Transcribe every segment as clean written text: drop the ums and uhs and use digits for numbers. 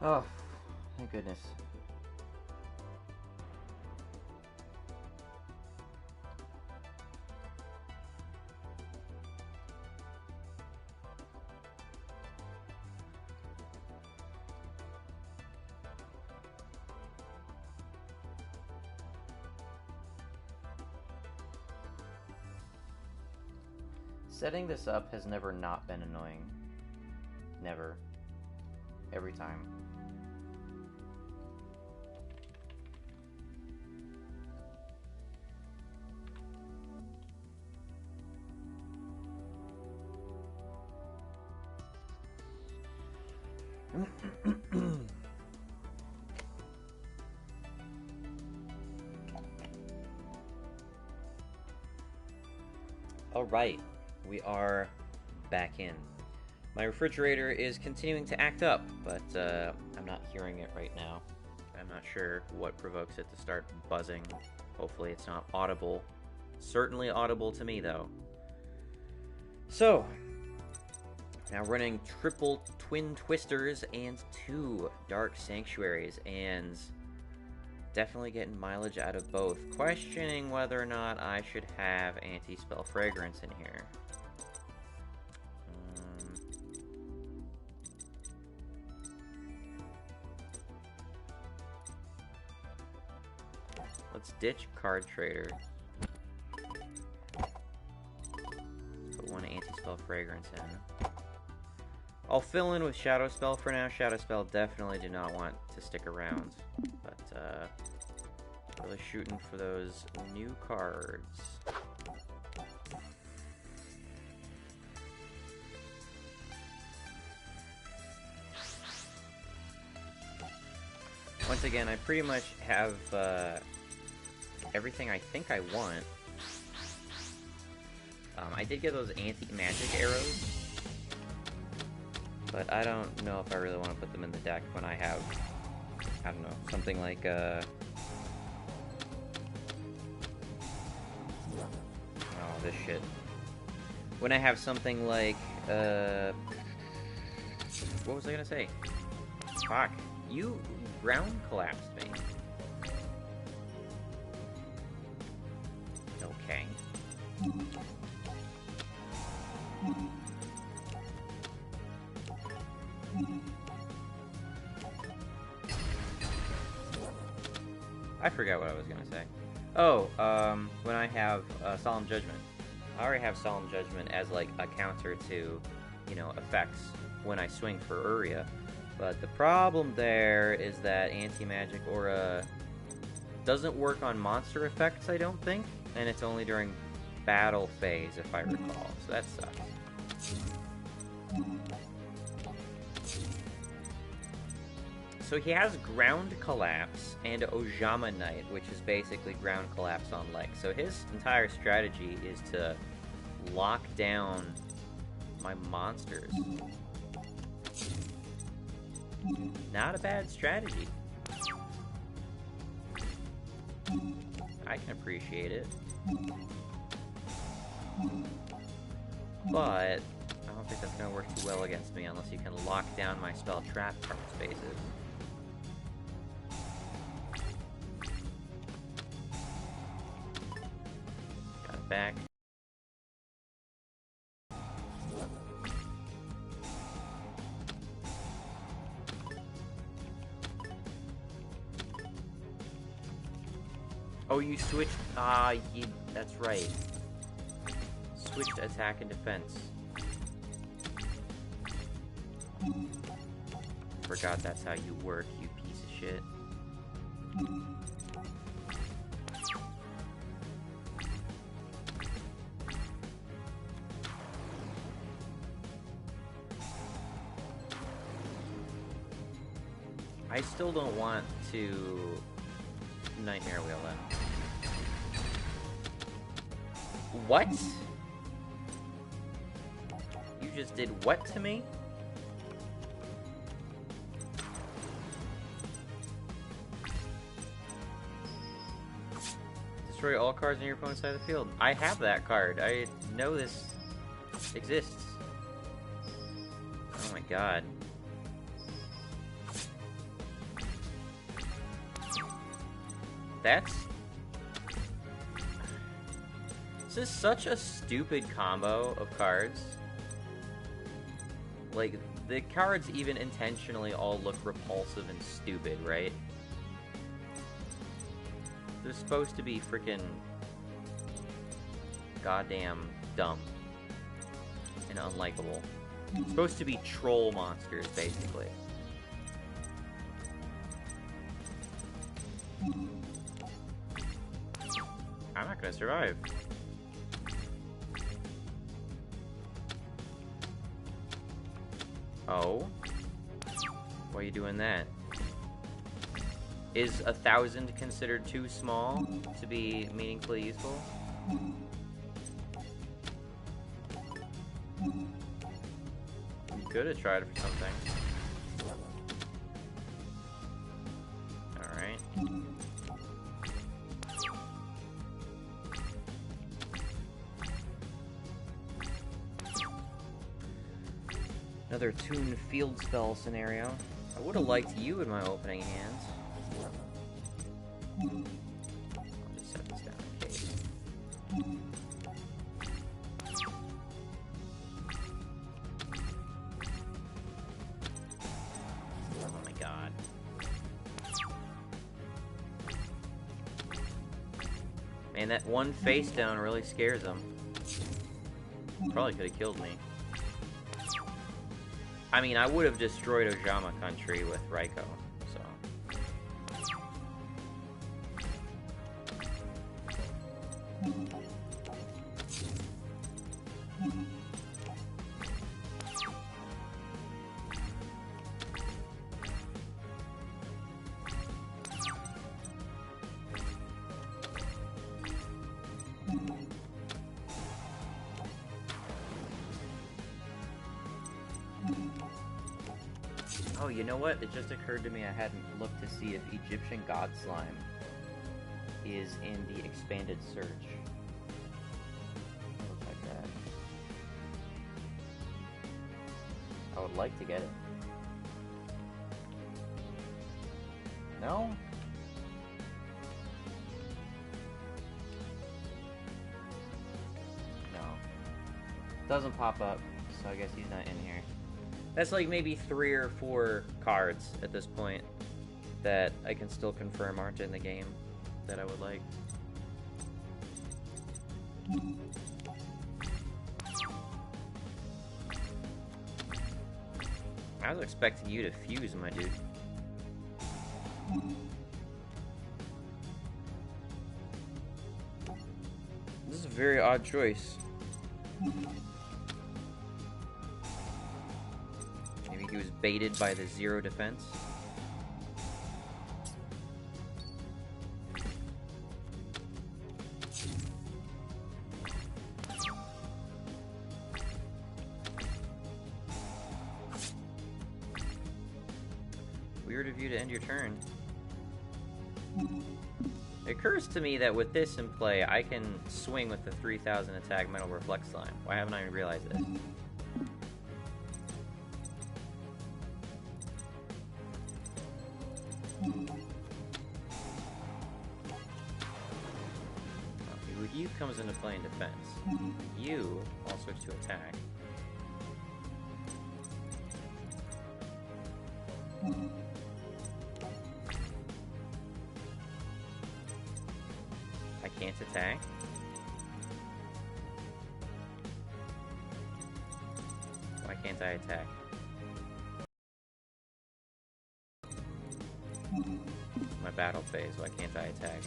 Oh, thank goodness. Setting this up has never not been annoying. Never. Every time. Alright, we are back in. My refrigerator is continuing to act up, but I'm not hearing it right now. I'm not sure what provokes it to start buzzing. Hopefully it's not audible. Certainly audible to me, though. So, now running triple twin twisters and 2 dark sanctuaries, and definitely getting mileage out of both. Questioning whether or not I should have anti-spell fragrance in here. Let's ditch card trader. Put 1 anti-spell fragrance in. I'll fill in with Shadow Spell for now. Shadow Spell definitely do not want to stick around, but really shooting for those new cards. Once again, I pretty much have everything I think I want. I did get those anti-magic arrows, but I don't know if I really want to put them in the deck when I have, I don't know, something like, oh, this shit. When I have something like, what was I gonna say? Fuck. You ground collapsed me. Okay. I forgot what I was gonna say. Oh, when I have Solemn Judgment. I already have Solemn Judgment as like a counter to, you know, effects when I swing for Uria. But the problem there is that anti-magic aura doesn't work on monster effects, I don't think, and it's only during battle phase, if I recall. So that sucks. So he has Ground Collapse and Ojama Knight, which is basically Ground Collapse on Leg. So his entire strategy is to lock down my monsters. Not a bad strategy. I can appreciate it. But I don't think that's going to work too well against me unless you can lock down my spell trap card spaces. Got it back. Oh, you switched. That's right. Switched attack and defense. Forgot that's how you work, you piece of shit. I still don't want to Nightmare Wheel then. What? You just did what to me? Destroy all cards on your opponent's side of the field. I have that card. I know this exists. Oh my god. That's... This is such a stupid combo of cards. Like, the cards even intentionally all look repulsive and stupid, right? They're supposed to be freaking goddamn dumb and unlikable. It's supposed to be troll monsters, basically. I'm not gonna survive. Oh? Why are you doing that? Is 1,000 considered too small to be meaningfully useful? You could have tried for something. Alright. Another Toon Field Spell scenario. I would have liked you in my opening hands. I'll just set this down in case. Oh my god. Man, that one face down really scares him. Probably could have killed me. I mean, I would have destroyed Ojama Country with Raiko, so... Oh, you know what? It just occurred to me I hadn't looked to see if Egyptian God Slime is in the expanded search. It looks like that. I would like to get it. No? No. Doesn't pop up, so I guess he's not in here. That's like maybe 3 or 4 cards at this point that I can still confirm aren't in the game that I would like. I was expecting you to fuse, my dude. This is a very odd choice. He was baited by the 0 defense. Weird of you to end your turn. It occurs to me that with this in play, I can swing with the 3,000 attack Metal Reflect Slime. Why haven't I realized this? You comes into play in defense. You all switch to attack. I can't attack. Why can't I attack? My battle phase, why can't I attack?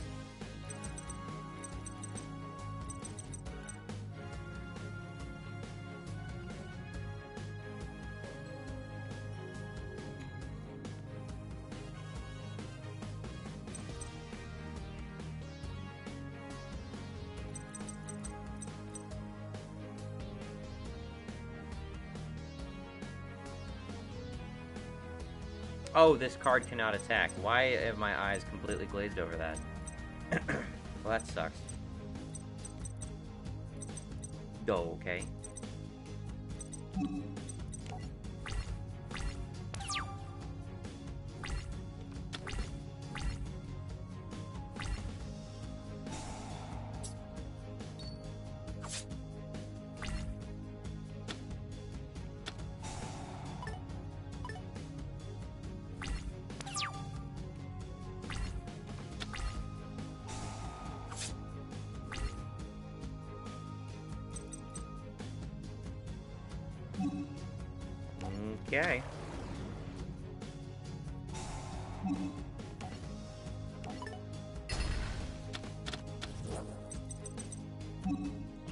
Oh, this card cannot attack. Why have my eyes completely glazed over that? Well, that sucks. Oh, okay. Okay.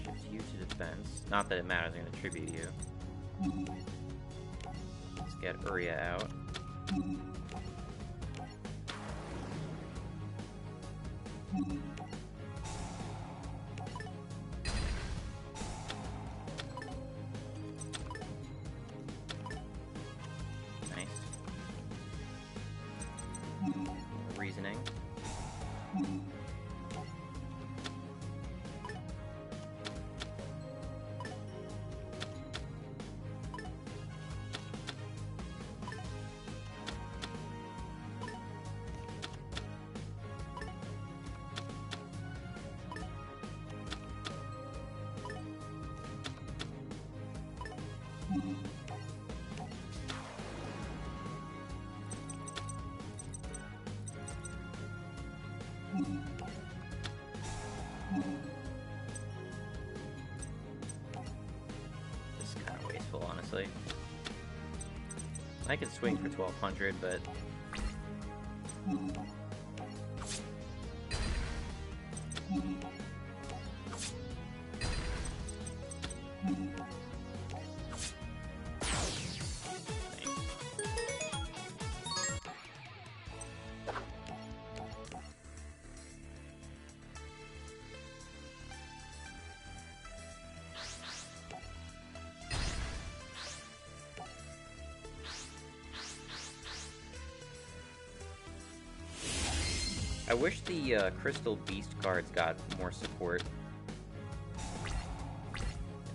Shifts you to defense. Not that it matters, I'm gonna tribute you. Let's get Uria out. Nice. Reasoning. This is kind of wasteful, honestly. I could swing for 1200, but I wish the Crystal Beast cards got more support.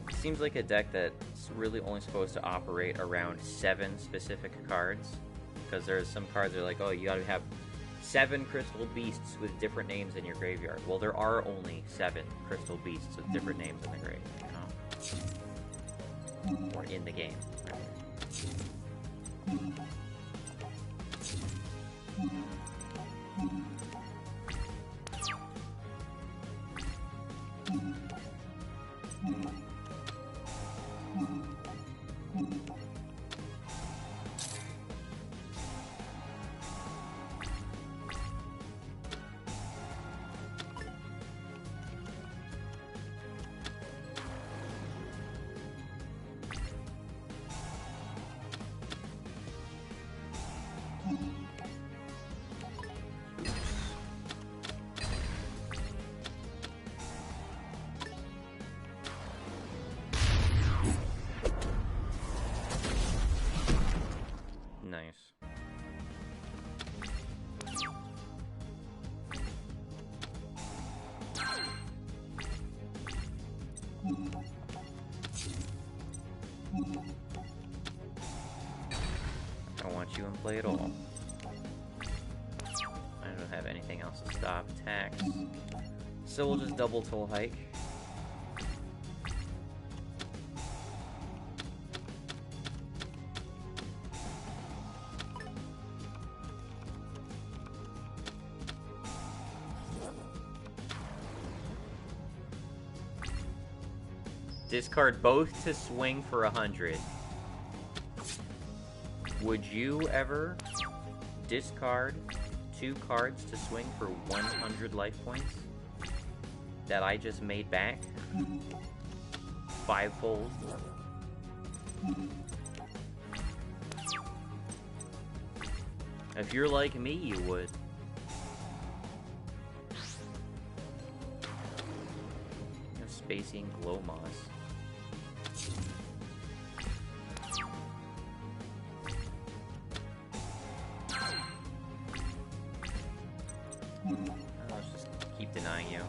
It seems like a deck that's really only supposed to operate around 7 specific cards. Because there's some cards that are like, oh, you gotta have 7 Crystal Beasts with different names in your graveyard. Well, there are only 7 Crystal Beasts with different names in the grave, you know? Or in the game, right? Nice. I don't want you in play at all. I don't have anything else to stop attacks. So we'll just double toll hike. Discard both to swing for 100. Would you ever discard 2 cards to swing for 100 life points that I just made back 5-fold? If you're like me, you would. Spacing Glow Moss. Let's just keep denying you.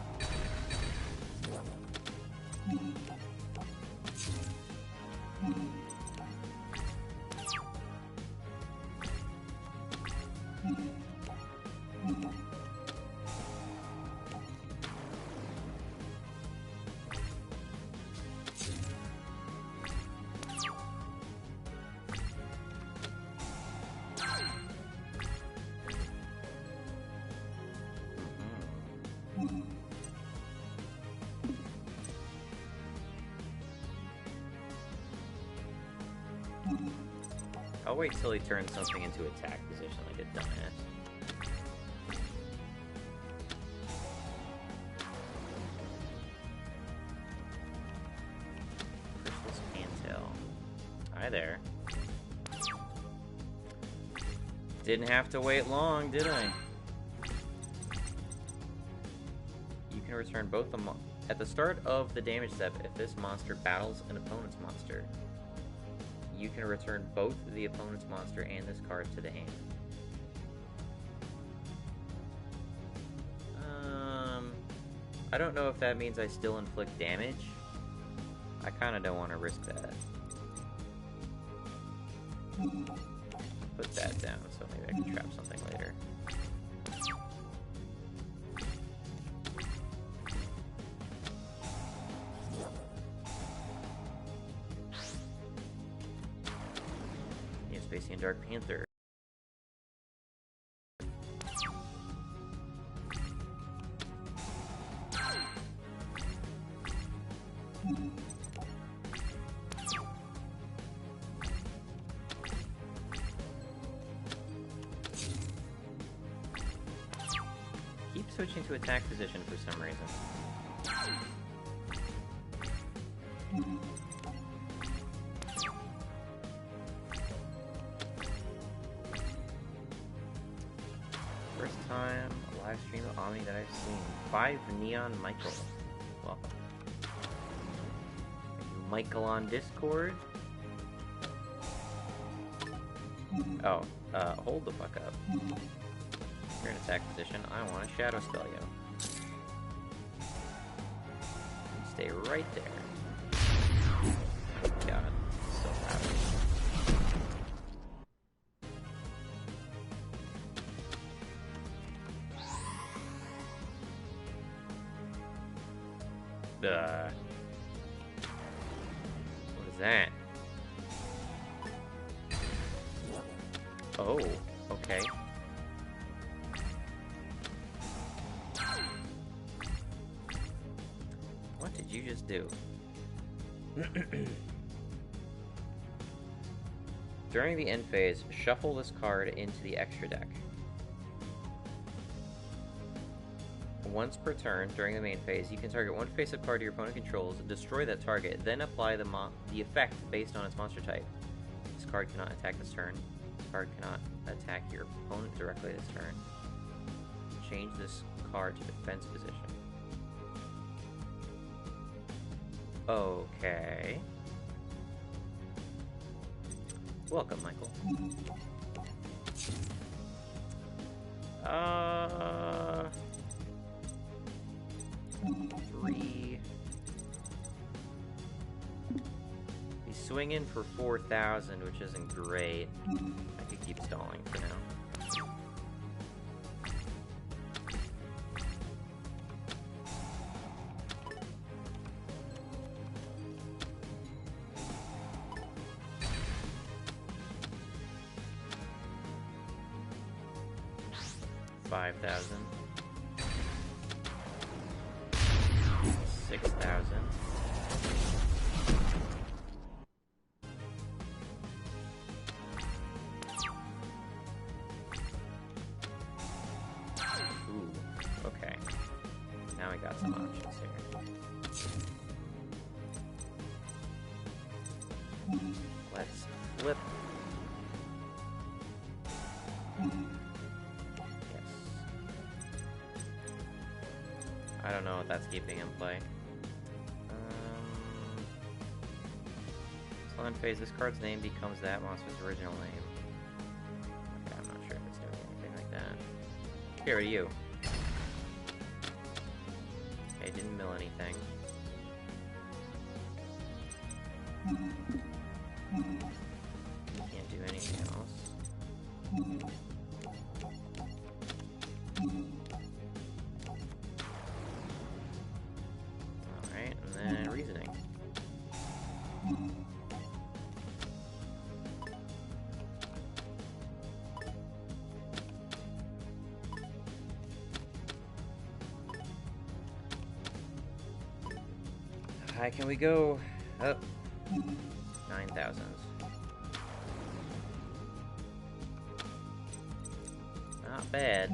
I'll wait till he turns something into attack position like a dumbass. Crystal's Pantail. Hi there. Didn't have to wait long, did I? You can return both the at the start of the damage step. If this monster battles an opponent's monster, you can return both the opponent's monster and this card to the hand. I don't know if that means I still inflict damage. I kind of don't want to risk that. Put that down, so maybe I can trap something later. Spacey and Dark Panther. Keep switching to attack position for some reason. First time live stream of Omni that I've seen. 5 Neon Michael. Welcome. Michael on Discord. Oh, hold the fuck up. You're in attack position. I want to Shadow Spell you. Stay right there. God, so loud. What is that? Oh, okay. What did you just do? During the end phase, shuffle this card into the extra deck. Once per turn, during the main phase, you can target one face-up card your opponent controls, destroy that target, then apply the effect based on its monster type. This card cannot attack this turn. This card cannot attack your opponent directly this turn. Change this card to defense position. Okay. Welcome, Michael. 3. He's swinging for 4,000, which isn't great. I could keep stalling for now. $5,000. 6,000. Ooh, okay. Now we got some options here. Let's flip. I don't know what that's keeping in play. So in phase, this card's name becomes that monster's original name. Okay, I'm not sure if it's doing anything like that. Get rid of you. Okay, didn't mill anything. Can't do anything else. Alright, and then reasoning. How high can we go? Up. 9,000. Not bad.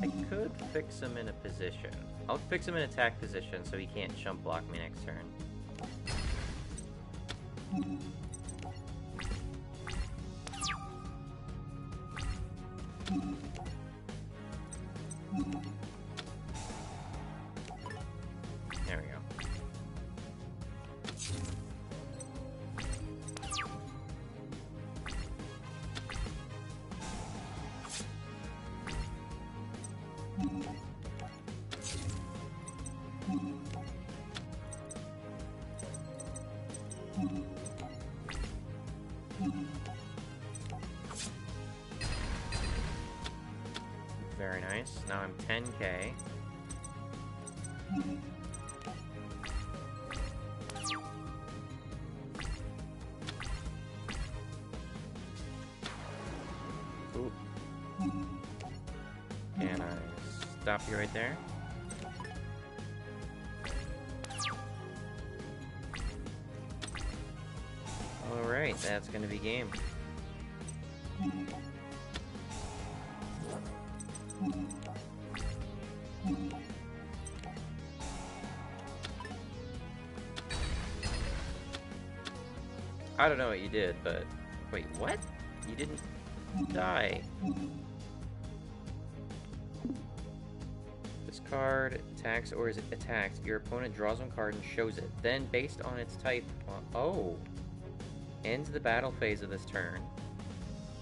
I could fix him in a position. I'll fix him in attack position so he can't jump block me next turn. There we go. Very nice. Now I'm 10k. Ooh. Can I stop you right there? Alright, that's gonna be game. I don't know what you did, but... Wait, what? You didn't die. This card attacks or is attacked. Your opponent draws one card and shows it. Then, based on its type... Oh! Ends the battle phase of this turn.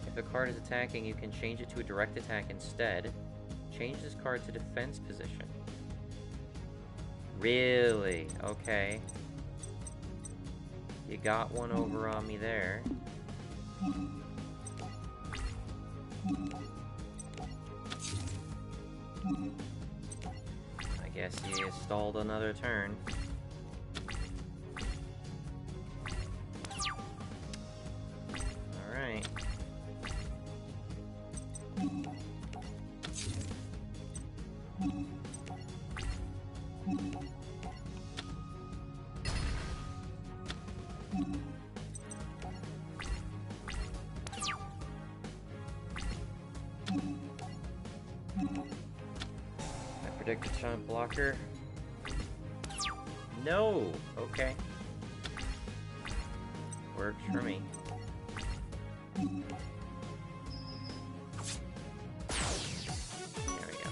If a card is attacking, you can change it to a direct attack instead. Change this card to defense position. Really? Okay. You got one over on me there. I guess you stalled another turn. Alright. I predict a giant blocker. No! Okay. Works for me. There we go.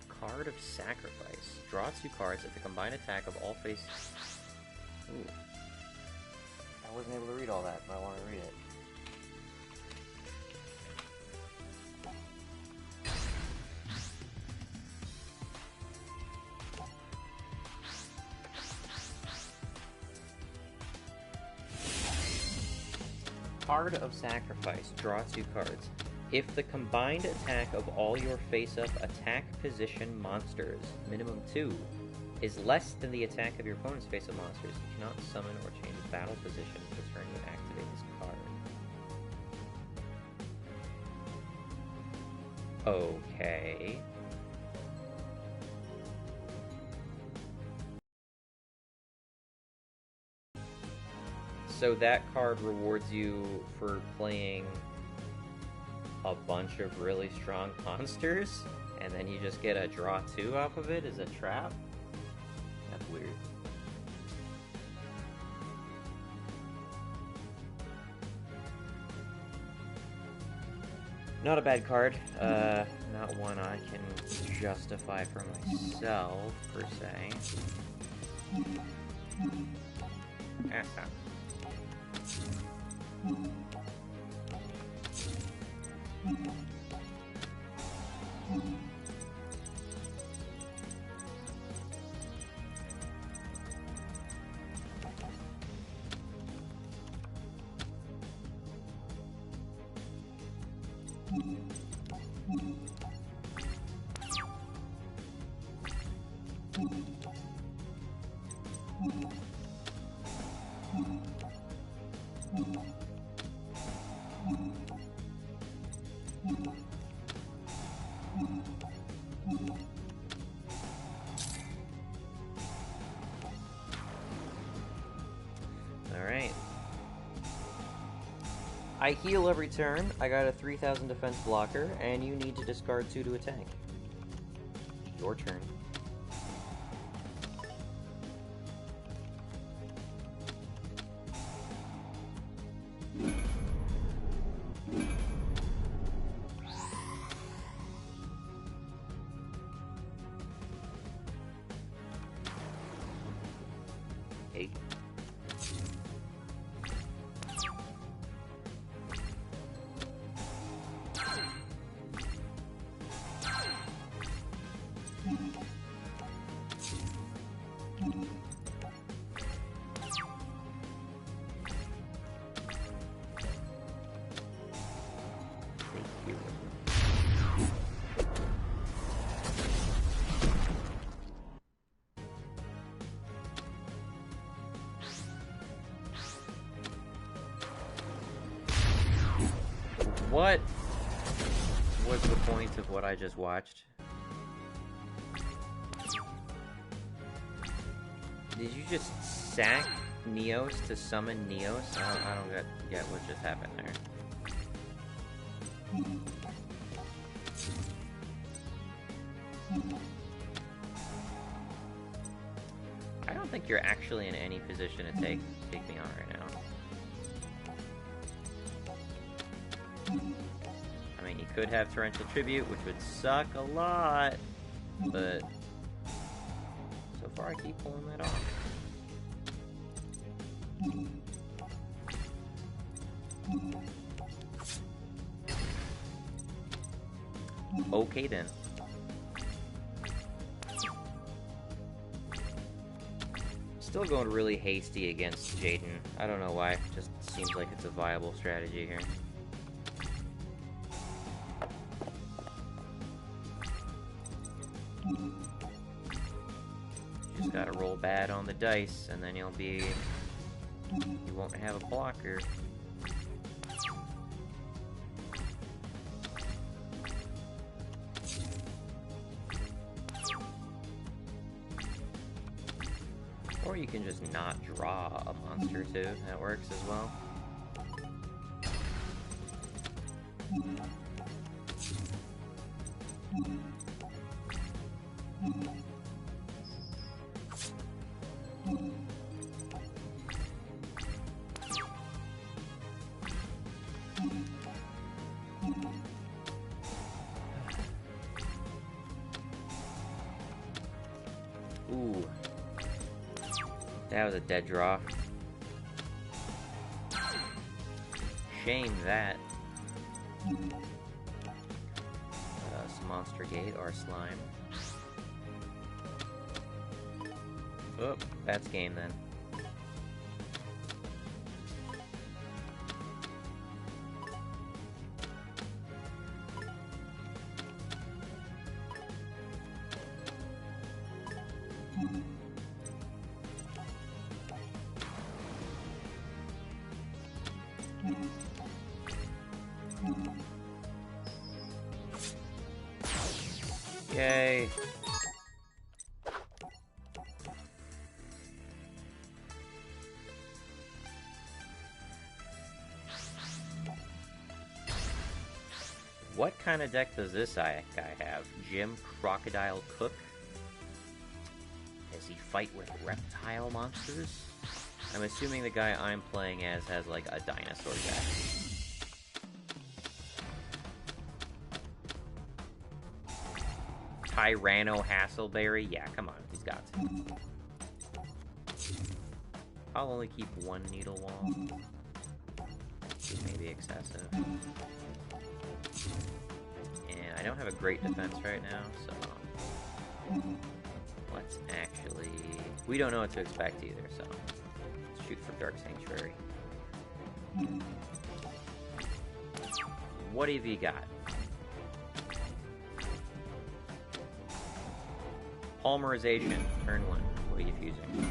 Card of Sacrifice. Draw 2 cards at the combined attack of all faces. Ooh. I wasn't able to read all that, but I want to read it. Card of Sacrifice. Draw 2 cards. If the combined attack of all your face-up attack position monsters, minimum 2, is less than the attack of your opponent's face-up monsters, you cannot summon or change battle position the turn you activate this card. Okay. So that card rewards you for playing a bunch of really strong monsters, and then you just get a draw 2 off of it as a trap? That's weird. Not a bad card. Not one I can justify for myself, per se. That's not. I heal every turn, I got a 3000 defense blocker, and you need to discard 2 to attack. Your turn. Eight. What was the point of what I just watched? Did you just sack Neos to summon Neos? I don't get what just happened there. I don't think you're actually in any position to take me on right now. I mean, you could have Torrential Tribute, which would suck a lot, but so far I keep pulling that off. Okay then. Still going really hasty against Jaden. I don't know why, just seems like it's a viable strategy here. Just gotta roll bad on the dice, and then you won't have a blocker. Or you can just not draw a monster too, that works as well. Ooh. That was a dead draw. Shame that. Some Monster Gate or Slime. Oh, that's game then. Yay. What kind of deck does this guy have? Jim Crocodile Cook? Does he fight with reptile monsters? I'm assuming the guy I'm playing as has like a dinosaur deck. Tyranno Hasselberry? Yeah, come on, he's got to. I'll only keep one Needle Wall. Maybe excessive. And I don't have a great defense right now, so let's actually... We don't know what to expect either, so let's shoot for Dark Sanctuary. What have you got? Polymerization, turn 1. What are you fusing?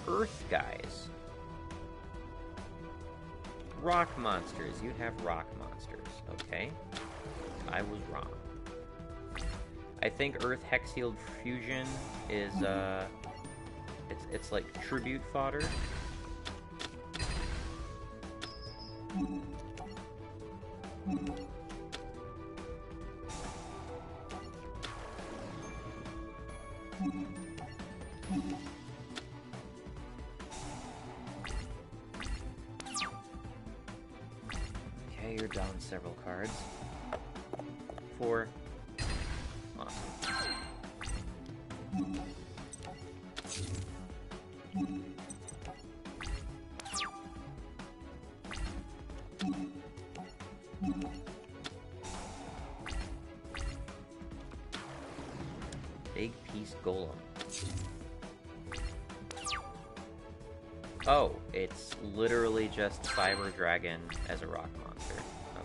Earth guys. Rock monsters. You'd have rock monsters. Okay. I was wrong. I think Earth Hexield Fusion is, it's like tribute fodder. you're down several cards. 4. Awesome. Big piece golem. Oh, it's literally just Cyber Dragon as a rock monster.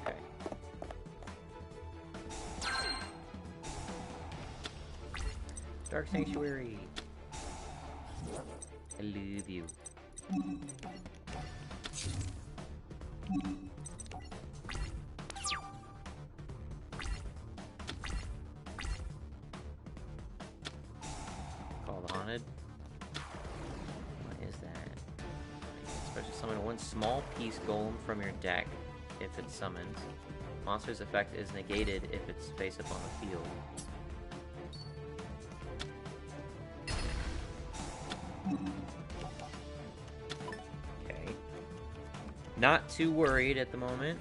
Okay. Dark Sanctuary. I love you. Call the Haunted. What is that? Special summon one small piece golem from your deck if it's summoned. Monster's effect is negated if it's face up on the field. Okay. Not too worried at the moment.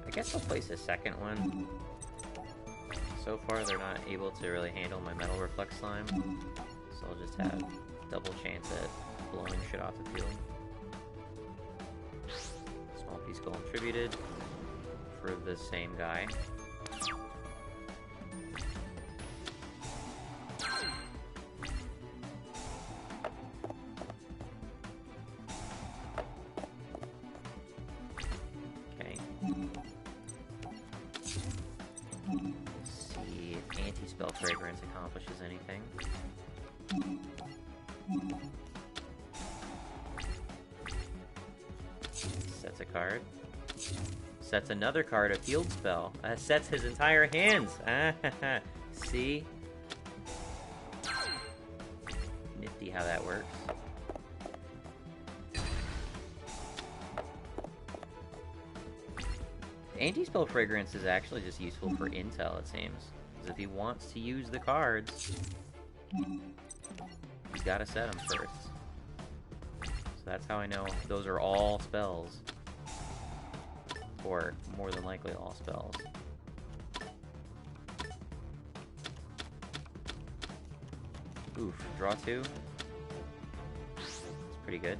I guess I'll place a second one. So far, they're not able to really handle my Metal Reflect Slime, so I'll just have double chance at blowing shit off the field. Small piece golem tributed for the same guy. Anti-spell fragrance accomplishes anything. Sets a card. Sets another card, a field spell. Sets his entire hands. See? Nifty how that works. Anti-spell fragrance is actually just useful for intel, it seems. Because if he wants to use the cards, he's got to set them first. So that's how I know those are all spells. Or more than likely all spells. Oof, draw 2. That's pretty good.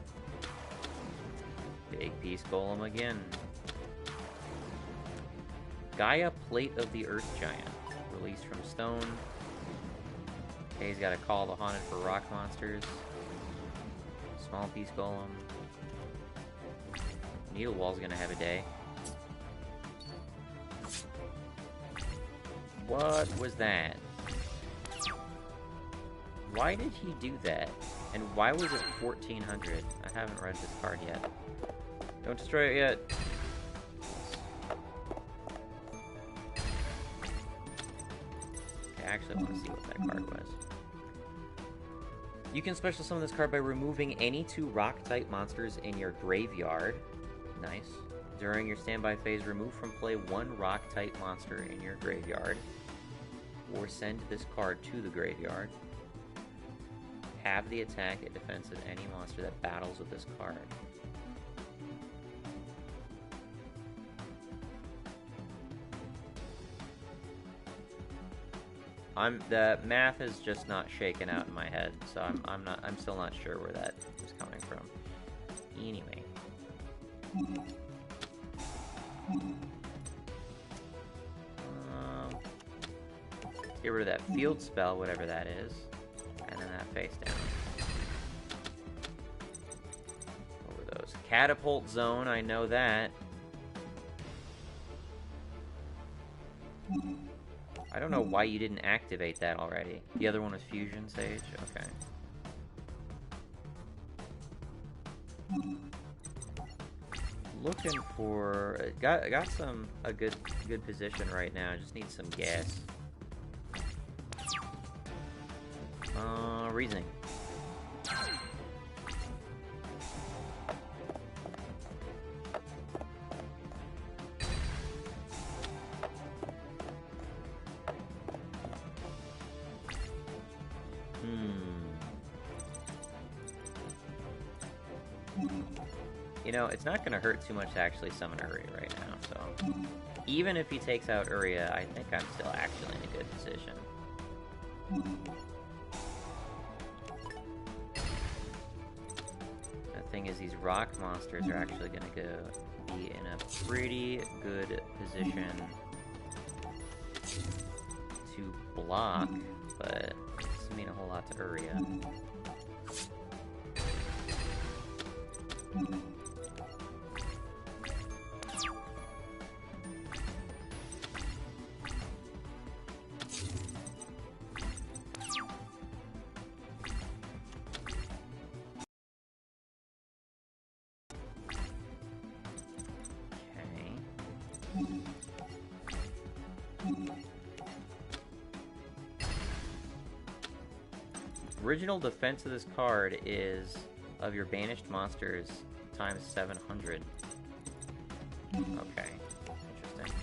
Big piece golem again. Gaia, Plate of the Earth Giant. Released from stone. Okay, he's got to call the Haunted for rock monsters. Small piece golem. Needle Wall's gonna have a day. What was that? Why did he do that? And why was it 1400? I haven't read this card yet. Don't destroy it yet. I actually want to see what that card was. You can special summon this card by removing any 2 rock-type monsters in your graveyard. Nice. During your standby phase, remove from play 1 rock-type monster in your graveyard. Or send this card to the graveyard. Have the attack and defense of any monster that battles with this card. The math is just not shaken out in my head, so I'm still not sure where that was coming from. Anyway. Get rid of that field spell, whatever that is, and then that face down. What were those? Catapult Zone, I know that. I don't know why you didn't activate that already. The other one was Fusion Sage? Okay. Looking for... Got a good position right now. Just need some gas. Reasoning. You know, it's not going to hurt too much to actually summon Uria right now, so... Even if he takes out Uria, I think I'm still actually in a good position. The thing is, these rock monsters are actually going to be in a pretty good position to block, but it doesn't mean a whole lot to Uria. Original defense of this card is of your banished monsters times 700. Okay, interesting.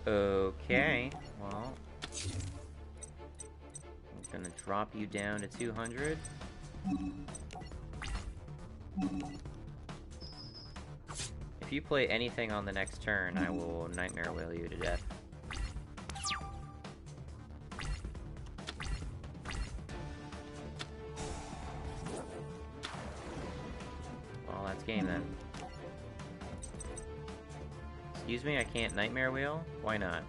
Okay, well, I'm gonna drop you down to 200. If you play anything on the next turn, I will Nightmare Whale you to death. Well, that's game then. Excuse me, I can't Nightmare Wheel? Why not?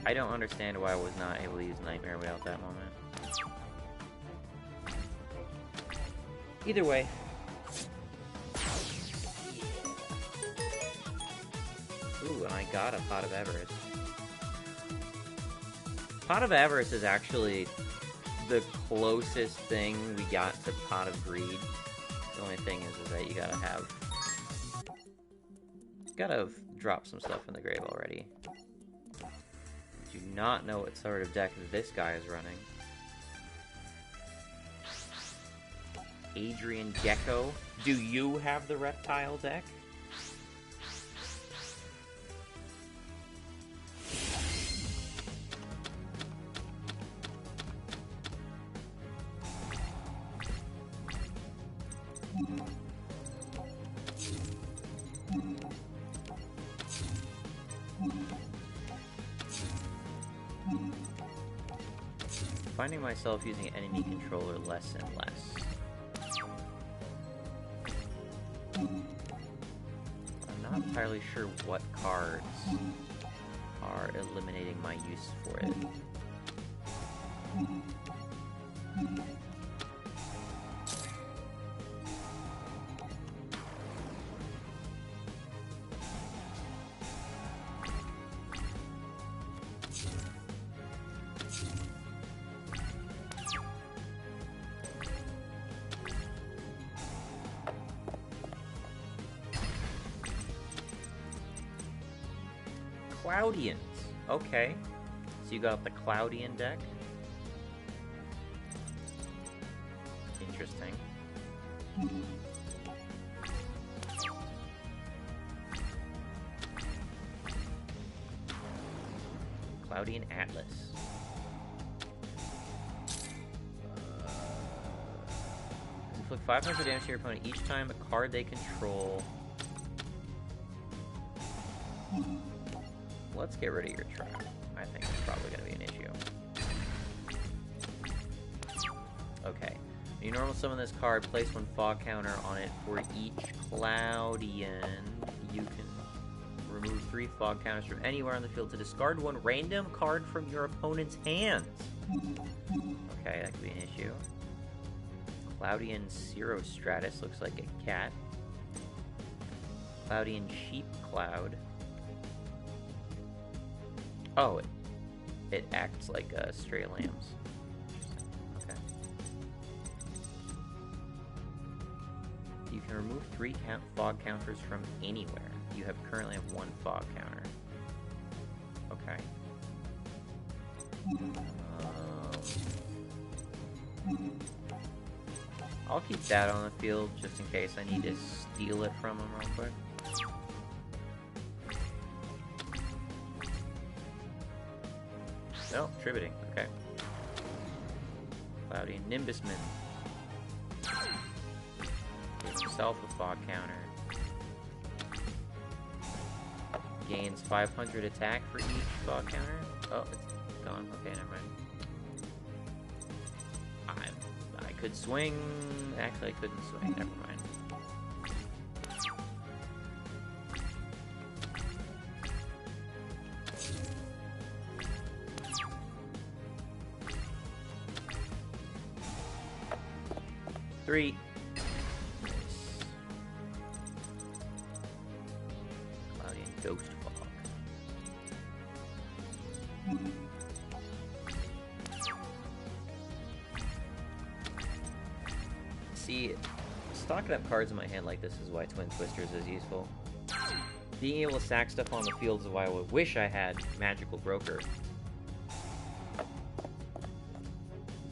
I don't understand why I was not able to use Nightmare Whale at that moment. Either way. Ooh, and I got a Pot of Avarice. Pot of Avarice is actually the closest thing we got to Pot of Greed. The only thing is that you gotta drop some stuff in the grave already. Do not know what sort of deck this guy is running. Adrian Gecko. Do you have the reptile deck? Finding myself using enemy controller less and less. I'm not entirely sure what cards are eliminating my use for it. Cloudians. Okay. So you got the Cloudian deck. Interesting. Cloudian Atlas. Inflict 500 damage to your opponent each time a card they control. Let's get rid of your trap. I think it's probably going to be an issue. Okay. When you normal summon this card, place one fog counter on it for each Cloudian. You can remove 3 fog counters from anywhere on the field to discard one random card from your opponent's hands. Okay, that could be an issue. Cloudian Cirrostratus looks like a cat. Cloudian Sheep Cloud. Oh, it acts like stray lambs. Okay. You can remove 3 fog counters from anywhere. You currently have 1 fog counter. Okay. I'll keep that on the field just in case I need to steal it from him real quick. No, tributing. Okay. Cloudy Nimbusman. Gives himself a fog counter. Gains 500 attack for each fog counter. Oh, it's gone. Okay, never mind. I could swing. Actually, I couldn't swing. Never mind. Three. Cloudy and Ghost Fog. See, stocking up cards in my hand like this is why Twin Twisters is useful. Being able to sack stuff on the field is why I would wish I had Magical Broker.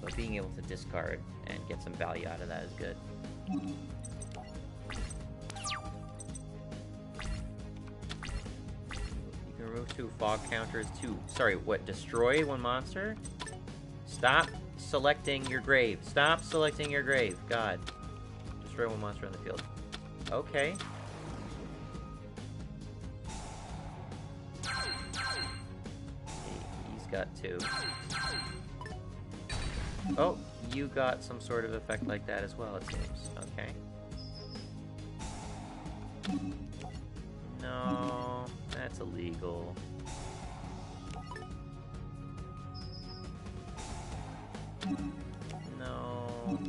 But being able to discard and get some value out of that is good. You can remove 2 fog counters to... Sorry, what? Destroy 1 monster? Stop selecting your grave. Stop selecting your grave. God. Destroy 1 monster on the field. Okay. He's got 2. Oh, you got some sort of effect like that as well, it seems. Okay. No, that's illegal. No.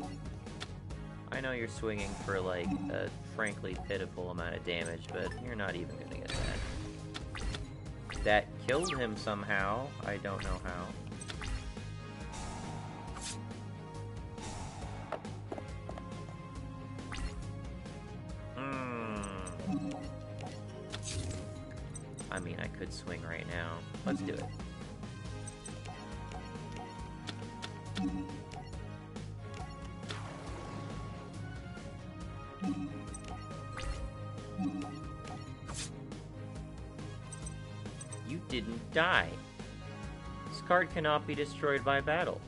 I know you're swinging for, like, a frankly pitiful amount of damage, but you're not even gonna get that. That killed him somehow. I don't know how. I mean, I could swing right now. Let's do it. You didn't die. This card cannot be destroyed by battle.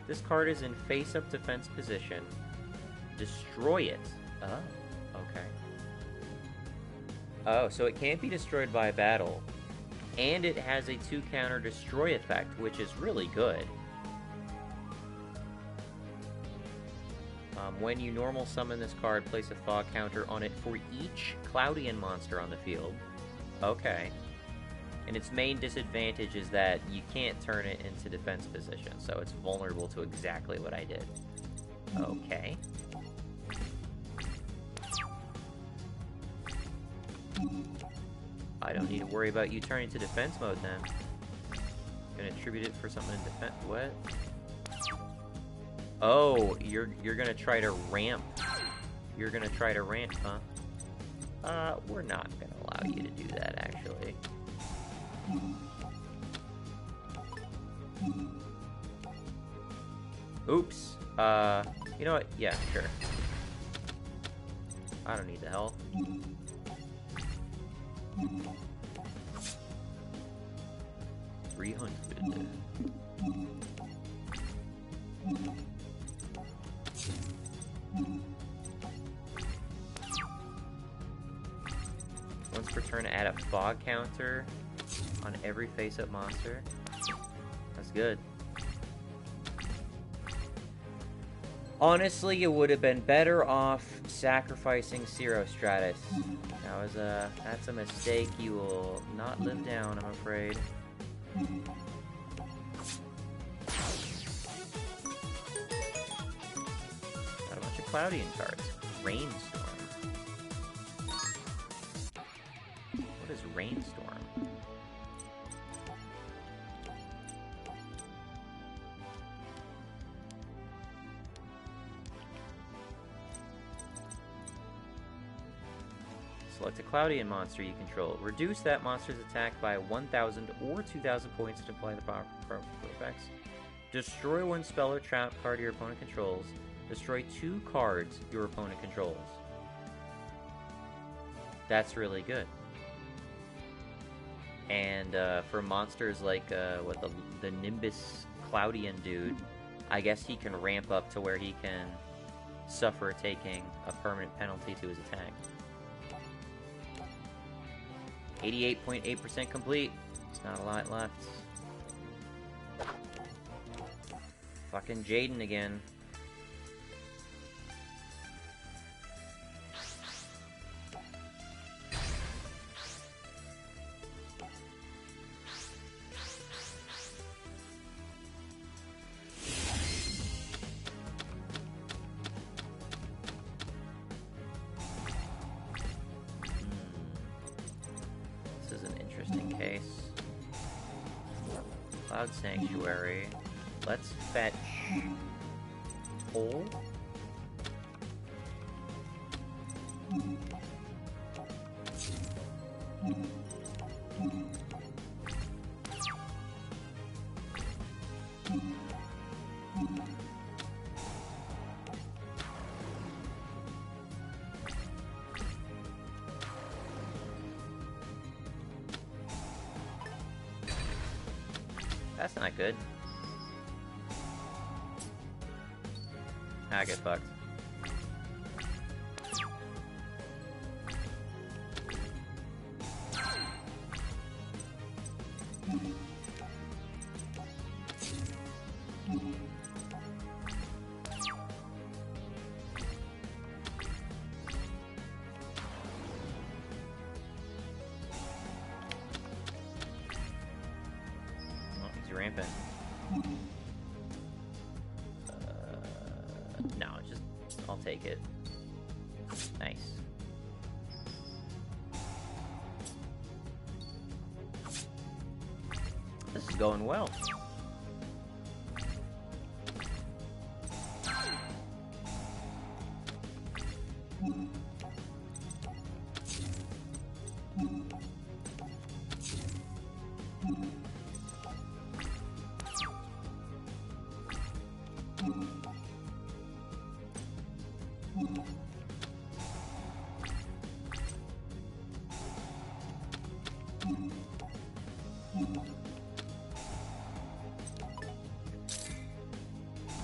This card is in face-up defense position. Destroy it. Oh, okay. Oh, so it can't be destroyed by battle. And it has a 2 counter destroy effect, which is really good. When you normal summon this card, place a fog counter on it for each Cloudian monster on the field. Okay. And its main disadvantage is that you can't turn it into defense position, so it's vulnerable to exactly what I did. Okay. I don't need to worry about you turning to defense mode then. Gonna attribute it for something in defense. What? Oh, you're gonna try to ramp. You're gonna try to ramp, huh? We're not gonna allow you to do that, actually. Oops. You know what? Yeah, sure. I don't need the health. $300. Once per turn, add a fog counter on every face-up monster. That's good. Honestly, you would have been better off sacrificing Stratus. That's a mistake you will not live down, I'm afraid. Got a bunch of Cloudian cards. Rainstorm. What is Rainstorm? Select a Cloudian monster you control. Reduce that monster's attack by 1,000 or 2,000 points to apply the powerful effects. Destroy one spell or trap card your opponent controls. Destroy 2 cards your opponent controls. That's really good. And for monsters like the Nimbus Cloudian dude, I guess he can ramp up to where he can suffer taking a permanent penalty to his attack. 88.8% complete. It's not a lot left. Fucking Jaden again. This is an interesting case. Cloud Sanctuary. Let's fetch Hole. That's not good. I get fucked. Oh, he's rampant. No, just I'll take it. Nice. This is going well.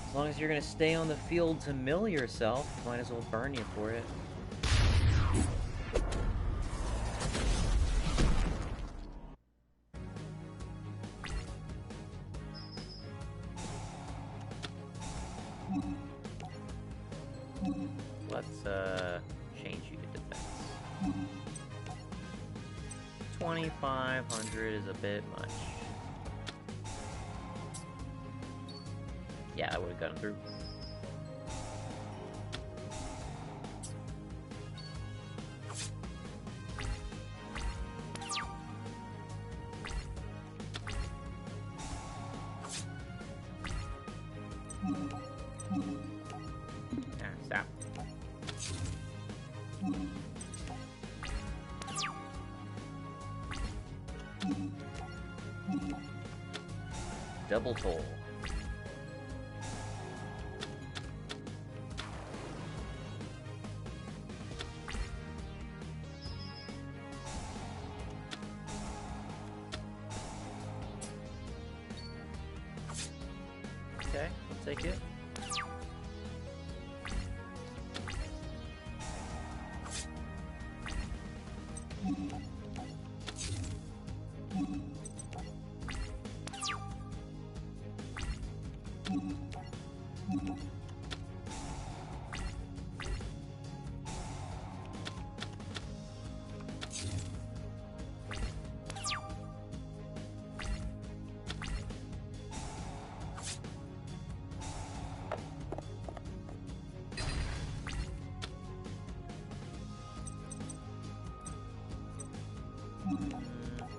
As long as you're gonna stay on the field to mill yourself, might as well burn you for it. Let's change you to defense. 2,500 is a bit much. Yeah, that would have gotten through. Stop. Double toll. Okay, I'll take it.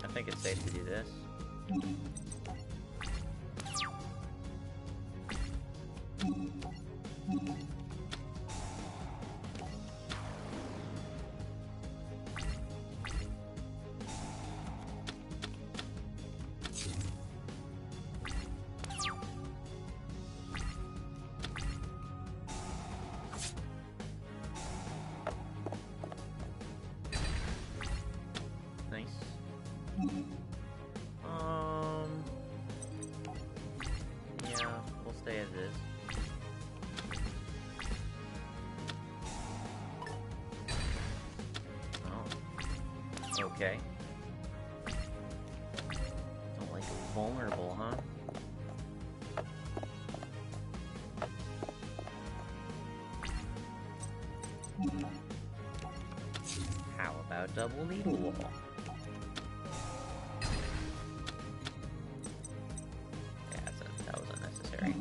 I think it's safe to do this. Okay. Don't like vulnerable, huh? How about double needle wall? Yeah, that was unnecessary.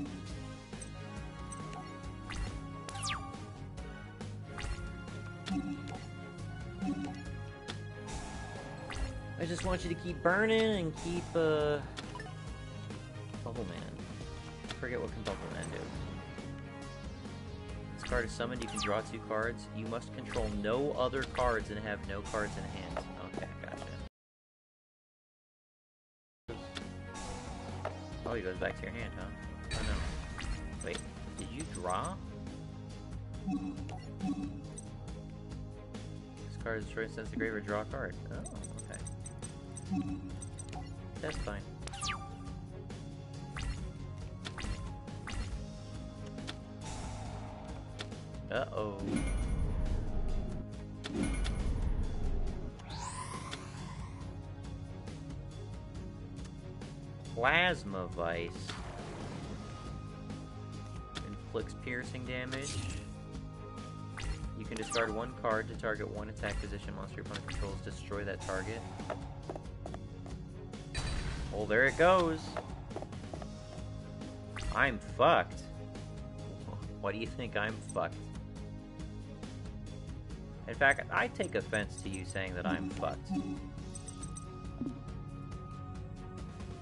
I just want you to keep burning and keep, Bubble Man. I forget what can Bubble Man do. This card is summoned, you can draw 2 cards. You must control no other cards and have no cards in hand. Okay, gotcha. Oh, he goes back to your hand, huh? Oh no. Wait, did you draw? This card destroys sends the graveyard, draw a card. Oh, okay. That's fine. Uh-oh. Plasma Vice. Inflicts piercing damage. You can discard 1 card to target 1 attack position monster your opponent controls. Destroy that target. Well, there it goes. I'm fucked. Why do you think I'm fucked? In fact, I take offense to you saying that I'm fucked.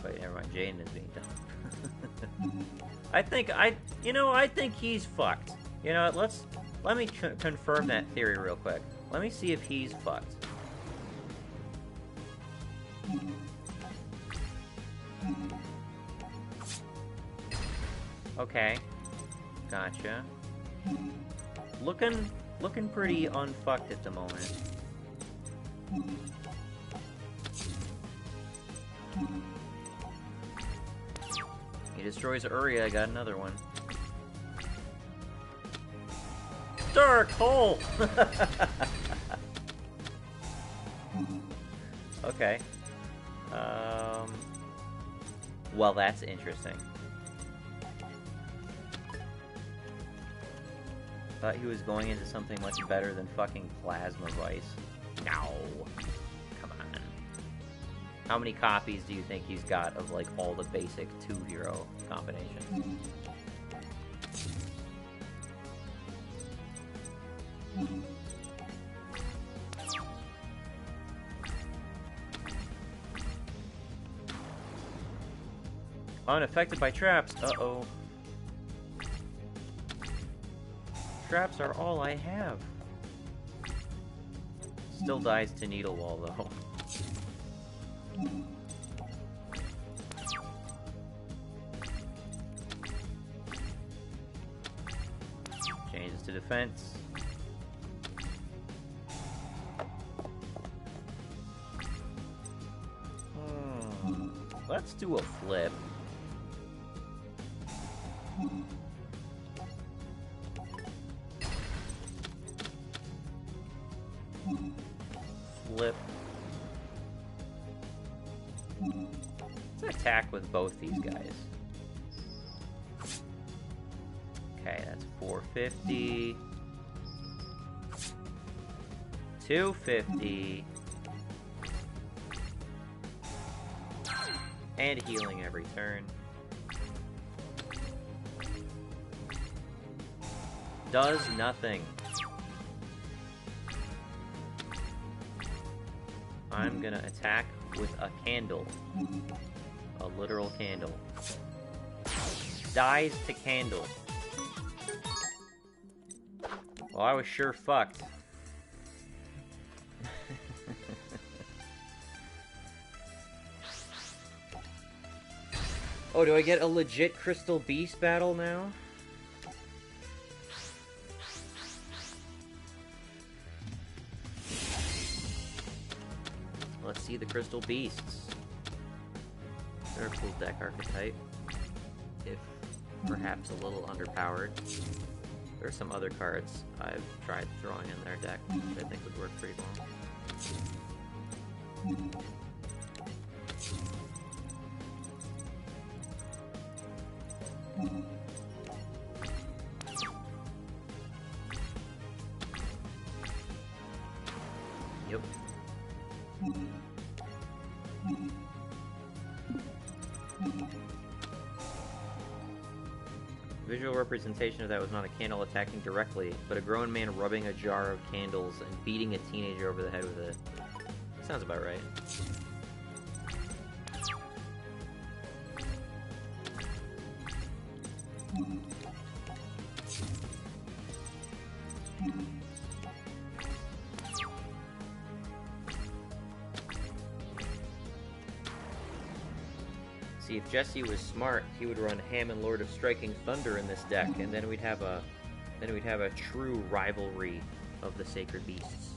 Wait, never mind. Jaden is being dumb. I think he's fucked. You know what? Let me confirm that theory real quick. Let me see if he's fucked. Okay. Gotcha. Looking pretty unfucked at the moment. He destroys Uria, I got another one. Dark hole! Okay. Well, that's interesting. Thought he was going into something much better than fucking Plasma Vice. No. Come on. How many copies do you think he's got of, like, all the basic 2-hero combinations? Unaffected by traps. Uh-oh. Traps are all I have. Still dies to Needle Wall, though. Changes to defense. Let's do a flip. Flip. Let's attack with both these guys. Okay, that's 450. 250. And healing every turn. Does nothing. I'm gonna attack with a candle. A literal candle. Dies to candle. Well, I was sure fucked. Oh, do I get a legit Crystal Beast battle now? Let's see the Crystal Beasts. They're a cool deck archetype. If perhaps a little underpowered. There are some other cards I've tried throwing in their deck, which I think would work pretty well. Yep. Visual representation of that was not a candle attacking directly, but a grown man rubbing a jar of candles and beating a teenager over the head with it. Sounds about right. See, if Jesse was smart, he would run Hammond Lord of Striking Thunder in this deck, and then we'd have a true rivalry of the Sacred Beasts.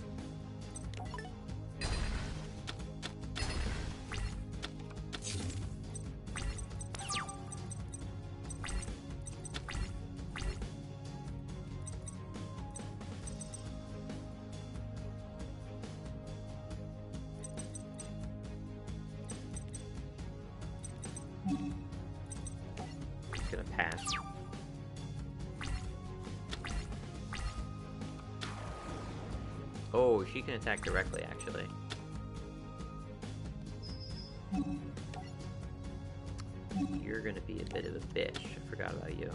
Just gonna pass. Oh, she can attack directly, actually. You're gonna be a bit of a bitch. I forgot about you.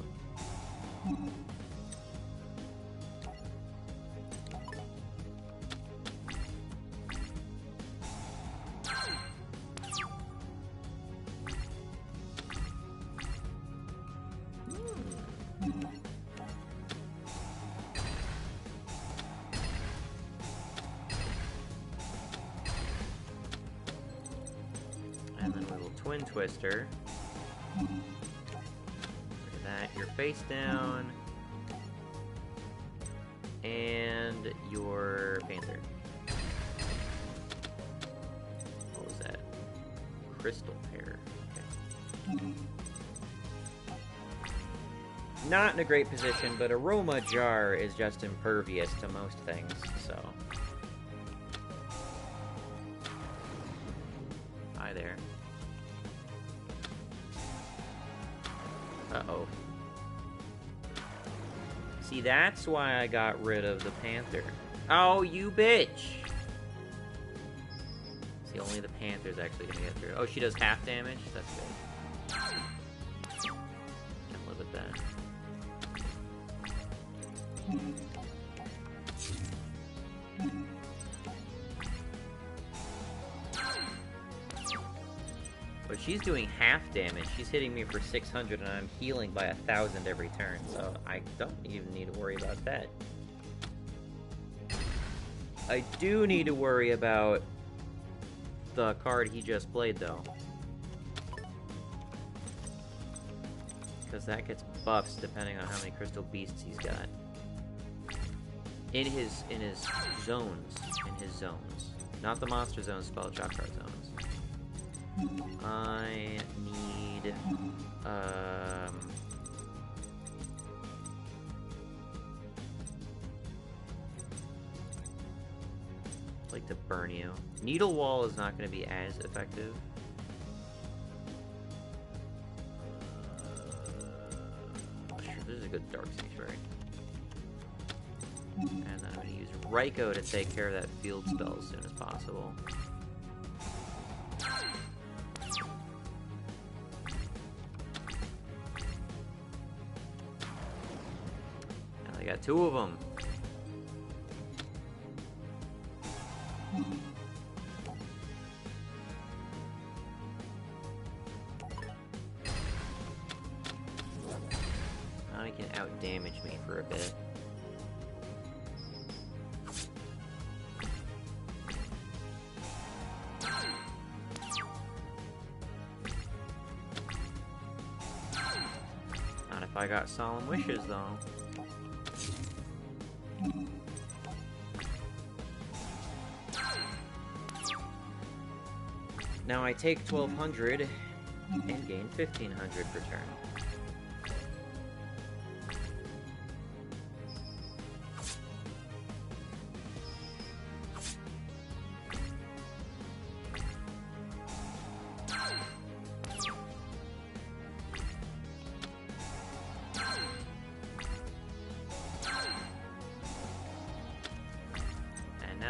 And then a little Twin Twister. Look at that. You're face down. And your Panther. What was that? Crystal Pair. Okay. Not in a great position, but Aroma Jar is just impervious to most things, so... Hi there. Uh-oh. See, that's why I got rid of the Panther. Oh, you bitch! See, only the Panther's actually gonna get through. Oh, she does half damage? That's good. Can live with that. But she's doing half damage. She's hitting me for 600 and I'm healing by 1,000 every turn, so I don't even need to worry about that. I do need to worry about the card he just played, though. Because that gets buffs depending on how many Crystal Beasts he's got. In his zones. In his zones. Not the monster zone, spell drop card zones. I need, like to burn you. Needle Wall is not going to be as effective. Sure, this is a good Dark Sanctuary. And then I'm going to use Raikou to take care of that field spell as soon as possible. I got two of them. Now he can out-damage me for a bit. Not if I got Solemn Wishes, though. Now I take 1,200 and gain 1,500 per turn.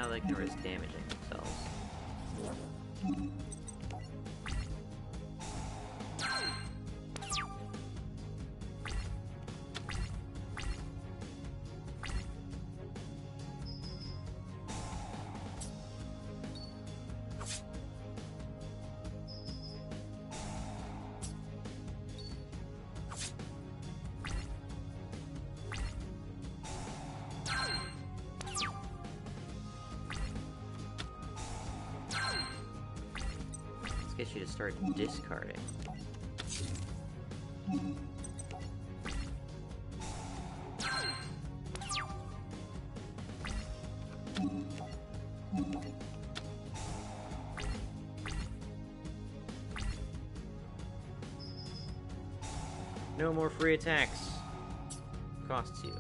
now they can risk damaging themselves. Get you to start discarding. No more free attacks. Costs you.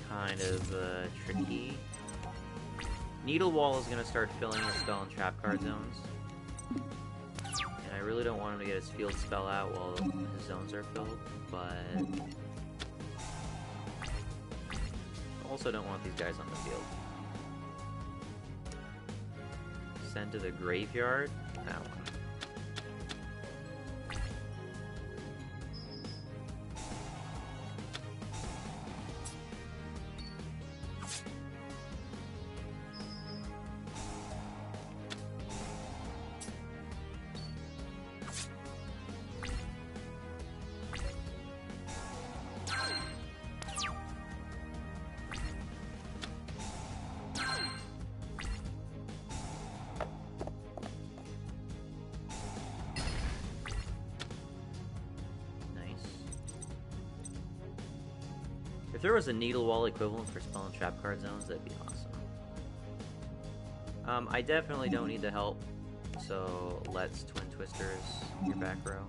Kind of tricky. Needle Wall is going to start filling his spell and trap card zones. And I really don't want him to get his field spell out while his zones are filled, but I also don't want these guys on the field. Send to the graveyard? That one. If there was a Needle Wall equivalent for spell and trap card zones, that'd be awesome. I definitely don't need the help, so let's Twin Twisters your back row.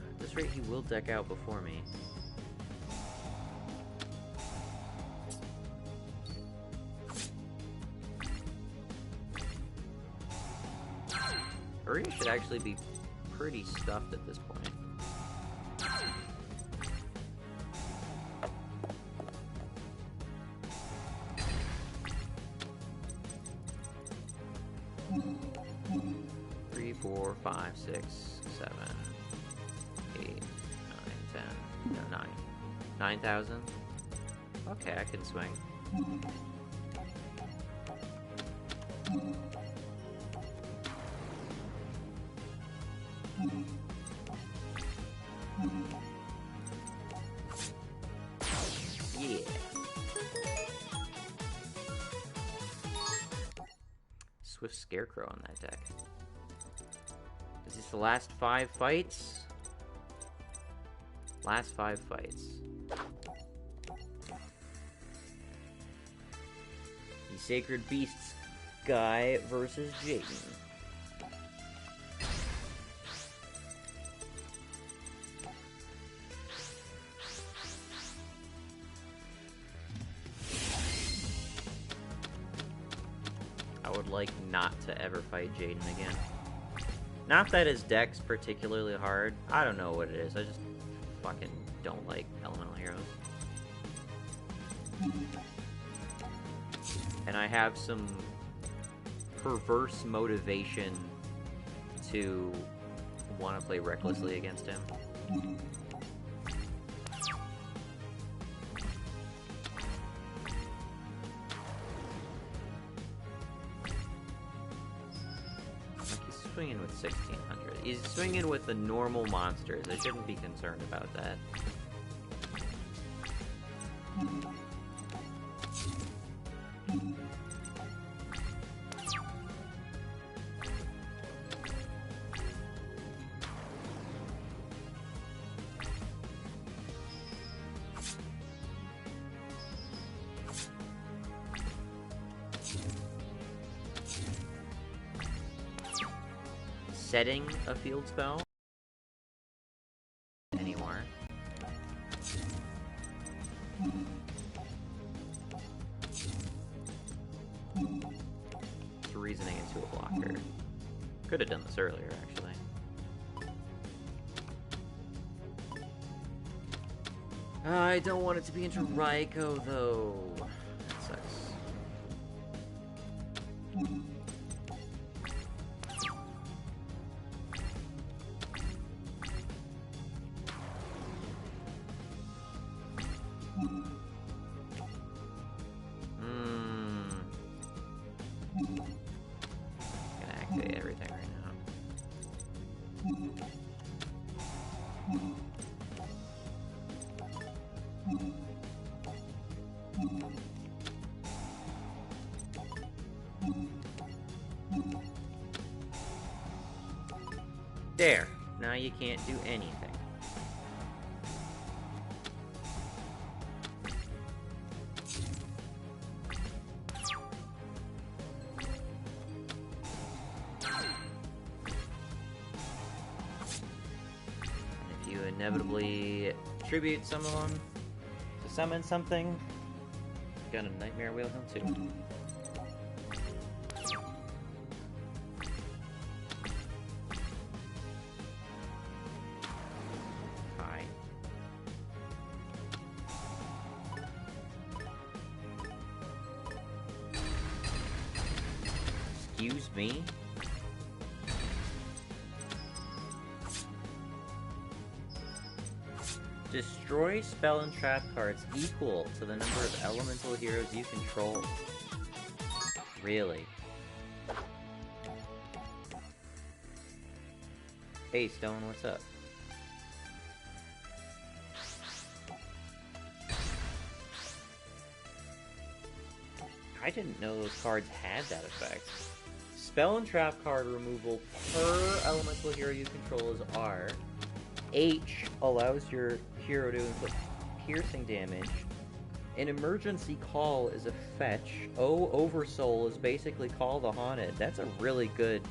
At this rate, he will deck out before me. Uria should actually be pretty stuffed at this point. Three, 4, 5, 6, 7, 8, 9, 10. No, 9. 9,000? Okay, I can swing. Yeah. Swift Scarecrow on that deck. Is this the last 5 fights? Last 5 fights. The Sacred Beasts guy versus Jaden. I would like not to ever fight Jaden again. Not that his deck's particularly hard. I don't know what it is. I just fucking don't like elemental heroes. And I have some perverse motivation to want to play recklessly against him. Swinging with 1600. He's swinging with the normal monsters. I shouldn't be concerned about that. setting a field spell anymore. It's reasoning into a blocker. Could have done this earlier, actually. I don't want it to be into Raikou, though. That sucks. Gonna activate everything right now. There. Now you can't do anything. If you inevitably tribute some of them to summon something, got a Nightmare Wheel Hill too. Excuse me? Destroy spell and trap cards equal to the number of elemental heroes you control. Really? Hey Stone, what's up? I didn't know those cards had that effect. Spell and trap card removal per elemental hero you control is R. H allows your hero to inflict piercing damage. An emergency call is a fetch. O Oversoul is basically Call the Haunted. That's a really good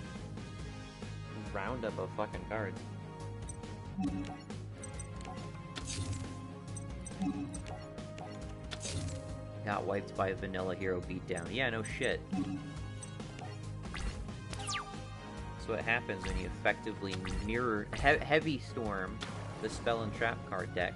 roundup of fucking cards. Got wiped by a vanilla hero beatdown. Yeah, no shit. That's what happens when you effectively mirror heavy storm the spell and trap card deck.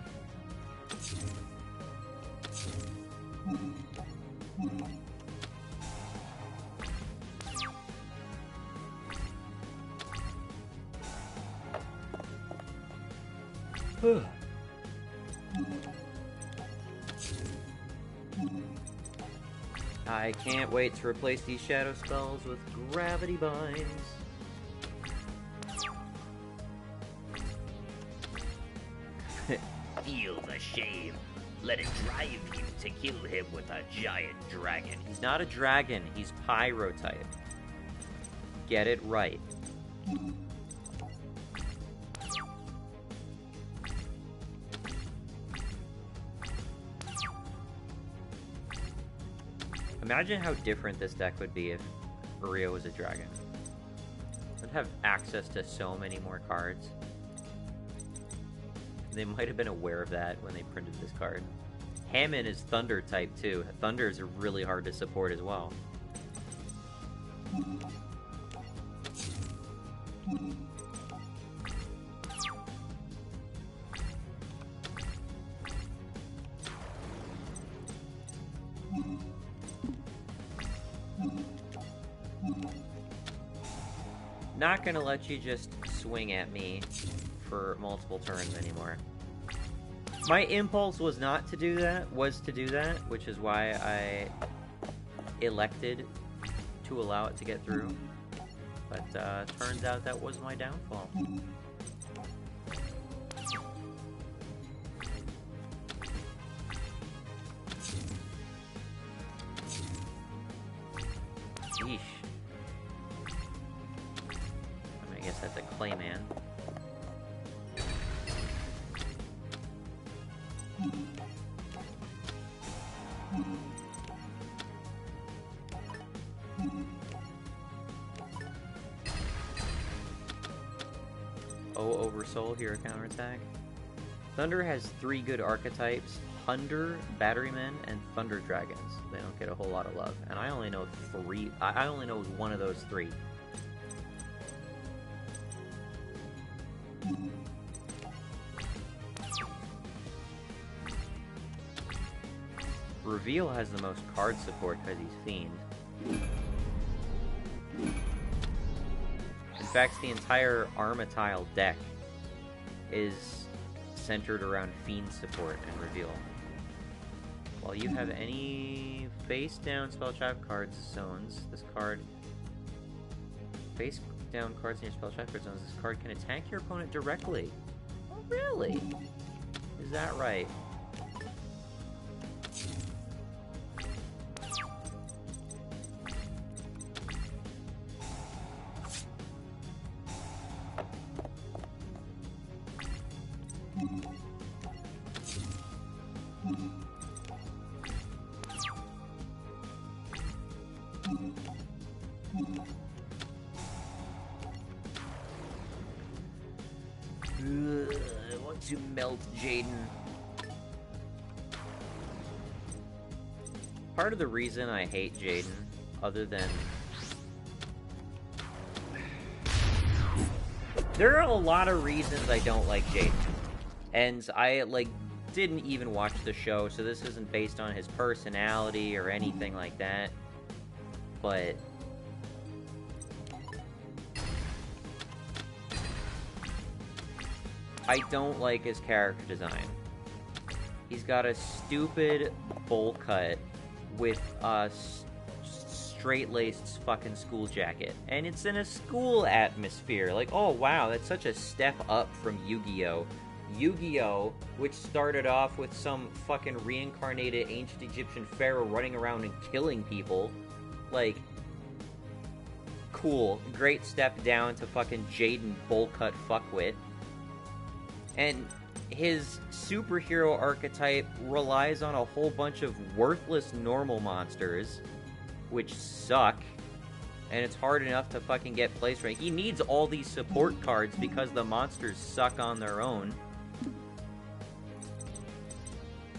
I can't wait to replace these shadow spells with gravity binds. Feel the shame. Let it drive you to kill him with a giant dragon. He's not a dragon, he's pyro type. Get it right. Imagine how different this deck would be if Uria was a dragon. It would have access to so many more cards. They might have been aware of that when they printed this card. Hammond is Thunder type too. Thunder is really hard to support as well. Not gonna let you just swing at me for multiple turns anymore. My impulse was not to do that, which is why I elected to allow it to get through. But turns out that was my downfall. Yeesh. I guess that's a Clayman. O Oversoul hero counterattack. Thunder has 3 good archetypes: Hunter, Batterymen, and Thunder Dragons. They don't get a whole lot of love, and I only know 3. I only know one of those 3. Reveal has the most card support because he's Fiend. In fact, the entire Armatile deck is centered around Fiend support and Reveal. While you have any face down spell trap cards zones, this card... Face down cards in your spell trap card zones, this card can attack your opponent directly. Oh, really? Is that right? I want to melt Jaden. Part of the reason I hate Jaden, other than... There are a lot of reasons I don't like Jaden. And I, like, didn't even watch the show, so this isn't based on his personality or anything like that. But... I don't like his character design. He's got a stupid bowl cut with a straight-laced fucking school jacket. And it's in a school atmosphere. Like, oh wow, that's such a step up from Yu-Gi-Oh! Yu-Gi-Oh!, which started off with some fucking reincarnated ancient Egyptian pharaoh running around and killing people. Like, cool. Great step down to fucking Jaden bowl cut fuckwit. And his superhero archetype relies on a whole bunch of worthless normal monsters, which suck, and it's hard enough to fucking get placed right. He needs all these support cards because the monsters suck on their own.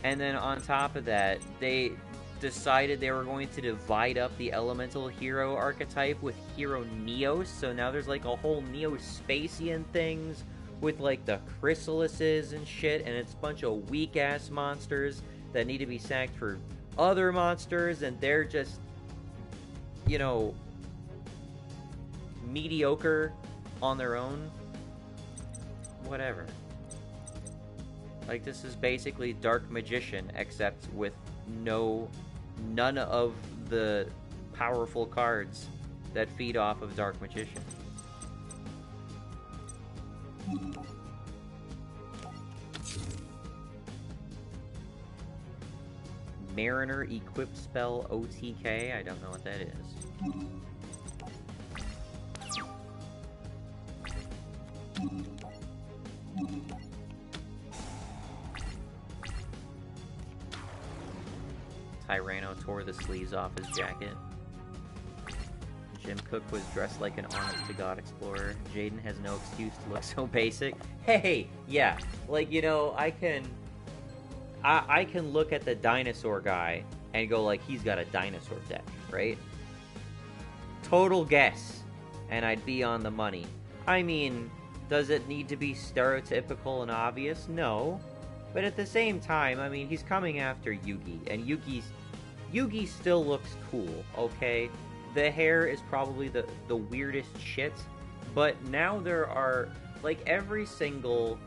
And then on top of that, they decided they were going to divide up the elemental hero archetype with Hero Neos, so now there's like a whole Neo-Spacian things with like the chrysalises and shit, and it's a bunch of weak-ass monsters that need to be sacked for other monsters, and they're just, you know, mediocre on their own. Whatever. Like, this is basically Dark Magician, except with none of the powerful cards that feed off of Dark Magician. Mariner Equip Spell OTK, I don't know what that is. Tyranno tore the sleeves off his jacket. Jim Cook was dressed like an honest-to-God explorer. Jaden has no excuse to look so basic. Hey, yeah, like, you know, I can look at the dinosaur guy and go like, he's got a dinosaur deck, right? Total guess, and I'd be on the money. I mean, does it need to be stereotypical and obvious? No. But at the same time, I mean, he's coming after Yugi, and Yugi still looks cool, okay? The hair is probably the weirdest shit, but now there are, like, every single...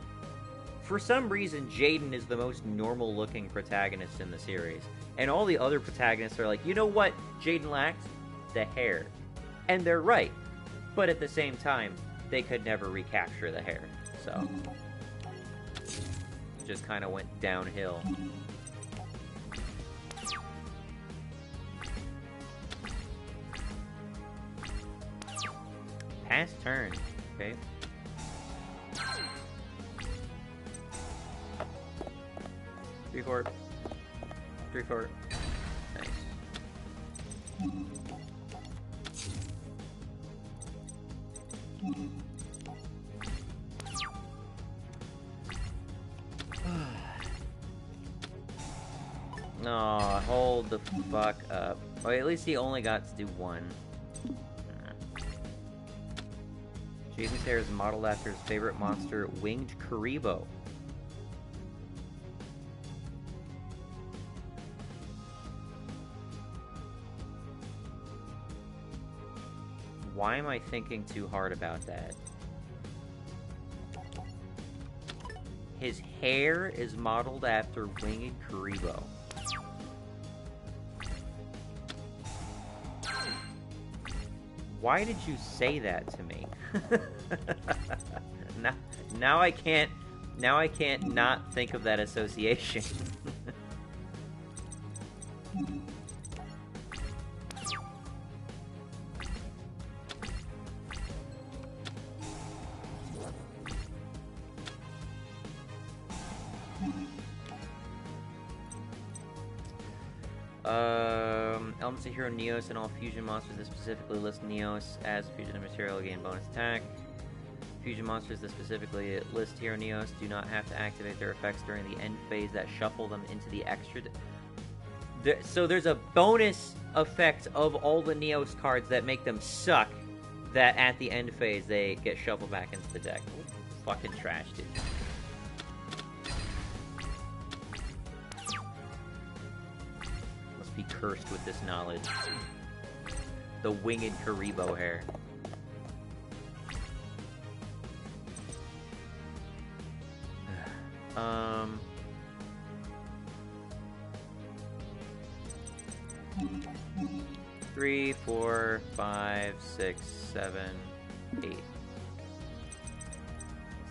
For some reason, Jaden is the most normal-looking protagonist in the series. And all the other protagonists are like, you know what Jaden lacks? The hair. And they're right. But at the same time, they could never recapture the hair. So... just kind of went downhill. Pass turn. Okay. Three, four. Nice. No, hold the fuck up. Oh, at least he only got to do one. Jaden's hair is modeled after his favorite monster, Winged Karibo. Why am I thinking too hard about that? His hair is modeled after Winged Karibo. Why did you say that to me? now I can't not think of that association. Elements of Hero Neos and all fusion monsters that specifically list Neos as fusion material gain bonus attack. Fusion monsters that specifically list Hero Neos do not have to activate their effects during the end phase that shuffle them into the extra... So there's a bonus effect of all the Neos cards that make them suck, that at the end phase they get shuffled back into the deck. Fucking trash, dude. Be cursed with this knowledge. The Winged Karibo hair. Three, 4, 5, 6, 7, 8. It's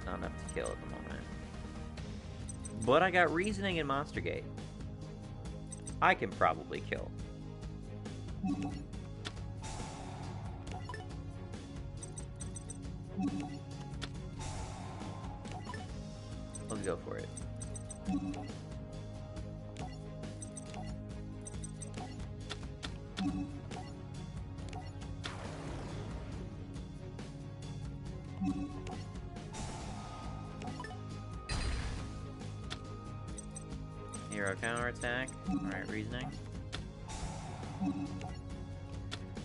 not enough to kill at the moment. But I got reasoning in Monster Gate. I can probably kill. Let's go for it. Hero counterattack. Alright, reasoning.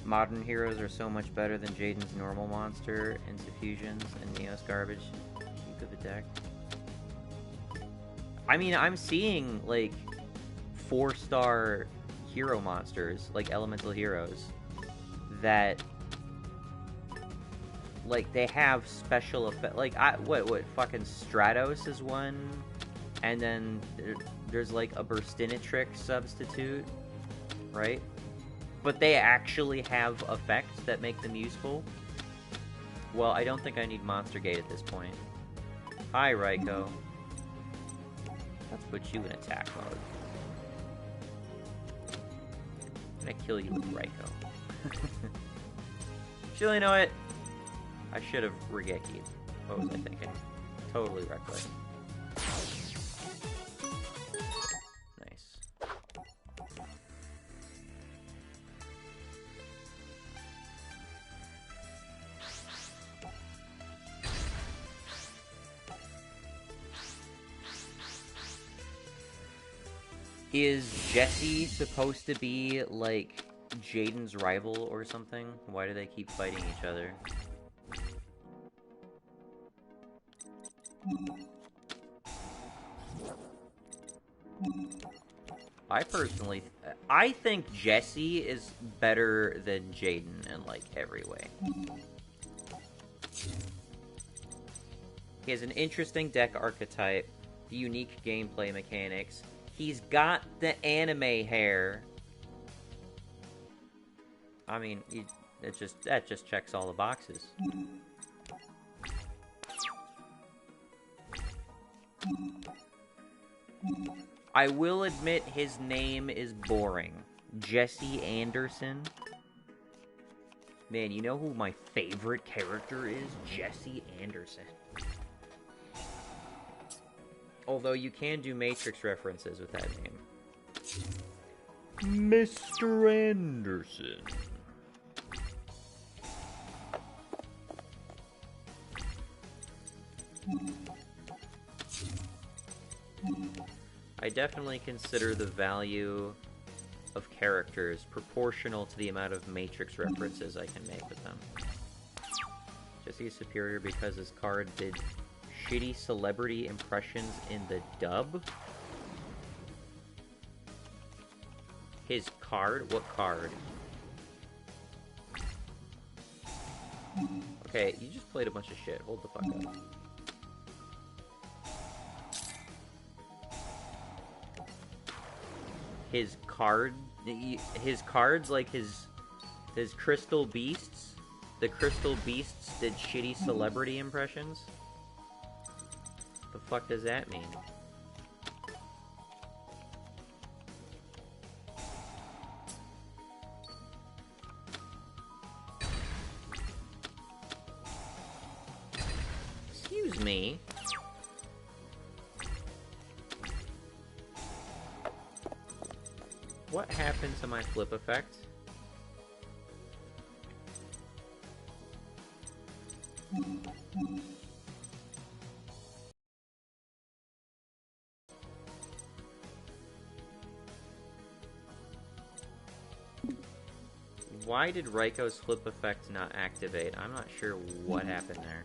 Modern heroes are so much better than Jaden's normal monster, into fusions, and Neos garbage. Keep to the deck. I mean, I'm seeing, like, 4-star hero monsters, like elemental heroes, that, like, they have special effect. Like, what, fucking Stratos is one, and then there's, like, a Burstinatrix substitute, right? But they actually have effects that make them useful. Well, I don't think I need Monster Gate at this point. Hi, Raikou. Let's put you in attack mode. I'm gonna kill you with Raikou. Actually, you know what? I should have Rageki'd. What was I thinking? Totally reckless. Nice. Is Jessie supposed to be, like, Jaden's rival or something? Why do they keep fighting each other? I think Jessie is better than Jaden in, like, every way. He has an interesting deck archetype, unique gameplay mechanics. He's got the anime hair. I mean, that just checks all the boxes. I will admit his name is boring. Jesse Anderson. Man, you know who my favorite character is? Jesse Anderson. Although you can do Matrix references with that name. Mr. Anderson. I definitely consider the value of characters proportional to the amount of Matrix references I can make with them. Jesse is superior because his card did shitty celebrity impressions in the dub? His card? What card? Okay, you just played a bunch of shit. Hold the fuck up. His card... His cards, like his Crystal Beasts? The Crystal Beasts did shitty celebrity impressions? The fuck does that mean? Excuse me. What happened to my flip effect? Why did Raiko's flip effect not activate? I'm not sure what happened there.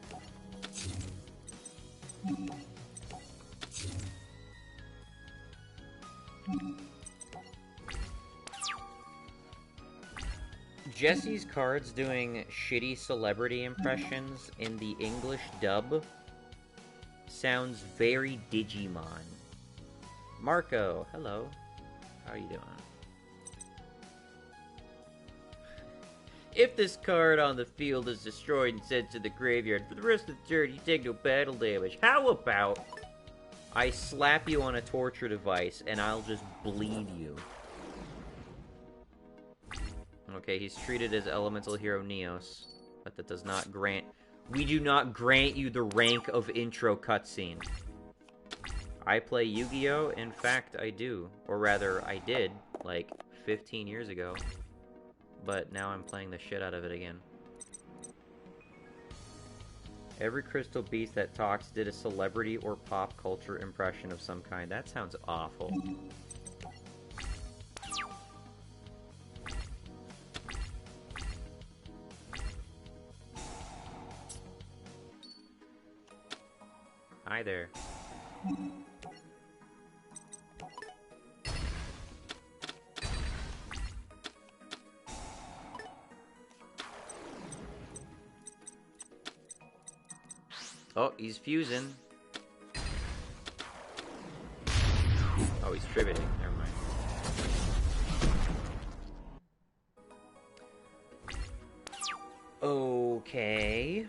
Jesse's cards doing shitty celebrity impressions in the English dub sounds very Digimon. Marco, hello. How are you doing? If this card on the field is destroyed and sent to the graveyard, for the rest of the turn you take no battle damage. How about I slap you on a torture device and I'll just bleed you? Okay, he's treated as Elemental Hero Neos, but that does not grant... We do not grant you the rank of intro cutscene. I play Yu-Gi-Oh! In fact, I do. Or rather, I did, like, 15 years ago. But now I'm playing the shit out of it again. Every Crystal Beast that talks did a celebrity or pop culture impression of some kind. That sounds awful. Hi there. Oh, he's fusing. Oh, he's tributing. Never mind. Okay.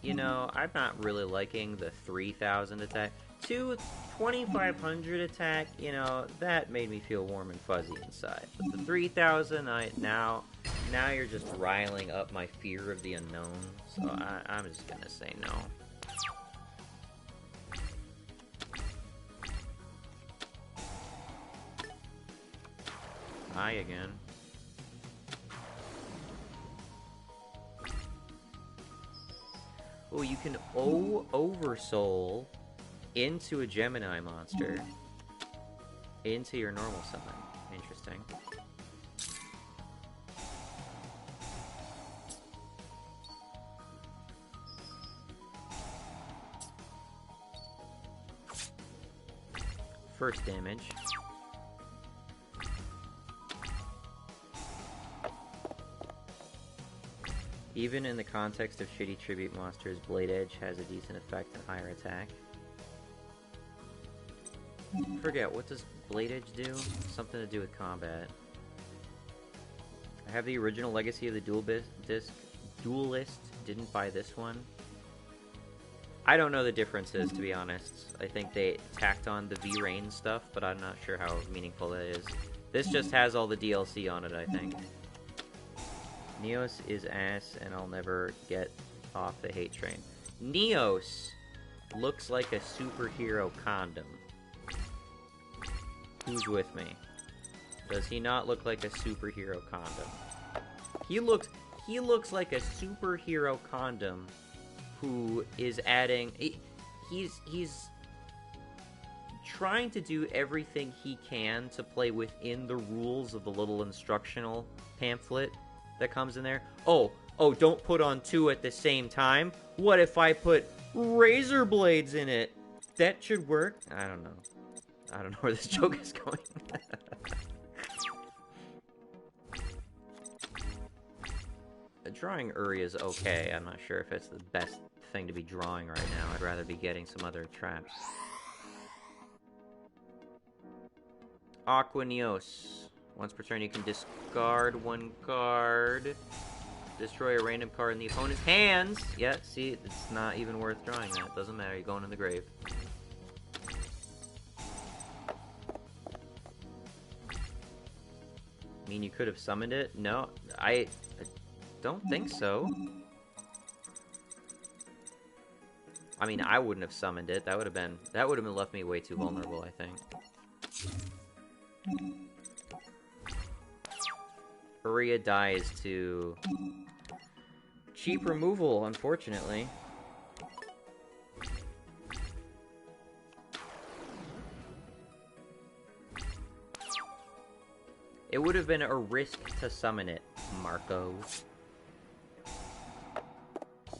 You know, I'm not really liking the 3,000 attack. 2,500 attack, you know, that made me feel warm and fuzzy inside. But the 3,000, now you're just riling up my fear of the unknown. So I'm just gonna say no. Hi again. Oh, you can oversoul into a Gemini monster into your normal summon. Interesting. First damage. Even in the context of shitty tribute monsters, Blade Edge has a decent effect and higher attack. Forget, what does Blade Edge do? Something to do with combat. I have the original Legacy of the Duelist, didn't buy this one. I don't know the differences, to be honest. I think they tacked on the V-Rain stuff, but I'm not sure how meaningful that is. This just has all the DLC on it, I think. Neos is ass, and I'll never get off the hate train. Neos looks like a superhero condom. Who's with me? Does he not look like a superhero condom? He he looks like a superhero condom who is adding... He's trying to do everything he can to play within the rules of the little instructional pamphlet that comes in there. Oh, don't put on 2 at the same time. What if I put razor blades in it? That should work. I don't know. I don't know where this joke is going. Drawing Uria is okay. I'm not sure if it's the best thing to be drawing right now. I'd rather be getting some other traps. Aquanios. Once per turn, you can discard 1 card. Destroy a random card in the opponent's hands. Yeah, see, it's not even worth drawing that. Doesn't matter. You're going in the grave. I mean, you could have summoned it? No, I don't think so. I mean, I wouldn't have summoned it. That would have left me way too vulnerable, I think. Uria dies to cheap removal, unfortunately. It would have been a risk to summon it, Marco.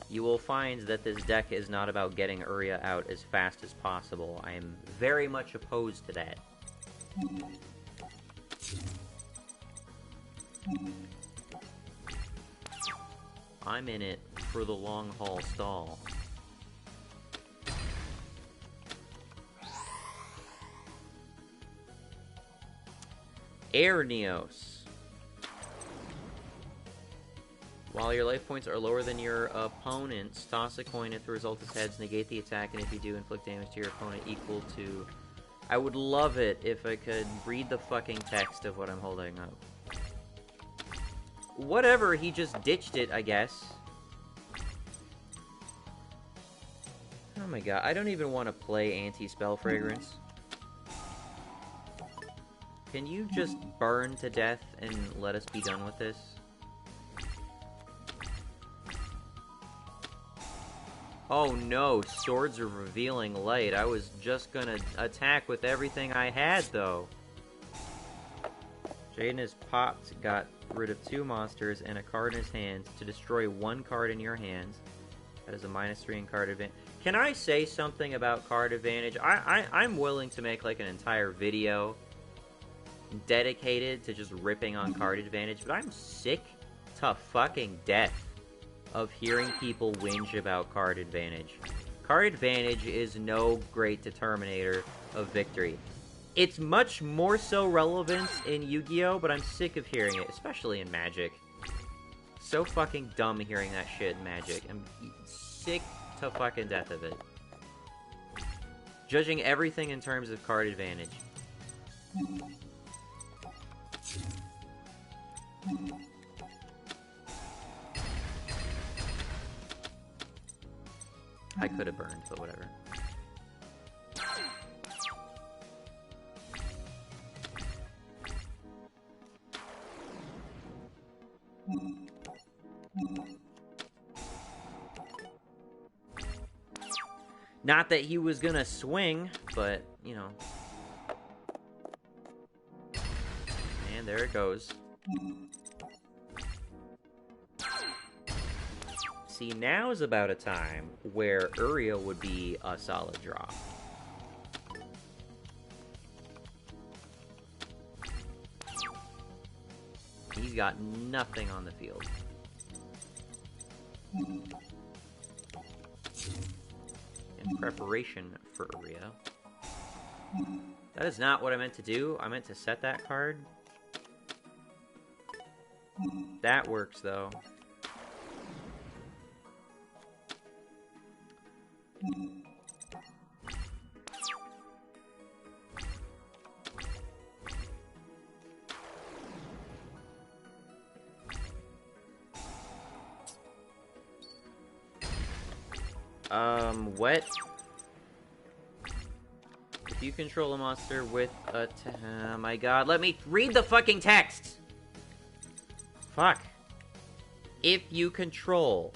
You will find that this deck is not about getting Uria out as fast as possible. I am very much opposed to that. I'm in it for the long haul stall. Air Neos. While your life points are lower than your opponent's, toss a coin. If the result is heads, negate the attack, and if you do, inflict damage to your opponent equal to... I would love it if I could read the fucking text of what I'm holding up. Whatever, he just ditched it, I guess. Oh my god, I don't even want to play Anti-Spell Fragrance. Can you just burn to death and let us be done with this? Oh no, swords are revealing light. I was just gonna attack with everything I had, though. Jaden has popped, got rid of 2 monsters and a card in his hand to destroy 1 card in your hands. That is a -3 in card advantage. Can I say something about card advantage? I'm willing to make like an entire video dedicated to just ripping on card advantage, but I'm sick to fucking death of hearing people whinge about card advantage. Card advantage is no great determinator of victory. It's much more so relevant in Yu-Gi-Oh, but I'm sick of hearing it, especially in Magic. So fucking dumb hearing that shit in Magic. I'm sick to fucking death of it. Judging everything in terms of card advantage. I could have burned, but whatever. Not that he was gonna swing, but, you know. And there it goes. See, now is about a time where Uria would be a solid draw. He's got nothing on the field. In preparation for Uria. That is not what I meant to do. I meant to set that card. That works, though. What? If you control a monster with a... oh my god, let me read the fucking text! Fuck. If you control...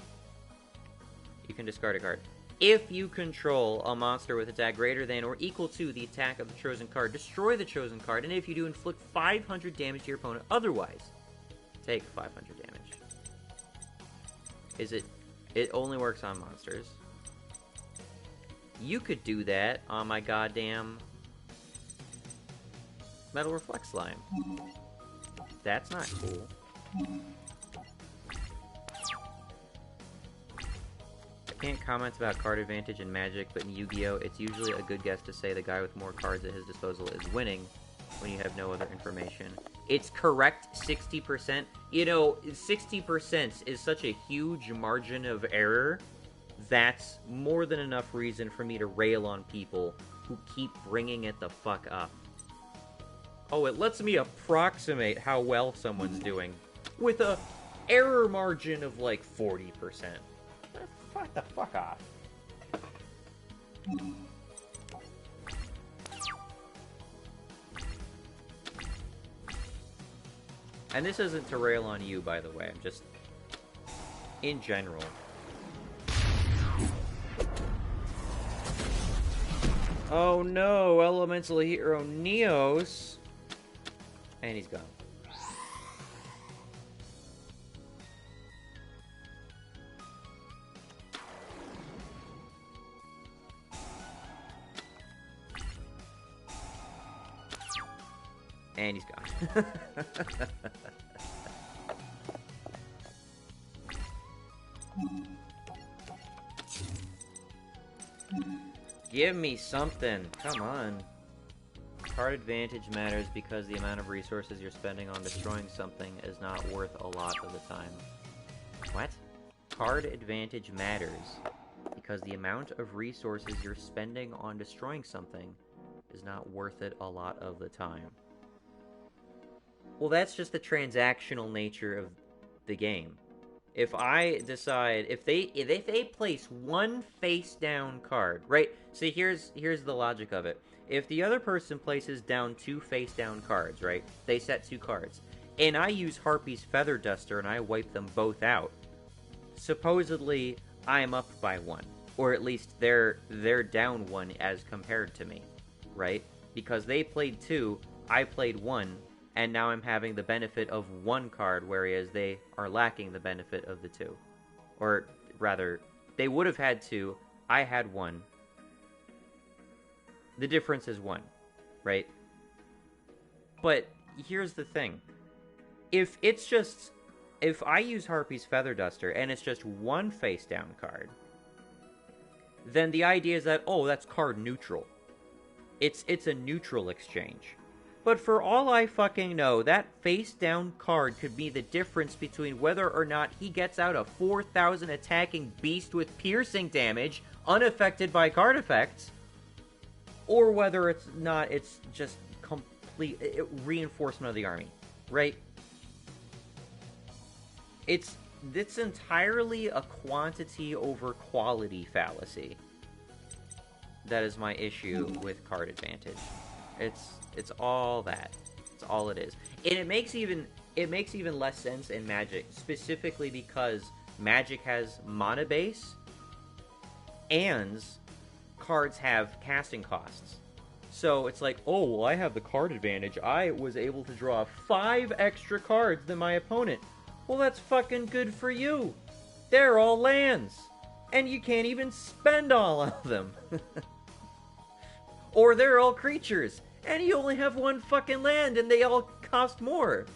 You can discard a card. If you control a monster with attack greater than or equal to the attack of the chosen card, destroy the chosen card, and if you do, inflict 500 damage to your opponent. Otherwise, take 500 damage. It only works on monsters. You could do that on my goddamn Metal Reflect Slime. That's not cool. I can't comment about card advantage in Magic, but in Yu-Gi-Oh! It's usually a good guess to say the guy with more cards at his disposal is winning when you have no other information. It's correct 60%. You know, 60% is such a huge margin of error. That's more than enough reason for me to rail on people who keep bringing it the fuck up. Oh, it lets me approximate how well someone's doing with a error margin of like 40%. Fuck the fuck off. And this isn't to rail on you, by the way. I'm just... in general. Oh no, Elemental Hero Neos. And he's gone. And he's gone. Give me something. Come on. Card advantage matters because the amount of resources you're spending on destroying something is not worth a lot of the time. What? Card advantage matters because the amount of resources you're spending on destroying something is not worth it a lot of the time. Well, that's just the transactional nature of the game. If I decide, if they place one face-down card, right? See, here's the logic of it. If the other person places down 2 face-down cards, right? They set 2 cards. And I use Harpy's Feather Duster and I wipe them both out. Supposedly, I'm up by 1. Or at least they're down 1 as compared to me, right? Because they played 2, I played 1, and now I'm having the benefit of 1 card, whereas they are lacking the benefit of the 2. Or, rather, they would have had 2, I had 1. The difference is 1, right? But, here's the thing. If I use Harpy's Feather Duster, and it's just 1 face-down card, then the idea is that, oh, that's card neutral. It's a neutral exchange. But for all I fucking know, that face-down card could be the difference between whether or not he gets out a 4,000 attacking beast with piercing damage, unaffected by card effects, or whether it's not, it's just complete reinforcement of the army, right? It's entirely a quantity over quality fallacy. That is my issue with card advantage. It's all that. It's all it is. And it makes even less sense in Magic, specifically because Magic has mana base and cards have casting costs. So it's like, oh, well, I have the card advantage. I was able to draw 5 extra cards than my opponent. Well, that's fucking good for you. They're all lands. And you can't even spend all of them. Or they're all creatures. And you only have 1 fucking land, and they all cost more.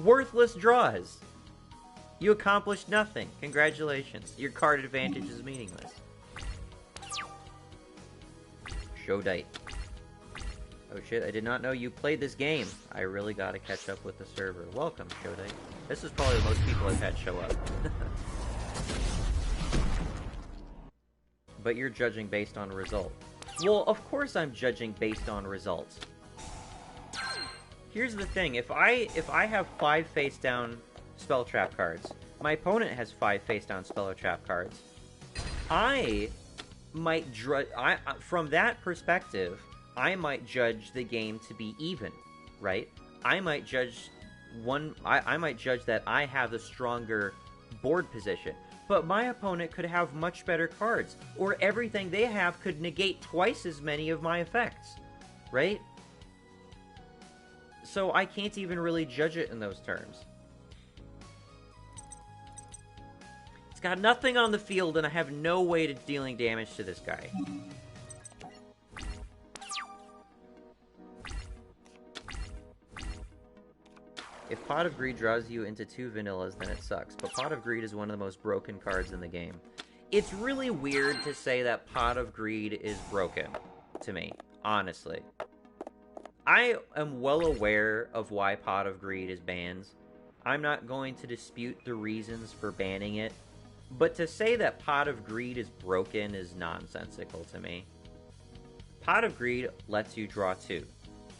Worthless draws. You accomplished nothing. Congratulations. Your card advantage is meaningless. Shodite. Oh shit, I did not know you played this game. I really gotta catch up with the server. Welcome, Shodite. This is probably the most people I've had show up. But you're judging based on result. Well, of course I'm judging based on results. Here's the thing, if I have 5 face-down spell trap cards, my opponent has 5 face-down spell trap cards, I might from that perspective, I might judge the game to be even, right? I might judge I might judge that I have the stronger board position. But my opponent could have much better cards, or everything they have could negate twice as many of my effects, right? So I can't even really judge it in those terms. It's got nothing on the field, and I have no way to dealing damage to this guy. If Pot of Greed draws you into 2 vanillas, then it sucks. But Pot of Greed is one of the most broken cards in the game. It's really weird to say that Pot of Greed is broken, to me, honestly. I am well aware of why Pot of Greed is banned. I'm not going to dispute the reasons for banning it. But to say that Pot of Greed is broken is nonsensical to me. Pot of Greed lets you draw 2.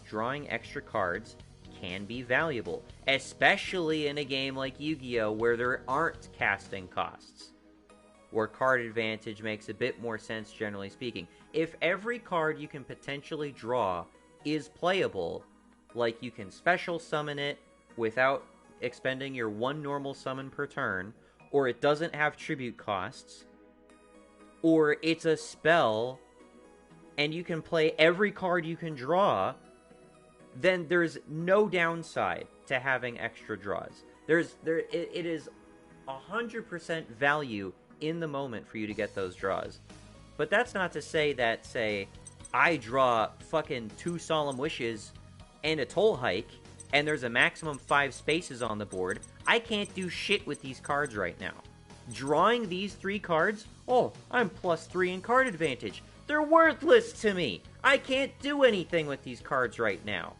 Drawing extra cards can be valuable, especially in a game like Yu-Gi-Oh! Where there aren't casting costs, where card advantage makes a bit more sense, generally speaking. If every card you can potentially draw is playable, like you can special summon it without expending your 1 normal summon per turn, or it doesn't have tribute costs, or it's a spell, and you can play every card you can draw, then there's no downside to having extra draws. It is 100% value in the moment for you to get those draws. But that's not to say that, say, I draw fucking 2 Solemn Wishes and a Toll Hike, and there's a maximum 5 spaces on the board. I can't do shit with these cards right now. Drawing these 3 cards, oh, I'm +3 in card advantage. They're worthless to me. I can't do anything with these cards right now.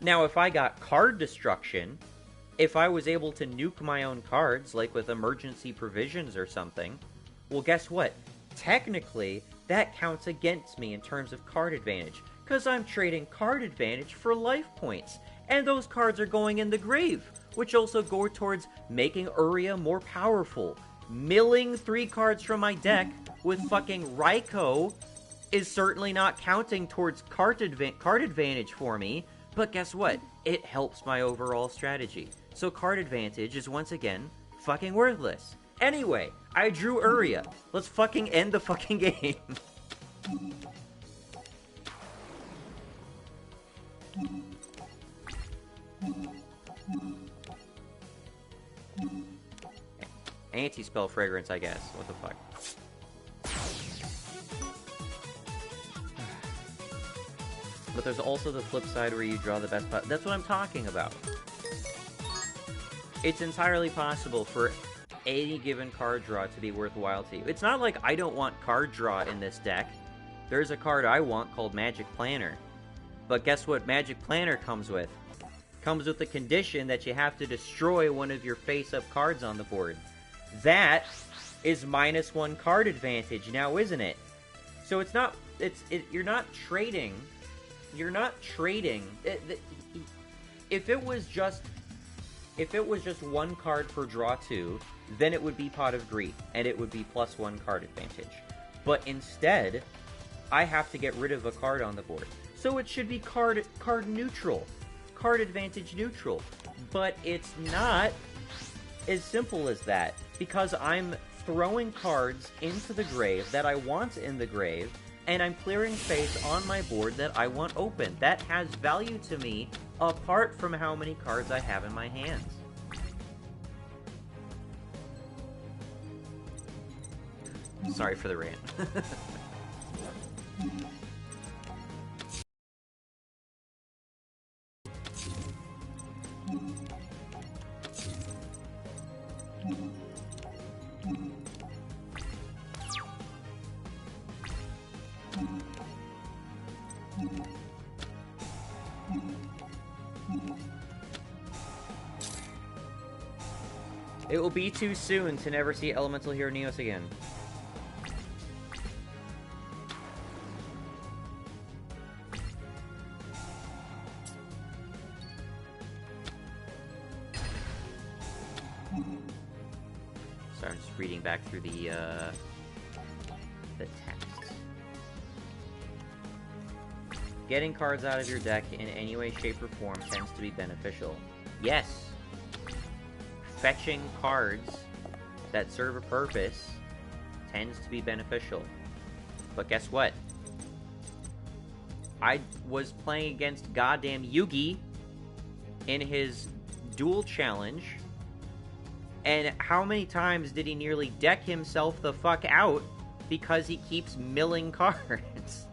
Now, if I got card destruction, if I was able to nuke my own cards, like with emergency provisions or something, well, guess what? Technically, that counts against me in terms of card advantage, because I'm trading card advantage for life points, and those cards are going in the grave, which also go towards making Uria more powerful. Milling 3 cards from my deck with fucking Raikou is certainly not counting towards card advantage for me, but guess what? It helps my overall strategy. So card advantage is once again fucking worthless. Anyway, I drew Uria. Let's fucking end the fucking game. Anti-spell fragrance, I guess. What the fuck? But there's also the flip side where you draw the best... That's what I'm talking about. It's entirely possible for any given card draw to be worthwhile to you. It's not like I don't want card draw in this deck. There's a card I want called Magic Planner. But guess what Magic Planner comes with? Comes with the condition that you have to destroy one of your face-up cards on the board. That is -1 card advantage now, isn't it? So it's not... You're not trading... You're not trading... If it was just 1 card per draw 2, then it would be Pot of Greed, and it would be +1 card advantage. But instead, I have to get rid of a card on the board. So it should be card neutral. Card advantage neutral. But it's not as simple as that, because I'm throwing cards into the grave that I want in the grave, and I'm clearing space on my board that I want open. That has value to me, apart from how many cards I have in my hands. Sorry for the rant. It will be too soon to never see Elemental Hero Neos again. Sorry, I'm just reading back through the text. Getting cards out of your deck in any way, shape, or form tends to be beneficial. Yes! fetching cards that serve a purpose tends to be beneficial. But guess what? I was playing against goddamn Yugi in his duel challenge, and how many times did he nearly deck himself the fuck out because he keeps milling cards?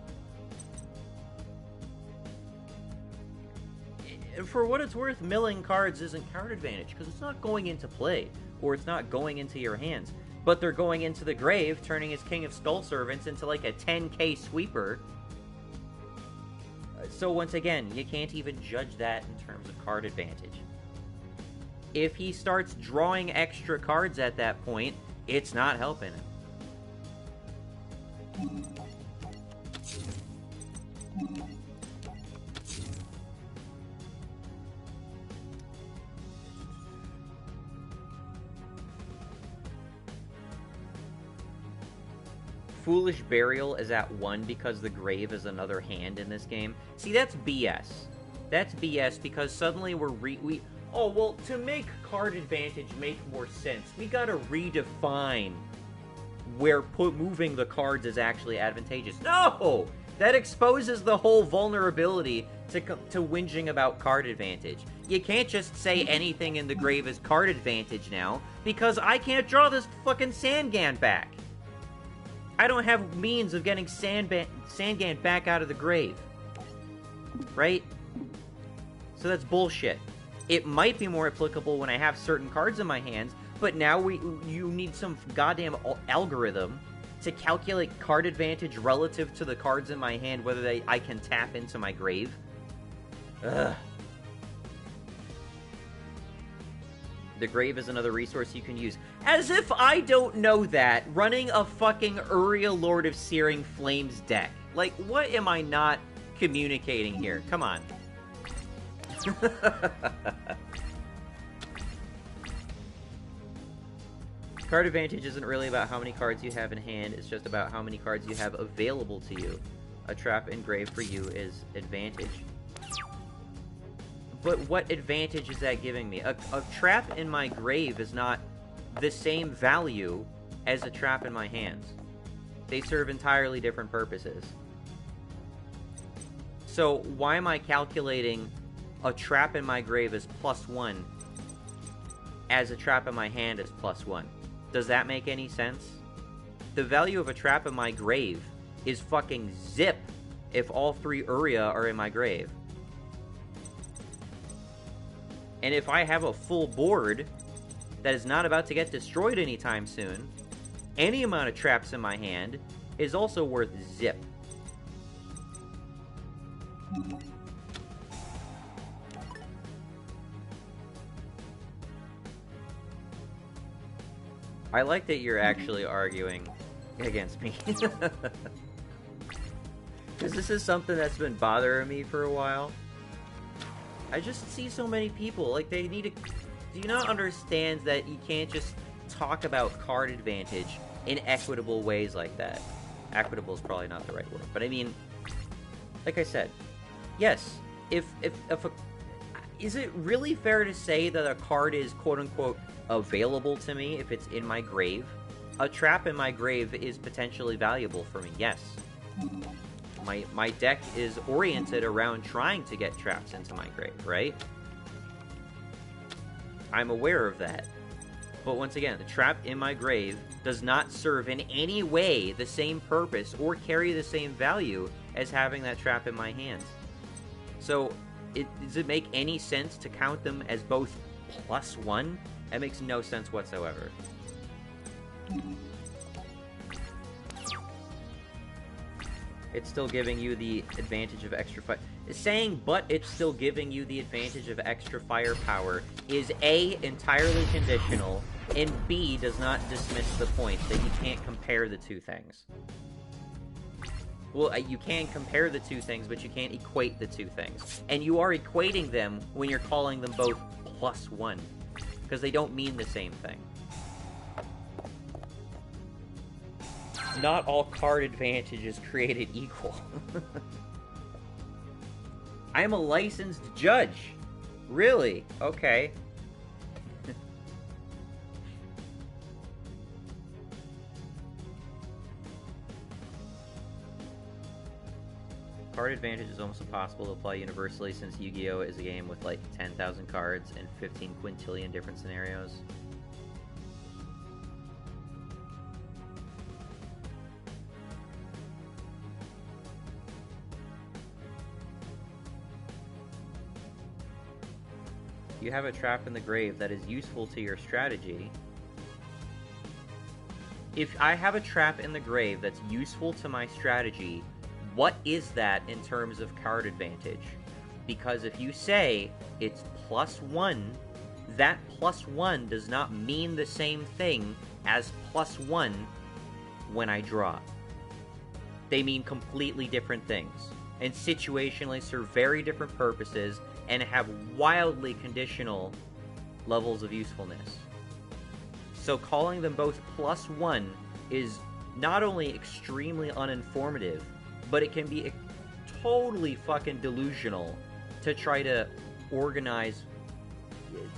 For what it's worth, milling cards isn't card advantage, because it's not going into play, or it's not going into your hands, but they're going into the grave, turning his King of Skull Servants into like a 10k sweeper. So once again, you can't even judge that in terms of card advantage. If he starts drawing extra cards at that point, it's not helping him. Foolish Burial is at 1 because the grave is another hand in this game. See, that's BS. That's BS because suddenly oh, well, to make card advantage make more sense, we gotta redefine where moving the cards is actually advantageous. No! That exposes the whole vulnerability to whinging about card advantage. You can't just say anything in the grave is card advantage now, because I can't draw this fucking Sangan back. I don't have means of getting Sangan back out of the grave. Right? So that's bullshit. It might be more applicable when I have certain cards in my hands, but now you need some goddamn algorithm to calculate card advantage relative to the cards in my hand, whether I can tap into my grave. Ugh. The grave is another resource you can use. As if I don't know that, running a fucking Uria Lord of Searing Flames deck. Like, what am I not communicating here? Come on. Card advantage isn't really about how many cards you have in hand, it's just about how many cards you have available to you. A trap in grave for you is advantage. But what advantage is that giving me? A trap in my grave is not the same value as a trap in my hands. They serve entirely different purposes. So why am I calculating a trap in my grave is +1 as a trap in my hand is +1? Does that make any sense? The value of a trap in my grave is fucking zip if all 3 Uria are in my grave. And if I have a full board that is not about to get destroyed anytime soon, any amount of traps in my hand is also worth zip. I like that you're actually arguing against me. Because this is something that's been bothering me for a while. I just see so many people, like, they need to... Do you not understand that you can't just talk about card advantage in equitable ways like that? Equitable is probably not the right word, but I mean, like I said, yes, if is it really fair to say that a card is quote-unquote available to me if it's in my grave? A trap in my grave is potentially valuable for me, yes. My deck is oriented around trying to get traps into my grave, right? I'm aware of that. But once again, the trap in my grave does not serve in any way the same purpose or carry the same value as having that trap in my hands. So, does it make any sense to count them as both +1? That makes no sense whatsoever. It's still giving you the advantage of extra fire. Saying, but it's still giving you the advantage of extra firepower is A, entirely conditional, and B, does not dismiss the point that you can't compare the two things. Well, you can compare the two things, but you can't equate the two things. And you are equating them when you're calling them both +1, because they don't mean the same thing. Not all card advantage is created equal. I am a licensed judge. Really? Okay. Card advantage is almost impossible to apply universally since Yu-Gi-Oh! Is a game with like 10,000 cards and 15 quintillion different scenarios. You have a trap in the grave that is useful to your strategy. If I have a trap in the grave that's useful to my strategy, what is that in terms of card advantage? Because if you say it's +1, that +1 does not mean the same thing as +1 when I draw. They mean completely different things, and situationally serve very different purposes, and have wildly conditional levels of usefulness. So calling them both +1 is not only extremely uninformative, but it can be totally fucking delusional to try to organize,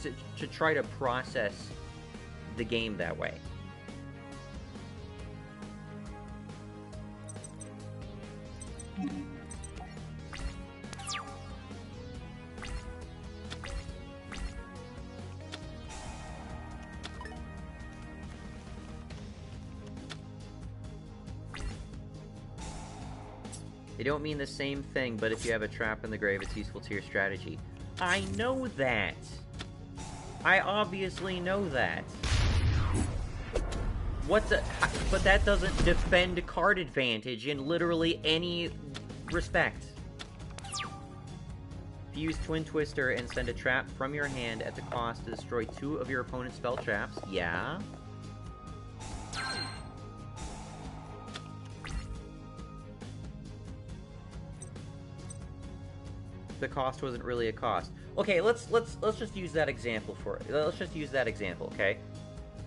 to try to process the game that way. They don't mean the same thing, but if you have a trap in the grave, it's useful to your strategy. I know that! I obviously know that. What the... But that doesn't defend card advantage in literally any respect. If you use Twin Twister and send a trap from your hand at the cost to destroy 2 of your opponent's spell traps, yeah? The cost wasn't really a cost. Okay, let's just use that example let's just use that example, okay?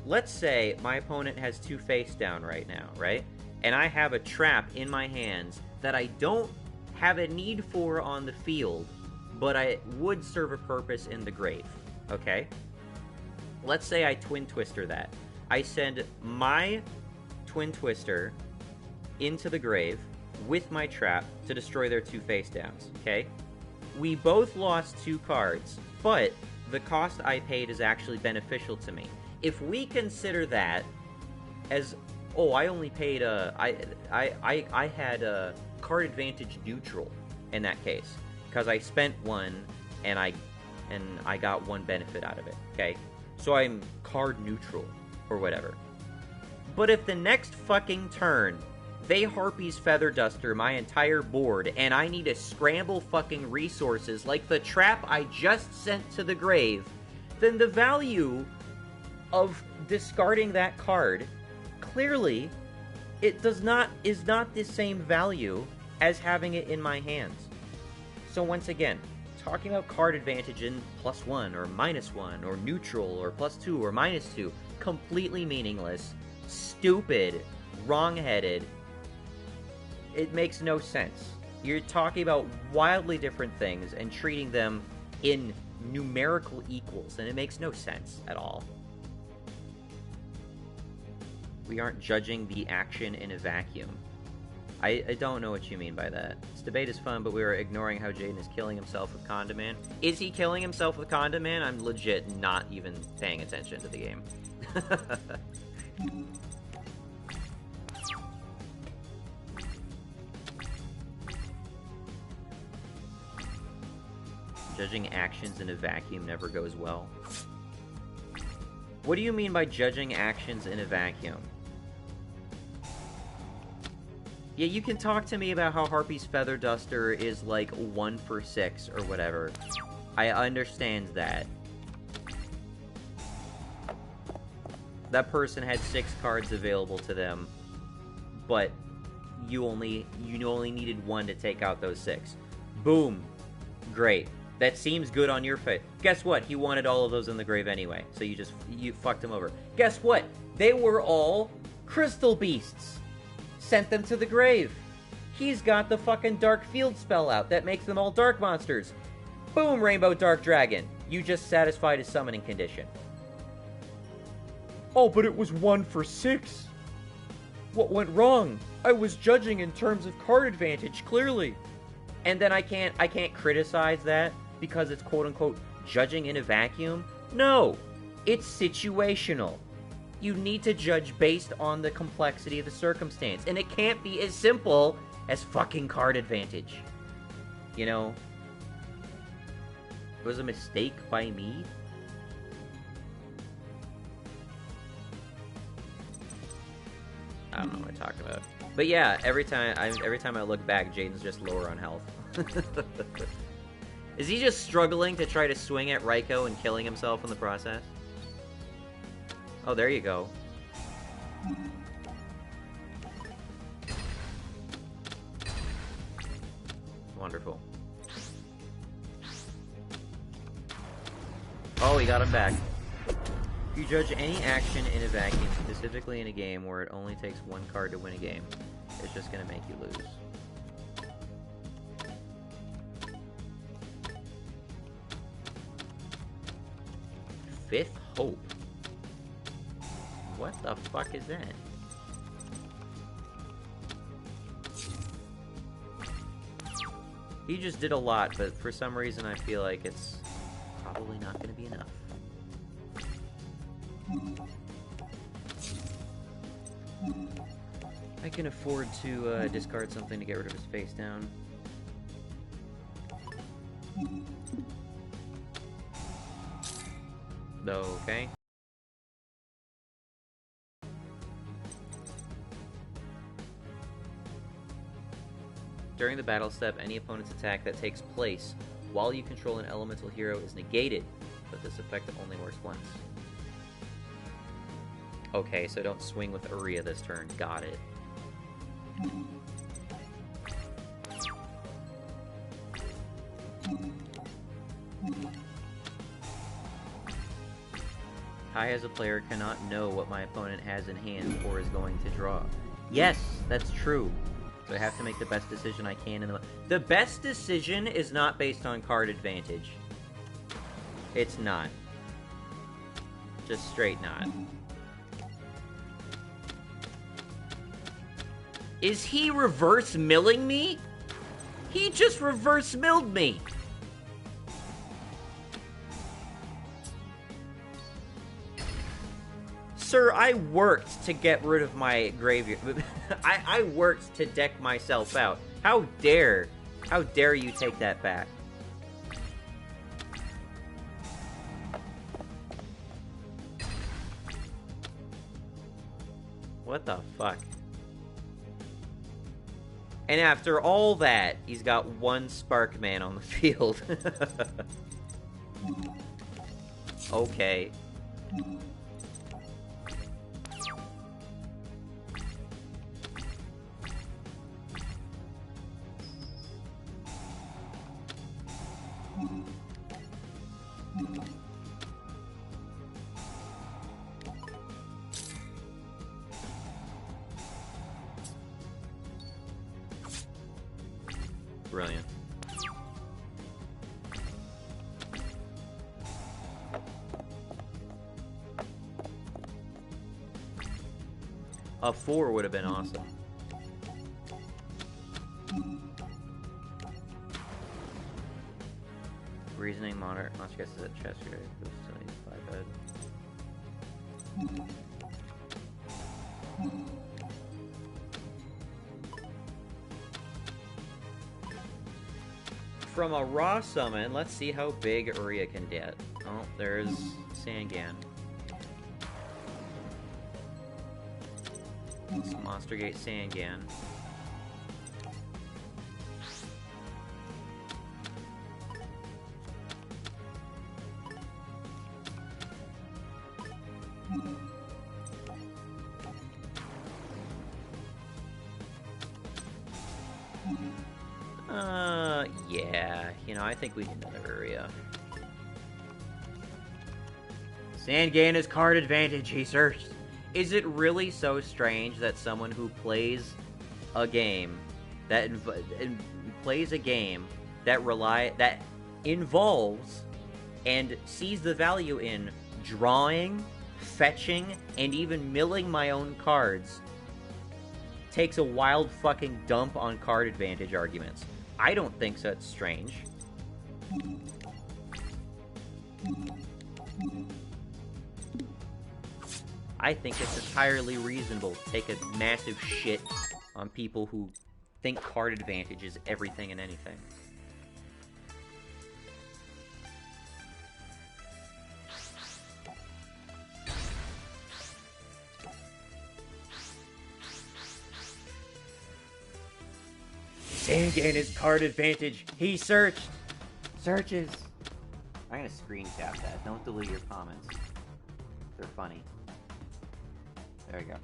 Let's say my opponent has 2 face down right now, right? And I have a trap in my hands that I don't have a need for on the field, but I would serve a purpose in the grave, okay? Let's say I Twin Twister that. I send my Twin Twister into the grave with my trap to destroy their 2 face downs, okay? We both lost 2 cards, but the cost I paid is actually beneficial to me. If we consider that as, oh, I only paid I had a card advantage neutral in that case, because I spent 1 and I got 1 benefit out of it, okay? So I'm card neutral or whatever. But if the next fucking turn they Harpy's Feather Duster my entire board, and I need to scramble fucking resources like the trap I just sent to the grave, then the value of discarding that card, clearly, is not the same value as having it in my hands. So once again, talking about card advantage in +1 or -1 or neutral or +2 or -2, completely meaningless, stupid, wrong-headed. It makes no sense. You're talking about wildly different things and treating them in numerical equals, and it makes no sense at all. We aren't judging the action in a vacuum. I don't know what you mean by that. This debate is fun, but we are ignoring how Jaden is killing himself with Condiment. Is he killing himself with Condiment? I'm legit not even paying attention to the game. Judging actions in a vacuum never goes well. What do you mean by judging actions in a vacuum? Yeah, you can talk to me about how Harpy's Feather Duster is like 1 for 6 or whatever. I understand that. That person had 6 cards available to them, but you only needed 1 to take out those 6. Boom. Great. That seems good on your face. Guess what? He wanted all of those in the grave anyway, so you fucked him over. Guess what? They were all Crystal Beasts. Sent them to the grave. He's got the fucking Dark Field spell out that makes them all Dark Monsters. Boom, Rainbow Dark Dragon. You just satisfied his summoning condition. Oh, but it was 1 for 6. What went wrong? I was judging in terms of card advantage, clearly. And then I can't criticize that because it's quote-unquote judging in a vacuum. No, it's situational. You need to judge based on the complexity of the circumstance. And it can't be as simple as fucking card advantage. You know? It was a mistake by me. I don't know what I'm talking about. But yeah, every time I look back, Jaden's just lower on health. Is he just struggling to try to swing at Raiko and killing himself in the process? Oh, there you go. Wonderful. Oh, he got him back. If you judge any action in a vacuum, specifically in a game where it only takes one card to win a game, it's just gonna make you lose. Fifth Hope? What the fuck is that? He just did a lot, but for some reason I feel like it's probably not gonna be enough. I can afford to discard something to get rid of his face down. Okay. During the battle step, any opponent's attack that takes place while you control an elemental hero is negated, but this effect only works once. Okay, so don't swing with Uria this turn. Got it. I, as a player, cannot know what my opponent has in hand or is going to draw. Yes, that's true. So I have to make the best decision I can in the best decision is not based on card advantage. It's not. Just straight not. Is he reverse milling me? He just reverse milled me! Sir, I worked to get rid of my graveyard. I worked to deck myself out. How dare you take that back? What the fuck? And after all that, he's got one Spark Man on the field. Okay. Brilliant. A 4 would have been awesome. Reasoning monster guesses at chest here. From a raw summon, let's see how big Uria can get. Oh, there's Sangan. Monster Gate Sangan. Yeah, you know, I think we need another Uria. Sangan is card advantage, he searched. Is it really so strange that someone who plays a game that involves and sees the value in drawing, fetching, and even milling my own cards takes a wild fucking dump on card advantage arguments? I don't think so. It's strange. I think it's entirely reasonable to take a massive shit on people who think card advantage is everything and anything. Sangan is card advantage. He searched. Searches. I'm gonna screen cap that. Don't delete your comments. They're funny. There we go.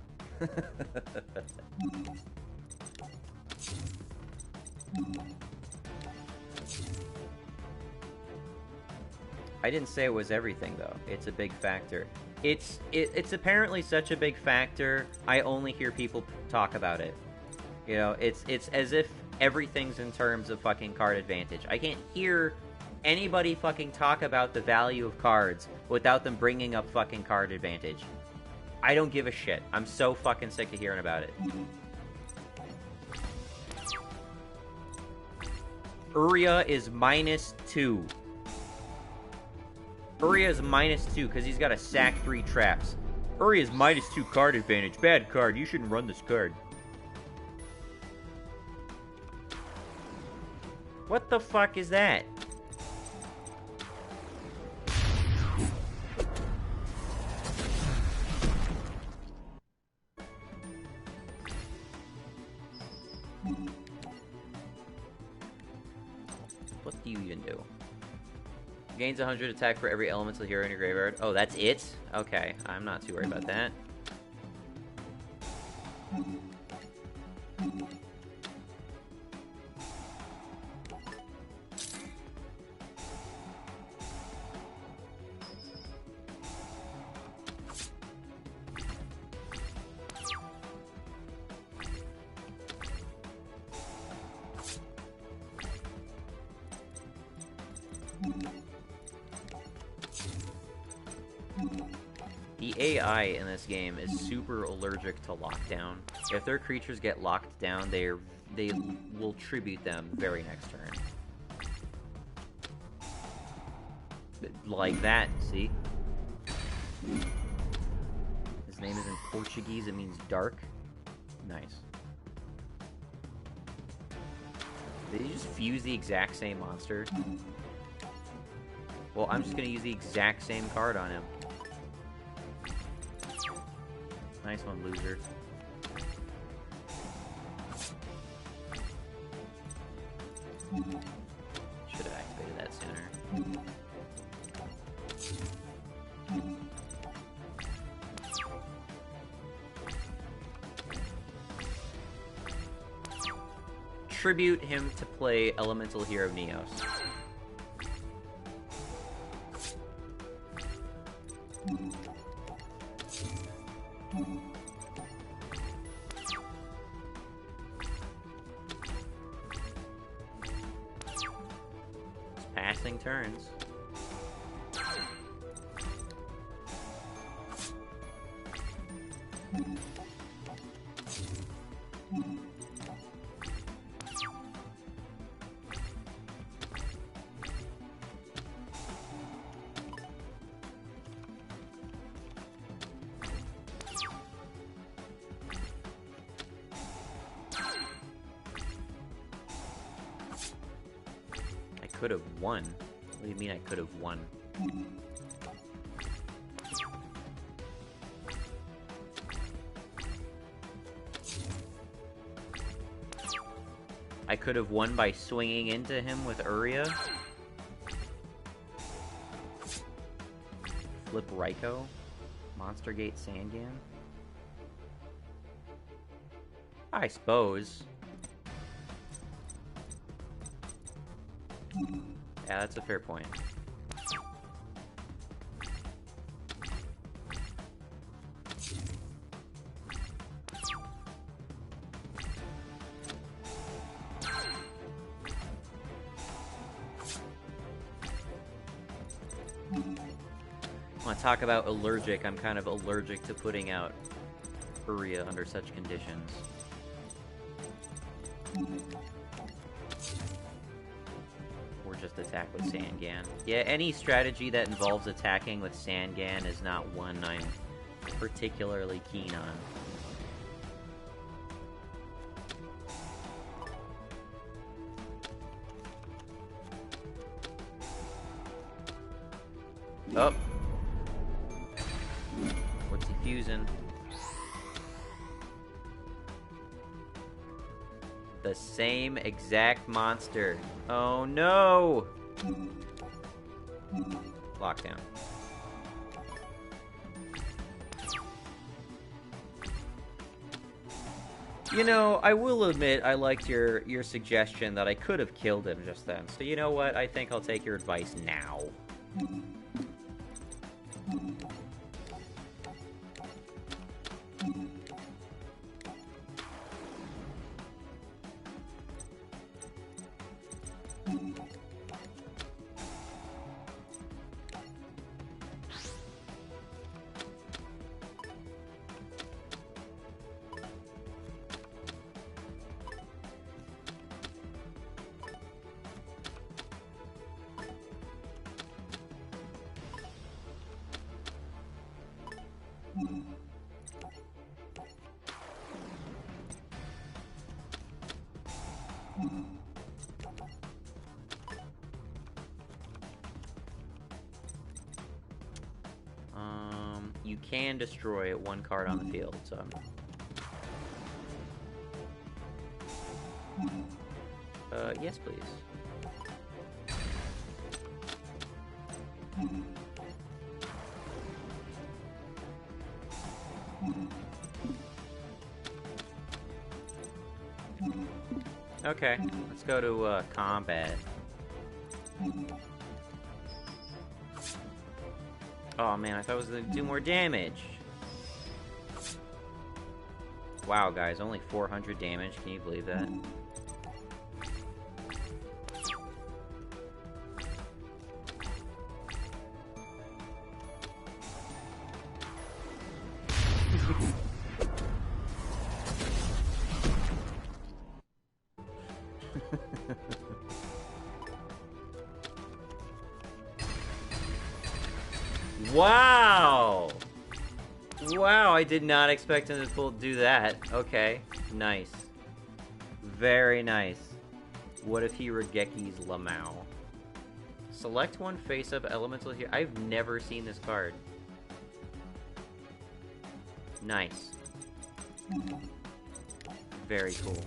I didn't say it was everything, though. It's a big factor. It's apparently such a big factor, I only hear people talk about it. You know, it's as if everything's in terms of fucking card advantage. I can't hear anybody fucking talk about the value of cards without them bringing up fucking card advantage. I don't give a shit. I'm so fucking sick of hearing about it. Uria is -2. Uria is -2 because he's got a sack 3 traps. Uria is -2 card advantage. Bad card. You shouldn't run this card. What the fuck is that? What do you even do? Gains 100 attack for every elemental hero in your graveyard. Oh, that's it? Okay, I'm not too worried about that. The AI in this game is super allergic to lockdown. If their creatures get locked down, they will tribute them very next turn. Like that, see? His name is in Portuguese, it means dark. Nice. Did you just fuse the exact same monster? Well, I'm just gonna use the exact same card on him. Nice one, loser. Should have activated that sooner. Tribute him to play Elemental Hero Neos. Passing turns. Could have won. What do you mean I could have won? I could have won by swinging into him with Uria. Flip Raikou. Monster Gate Sangan. I suppose. Yeah, that's a fair point. Want to talk about allergic? I'm kind of allergic to putting out Uria under such conditions. just attack with Sangan. Yeah, any strategy that involves attacking with Sangan is not one I'm particularly keen on. Oh. What's he fusing? The same exact monster. Oh no! Lockdown. You know, I will admit I liked your suggestion that I could have killed him just then. So you know what? I think I'll take your advice now. You can destroy one card on the field, so... yes, please. Okay, let's go to, combat. Oh man, I thought it was gonna do more damage. Wow, guys, only 400 damage. Can you believe that? Wow! Wow, I did not expect him to do that. Okay, nice. Very nice. What if he Regekis Lamau? Select one face-up elemental here. I've never seen this card. Nice. Very cool.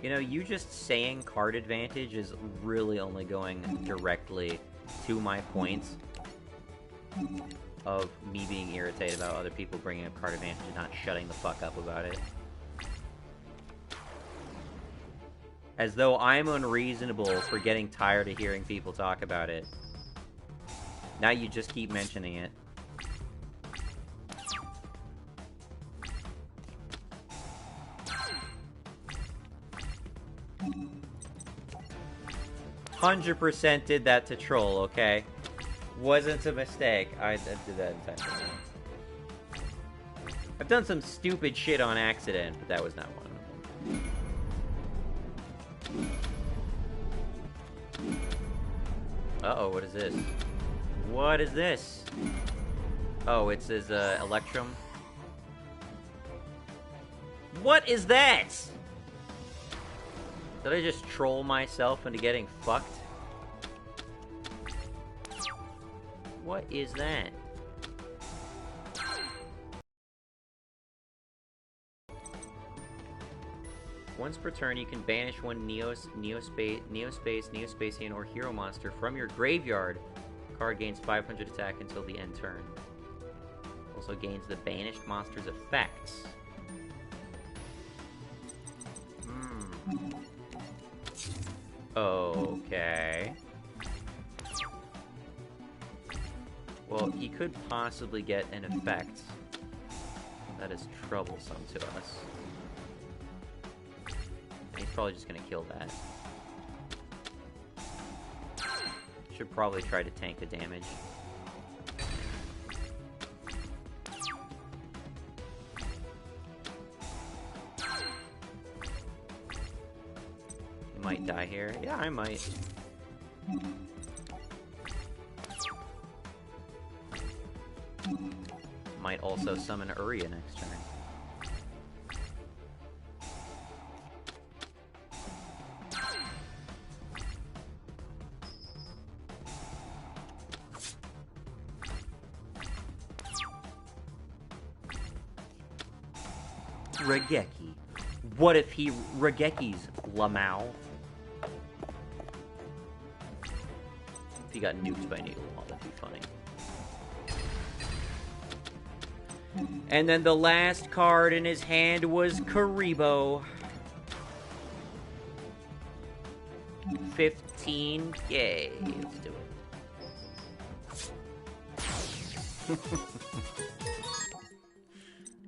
You know, you just saying card advantage is really only going directly to my points of me being irritated about other people bringing up card advantage and not shutting the fuck up about it. As though I'm unreasonable for getting tired of hearing people talk about it. Now you just keep mentioning it. "100% did that to troll, okay? Wasn't a mistake. I did that intentionally. I've done some stupid shit on accident, but that was not one of them. Uh-oh, what is this? What is this? Oh, it's his, Electrum. What is that? Did I just troll myself into getting fucked? What is that? Once per turn, you can banish one Neospacian, or Hero monster from your graveyard. Card gains 500 attack until the end turn. Also gains the banished monster's effects. Okay. Well, he could possibly get an effect that is troublesome to us. And he's probably just gonna kill that. Should probably try to tank the damage. might die here. Yeah, I might. Might also summon Uria next turn. Regeki. What if he Regekis Lamau? If he got nuked by Needlewall, that'd be funny. And then the last card in his hand was Karibo. 15K. Let's do it.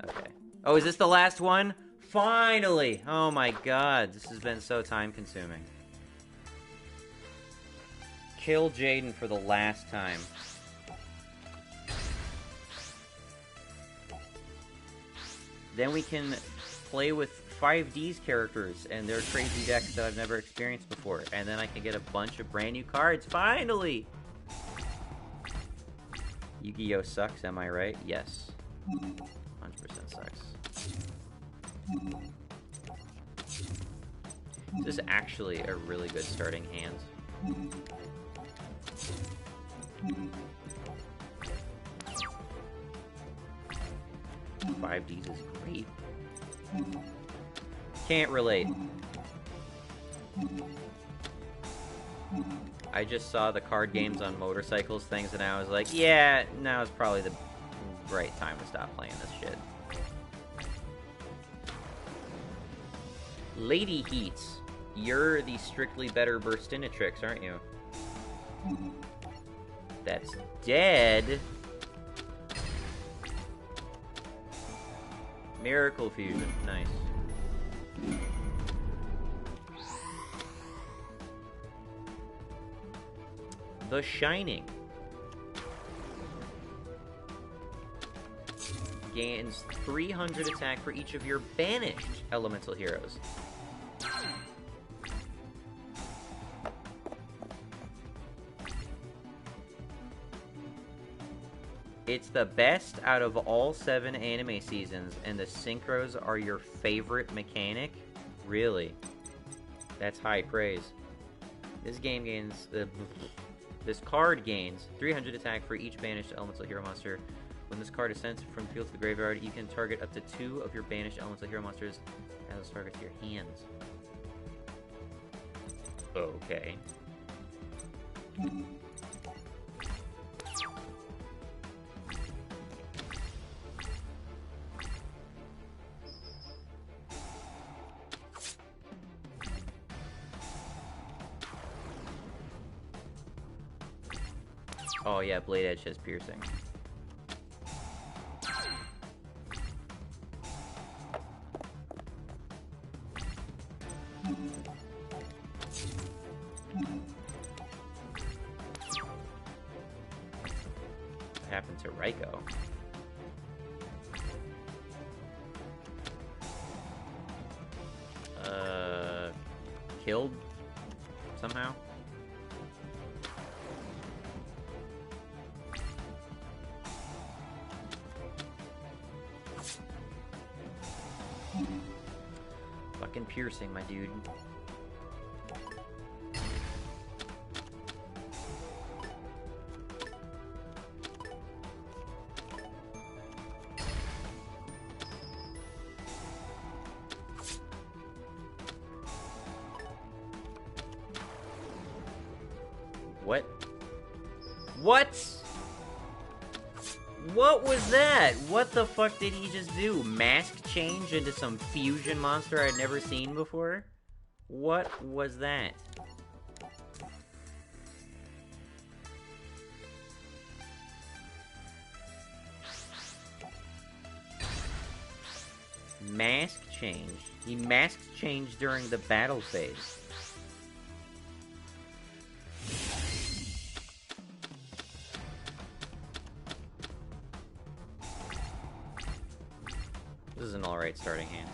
Okay. Oh, is this the last one? Finally! Oh my god, this has been so time-consuming. Kill Jaden for the last time. Then we can play with 5D's characters and their crazy decks that I've never experienced before. And then I can get a bunch of brand new cards. Finally! Yu-Gi-Oh! Sucks, am I right? Yes. 100% sucks. This is actually a really good starting hand. 5Ds is great. Can't relate. I just saw the card games on motorcycles things and I was like, yeah, now is probably the right time to stop playing this shit. Lady Heats, you're the strictly better Burstinatrix, aren't you? That's dead. Miracle Fusion, nice. The Shining. Gains 300 attack for each of your banished elemental heroes. It's the best out of all 7 anime seasons, and the synchros are your favorite mechanic? Really? That's high praise. This game gains... this card gains 300 attack for each banished elemental hero monster. When this card is sent from the field to the graveyard, you can target up to 2 of your banished elemental hero monsters as target to your hands. Okay. Oh yeah, Blade Edge has piercing. What happened to Raiko? Killed somehow? Fucking piercing, my dude. What? What? What was that? What the fuck did he just do? Mask change into some fusion monster I'd never seen before? What was that? Mask change. He mask changed during the battle phase. This is an alright starting hand.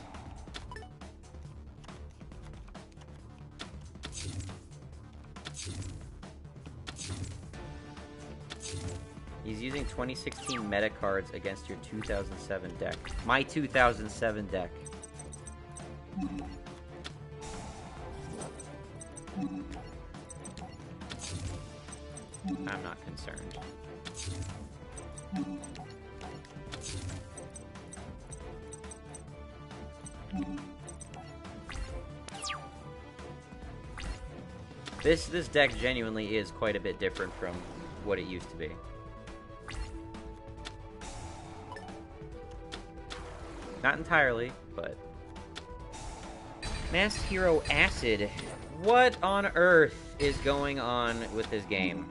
using 2016 meta cards against your 2007 deck. My 2007 deck. I'm not concerned. This deck genuinely is quite a bit different from what it used to be. Not entirely, but... Masked Hero Acid. What on earth is going on with this game?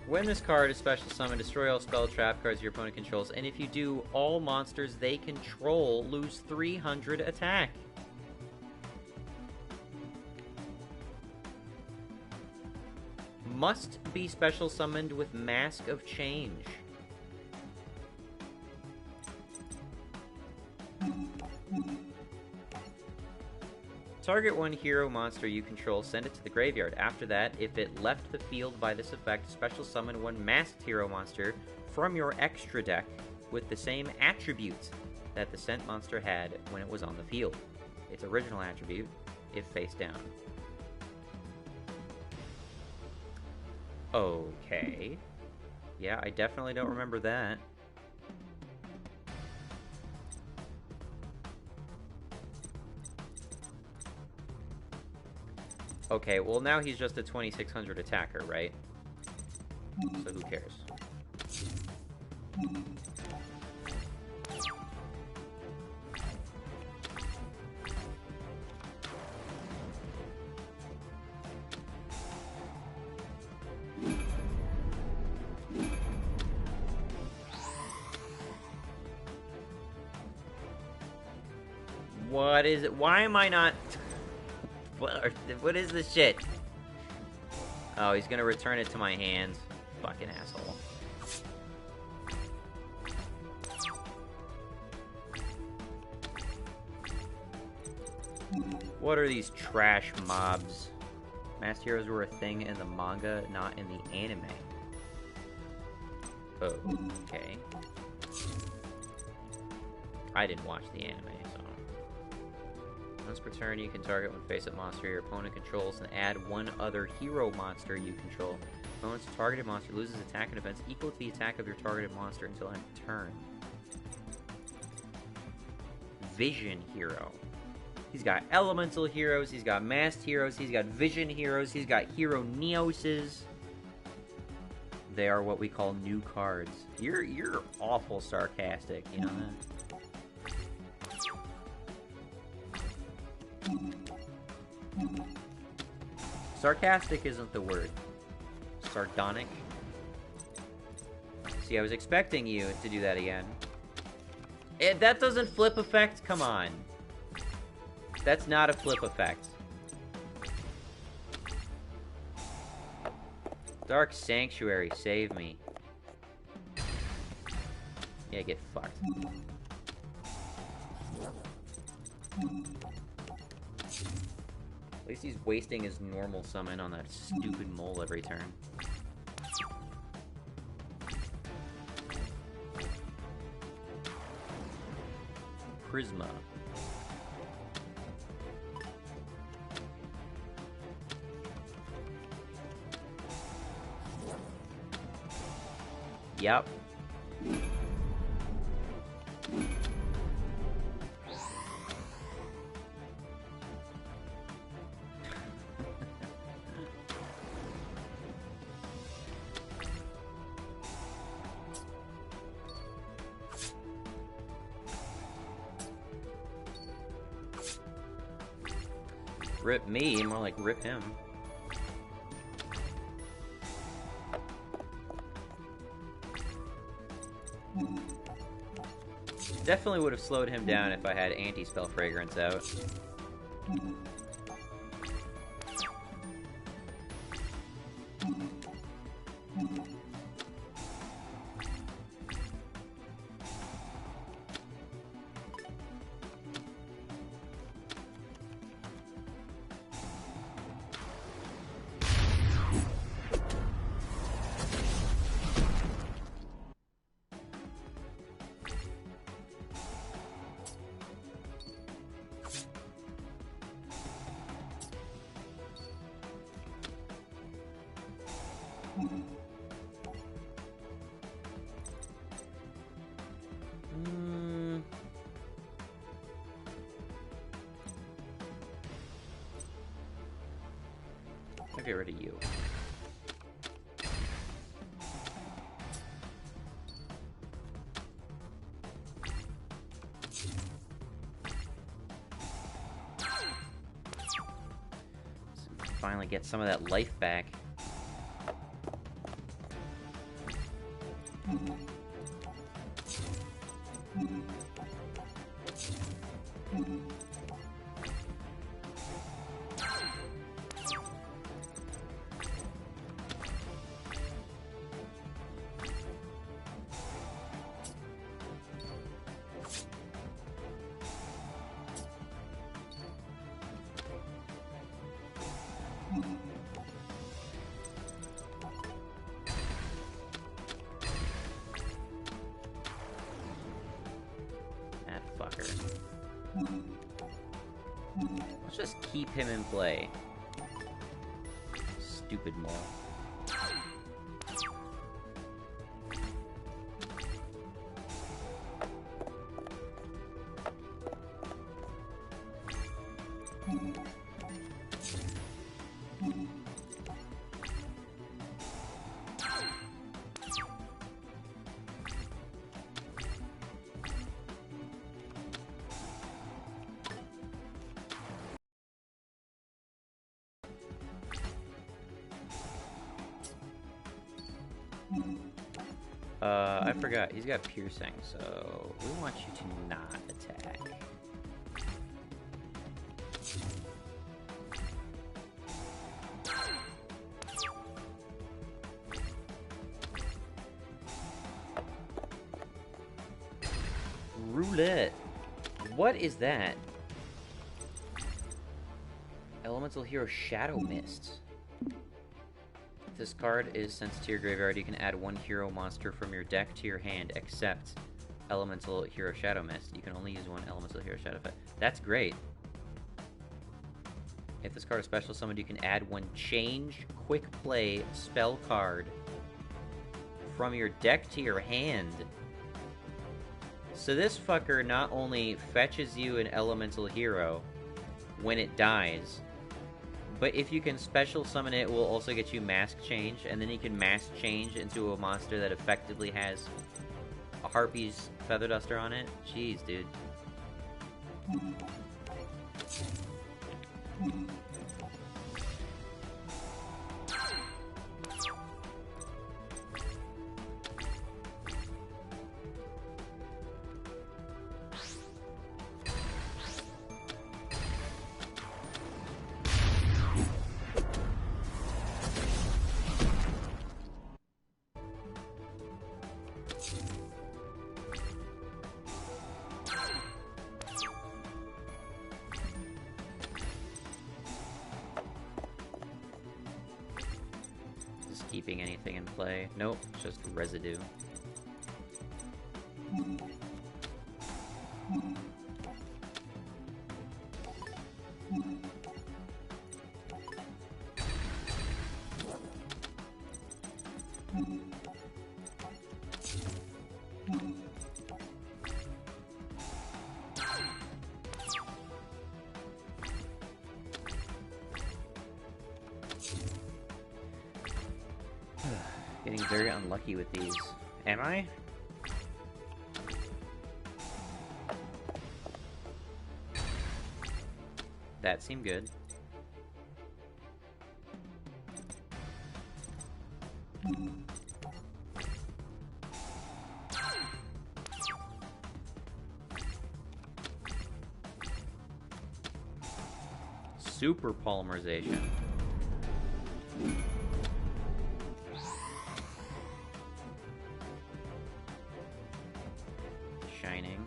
When this card is special summoned, destroy all spell trap cards your opponent controls, and if you do, all monsters they control lose 300 attack. Must be special summoned with Mask of Change. Target one hero monster you control, send it to the graveyard. After that, if it left the field by this effect, special summon one masked hero monster from your extra deck with the same attributes that the sent monster had when it was on the field. Its original attribute, if face down. Okay. Yeah, I definitely don't remember that. Okay, well now he's just a 2600 attacker, right? So who cares? What is it? Why am I not... What is this shit? Oh, he's gonna return it to my hand. Fucking asshole. What are these trash mobs? Masked heroes were a thing in the manga, not in the anime. Oh, okay. I didn't watch the anime, so... Once per turn, you can target one face-up monster your opponent controls and add one other hero monster you control. Opponent's targeted monster loses attack and defense equal to the attack of your targeted monster until end of turn. Vision Hero. He's got elemental heroes, he's got masked heroes, he's got vision heroes, he's got hero neoses. They are what we call new cards. You're awful sarcastic, you know that? Sarcastic isn't the word. Sardonic. See, I was expecting you to do that again. That doesn't flip effect? Come on. That's not a flip effect. Dark Sanctuary, save me. Yeah, get fucked. At least he's wasting his normal summon on that stupid mole every turn. Prisma. Yep. Rip me, more like rip him. Definitely would have slowed him down if I had anti-spell fragrance out. I'll get rid of you. Finally get some of that life back. That fucker. Let's just keep him in play. Stupid mole. I forgot. He's got piercing, so we want you to not attack. Roulette. What is that? Elemental Hero Shadow Mist. If this card is sent to your graveyard, you can add one hero monster from your deck to your hand, except Elemental Hero Shadow Mist. You can only use one Elemental Hero Shadow Mist. That's great. If this card is special summoned, you can add one change, quick play, spell card from your deck to your hand. So this fucker not only fetches you an Elemental Hero when it dies, but if you can special summon it, it will also get you Mask Change, and then you can Mask Change into a monster that effectively has a Harpy's Feather Duster on it. Jeez, dude. Keeping anything in play. Nope, it's just residue. Getting very unlucky with these. Am I? That seemed good. Super polymerization. Shining.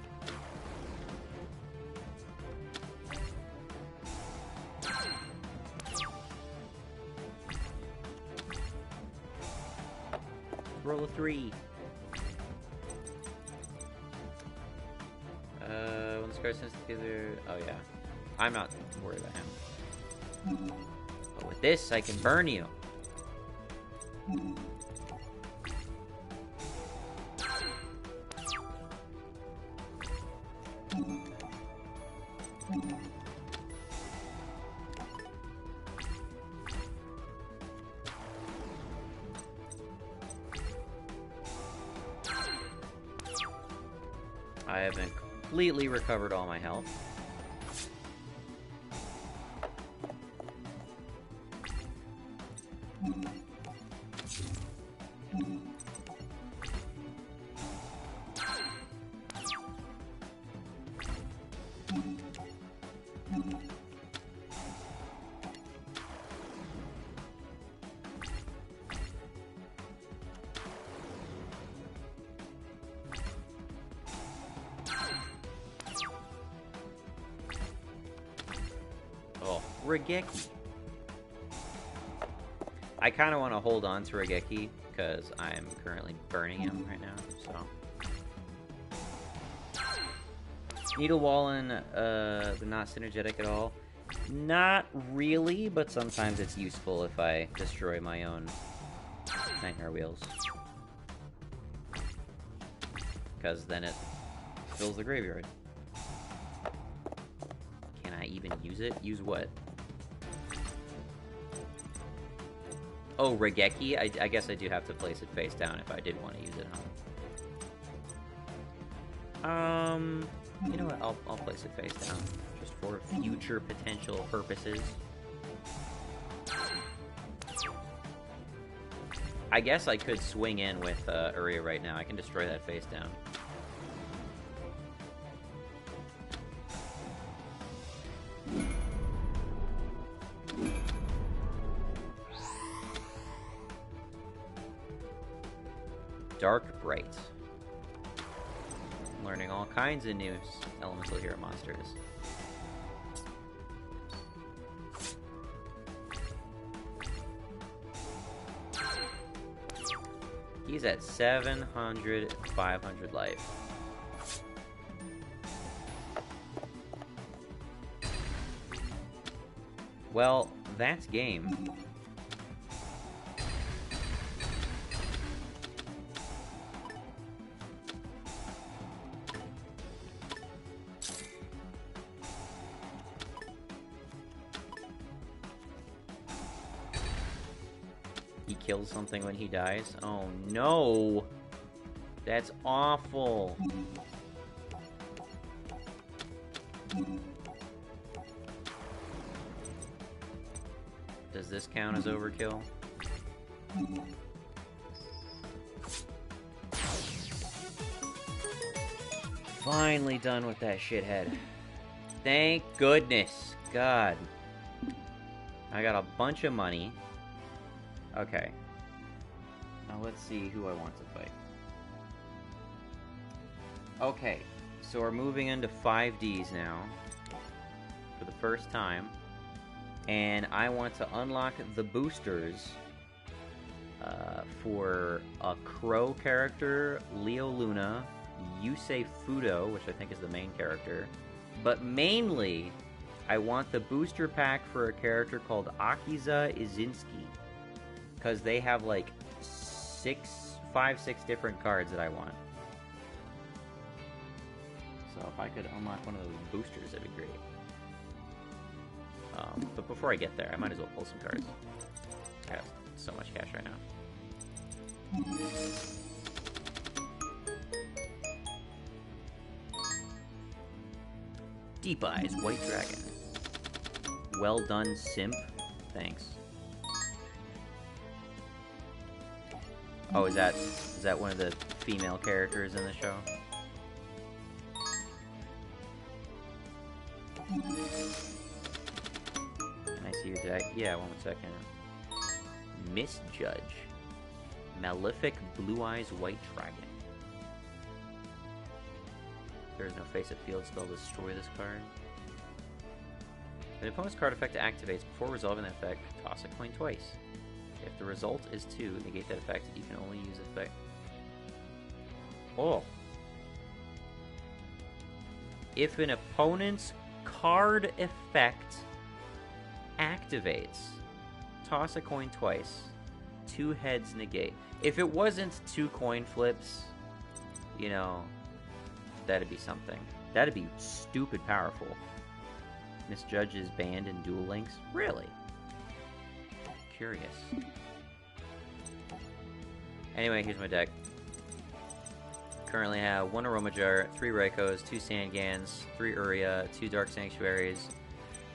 Roll a 3. When this card sends together... Oh, yeah. I'm not worried about him. But with this, I can burn you. I haven't completely recovered all my health. Oh, Regeki. I kind of want to hold on to Regeki, because I'm currently burning him right now, so... Needle Wallen, they're not synergetic at all. Not really, but sometimes it's useful if I destroy my own Nightmare Wheels. Because then it fills the graveyard. Can I even use it? Use what? Oh, Regeki? I guess I do have to place it face down if I did want to use it, huh? You know what? I'll place it face down. Just for future potential purposes. I guess I could swing in with Uria right now. I can destroy that face down. Dark Bright. Learning all kinds of new elemental hero monsters. He's at 700, 500 life. Well, that's game. He kills something when he dies? Oh no! That's awful! Does this count as overkill? Finally done with that shithead. Thank goodness. God. I got a bunch of money. Okay. Now let's see who I want to fight. Okay. So we're moving into 5Ds now. For the first time. And I want to unlock the boosters for a Crow character, Leo Luna, Yusei Fudo, which I think is the main character. But mainly, I want the booster pack for a character called Akiza Izinski. Because they have like 5, 6 different cards that I want. So if I could unlock one of those boosters, that'd be great. But before I get there, I might as well pull some cards. I have so much cash right now. Deep Eyes, White Dragon. Well done, Simp. Thanks. Oh, is that one of the female characters in the show? Can I see your deck? Yeah, 1 second. Misjudge. Malefic Blue Eyes White Dragon. There is no face of field spell to destroy this card. When an opponent's card effect activates, before resolving that effect, toss a coin twice. If the result is 2, negate that effect, you can only use effect. Oh. If an opponent's card effect activates, toss a coin twice. 2 heads negate. If it wasn't 2 coin flips, you know, that'd be something. That'd be stupid powerful. Misjudge is banned in Duel Links? Really? Curious. Anyway, here's my deck. currently have 1 Aroma Jar, 3 Raikos, 2 Sangans, 3 Uria, 2 Dark Sanctuaries,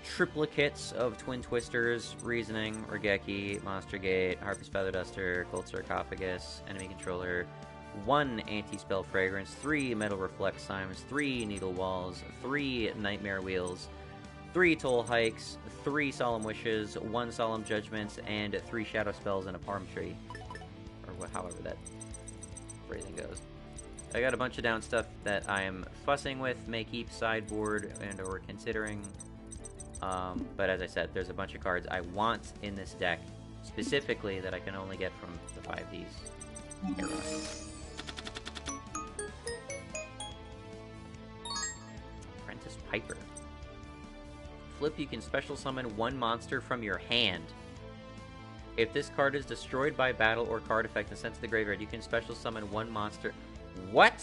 triplicates of Twin Twisters, Reasoning, Regeki, Monster Gate, Harpy's Feather Duster, Cold Sarcophagus, Enemy Controller, 1 Anti-Spell Fragrance, 3 Metal Reflect Slimes, 3 Needle Walls, 3 Nightmare Wheels, 3 Toll Hikes, 3 Solemn Wishes, 1 Solemn Judgments, and 3 Shadow Spells and a Palm Tree. Or however that phrasing goes. I got a bunch of down stuff that I am fussing with, may keep sideboard and or considering. But as I said, there's a bunch of cards I want in this deck, specifically that I can only get from the 5Ds era. Apprentice Piper. Flip, you can special summon 1 monster from your hand. If this card is destroyed by battle or card effect and sent to the graveyard, you can special summon 1 monster. What?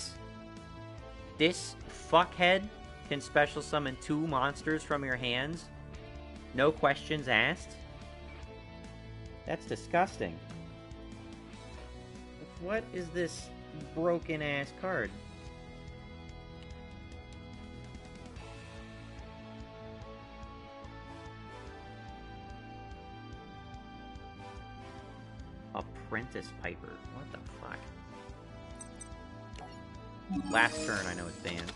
This fuckhead can special summon 2 monsters from your hands? No questions asked? That's disgusting. What is this broken-ass card? Apprentice Piper. What the fuck? Last turn, I know it's banned.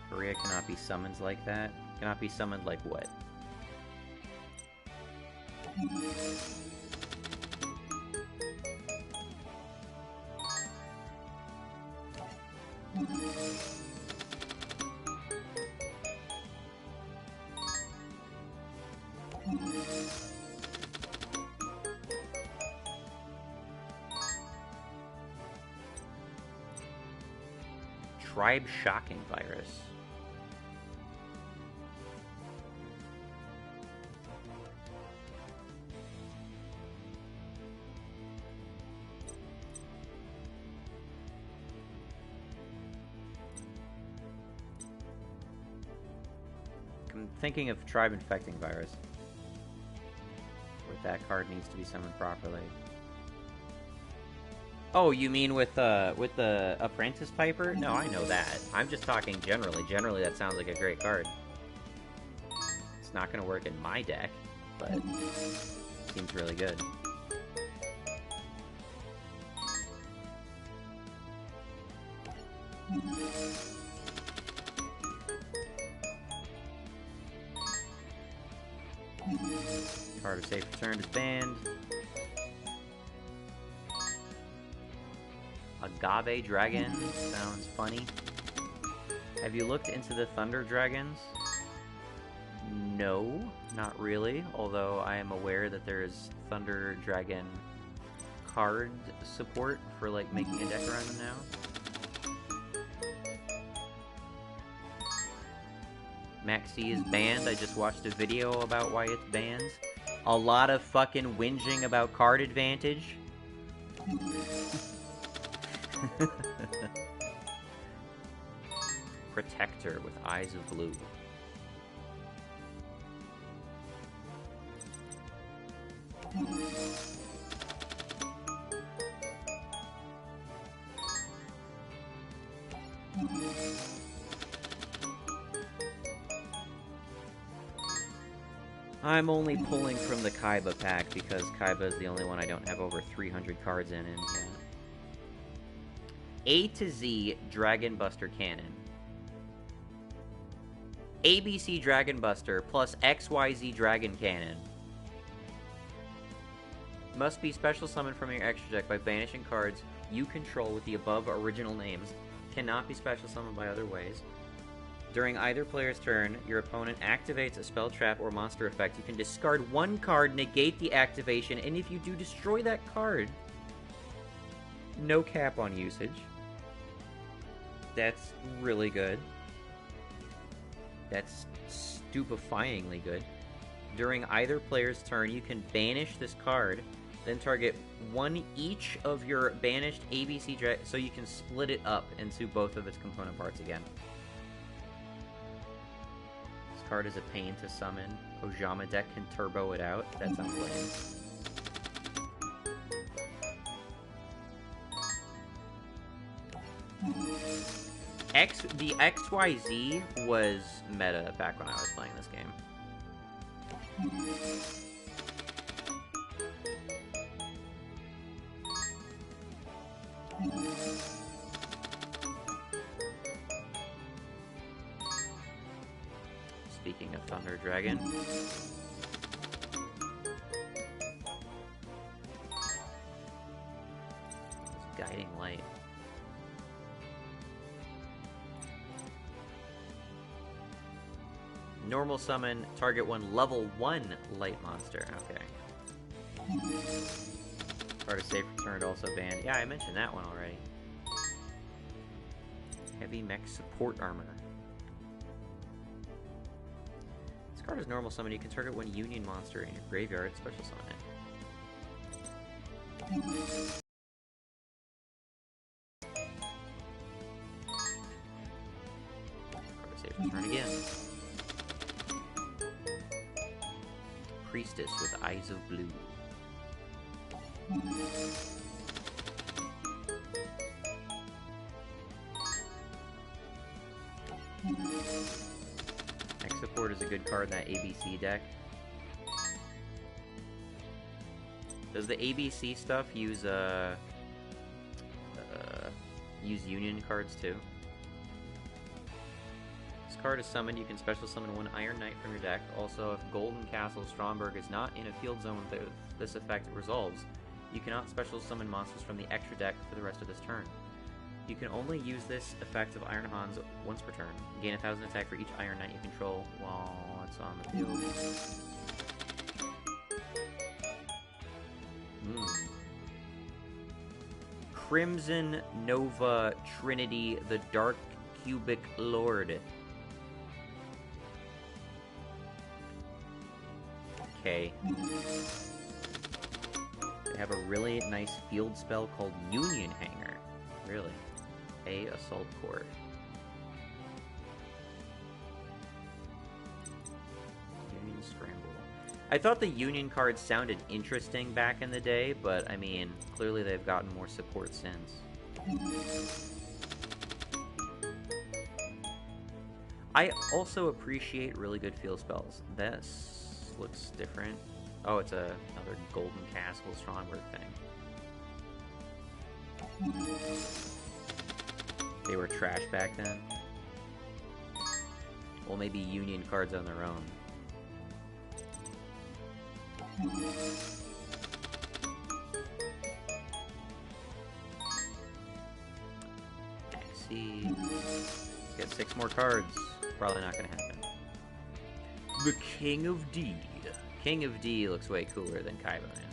Uria cannot be summoned like that. Cannot be summoned like what? Tribe Shocking Virus. I'm thinking of Tribe Infecting Virus. Where that card needs to be summoned properly. Oh, you mean with the Apprentice Piper? No, I know that. I'm just talking generally. Generally, that sounds like a great card. It's not going to work in my deck, but it seems really good. Card of Safe Return is banned. Agave Dragon sounds funny. Have you looked into the Thunder Dragons? No, not really. Although I am aware that there's Thunder Dragon card support for like making a deck around them now. Maxi is banned. I just watched a video about why it's banned. A lot of fucking whinging about card advantage. Protector with Eyes of Blue. I'm only pulling from the Kaiba pack because Kaiba is the only one I don't have over 300 cards in yet. A to Z Dragon Buster Cannon. ABC Dragon Buster plus XYZ Dragon Cannon. Must be special summoned from your extra deck by banishing cards you control with the above original names. Cannot be special summoned by other ways. During either player's turn, your opponent activates a spell, trap, or monster effect. You can discard 1 card, negate the activation, and if you do, destroy that card. No cap on usage. That's really good. That's stupefyingly good. During either player's turn, you can banish this card, then target 1 each of your banished ABC dragons, so you can split it up into both of its component parts again. This card is a pain to summon. Ojama deck can turbo it out. That's not playing. the XYZ was meta back when I was playing this game. Speaking of Thunder Dragon. Guiding Light. Normal summon, target one level 1 light monster. Okay. Card is safe returned, also banned. Yeah, I mentioned that one already. Heavy mech support armor. This card is normal summon. You can target one union monster in your graveyard, special summon it. Card is safe return again. Priestess with eyes of blue. X support is a good card in that ABC deck. Does the ABC stuff use union cards too? This card is summoned. You can special summon one Iron Knight from your deck. Also, if Golden Castle Stromberg is not in a field zone with this effect resolves, you cannot special summon monsters from the extra deck for the rest of this turn. You can only use this effect of Iron Hans once per turn. Gain 1,000 attack for each Iron Knight you control while it's on the field. Crimson Nova Trinity, the Dark Cubic Lord. Okay. They have a really nice field spell called Union Hanger. Really. A Assault Core. Union Scramble. I thought the Union cards sounded interesting back in the day, but I mean, clearly they've gotten more support since. I also appreciate really good field spells. This looks different. Oh, it's another Golden Castle Stromberg thing. They were trash back then. Well, maybe Union cards on their own. See, let's get 6 more cards. Probably not gonna happen. The King of D. King of D looks way cooler than Kaiba, man.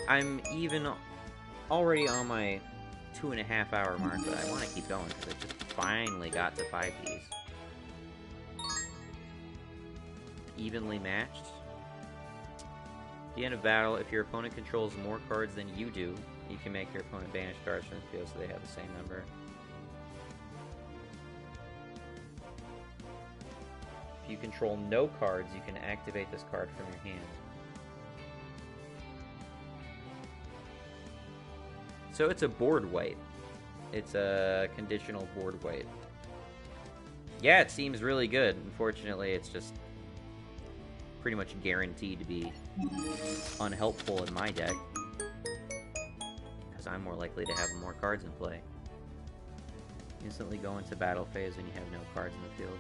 I'm even already on my 2.5 hour mark, but I want to keep going because I just finally got to 5Ds. Evenly matched. At the end of battle, if your opponent controls more cards than you do, you can make your opponent banish cards from the field so they have the same number. If you control no cards, you can activate this card from your hand. So it's a board wipe. It's a conditional board wipe. Yeah, it seems really good. Unfortunately, it's just pretty much guaranteed to be unhelpful in my deck, because I'm more likely to have more cards in play. Instantly go into battle phase when you have no cards in the field.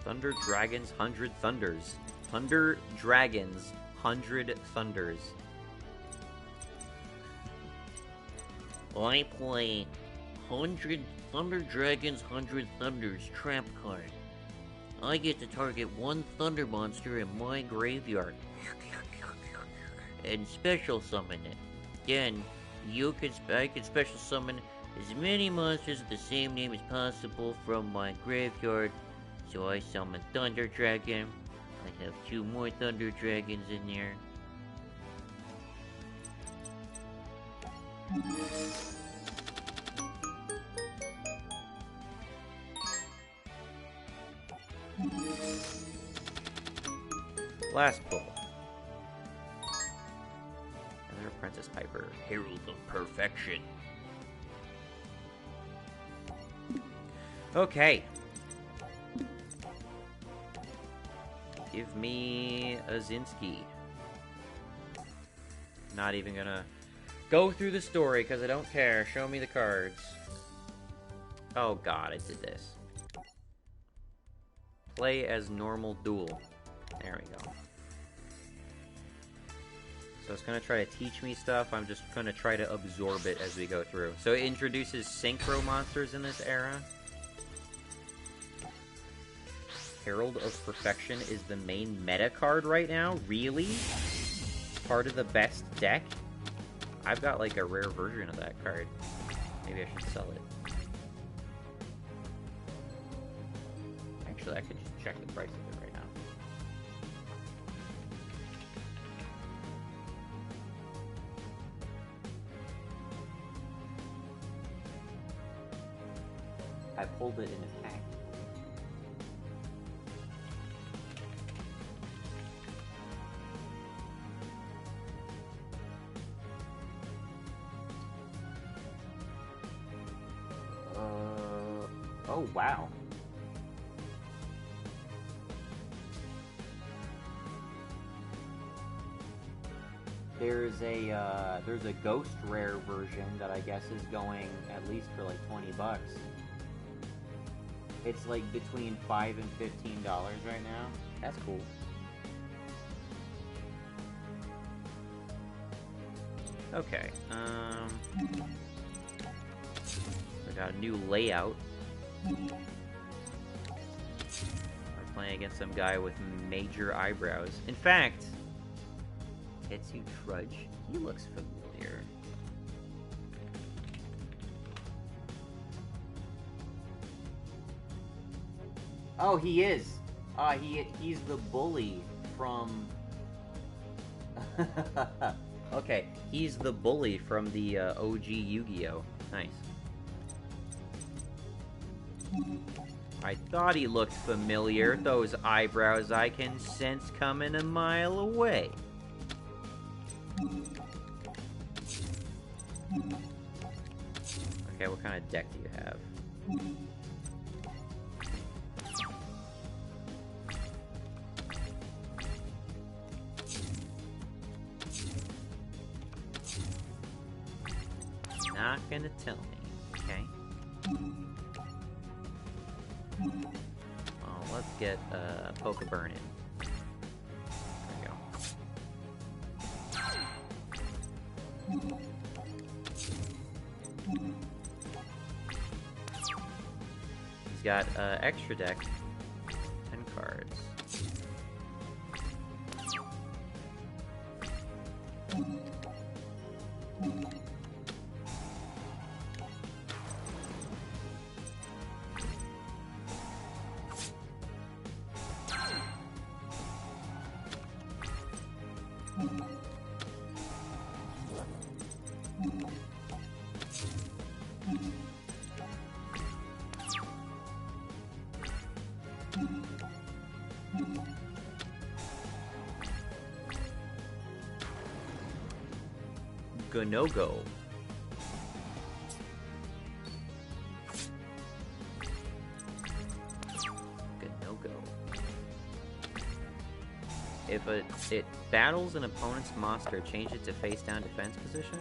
Thunder Dragons 100 Thunders. Thunder Dragons 100 Thunders. I play 100 Thunder Dragons 100 Thunders trap card. I get to target one Thunder monster in my graveyard. and special summon it. Then I can special summon as many monsters with the same name as possible from my graveyard. So I summon Thunder Dragon. I have 2 more Thunder Dragons in there. Last pull. Another Apprentice Piper. Herald of Perfection. Okay. Give me a Zinski. Not even gonna go through the story because I don't care. Show me the cards. Oh god, I did this. Play as normal duel. There we go. So it's gonna try to teach me stuff. I'm just gonna try to absorb it as we go through. So it introduces synchro monsters in this era. Herald of Perfection is the main meta card right now? Really? Part of the best deck? I've got like a rare version of that card. Maybe I should sell it. Actually, I could just check the price of it right now. I pulled it in a pack. Oh, wow. There's a ghost rare version that I guess is going at least for like 20 bucks. It's like between $5 and $15 right now. That's cool. Okay, we got a new layout. We're playing against some guy with major eyebrows. In fact, Tetsu Trudge, he looks familiar. Oh, he is. He's the bully from... Okay, he's the bully from the OG Yu-Gi-Oh! Nice. I thought he looked familiar. Those eyebrows I can sense coming a mile away. Okay, what kind of deck do you have? Not gonna tell me, okay? Well, let's get Pokeburn in. There we go. He's got extra deck, 10 cards. Gonogo. Gonogo. If it battles an opponent's monster, change it to face down defense position.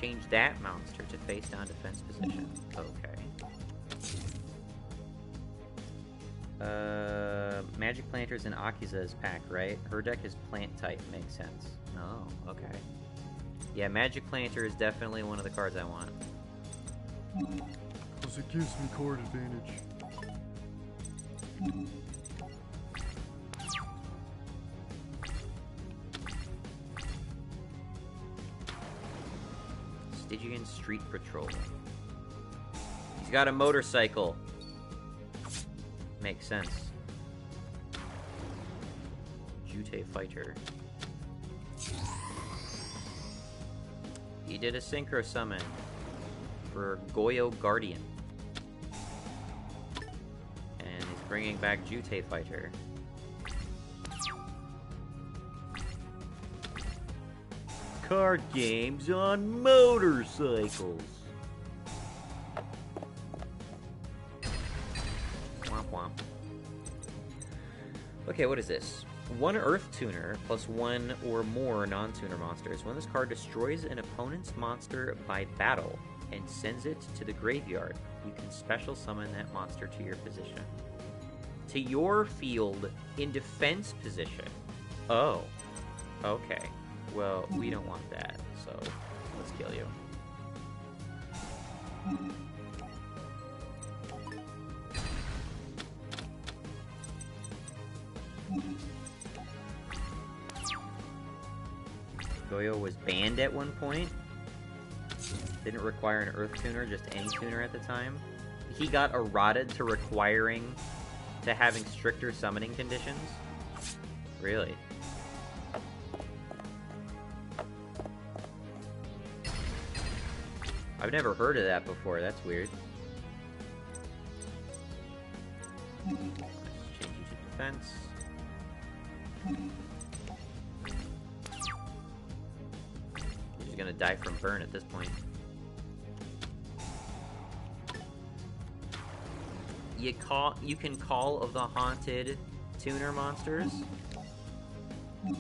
Change that monster to face down defense position. Okay. Magic Planter's in Akiza's pack, right? Her deck is plant type, makes sense. Oh, okay. Yeah, Magic Planter is definitely one of the cards I want. Because it gives me card advantage. Stygian Street Patrol. He's got a motorcycle. Makes sense. Jute Fighter. He did a Synchro Summon for Goyo Guardian. And he's bringing back Jute Fighter. Card games on motorcycles. Womp womp. Okay, what is this? 1 Earth Tuner plus 1 or more non-tuner monsters. When this card destroys an opponent's monster by battle and sends it to the graveyard, you can special summon that monster to your position. To your field in defense position. Oh. Okay. Well, we don't want that, so let's kill you. Goyo was banned at one point. Didn't require an Earth Tuner, just any tuner at the time. He got errated to requiring to having stricter summoning conditions. Really? I've never heard of that before. That's weird. Change you to defense. He's gonna die from burn at this point. You can call of the haunted tuner monsters. A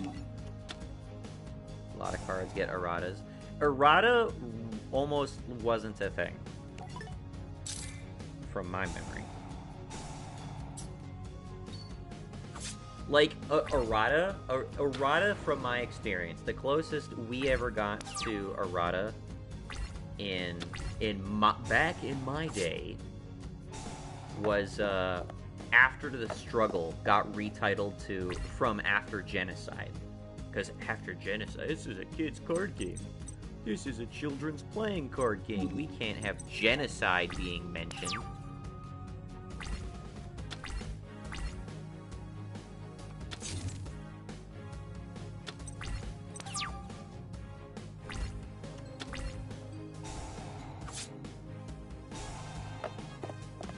lot of cards get erratas. Errata almost wasn't a thing, from my memory. Like, errata, from my experience, the closest we ever got to errata back in my day was After the Struggle got retitled to From After Genocide. Because After Genocide, this is a kid's card game. This is a children's playing card game. We can't have genocide being mentioned.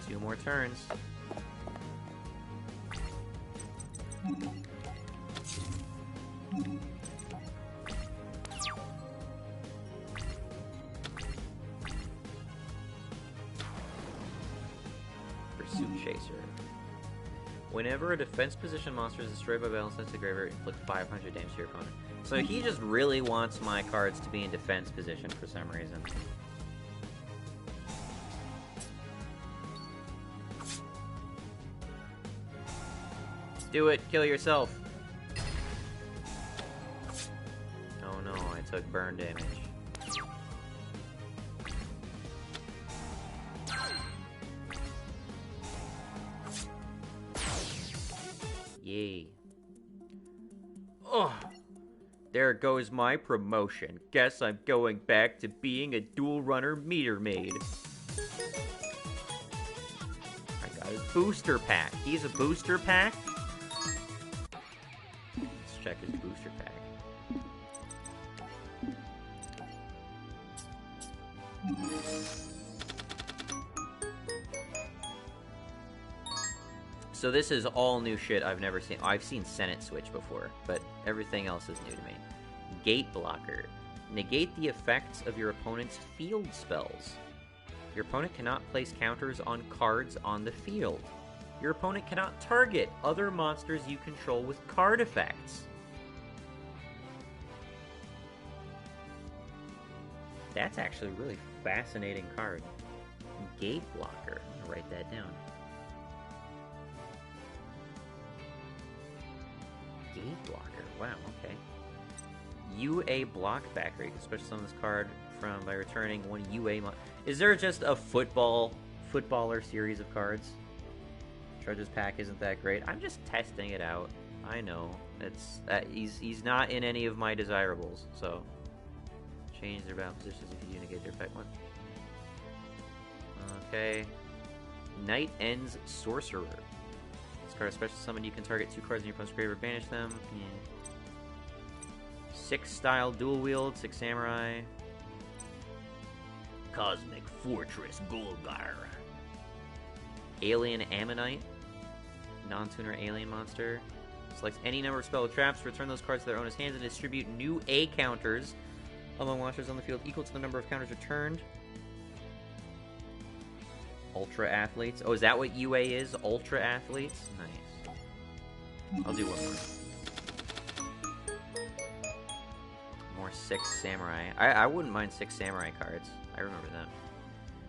Two more turns. Whenever a defense position monster is destroyed by battle sent to the graveyard, inflict 500 damage to your opponent. So he just really wants my cards to be in defense position for some reason. Do it! Kill yourself! Oh no, I took burn damage. Yay. Oh, there goes my promotion. Guess I'm going back to being a dual runner meter maid. I got his booster pack. He's a booster pack? Let's check his booster pack. So this is all new shit I've never seen. I've seen Senate Switch before, but everything else is new to me. Gate Blocker. Negate the effects of your opponent's field spells. Your opponent cannot place counters on cards on the field. Your opponent cannot target other monsters you control with card effects. That's actually a really fascinating card. Gate Blocker. I'm gonna write that down. Gate Blocker. Wow, okay. UA block backer. You can special summon this card by returning one UA Is there just a footballer series of cards? Treasures pack isn't that great. I'm just testing it out. I know. It's he's not in any of my desirables, so change their battle positions if you do negate their effect one. Okay. Night Ends Sorcerer. This card is special summon. You can target 2 cards in your opponent's grave or banish them. Yeah. 6 style dual wield, 6 samurai. Cosmic Fortress Golgar. Alien Ammonite. Non-tuner alien monster. Select any number of spell or traps, return those cards to their owner's hands, and distribute new A counters among monsters on the field equal to the number of counters returned. Ultra Athletes. Oh, is that what UA is? Ultra Athletes? Nice. I'll do one more. More 6 Samurai. I wouldn't mind 6 Samurai cards. I remember them.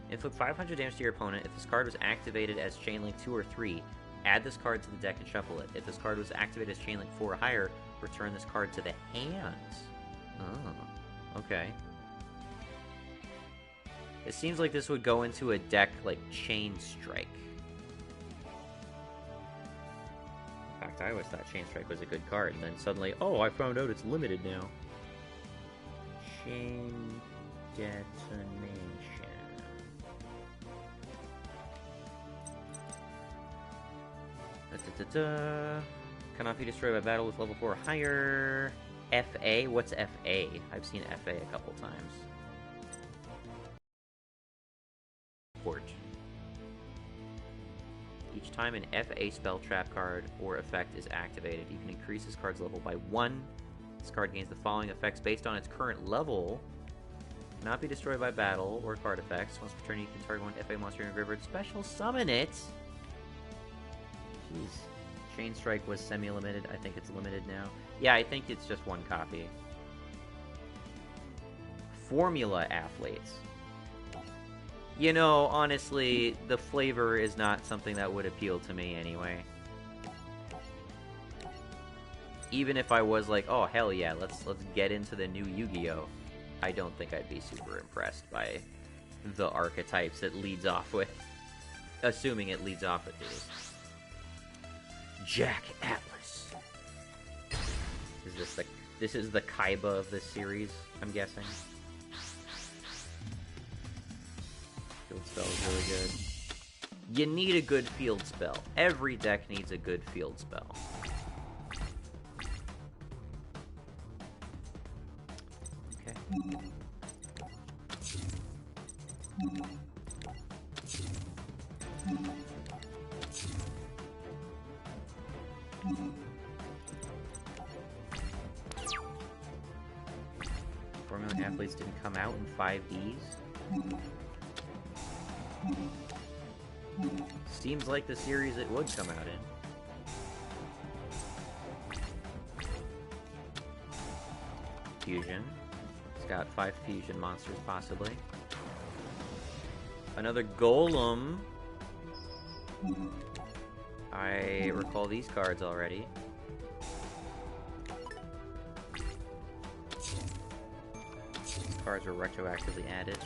Inflict 500 damage to your opponent. If this card was activated as Chainlink 2 or 3, add this card to the deck and shuffle it. If this card was activated as Chainlink 4 or higher, return this card to the hands. Oh, okay. It seems like this would go into a deck like Chain Strike. In fact, I always thought Chain Strike was a good card, and then suddenly, oh, I found out it's limited now. Chain Detonation. Cannot be destroyed by battle with level 4 or higher. FA? What's FA? I've seen FA a couple times. Port. Each time an FA spell, trap card, or effect is activated, you can increase this card's level by 1. This card gains the following effects based on its current level. Cannot be destroyed by battle or card effects. Once per turn, you can target one FA monster in your graveyard. Special summon it! Jeez. Chain Strike was semi-limited. I think it's limited now. Yeah, I think it's just 1 copy. Formula Athletes. You know, honestly, the flavor is not something that would appeal to me anyway. Even if I was like, oh, hell yeah, let's get into the new Yu-Gi-Oh! I don't think I'd be super impressed by the archetypes it leads off with. Assuming it leads off with these. Jack Atlas. This is the Kaiba of this series, I'm guessing. Field spell is really good. You need a good field spell. Every deck needs a good field spell. Okay. Formula Athletes didn't come out in 5Ds. Seems like the series it would come out in. Fusion. It's got 5 fusion monsters, possibly. Another Golem. I recall these cards already. These cards were retroactively added.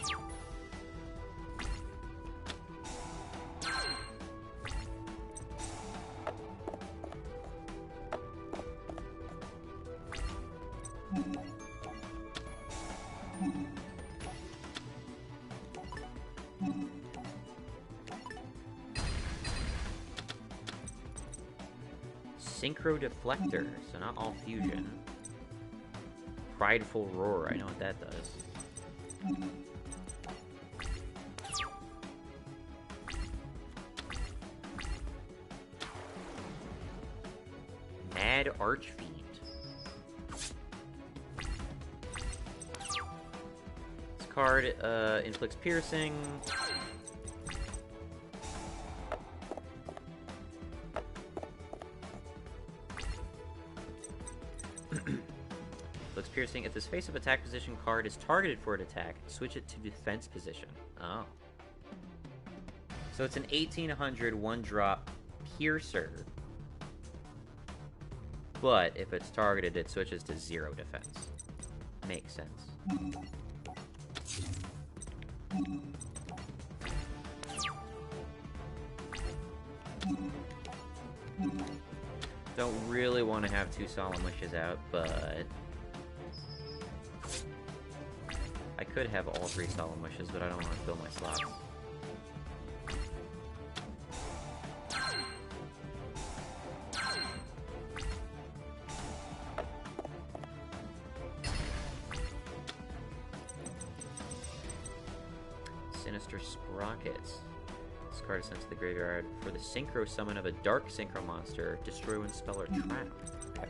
Synchro Deflector, so not all fusion. Prideful Roar, I know what that does. Mad Archfiend. This card inflicts piercing. Piercing. If this face of attack position card is targeted for an attack, switch it to defense position. Oh. So it's an 1800 1-drop piercer. But if it's targeted, it switches to 0 defense. Makes sense. Don't really want to have 2 Solemn Wishes out, but could have all 3 Solemn Wishes, but I don't want to fill my slots. Sinister Sprockets. This card is sent to the graveyard for the synchro summon of a dark synchro monster. Destroy when spell or trap. Okay.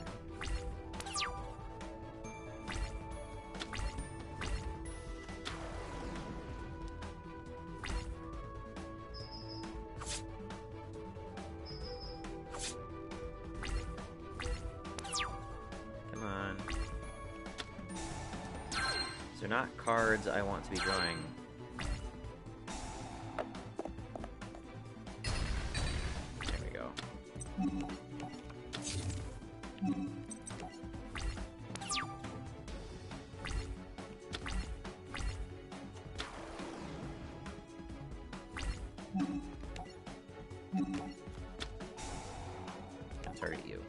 Come on. These are not cards I want to be drawing. Target you.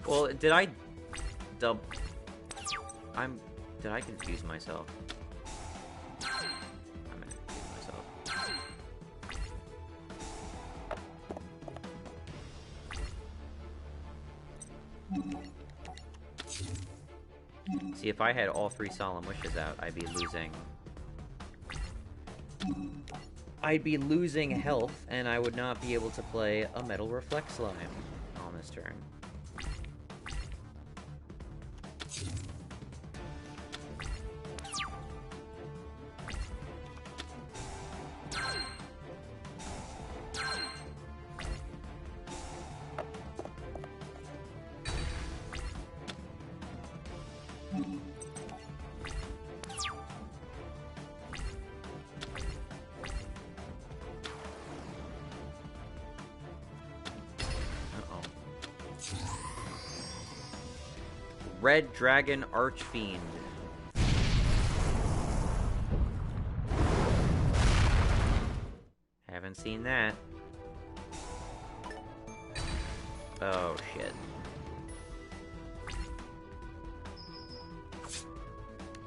Well, did I confuse myself? I'm gonna confuse myself. See, if I had all 3 Solemn Wishes out, I'd be losing health, and I would not be able to play a Metal Reflect Slime on this turn. Red Dragon Archfiend. Haven't seen that. Oh, shit.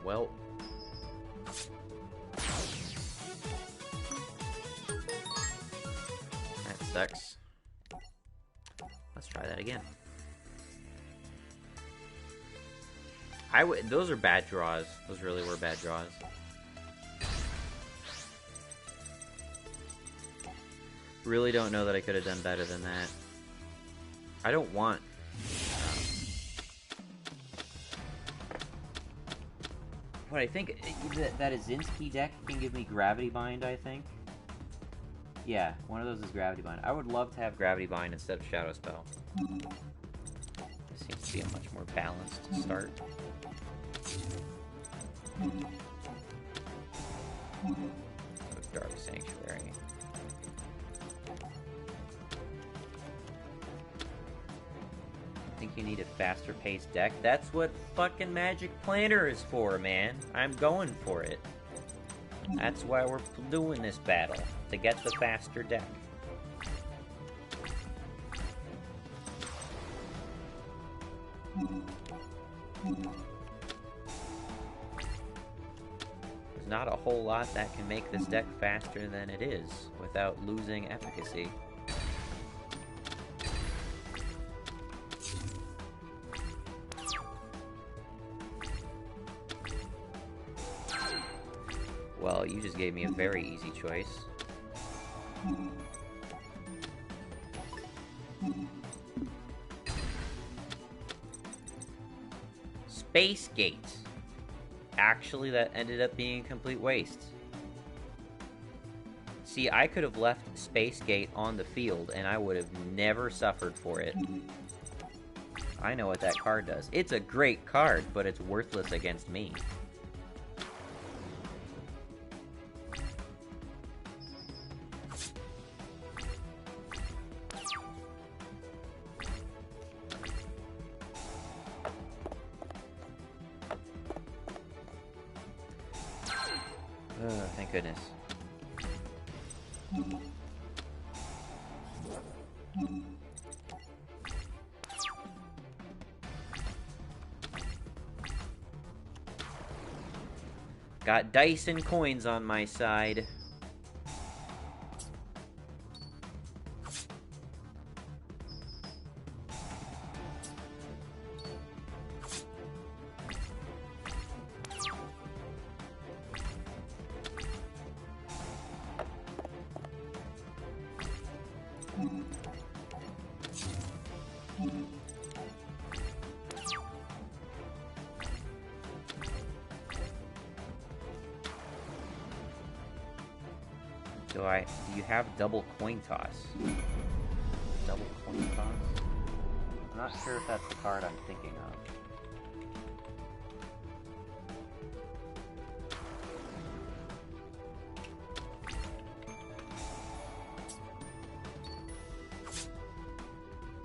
Well. That sucks. Let's try that again. Those are bad draws. Those really were bad draws. Really don't know that I could have done better than that. I don't want... What I think that Azinski deck can give me Gravity Bind, I think. Yeah, one of those is Gravity Bind. I would love to have Gravity Bind instead of Shadow Spell. This seems to be a much more balanced start. Dark Sanctuary. I think you need a faster paced deck. That's what fucking Magic Planner is for, man. I'm going for it. That's why we're doing this battle. To get the faster deck. There's not a whole lot that can make this deck faster than it is without losing efficacy. Well, you just gave me a very easy choice. Space Gate. Actually, that ended up being a complete waste. See, I could have left Space Gate on the field, and I would have never suffered for it. I know what that card does. It's a great card, but it's worthless against me. Thank goodness. Got dice and coins on my side. Do you have double coin toss? Double coin toss? I'm not sure if that's the card I'm thinking of.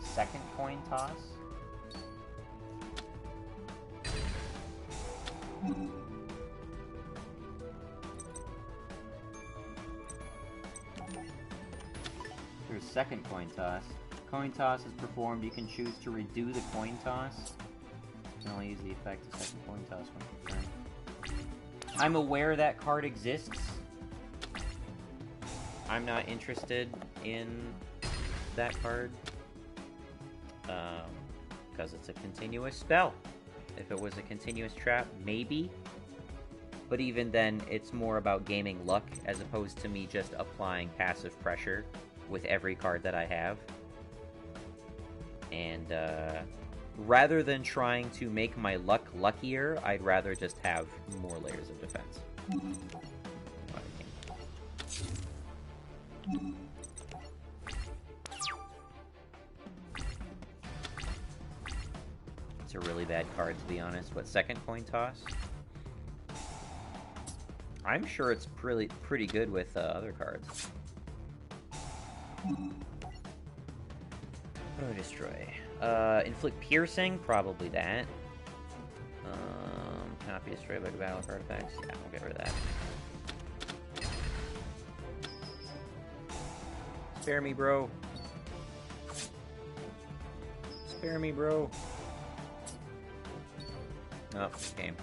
Second coin toss? There's second coin toss. Coin toss is performed. You can choose to redo the coin toss. You can only use the effect of second coin toss when confirmed. I'm aware that card exists. I'm not interested in that card. Because it's a continuous spell. If it was a continuous trap, maybe. But even then, it's more about gaming luck as opposed to me just applying passive pressure with every card that I have. And rather than trying to make my luck luckier, I'd rather just have more layers of defense. It's a really bad card, to be honest. What, second coin toss? I'm sure it's pretty good with other cards. Oh, destroy. Inflict piercing, probably that. Cannot be destroyed by battle card effects. Yeah, we'll get rid of that. Spare me, bro. Spare me, bro. Oh, game.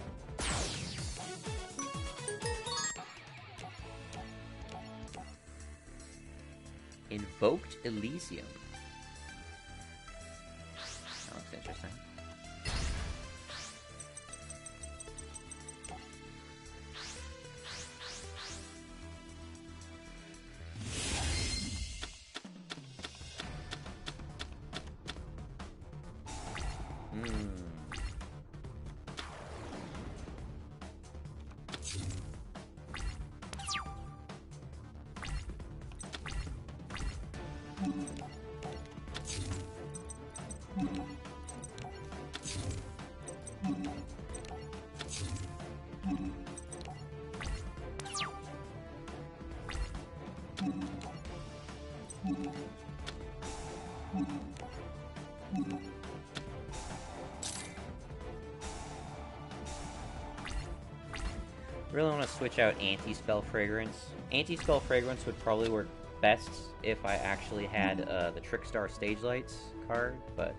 Invoked Elysium. That looks interesting. Really want to switch out Anti-Spell Fragrance. Anti-Spell Fragrance would probably work best if I actually had the Trickstar Stage Lights card, but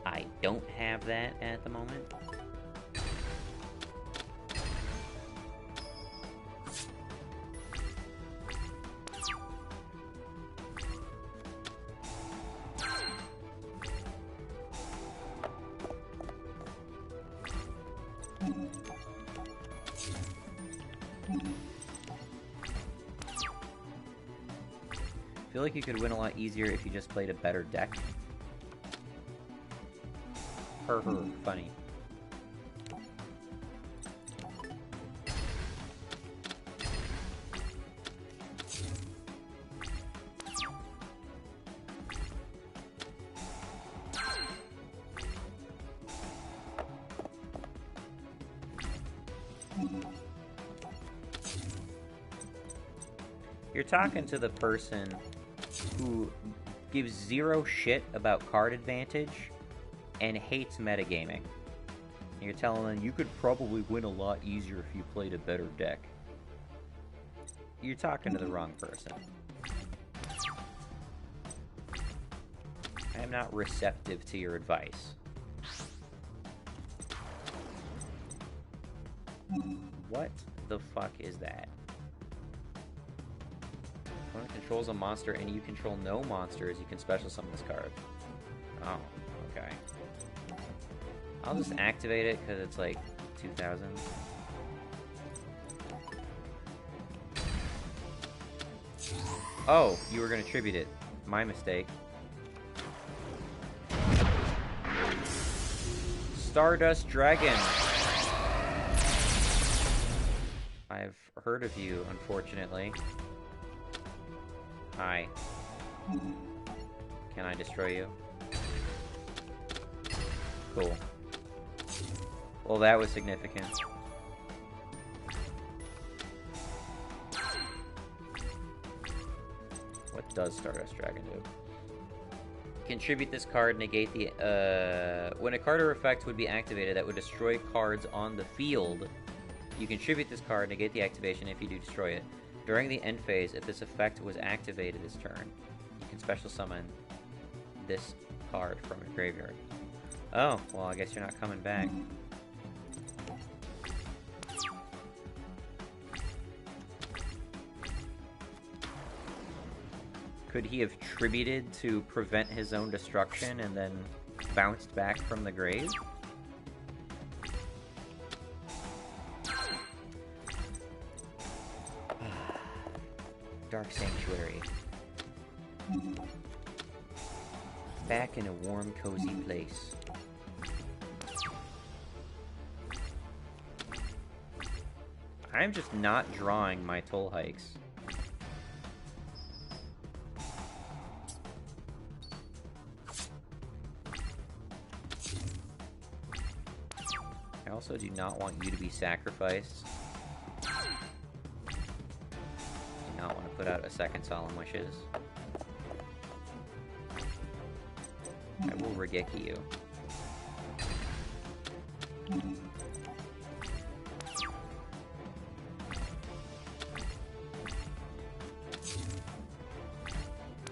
I don't have that at the moment. I feel like you could win a lot easier if you just played a better deck. Funny. You're talking to the person who gives zero shit about card advantage and hates metagaming. You're telling them you could probably win a lot easier if you played a better deck. You're talking to the wrong person. I am not receptive to your advice. What the fuck is that? Opponent controls a monster and you control no monsters. You can special summon this card. Oh, okay. I'll just activate it because it's like 2,000. Oh, you were going to tribute it. My mistake. Stardust Dragon. I've heard of you, unfortunately. Hi. Can I destroy you? Cool. Well, that was significant. What does Stardust Dragon do? Contribute this card, negate the, when a card or effect would be activated that would destroy cards on the field, you contribute this card, negate the activation if you do destroy it. During the end phase, if this effect was activated this turn, you can special summon this card from your graveyard. Oh, well, I guess you're not coming back. Could he have tributed to prevent his own destruction and then bounced back from the grave? Dark Sanctuary. Back in a warm, cozy place. I'm just not drawing my toll hikes. I also do not want you to be sacrificed. Do not want to put out a second Solemn Wishes. I will Regeki you.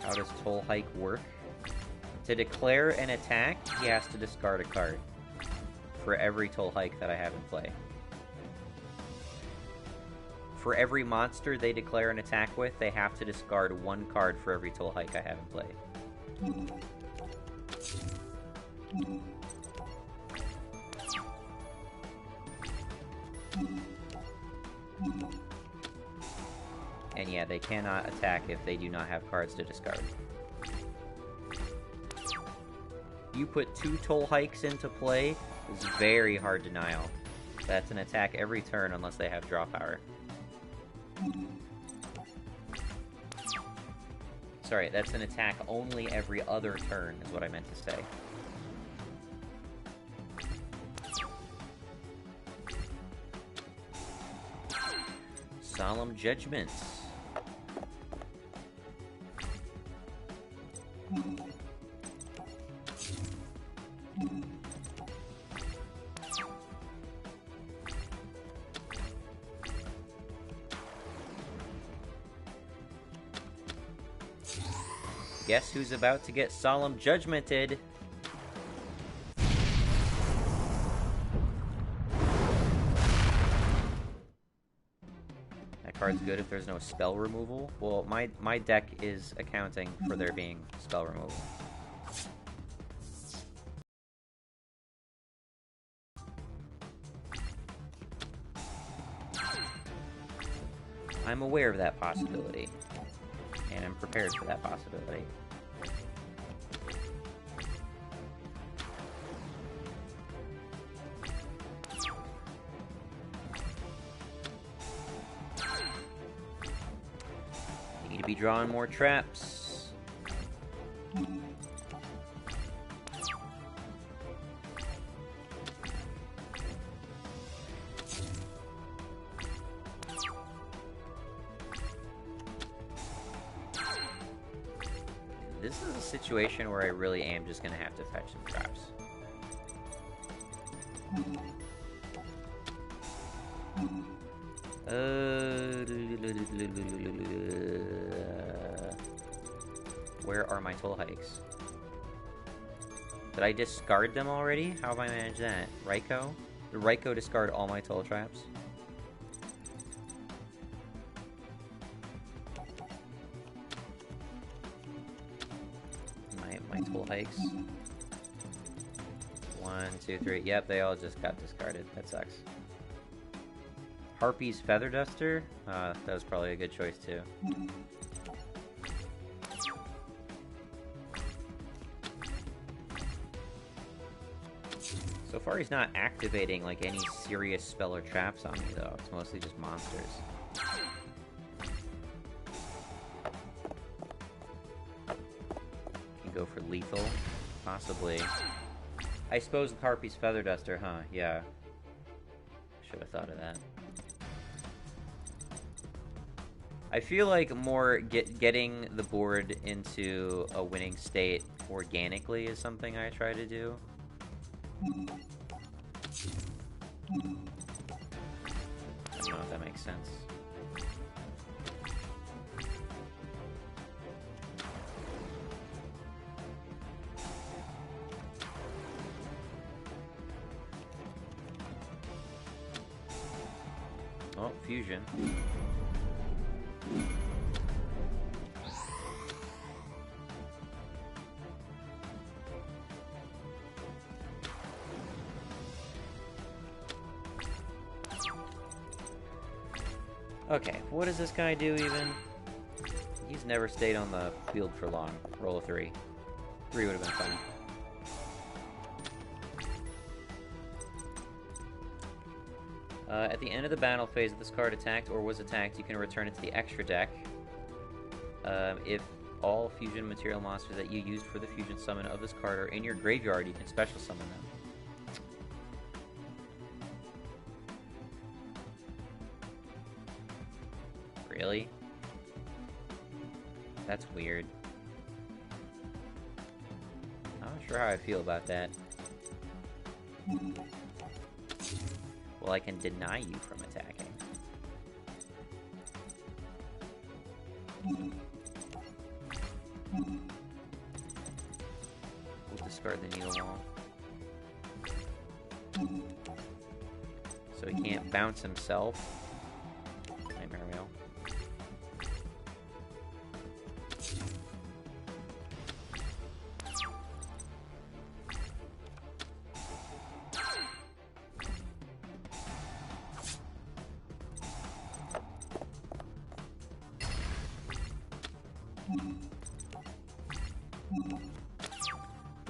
How does Toll Hike work? To declare an attack, he has to discard a card for every Toll Hike that I have in play. For every monster they declare an attack with, they have to discard one card for every Toll Hike I have in play. And yeah, they cannot attack if they do not have cards to discard. You put 2 Toll Hikes into play, is very hard denial. That's an attack every turn unless they have draw power. Sorry, that's an attack only every other turn, is what I meant to say. Solemn Judgments. Guess who's about to get Solemn Judgmented? That card's good if there's no spell removal. Well, my deck is accounting for there being spell removal. I'm aware of that possibility. And I'm prepared for that possibility. Need to be drawing more traps. This is a situation where I really am just gonna have to fetch some traps. Where are my Toll Hikes? Did I discard them already? How have I managed that? Raikou? Did Raikou discard all my Toll Traps? my tool hikes. 1, 2, 3. Yep, they all just got discarded. That sucks. Harpy's Feather Duster? That was probably a good choice, too. So far, he's not activating, like, any serious spell or traps on me, though. It's mostly just monsters. Can go for lethal, possibly. I suppose with Harpy's Feather Duster, huh? Yeah. Should have thought of that. I feel like more getting the board into a winning state organically is something I try to do. I don't know if that makes sense. Oh, fusion. Okay, what does this guy do even? He's never stayed on the field for long. Roll a 3. 3 would have been fine. At the end of the battle phase, if this card attacked or was attacked, you can return it to the extra deck. If all fusion material monsters that you used for the fusion summon of this card are in your graveyard, you can special summon them. Really? That's weird. I'm not sure how I feel about that. Well, I can deny you from attacking. We'll discard the needle wall. So he can't bounce himself. Nightmare Mail.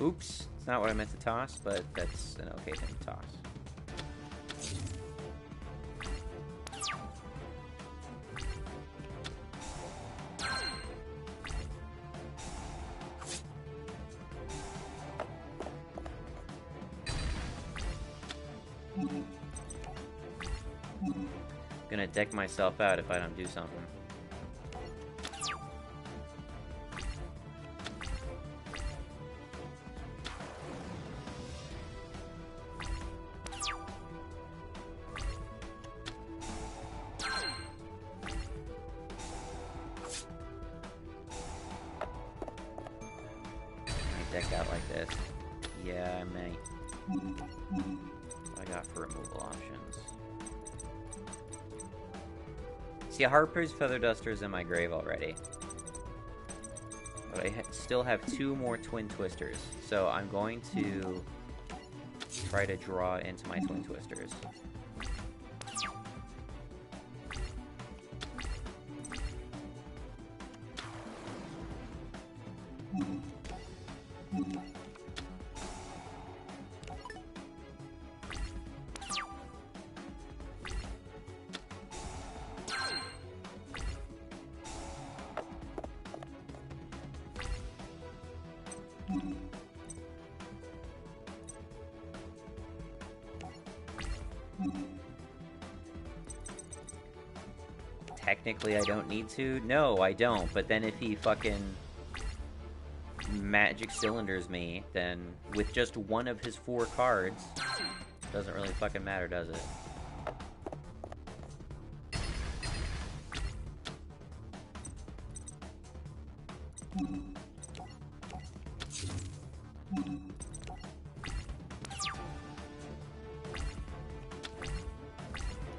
Oops, it's not what I meant to toss, but that's an okay thing to toss. I'm gonna deck myself out if I don't do something. Deck out like this. Yeah, I may. What I got for removal options? See, Harper's Feather Duster is in my grave already. But I still have 2 more Twin Twisters. So I'm going to try to draw into my Twin Twisters. Technically, I don't need to. No, I don't. But then if he fucking magic cylinders me, then with just one of his 4 cards, doesn't really fucking matter, does it?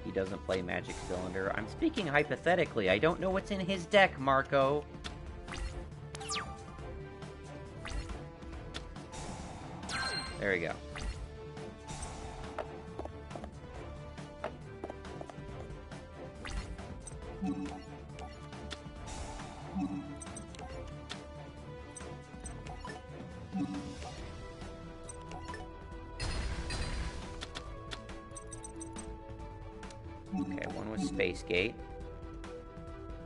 He doesn't play Magic Cylinder. I'm speaking hypothetically. I don't know what's in his deck, Marco. There we go. Okay, one was Space Gate,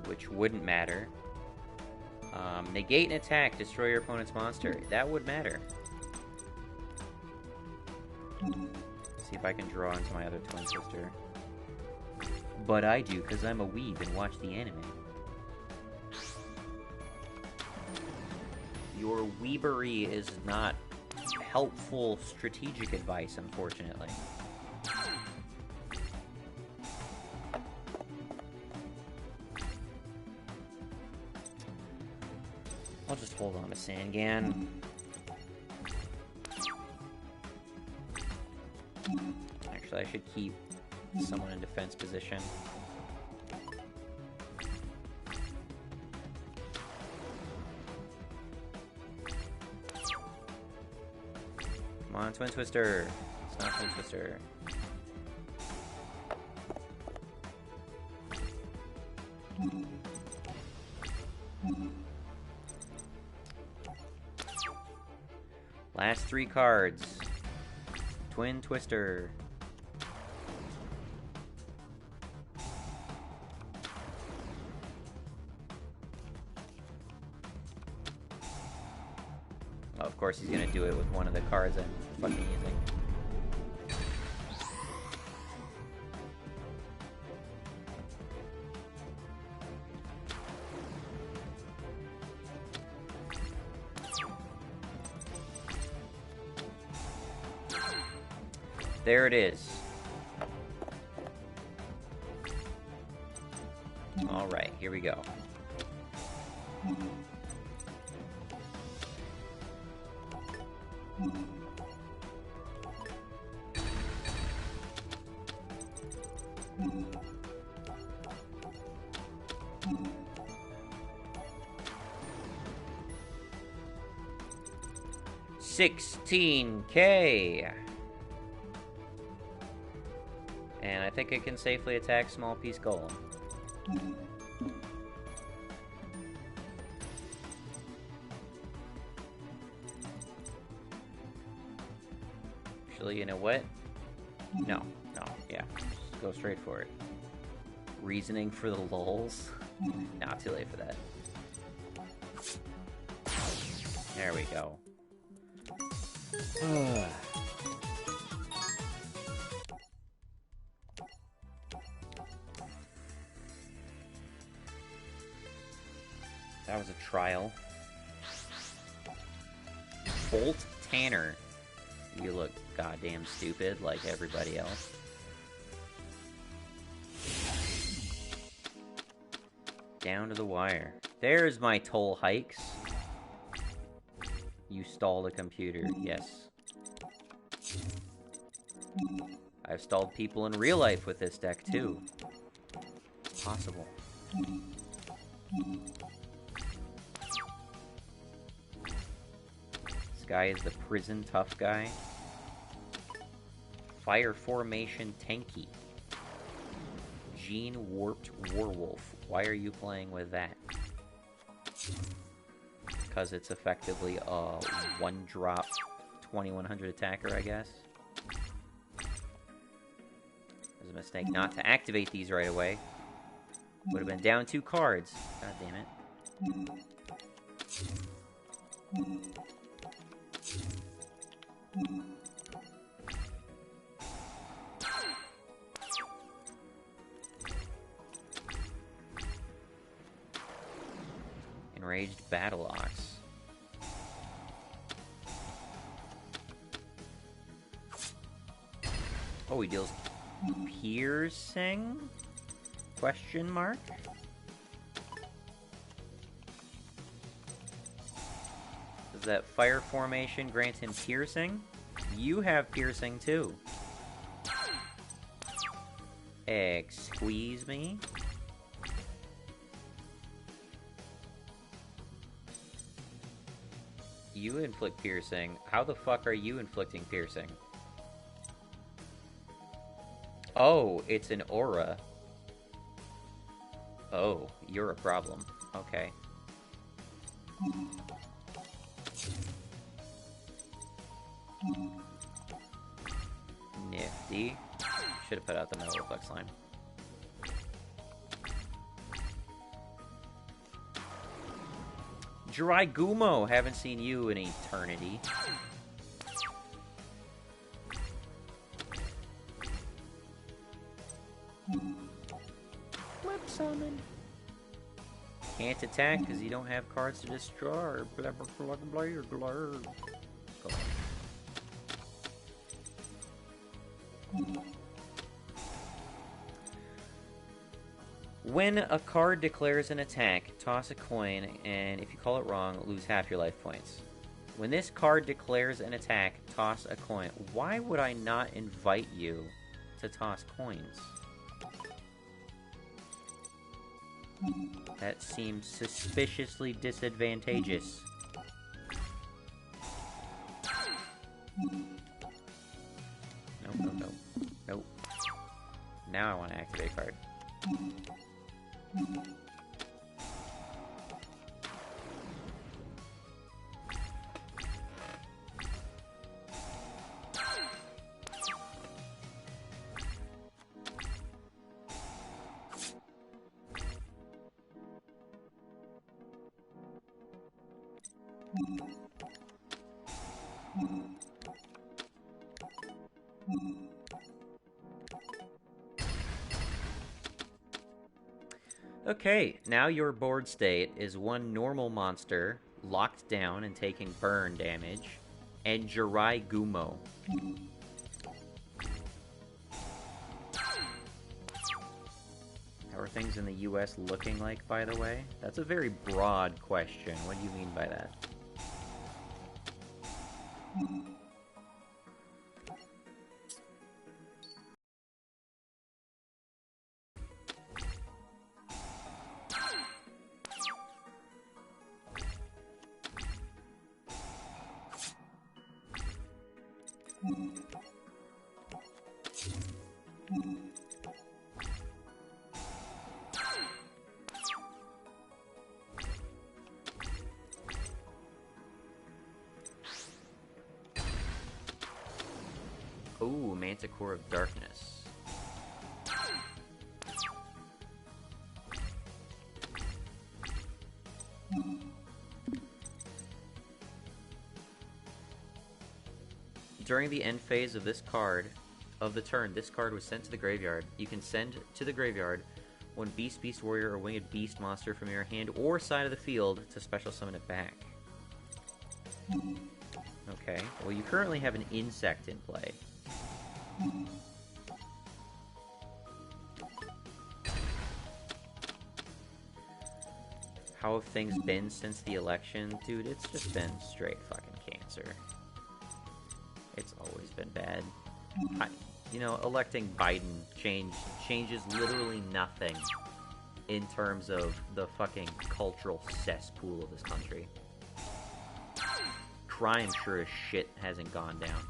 which wouldn't matter. Negate an attack, destroy your opponent's monster. That would matter. See if I can draw into my other twin sister. But I do, because I'm a weeb and watch the anime. Your weebery is not helpful strategic advice, unfortunately. I'll just hold on to Sangan. Actually, I should keep someone in defense position. Come on, Twin Twister. It's not Twin Twister. Last 3 cards. Twin Twister. Oh, of course he's gonna do it with one of the cards I'm fucking using. There it is. Alright, here we go. $16K. And I think it can safely attack Small Piece Golem. Actually, you know what? No, yeah. Just go straight for it. Reasoning for the lulz? Nah, too late for that. There we go. That was a trial. Bolt Tanner. You look goddamn stupid like everybody else. Down to the wire. There's my toll hikes. You stalled a computer, yes. I've stalled people in real life with this deck, too. It's possible. This guy is the prison tough guy. Fire Formation Tanky. Gene Warped Warwolf. Why are you playing with that? Because it's effectively a one-drop 2100 attacker, I guess. It was a mistake not to activate these right away. Would have been down 2 cards. God damn it. Enraged Battle Ox. Oh, he deals piercing? Question mark? Does that fire formation grant him piercing? You have piercing too. Excuse me? You inflict piercing. How the fuck are you inflicting piercing? Oh, it's an aura. Oh, you're a problem. Okay. Nifty. Should have put out the metal flex line. Dry Gumo, haven't seen you in eternity. Flip summon. Can't attack because you don't have cards to destroy. Or blah, blah, blah, blah, blah, blah. Go. When a card declares an attack, toss a coin, and if you call it wrong, lose half your life points. When this card declares an attack, toss a coin. Why would I not invite you to toss coins? That seems suspiciously disadvantageous. Nope, nope, nope. Nope. Now I want to activate a card. Okay, now your board state is one normal monster, locked down and taking burn damage, and Jirai Gumo. How are things in the US looking like, by the way? That's a very broad question. What do you mean by that? Ooh, Manticore of Darkness. During the end phase of this card, of the turn, this card was sent to the graveyard. You can send to the graveyard one Beast, Beast Warrior, or Winged Beast monster from your hand or side of the field to special summon it back. Okay, well you currently have an insect in play. How have things been since the election? Dude, it's just been straight fucking cancer. It's always been bad. You know, electing Biden changes literally nothing in terms of the fucking cultural cesspool of this country. Crime sure as shit hasn't gone down.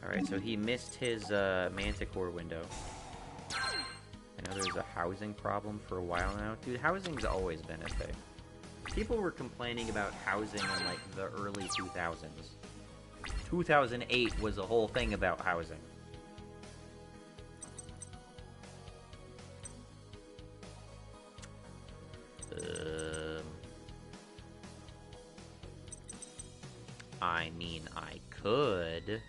Alright, so he missed his Manticore window. I know there's a housing problem for a while now. Dude, housing's always been a thing. People were complaining about housing in, like, the early 2000s. 2008 was a whole thing about housing. I mean, I could.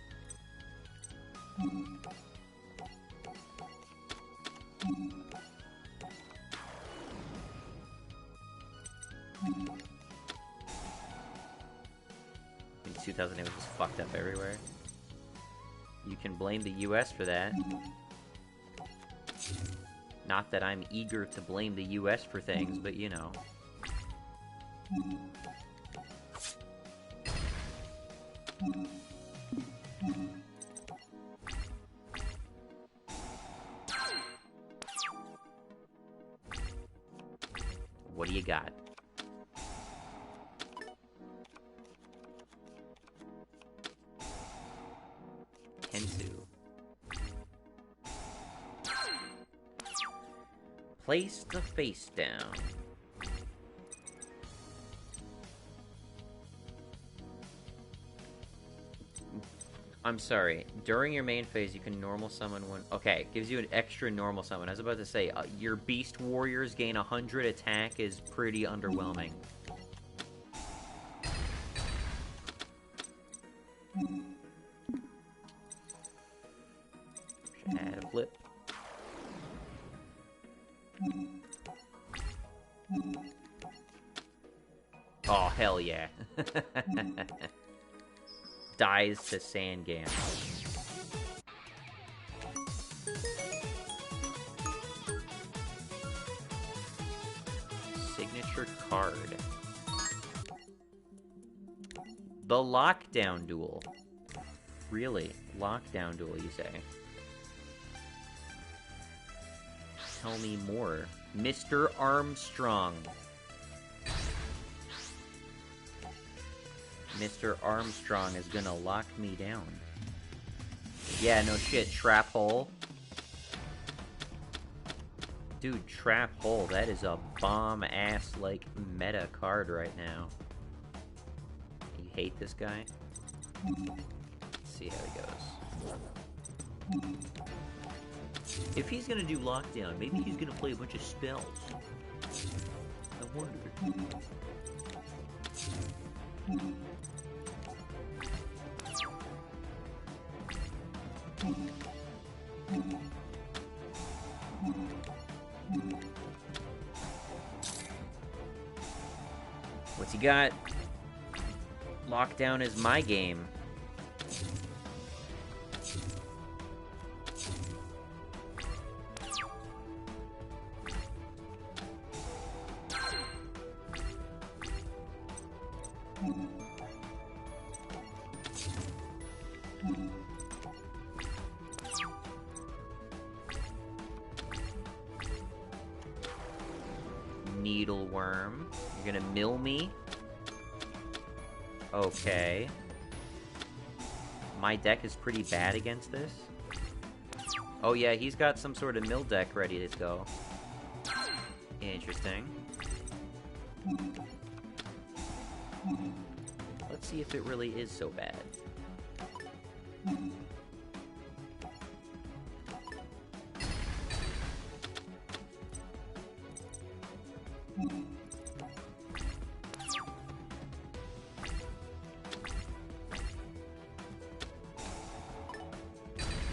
In 2008 was just fucked up everywhere. You can blame the US for that. Not that I'm eager to blame the US for things, but you know. you got? Kensu. Place the face down. I'm sorry. During your main phase, you can normal summon one. Okay, gives you an extra normal summon. I was about to say, your Beast Warriors gain 100 attack is pretty underwhelming. Should add a flip. Oh, hell yeah. Dies to Sandgam. Signature card. The Lockdown Duel. Really? Lockdown Duel, you say? Tell me more. Mr. Armstrong. Mr. Armstrong is gonna lock me down. Yeah, no shit, Trap Hole. Dude, Trap Hole, that is a bomb-ass, like, meta card right now. You hate this guy? Let's see how he goes. If he's gonna do Lockdown, maybe he's gonna play a bunch of spells. I wonder. What's he got? Lockdown is my game. Needleworm. You're gonna mill me? Okay. My deck is pretty bad against this. Oh yeah, he's got some sort of mill deck ready to go. Interesting. Let's see if it really is so bad.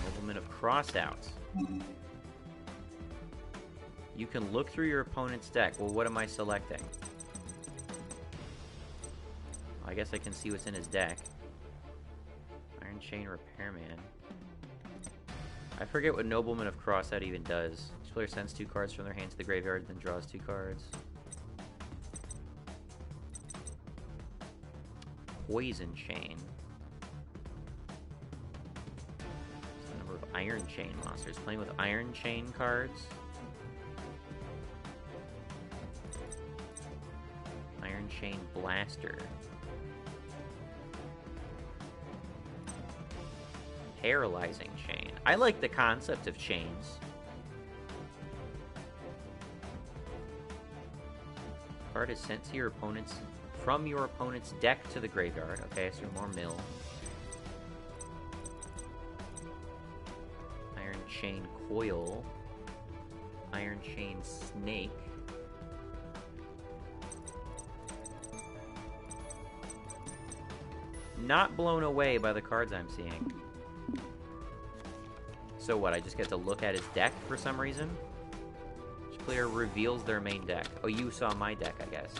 Nobleman of Crossouts. You can look through your opponent's deck. Well, what am I selecting? I guess I can see what's in his deck. Iron Chain Repairman. I forget what Nobleman of Crossout even does. Each player sends 2 cards from their hand to the graveyard, then draws 2 cards. Poison Chain. It's the number of Iron Chain monsters. Playing with Iron Chain cards. Iron Chain Blaster. Paralyzing Chain. I like the concept of chains. Card is sent to your opponent's from your opponent's deck to the graveyard. Okay, so more mill. Iron Chain Coil. Iron Chain Snake. Not blown away by the cards I'm seeing. So what, I just get to look at his deck for some reason? Each player reveals their main deck. Oh, you saw my deck, I guess.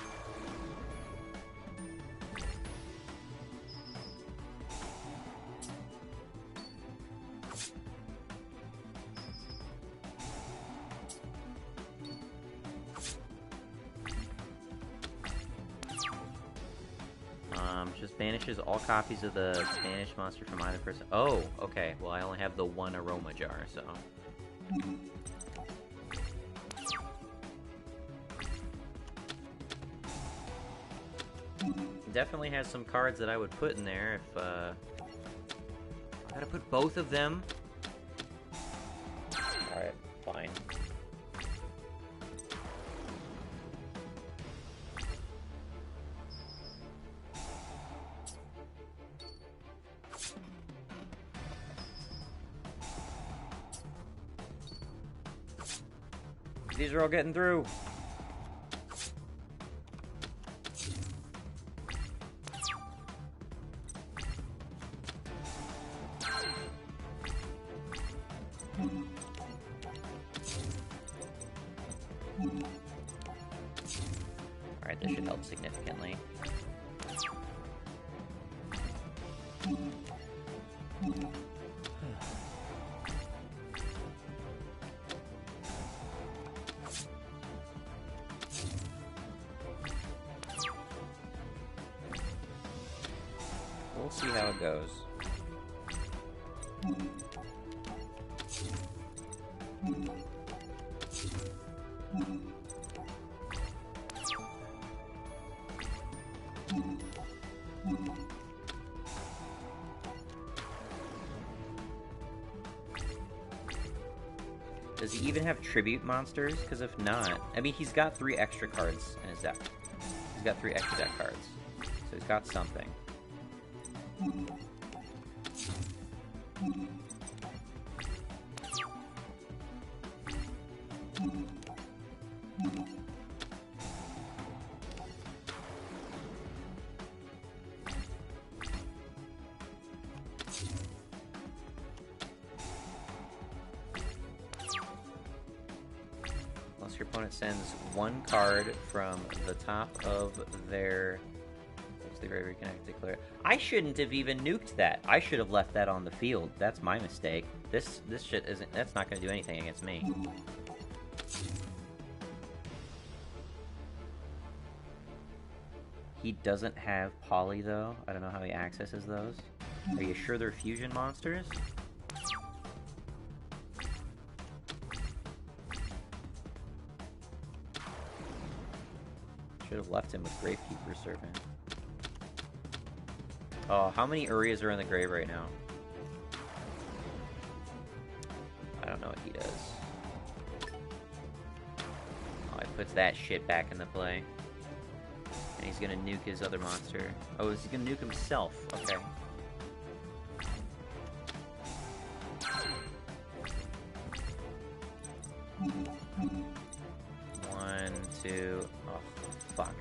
Just banishes all copies of the banished monster from either person. Oh, okay. Well, I only have the one aroma jar, so. definitely has some cards that I would put in there if, I gotta put both of them. Alright, fine. These are all getting through. Alright, this should help significantly. We'll see how it goes. Does he even have tribute monsters? Because if not... I mean, he's got 3 extra cards in his deck. He's got 3 extra deck cards. So he's got something. Unless your opponent sends 1 card from the top of their... the graveyard can declare. I shouldn't have even nuked that. I should have left that on the field. That's my mistake. This shit isn't... That's not going to do anything against me. He doesn't have Poly, though. I don't know how he accesses those. Are you sure they're fusion monsters? Should have left him with Gravekeeper Servant. Oh, how many Urias are in the grave right now? I don't know what he does. Oh, he puts that shit back into play. And he's gonna nuke his other monster. Oh, is he gonna nuke himself? Okay. One, two... Oh, fuck.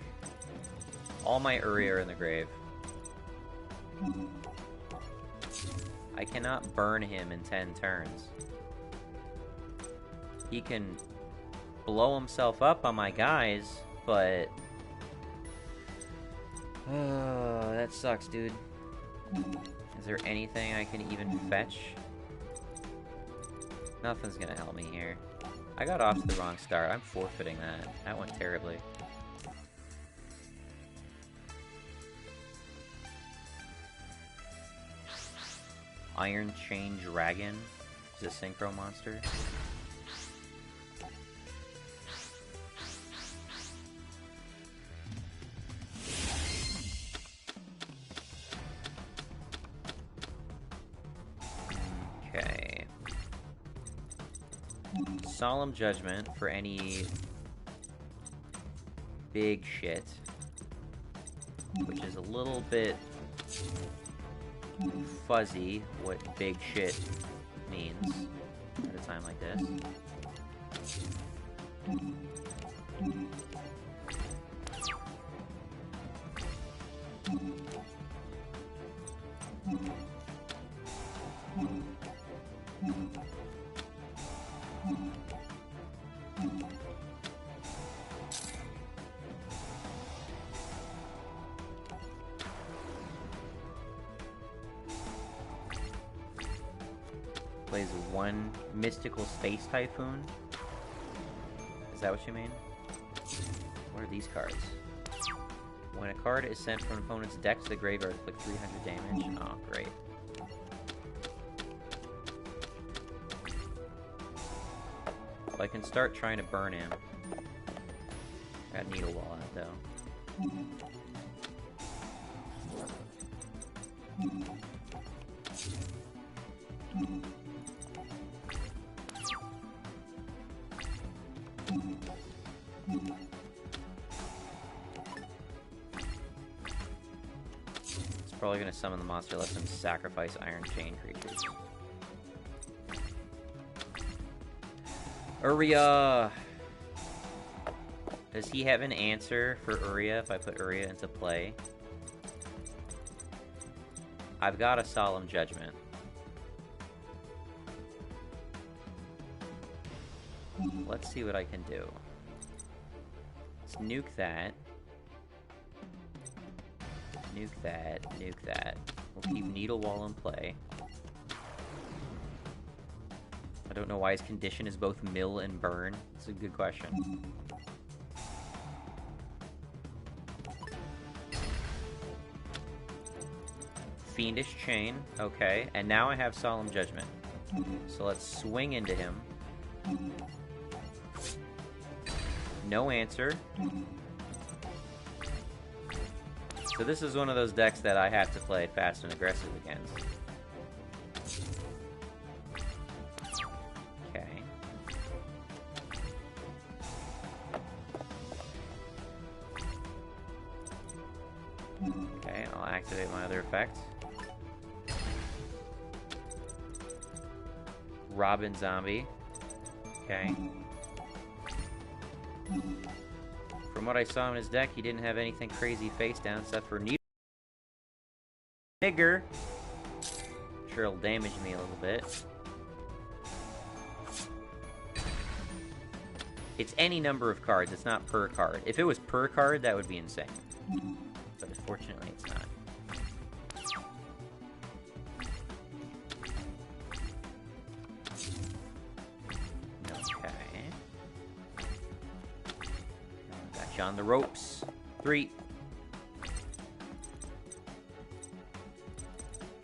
All my Uria are in the grave. I cannot burn him in 10 turns. He can blow himself up on my guys, but... Oh, that sucks, dude. Is there anything I can even fetch? Nothing's gonna help me here. I got off to the wrong start. I'm forfeiting that. That went terribly. Iron Chain Dragon is a synchro monster. Okay. Solemn Judgment for any big shit, which is a little bit fuzzy what big shit means at a time like this. Plays 1 Mystical Space Typhoon. Is that what you mean? What are these cards? When a card is sent from an opponent's deck to the graveyard, click 300 damage. Oh, great. Well, I can start trying to burn him. Got Needle Wall out, though. Probably gonna summon the monster, let them sacrifice Iron Chain creatures. Uria! Does he have an answer for Uria if I put Uria into play? I've got a Solemn Judgment. Let's see what I can do. Let's nuke that. Nuke that, nuke that. We'll keep Needle Wall in play. I don't know why his condition is both mill and burn. It's a good question. Fiendish Chain, okay. And now I have Solemn Judgment. So let's swing into him. No answer. So this is one of those decks that I have to play fast and aggressive against. Okay. Okay, I'll activate my other effect. Robin Zombie. Okay. From what I saw in his deck, he didn't have anything crazy face down except for Nigger. Sure, it'll damage me a little bit. It's any number of cards, it's not per card. If it was per card, that would be insane. But unfortunately, it's not. On the ropes. 3.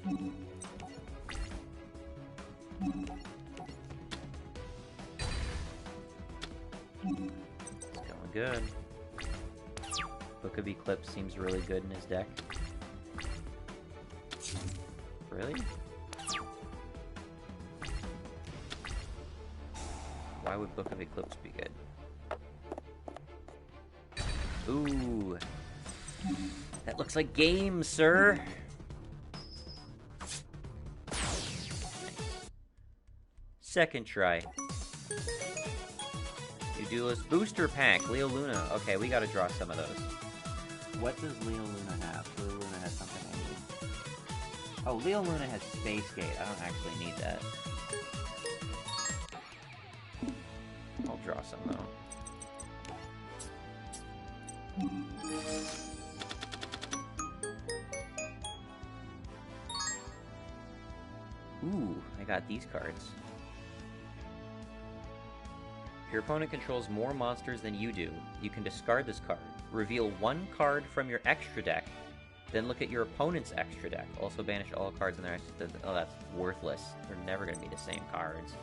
It's going good. Book of Eclipse seems really good in his deck. Really? Why would Book of Eclipse be good? Ooh. That looks like game, sir. Second try. New Duelist Booster Pack, Leo Luna. Okay, we gotta draw some of those. What does Leo Luna have? Leo Luna has something I need. Oh, Leo Luna has Space Gate. I don't actually need that. I'll draw some, though. Ooh, I got these cards. Your opponent controls more monsters than you do. You can discard this card. Reveal one card from your extra deck, then look at your opponent's extra deck. Also banish all cards in their extra deck. Oh, that's worthless. They're never going to be the same cards.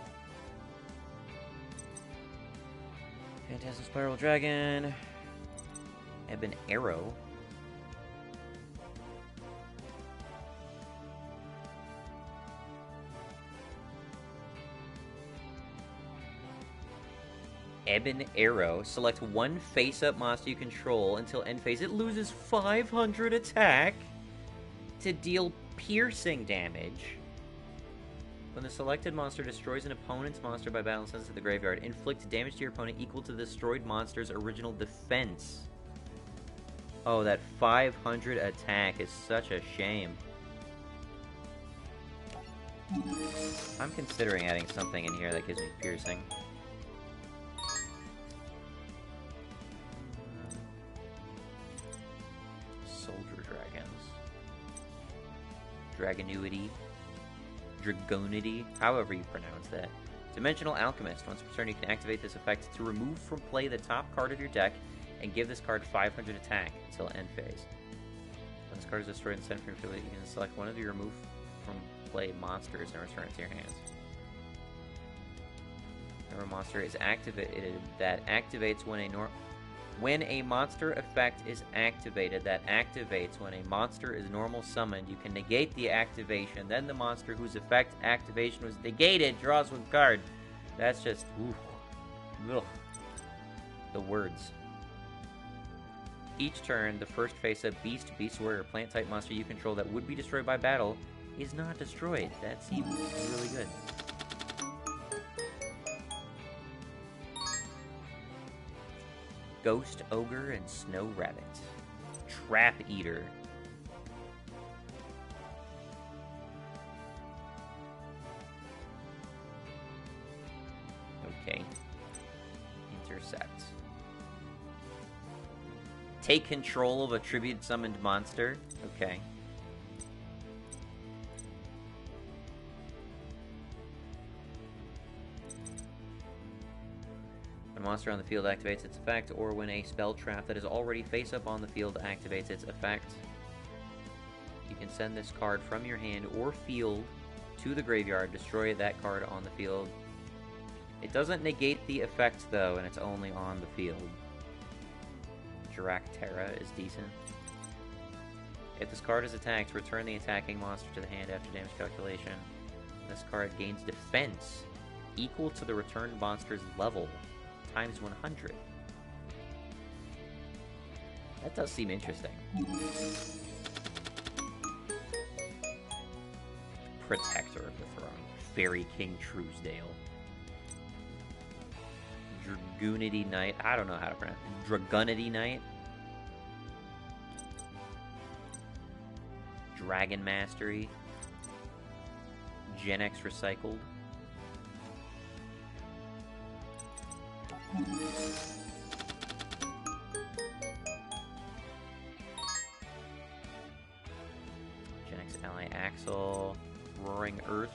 Phantasmal Spiral Dragon. Ebon Arrow. Ebon Arrow. Select one face-up monster you control until end phase. It loses 500 attack to deal piercing damage. When the selected monster destroys an opponent's monster by battle sense to the graveyard, inflict damage to your opponent equal to the destroyed monster's original defense. Oh, that 500 attack is such a shame. I'm considering adding something in here that gives me piercing. Soldier Dragons. Dragonuity. Dragonity. However you pronounce that. Dimensional Alchemist. Once per turn, you can activate this effect to remove from play the top card of your deck and give this card 500 attack until end phase. When this card is destroyed and sent from your field, you can select one of your remove from play monsters and return it to your hands. Whenever a monster is activated, that activates when a monster effect is activated, that activates when a monster is normal summoned. You can negate the activation. Then the monster whose effect activation was negated draws one card. That's just, oof. Ugh. The words. Each turn, the first face-up beast, warrior, or plant-type monster you control that would be destroyed by battle is not destroyed. That seems really good. Ghost Ogre and Snow Rabbit. Trap Eater. Okay. Intercept. Take control of a tribute summoned monster. Okay. When a monster on the field activates its effect, or when a spell trap that is already face up on the field activates its effect, you can send this card from your hand or field to the graveyard, destroy that card on the field. It doesn't negate the effect, though, and it's only on the field. Terra is decent. If this card is attacked, return the attacking monster to the hand after damage calculation. This card gains defense equal to the returned monster's level times 100. That does seem interesting. Protector of the Throne. Fairy King Truesdale. Dragoonity Knight. I don't know how to pronounce it. Dragunity Knight. Dragon Mastery. Gen X Recycled. Gen X Ally Axel. Roaring Earth.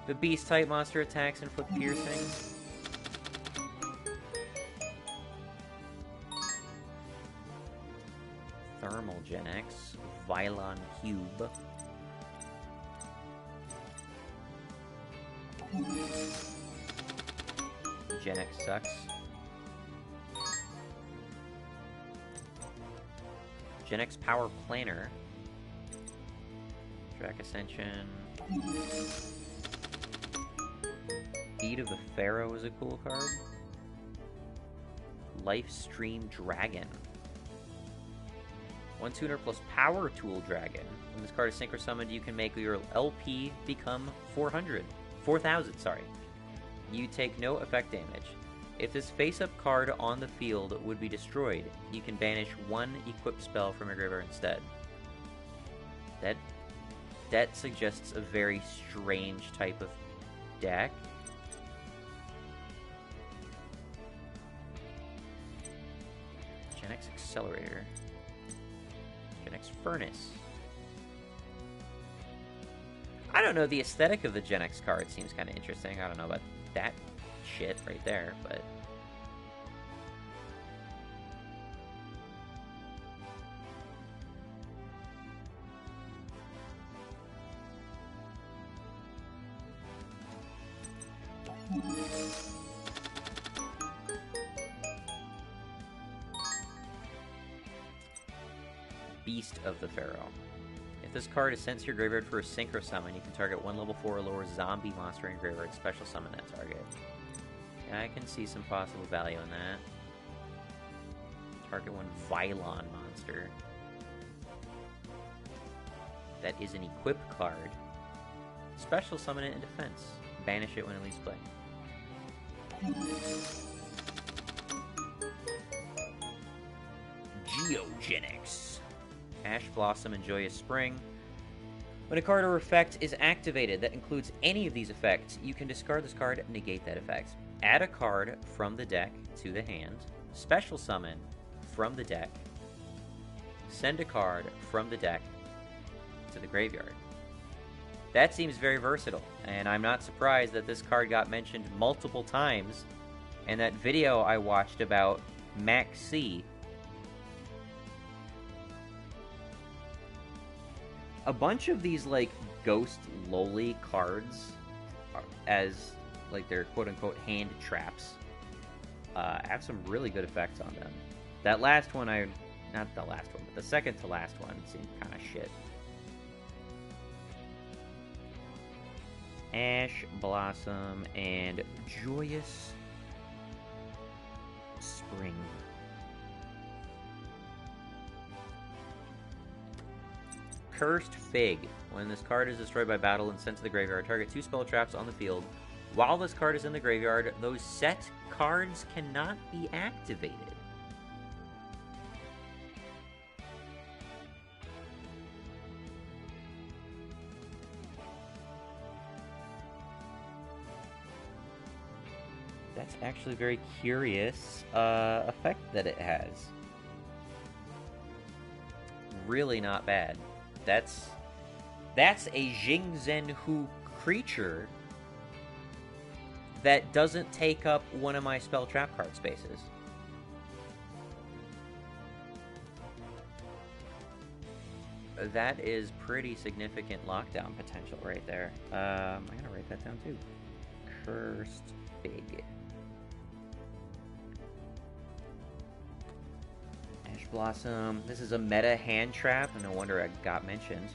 The Beast type monster attacks and foot piercing. Thermal Gen X. Vylon Cube. Gen X sucks. Gen X Power Planner. Track Ascension. Feet of the Pharaoh is a cool card. Lifestream Dragon. 1 tuner plus Power Tool Dragon. When this card is synchro summoned, you can make your LP become 4,000, sorry. You take no effect damage. If this face-up card on the field would be destroyed, you can banish 1 equip spell from your graveyard instead. That suggests a very strange type of deck. Gen X Accelerator. Gen X Furnace. I don't know, the aesthetic of the Gen X card seems kind of interesting. I don't know about that shit right there, but... Beast of the Pharaoh. If this card is sent to your graveyard for a synchro summon, you can target 1 level 4 or lower zombie monster in your graveyard, special summon that target. Yeah, I can see some possible value in that. Target 1 Vylon monster. That is an equip card. Special summon it in defense. Banish it when it leaves play. Geogenics. Ash Blossom and Joyous Spring. When a card or effect is activated that includes any of these effects, you can discard this card and negate that effect. Add a card from the deck to the hand. Special summon from the deck. Send a card from the deck to the graveyard. That seems very versatile, and I'm not surprised that this card got mentioned multiple times in that video I watched about Max C. A bunch of these, like, ghost lowly cards, as, like, their quote-unquote hand traps, have some really good effects on them. That last one, not the last one, but the second to last one seemed kind of shit. Ash Blossom and Joyous Spring. Cursed Fig. When this card is destroyed by battle and sent to the graveyard, target 2 spell traps on the field. While this card is in the graveyard, those set cards cannot be activated. That's actually a very curious effect that it has. Really not bad. That's a Jingzhen Hu creature that doesn't take up one of my spell trap card spaces. That is pretty significant lockdown potential right there. I'm gonna write that down too. Cursed Fig. Ash Blossom. This is a meta hand trap, and no wonder it got mentioned.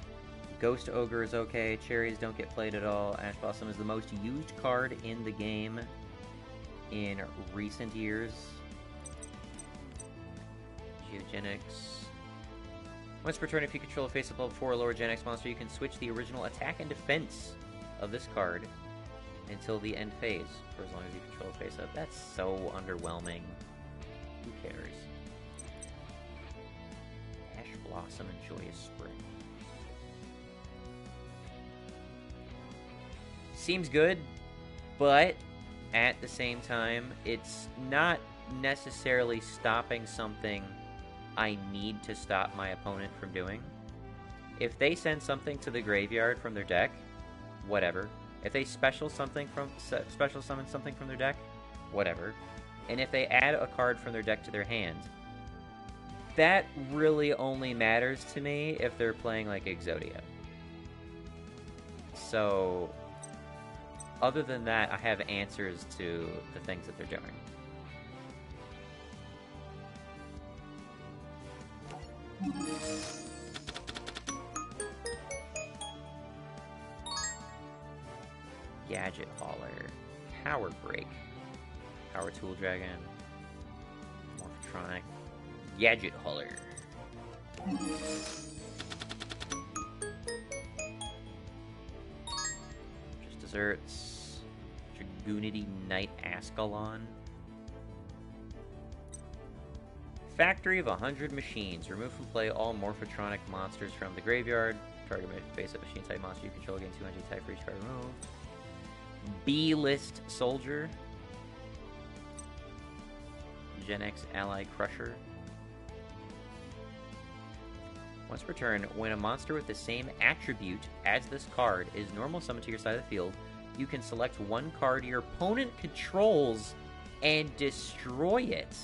Ghost Ogre is okay. Cherries don't get played at all. Ash Blossom is the most used card in the game in recent years. Geogenics. Once per turn, if you control a face-up level 4 or lower Gen X monster, you can switch the original attack and defense of this card until the end phase, for as long as you control a face-up. That's so underwhelming. Who cares? Ash Blossom and Joyous Spring. Seems good, but at the same time, it's not necessarily stopping something I need to stop my opponent from doing. If they send something to the graveyard from their deck, whatever. If they special summon something from their deck, whatever. And if they add a card from their deck to their hand, that really only matters to me if they're playing like Exodia. So, other than that, I have answers to the things that they're doing. Gadget Hauler. Power Break. Power Tool Dragon. Morphotronic. Gadget Hauler. Just desserts. Dragoonity Knight Ascalon. Factory of 100 Machines. Remove from play all Morphotronic monsters from the graveyard. Target face-up machine type monster you control, gain 200 attack for each card removed. B-List Soldier. Gen X Ally Crusher. Once per turn, when a monster with the same attribute as this card is normal summoned to your side of the field, you can select one card your opponent controls and destroy it.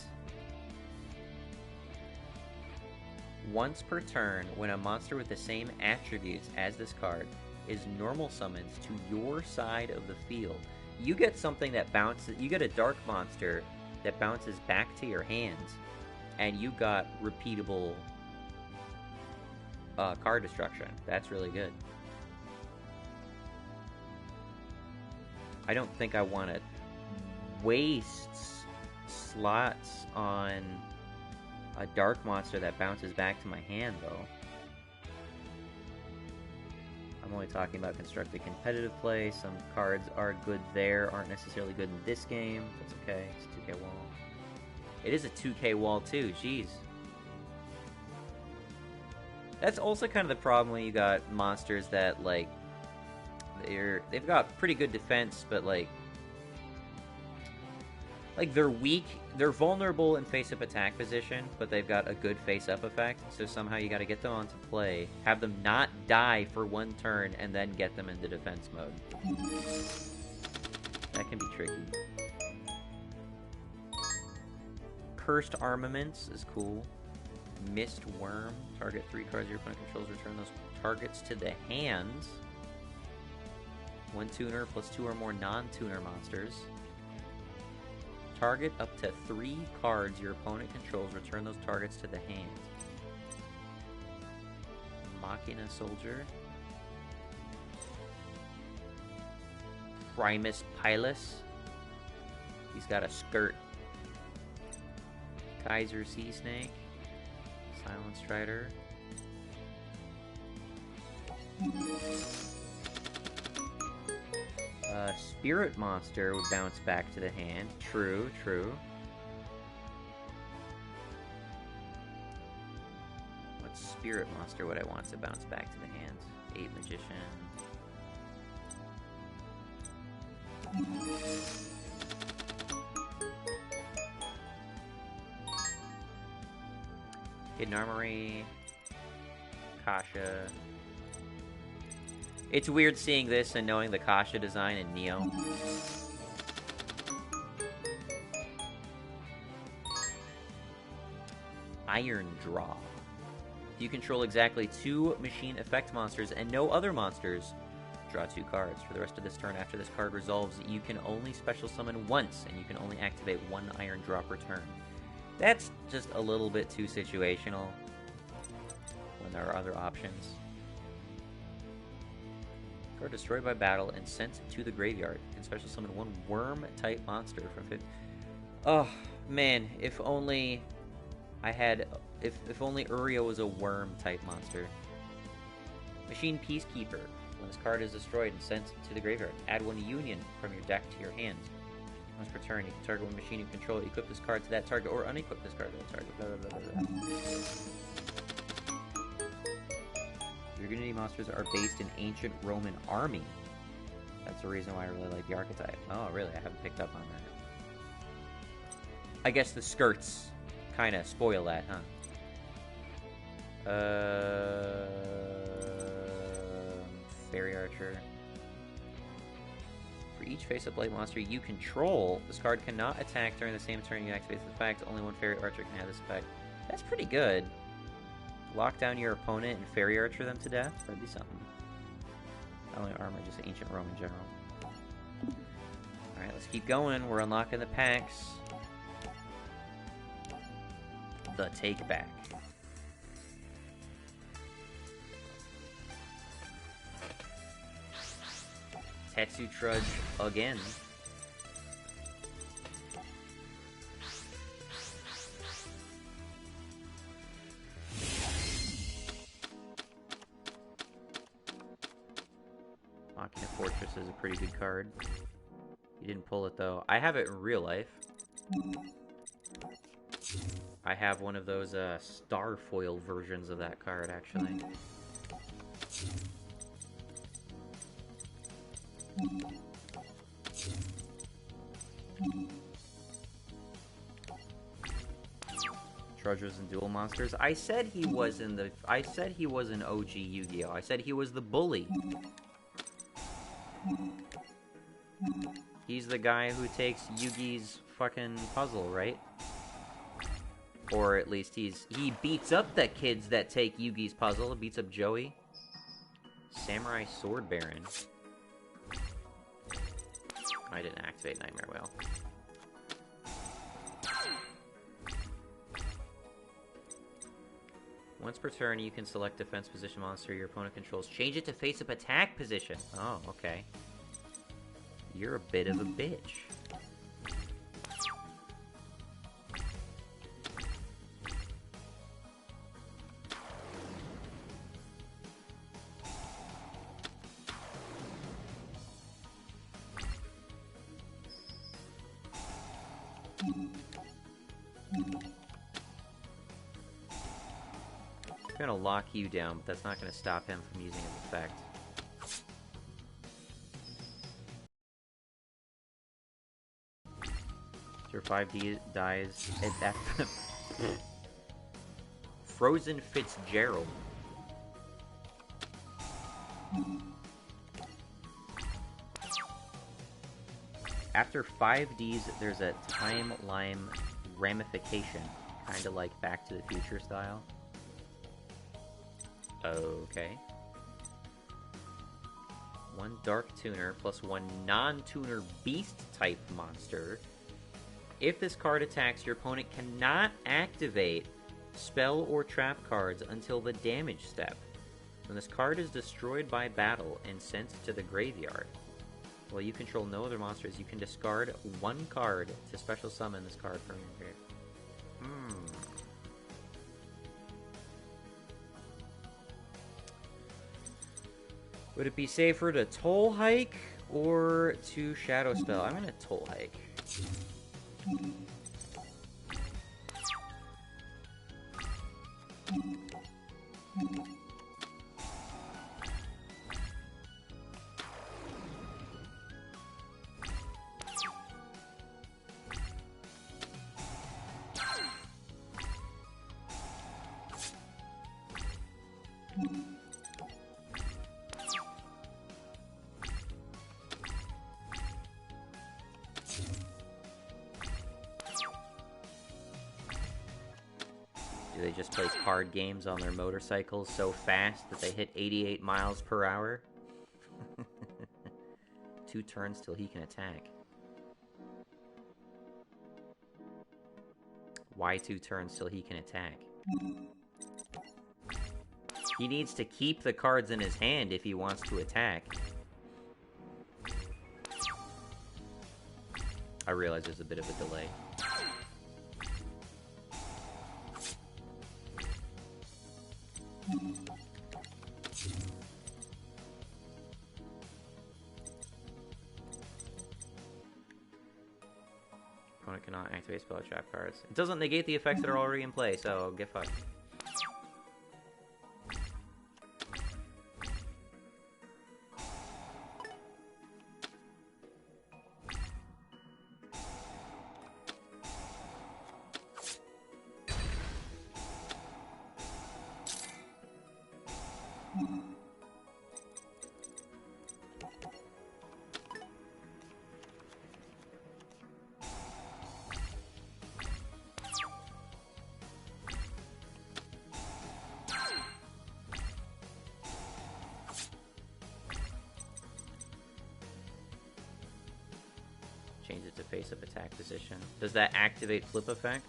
Once per turn, when a monster with the same attributes as this card is normal summoned to your side of the field, you get something that bounces. You get a dark monster that bounces back to your hand, and you got repeatable card destruction. That's really good. I don't think I want to waste slots on a dark monster that bounces back to my hand, though. I'm only talking about constructed competitive play. Some cards are good there, aren't necessarily good in this game. That's okay. It's a 2K wall. It is a 2K wall, too. Jeez. That's also kind of the problem when you got monsters that, like, they've got pretty good defense, but, like they're weak, they're vulnerable in face-up attack position, but they've got a good face-up effect, so somehow you gotta get them onto play, have them not die for one turn, and then get them into defense mode. That can be tricky. Cursed Armaments is cool. Mist Worm. Target 3 cards your opponent controls, return those targets to the hand. 1 tuner plus 2 or more non-tuner monsters. Target up to 3 cards your opponent controls, return those targets to the hand. Machina Soldier. Primus Pilus. He's got a skirt. Kaiser Sea Snake. Silent Strider. Spirit Monster would bounce back to the hand. True, true. What Spirit Monster would I want to bounce back to the hand? 8 Magician. Hidden Armory. Kasha. It's weird seeing this and knowing the Kasha design in Neo. Iron Draw. You control exactly 2 machine effect monsters and no other monsters. Draw 2 cards. For the rest of this turn, after this card resolves, you can only special summon once, and you can only activate 1 Iron Draw per turn. That's just a little bit too situational when there are other options. Card destroyed by battle and sent to the graveyard. You can special summon 1 worm-type monster from 50. Oh, man, if only I had... If only Uria was a worm-type monster. Machine Peacekeeper. When this card is destroyed and sent to the graveyard, add 1 Union from your deck to your hand. Once per turn, you can target 1 machine you control, equip this card to that target, or unequip this card to that target. Blah, blah, blah, blah, blah. Your Unity monsters are based in ancient Roman army. That's the reason why I really like the archetype. Oh, really? I haven't picked up on that. I guess the skirts kind of spoil that, huh? Fairy Archer. For each face-up light monster you control, this card cannot attack during the same turn you activate the effect. Only 1 Fairy Archer can have this effect. That's pretty good. Lock down your opponent and Fairy Archer them to death? That'd be something. Not only armor, just ancient Rome in general. Alright, let's keep going. We're unlocking the packs. The Take Back. Tetsu Trudge again. Machina Fortress is a pretty good card. You didn't pull it though. I have it in real life. I have one of those Starfoil versions of that card actually. Trudgers and Duel Monsters. I said he was in the. I said he was an OG Yu-Gi-Oh! I said he was the bully. He's the guy who takes Yugi's fucking puzzle, right? Or at least he beats up the kids that take Yugi's puzzle. Beats up Joey. Samurai Sword Baron. I didn't activate Nightmare Whale. Once per turn, you can select defense position monster your opponent controls. Change it to face-up attack position. Oh, okay. You're a bit of a bitch. I'm gonna lock you down, but that's not gonna stop him from using his effect. Your 5D dies at that. Frozen Fitzgerald. After 5Ds, there's a timeline ramification, kind of like Back to the Future style. Okay. 1 Dark Tuner plus 1 non-tuner Beast-type monster. If this card attacks, your opponent cannot activate spell or trap cards until the damage step. When this card is destroyed by battle and sent to the graveyard, while you control no other monsters, you can discard 1 card to special summon this card from your grave. Would it be safer to toll hike or to shadow spell? I'm gonna toll hike. Do they just play card games on their motorcycles so fast that they hit 88 miles per hour? 2 turns till he can attack. Why 2 turns till he can attack? He needs to keep the cards in his hand if he wants to attack. I realize there's a bit of a delay. Opponent cannot activate spell trap cards. It doesn't negate the effects that are already in play, so get fucked. Change it to face-up attack position. Does that activate flip effect?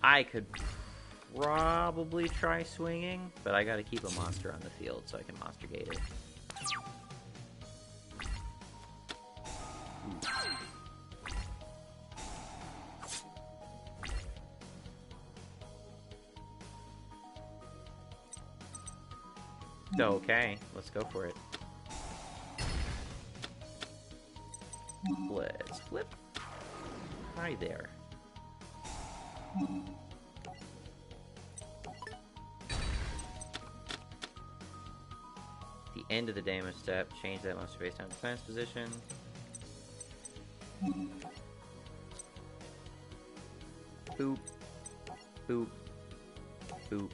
I could probably try swinging, but I gotta keep a monster on the field so I can monster gate it. Okay, let's go for it. Let's flip. Hi there. The end of the damage step, change that monster face down defense position. Boop. Boop. Boop.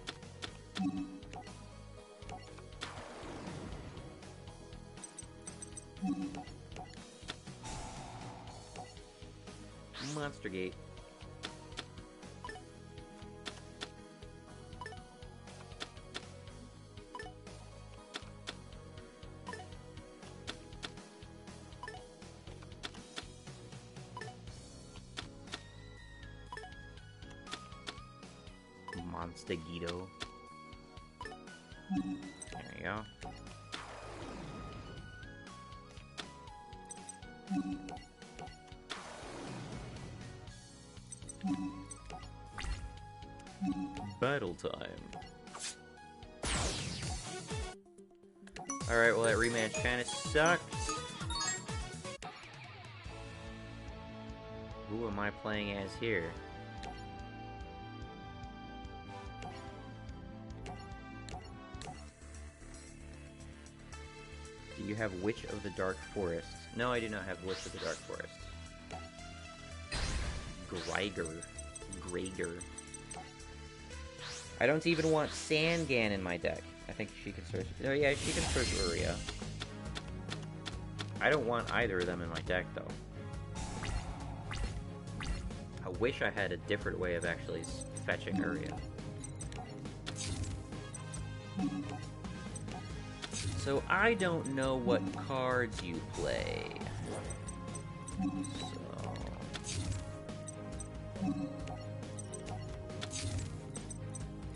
Monster gate. Monster Guido. There you go. Battle time. Alright, well that rematch kinda sucked. Who am I playing as here? Do you have Witch of the Dark Forest? No, I do not have Witch of the Dark Forest. Greiger. I don't even want Sangan in my deck. I think she can search. Oh yeah, she can search Uria. I don't want either of them in my deck though. I wish I had a different way of actually fetching Uria. So I don't know what cards you play. So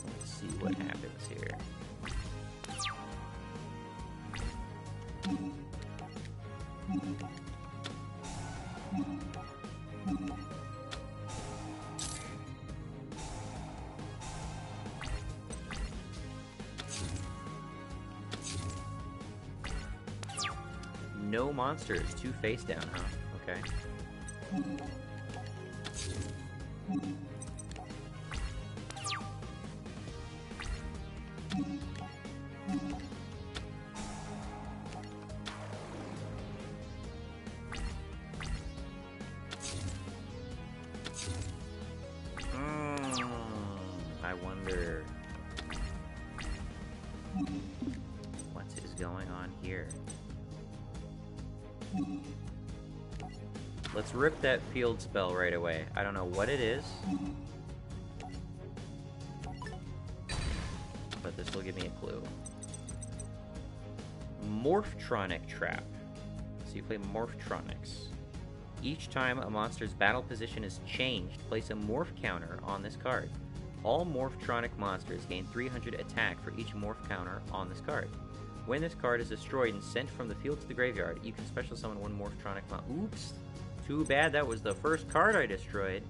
let's see what happens here. no monsters. 2 face down, huh? Okay. I wonder what is going on here. Let's rip that field spell right away. I don't know what it is, but this will give me a clue. Morphtronic Trap. So you play Morphtronics. Each time a monster's battle position is changed, place a morph counter on this card. All Morphtronic monsters gain 300 attack for each morph counter on this card. When this card is destroyed and sent from the field to the graveyard, you can special summon 1 Morphtronic Oops! Too bad that was the first card I destroyed.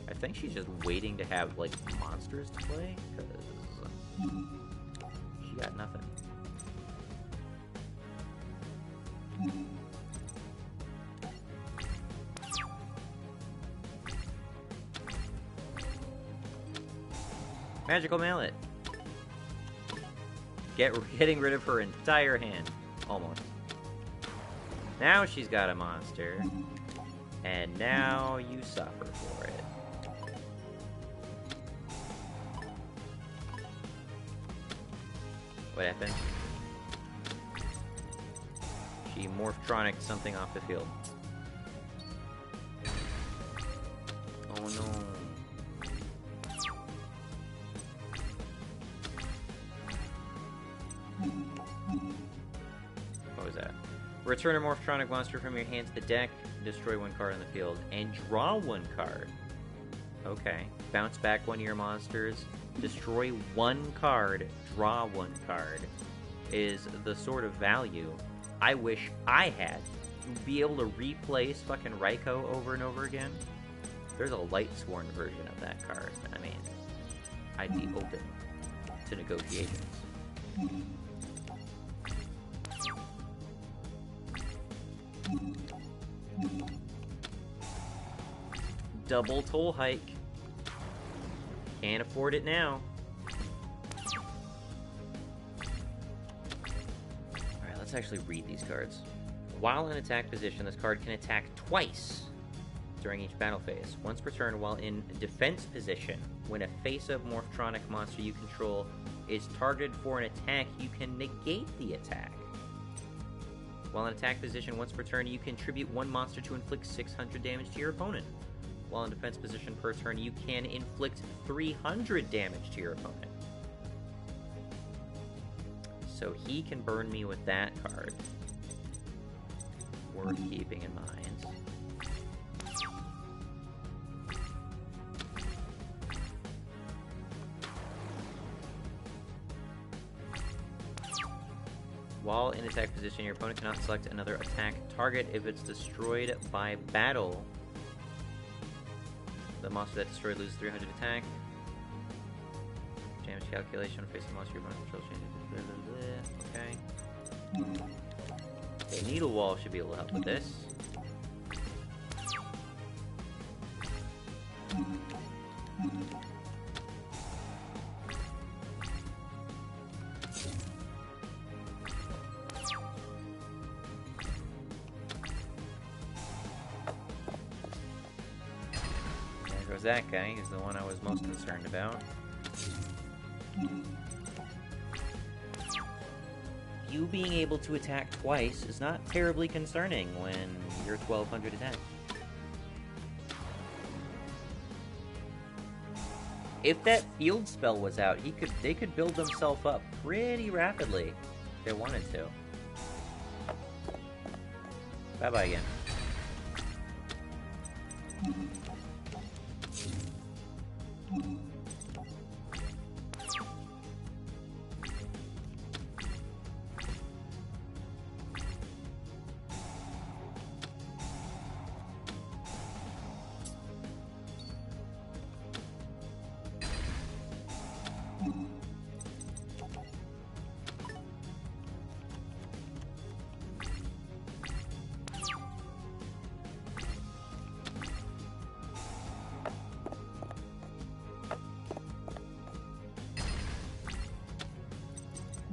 I think she's just waiting to have, like, monsters to play, because she got nothing. Magical Mallet. Getting rid of her entire hand. Almost. Now she's got a monster. And now you suffer for it. What happened? She Morphtronic something off the field. Oh no. What was that? Return a Morphtronic monster from your hand to the deck, destroy 1 card on the field, and draw 1 card. Okay. Bounce back 1 of your monsters, destroy 1 card, draw 1 card, is the sort of value I wish I had. To be able to replace fucking Raikou over and over again. There's a Lightsworn version of that card. I mean, I'd be open to negotiations. Double toll hike. Can't afford it now. Alright, let's actually read these cards. While in attack position, this card can attack twice during each battle phase. Once per turn while in defense position. When a face-up Morphtronic monster you control is targeted for an attack, you can negate the attack. While in attack position, once per turn, you contribute 1 monster to inflict 600 damage to your opponent. While in defense position per turn, you can inflict 300 damage to your opponent. So he can burn me with that card. Worth keeping in mind. While in attack position, your opponent cannot select another attack target if it's destroyed by battle. The monster that destroyed loses 300 attack. Damage calculation, face the monster your opponent controls changes. Okay. Okay, Needle Wall should be able to help with this. That guy is the one I was most concerned about. You being able to attack twice is not terribly concerning when you're 1200 attack. If that field spell was out, they could build themselves up pretty rapidly if they wanted to. Bye-bye again.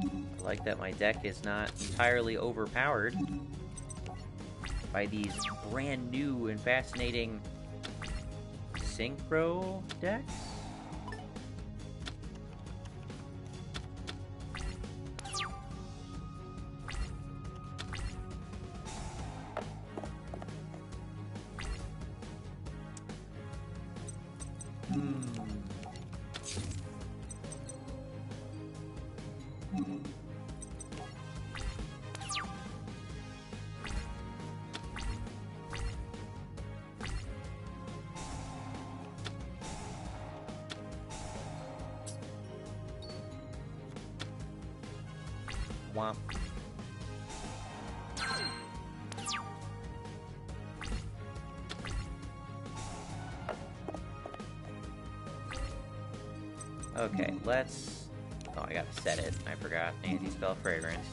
I like that my deck is not entirely overpowered by these brand new and fascinating synchro decks. Womp. Okay, let's... Oh, I gotta set it. I forgot. Anti-spell fragrance.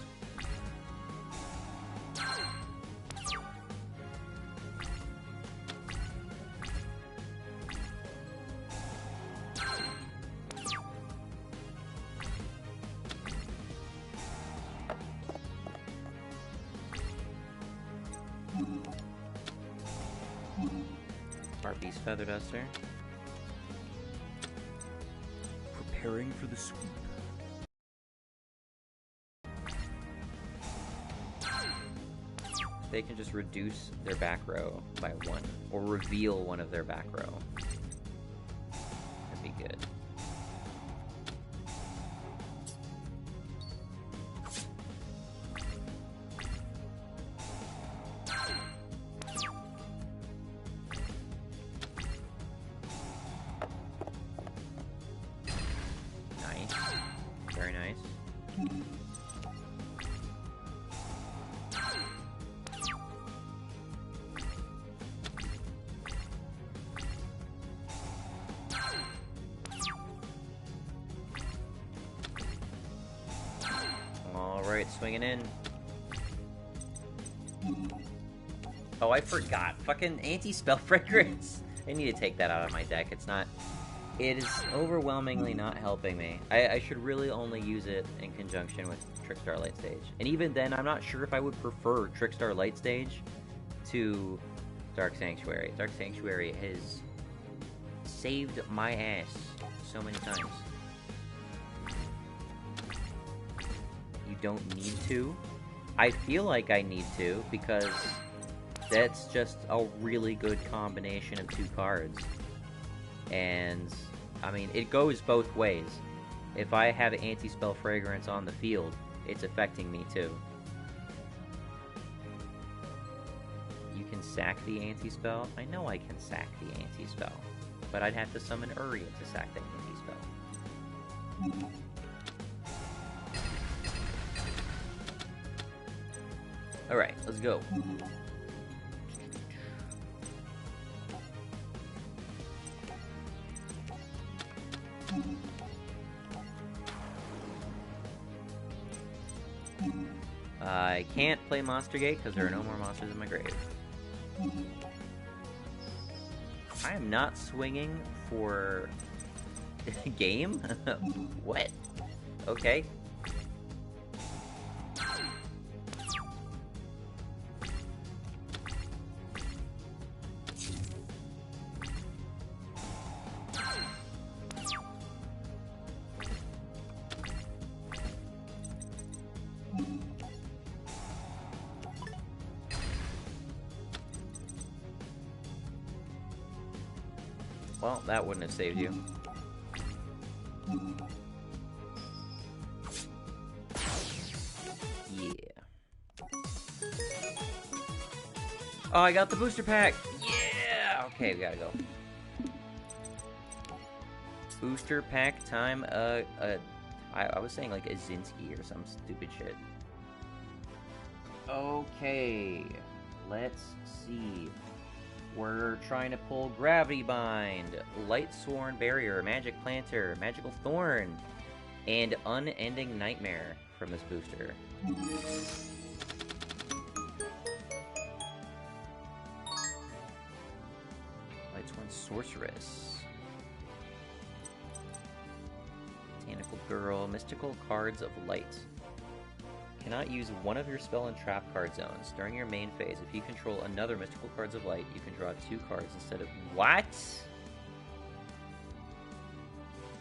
Harpy's Feather Duster. Preparing for the sweep. They can just reduce their back row by 1, or reveal one of their back row. That'd be good. Nice. Very nice. Alright, swinging in. Oh, I forgot. Fucking anti-spell fragrance. I need to take that out of my deck. It's not... It is overwhelmingly not helping me. I should really only use it in conjunction with Trickstar Light Stage. And even then, I'm not sure if I would prefer Trickstar Light Stage to Dark Sanctuary. Dark Sanctuary has saved my ass so many times. You don't need to. I feel like I need to, because that's just a really good combination of 2 cards. And, I mean, it goes both ways. If I have Anti-Spell Fragrance on the field, it's affecting me too. You can sack the Anti-Spell? I know I can sack the Anti-Spell, but I'd have to summon Uria to sack the Anti-Spell. Alright, let's go. I can't play Monster Gate because there are no more monsters in my grave. I am not swinging for game? What? Okay. Well, that wouldn't have saved you. Yeah. Oh, I got the booster pack! Yeah! Okay, we gotta go. Booster pack time, I was saying like a Zinski or some stupid shit. Okay, let's see. We're trying to pull Gravity Bind, Lightsworn Barrier, Magic Planter, Magical Thorn, and Unending Nightmare from this booster. Lightsworn Sorceress. Botanical Girl, Mystical Cards of Light. cannot use one of your spell and trap card zones. During your main phase, if you control another mystical cards of light, you can draw 2 cards instead of... What?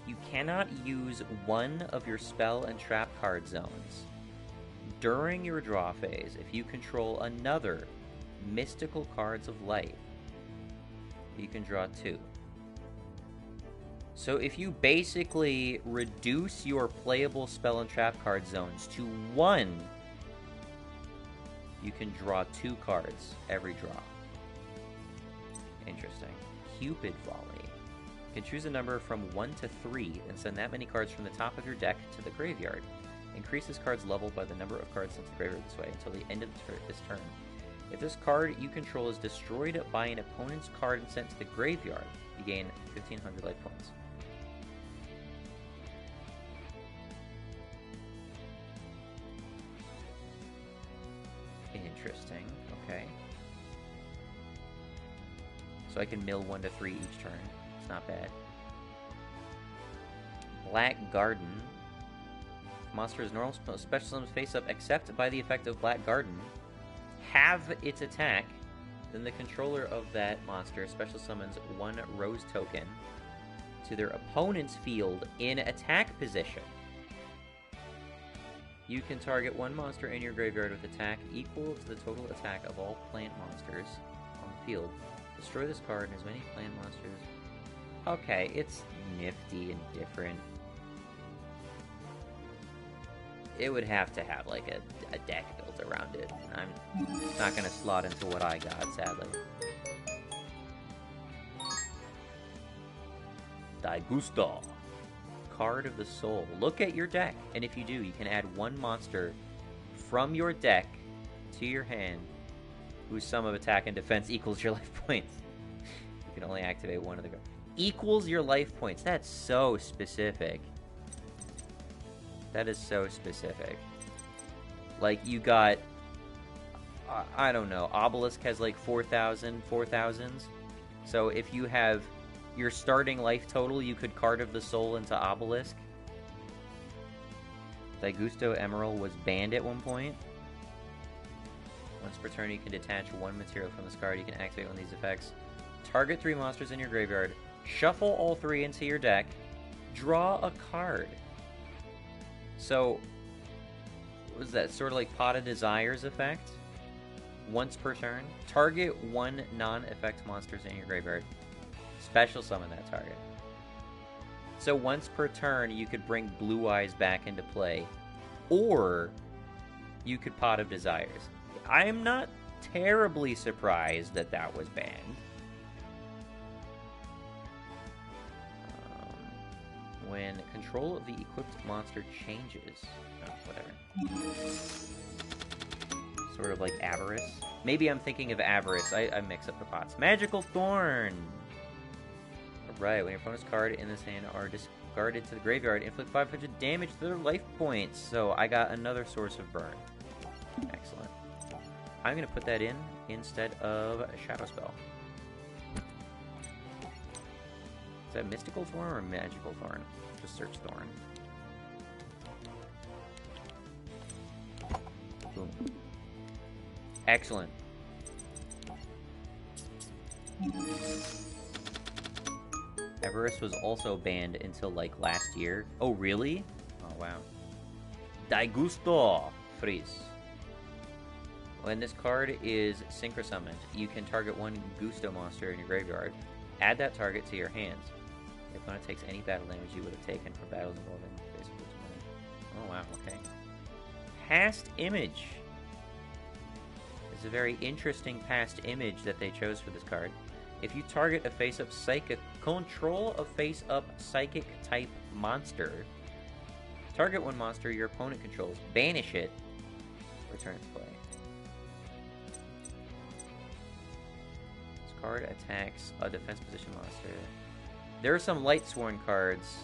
You cannot use one of your spell and trap card zones. During your draw phase, if you control another mystical cards of light, you can draw 2. So if you basically reduce your playable spell and trap card zones to 1, you can draw 2 cards every draw. Interesting. Cupid Volley. You can choose a number from 1 to 3 and send that many cards from the top of your deck to the graveyard. Increase this card's level by the number of cards sent to the graveyard this way until the end of this turn. If this card you control is destroyed by an opponent's card and sent to the graveyard, you gain 1,500 life points. Interesting. Okay. So I can mill 1 to 3 each turn. It's not bad. Black Garden. Monster's normal special summons face up except by the effect of Black Garden. Have its attack. Then the controller of that monster special summons 1 rose token to their opponent's field in attack position. You can target 1 monster in your graveyard with attack equal to the total attack of all plant monsters on the field. Destroy this card and as many plant monsters... Okay, it's nifty and different. It would have to have, like, a deck built around it. And I'm not going to slot into what I got, sadly. Daigusto. Card of the Soul. Look at your deck, and if you do, you can add 1 monster from your deck to your hand whose sum of attack and defense equals your life points. You can only activate 1 of the... Equals your life points. That's so specific. That is so specific. Like, you got... I don't know. Obelisk has like 4,000s. So if you have... your starting life total, you could Card of the Soul into Obelisk. Daigusto Emerald was banned at one point. Once per turn, you can detach 1 material from this card. You can activate one of these effects. Target 3 monsters in your graveyard. Shuffle all 3 into your deck. Draw a card. So, what was that? Sort of like Pot of Desires effect? Once per turn. Target 1 non-effect monsters in your graveyard. Special summon that target. So once per turn, you could bring Blue Eyes back into play. Or you could Pot of Desires. I'm not terribly surprised that that was banned. When control of the equipped monster changes. Oh, whatever. Sort of like Avarice. Maybe I'm thinking of Avarice. I mix up the pots. Magical Thorn! Right, when your opponent's card in this hand are discarded to the graveyard, inflict 500 damage to their life points. So I got another source of burn. Excellent. I'm going to put that in instead of a Shadow Spell. Is that Mystical Thorn or Magical Thorn? Just search Thorn. Boom. Excellent. Everest was also banned until, like, last year. Oh, really? Oh, wow. Daigusto Freeze. When this card is Synchro Summoned, you can target 1 Gusto monster in your graveyard. Add that target to your hands. Your opponent takes any battle damage you would have taken for battles involving face of its money. Oh, wow, okay. Past Image. It's a very interesting past image that they chose for this card. If you target a face-up psychic, control a face-up psychic type monster, target 1 monster your opponent controls, banish it, return it to play. This card attacks a defense position monster. There are some Lightsworn cards.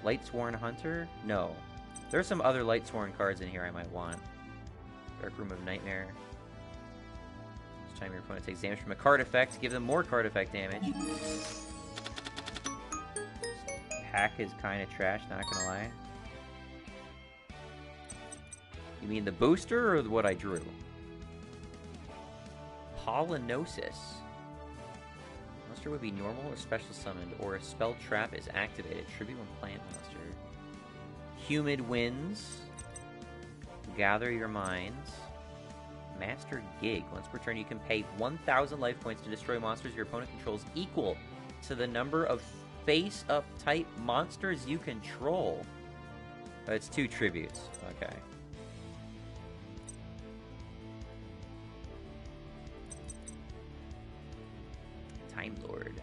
Lightsworn Hunter? No. There are some other Lightsworn cards in here I might want. Dark Room of Nightmare. Each time your opponent takes damage from a card effect, give them more card effect damage. Pack is kind of trash, not gonna lie. You mean the booster or what I drew? Pollinosis. Monster would be normal or special summoned, or a spell trap is activated. Tribute one plant monster. Humid Winds. Gather Your Minds. Master Gig. Once per turn, you can pay 1,000 life points to destroy monsters your opponent controls equal to the number of face-up type monsters you control. Oh, it's 2 tributes. Okay. Time Lord.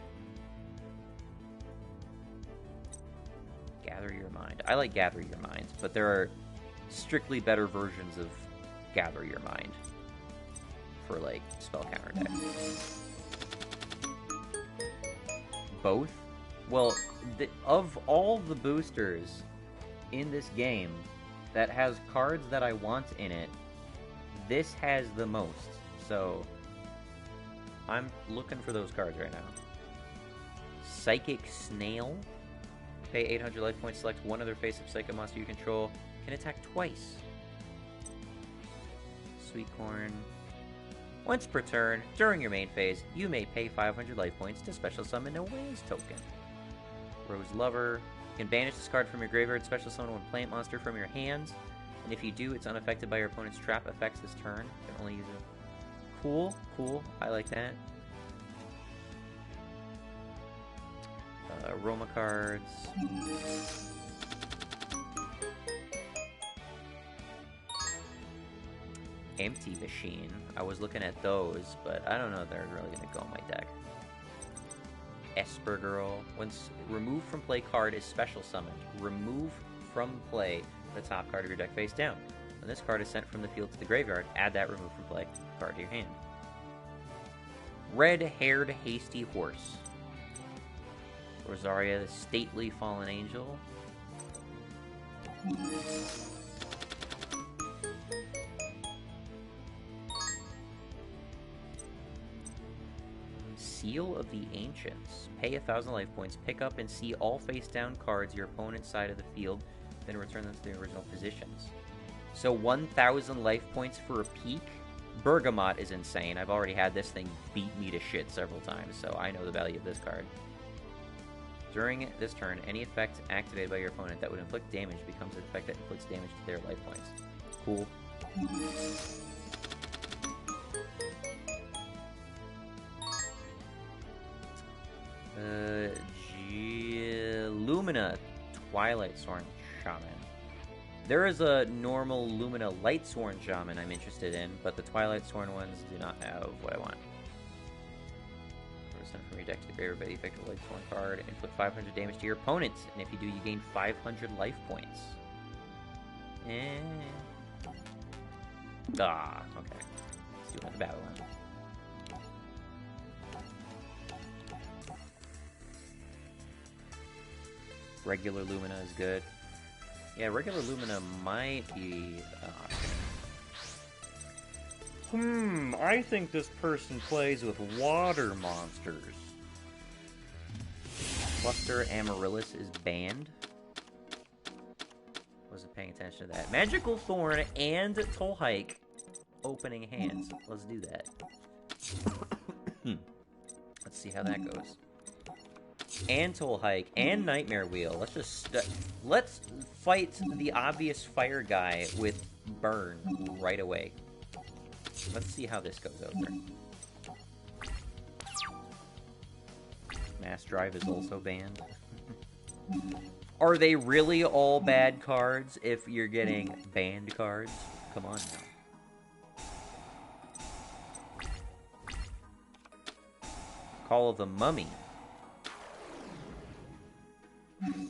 Gather Your Mind. I like Gather Your Mind, but there are strictly better versions of Gather Your Mind for, like, spell counter deck. Both? Well, of all the boosters in this game that has cards that I want in it, this has the most. So, I'm looking for those cards right now. Psychic Snail. Pay 800 life points, select one other face-up psychic monster you control. Can attack twice. Sweet Corn. Once per turn, during your main phase, you may pay 500 life points to special summon a Waze token. Rose Lover. You can banish this card from your graveyard, special summon one plant monster from your hands, and if you do, it's unaffected by your opponent's trap effects this turn. You can only use it. Cool, cool. I like that. Roma cards. Empty Machine. I was looking at those, but I don't know if they're really going to go in my deck. Esper Girl. Once removed from play card is special summoned. Remove from play the top card of your deck face down. When this card is sent from the field to the graveyard, add that remove from play card to your hand. Red-haired Hasty Horse. Rosaria, the Stately Fallen Angel. Seal of the Ancients. Pay 1,000 life points, pick up and see all face-down cards your opponent's side of the field, then return them to their original positions. So 1,000 life points for a peek? Bergamot is insane. I've already had this thing beat me to shit several times, so I know the value of this card. During this turn, any effect activated by your opponent that would inflict damage becomes an effect that inflicts damage to their life points. Cool. Lumina Twilight-Sworn Shaman. There is a normal Lumina Light-Sworn Shaman I'm interested in, but the Twilight-Sworn ones do not have what I want. Send from your deck to the graveyard by the effect of a Light-Sworn card, inflict 500 damage to your opponent, and if you do, you gain 500 life points. Ah, okay. Let's do another battle line. Regular Lumina is good. Yeah, regular Lumina might be an option. I think this person plays with water monsters. Cluster Amaryllis is banned. Wasn't paying attention to that. Magical Thorn and Toll Hike opening hands. Let's do that. Let's see how that goes. And Toll Hike and Nightmare Wheel. Let's just let's fight the obvious fire guy with Burn right away. Let's see how this goes over. Mass Drive is also banned. Are they really all bad cards if you're getting banned cards? Come on now. Call of the Mummy.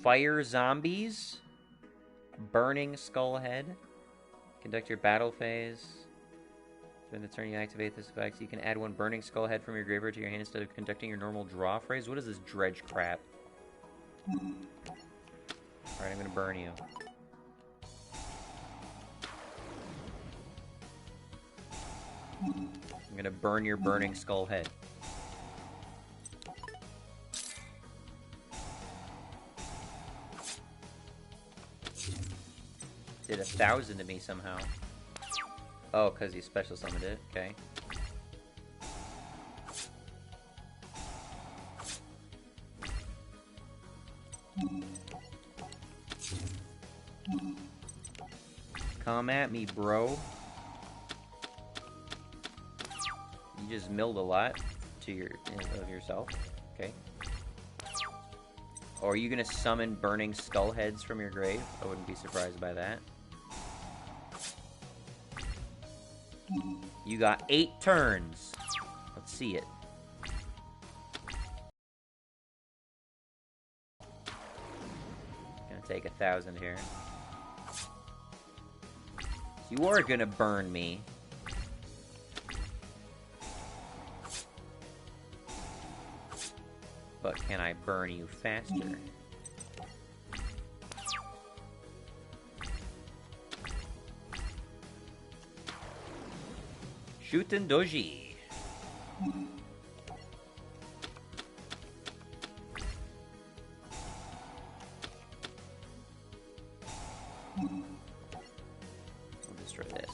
Fire Zombies. Burning Skullhead. Conduct your battle phase. During the turn you activate this effect, you can add one Burning Skullhead from your graveyard to your hand instead of conducting your normal draw phrase. What is this dredge crap? Alright, I'm gonna burn you. I'm gonna burn your Burning Skullhead. Did 1,000 to me somehow. Oh, because you special summoned it. Okay. Come at me, bro. You just milled a lot to of yourself. Okay. Or are you gonna summon burning skull heads from your grave? I wouldn't be surprised by that. You got 8 turns. Let's see it. Gonna take 1,000 here. You are gonna burn me. But can I burn you faster? Shootin' Doji. We'll destroy this.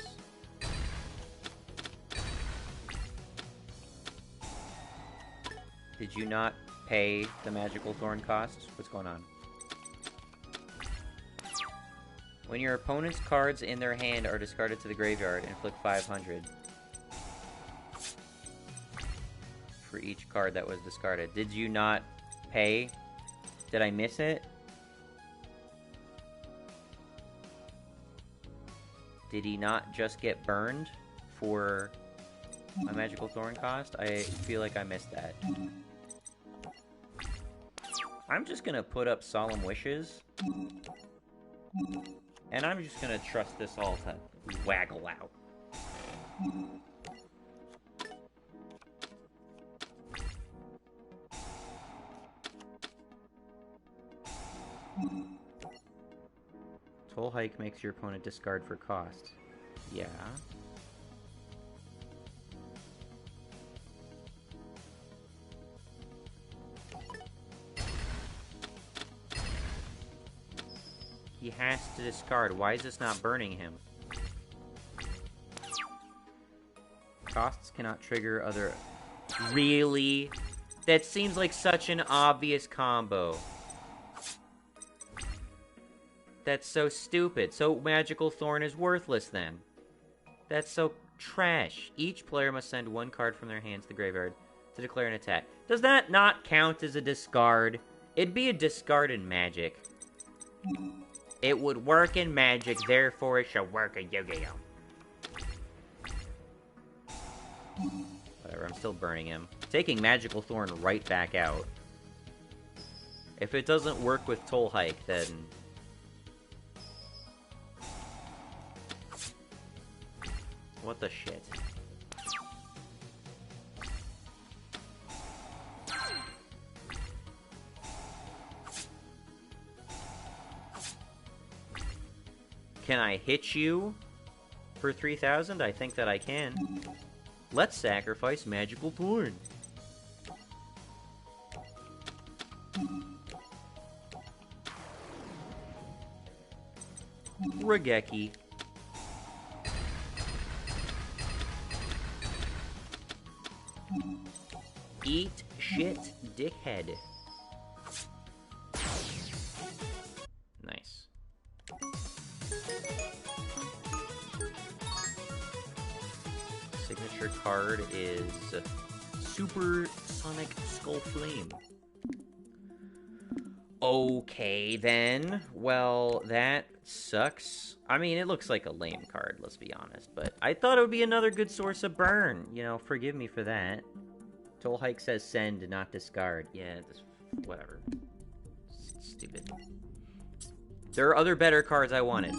Did you not pay the magical thorn cost? What's going on? When your opponent's cards in their hand are discarded to the graveyard, inflict 500 for each card that was discarded. Did you not pay? Did I miss it? Did he not just get burned for a magical thorn cost? I feel like I missed that. I'm just gonna put up Solemn Wishes. And I'm just gonna trust this all to waggle out. Toll Hike makes your opponent discard for cost. Yeah. He has to discard. Why is this not burning him? Costs cannot trigger other... Really? That seems like such an obvious combo. That's so stupid. So Magical Thorn is worthless then. That's so trash. Each player must send 1 card from their hand to the graveyard to declare an attack. Does that not count as a discard? It'd be a discard in Magic. It would work in Magic, therefore it should work in Yu-Gi-Oh! Whatever, I'm still burning him. Taking Magical Thorn right back out. If it doesn't work with Toll Hike, then... What the shit? Can I hit you for 3,000? I think that I can. Let's sacrifice Magical Thorn. Regeki. Eat shit, dickhead. Nice. Signature card is Super Sonic Skull Flame. Okay, then. Well, that sucks. I mean, it looks like a lame card, let's be honest. But I thought it would be another good source of burn. You know, forgive me for that. Toll Hike says send, not discard. Yeah, just whatever. Stupid. There are other better cards I wanted.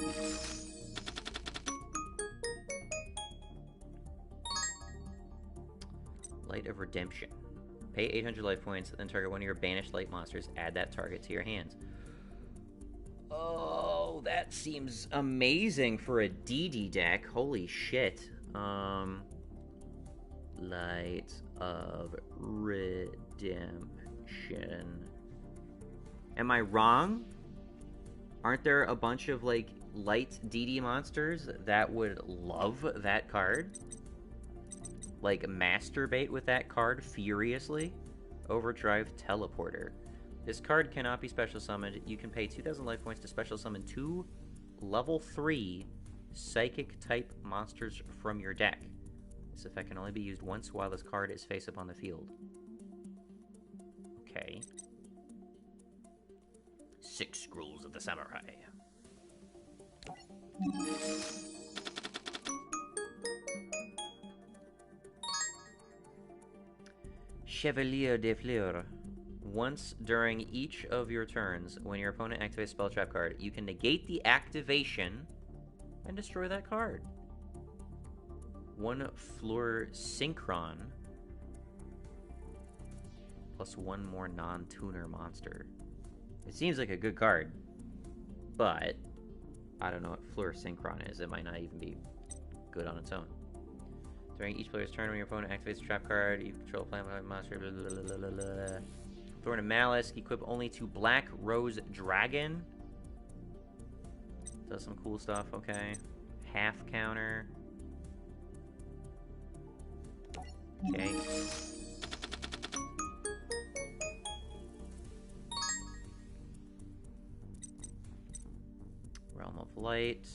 Light of Redemption. Pay 800 life points, then target one of your banished light monsters. Add that target to your hands. Oh, that seems amazing for a DD deck. Holy shit. Light of Redemption. Am I wrong? Aren't there a bunch of, like, light DD monsters that would love that card, like masturbate with that card furiously. Overdrive Teleporter. This card cannot be special summoned. You can pay 2,000 life points to special summon 2 level 3 psychic type monsters from your deck. This effect can only be used once while this card is face up on the field. Okay. 6 Scrolls of the Samurai. Chevalier de Fleur. Once during each of your turns, when your opponent activates a spell trap card, you can negate the activation and destroy that card. 1 Fleur Synchron, plus 1 more non-tuner monster. It seems like a good card, but I don't know what Fleur Synchron is. It might not even be good on its own. During each player's turn, when your opponent activates a trap card, you control a plant monster. Blah, blah, blah, blah, blah. Thorn of Malice, equip only to Black Rose Dragon. Does some cool stuff, okay. Half counter. Okay. Realm of Light.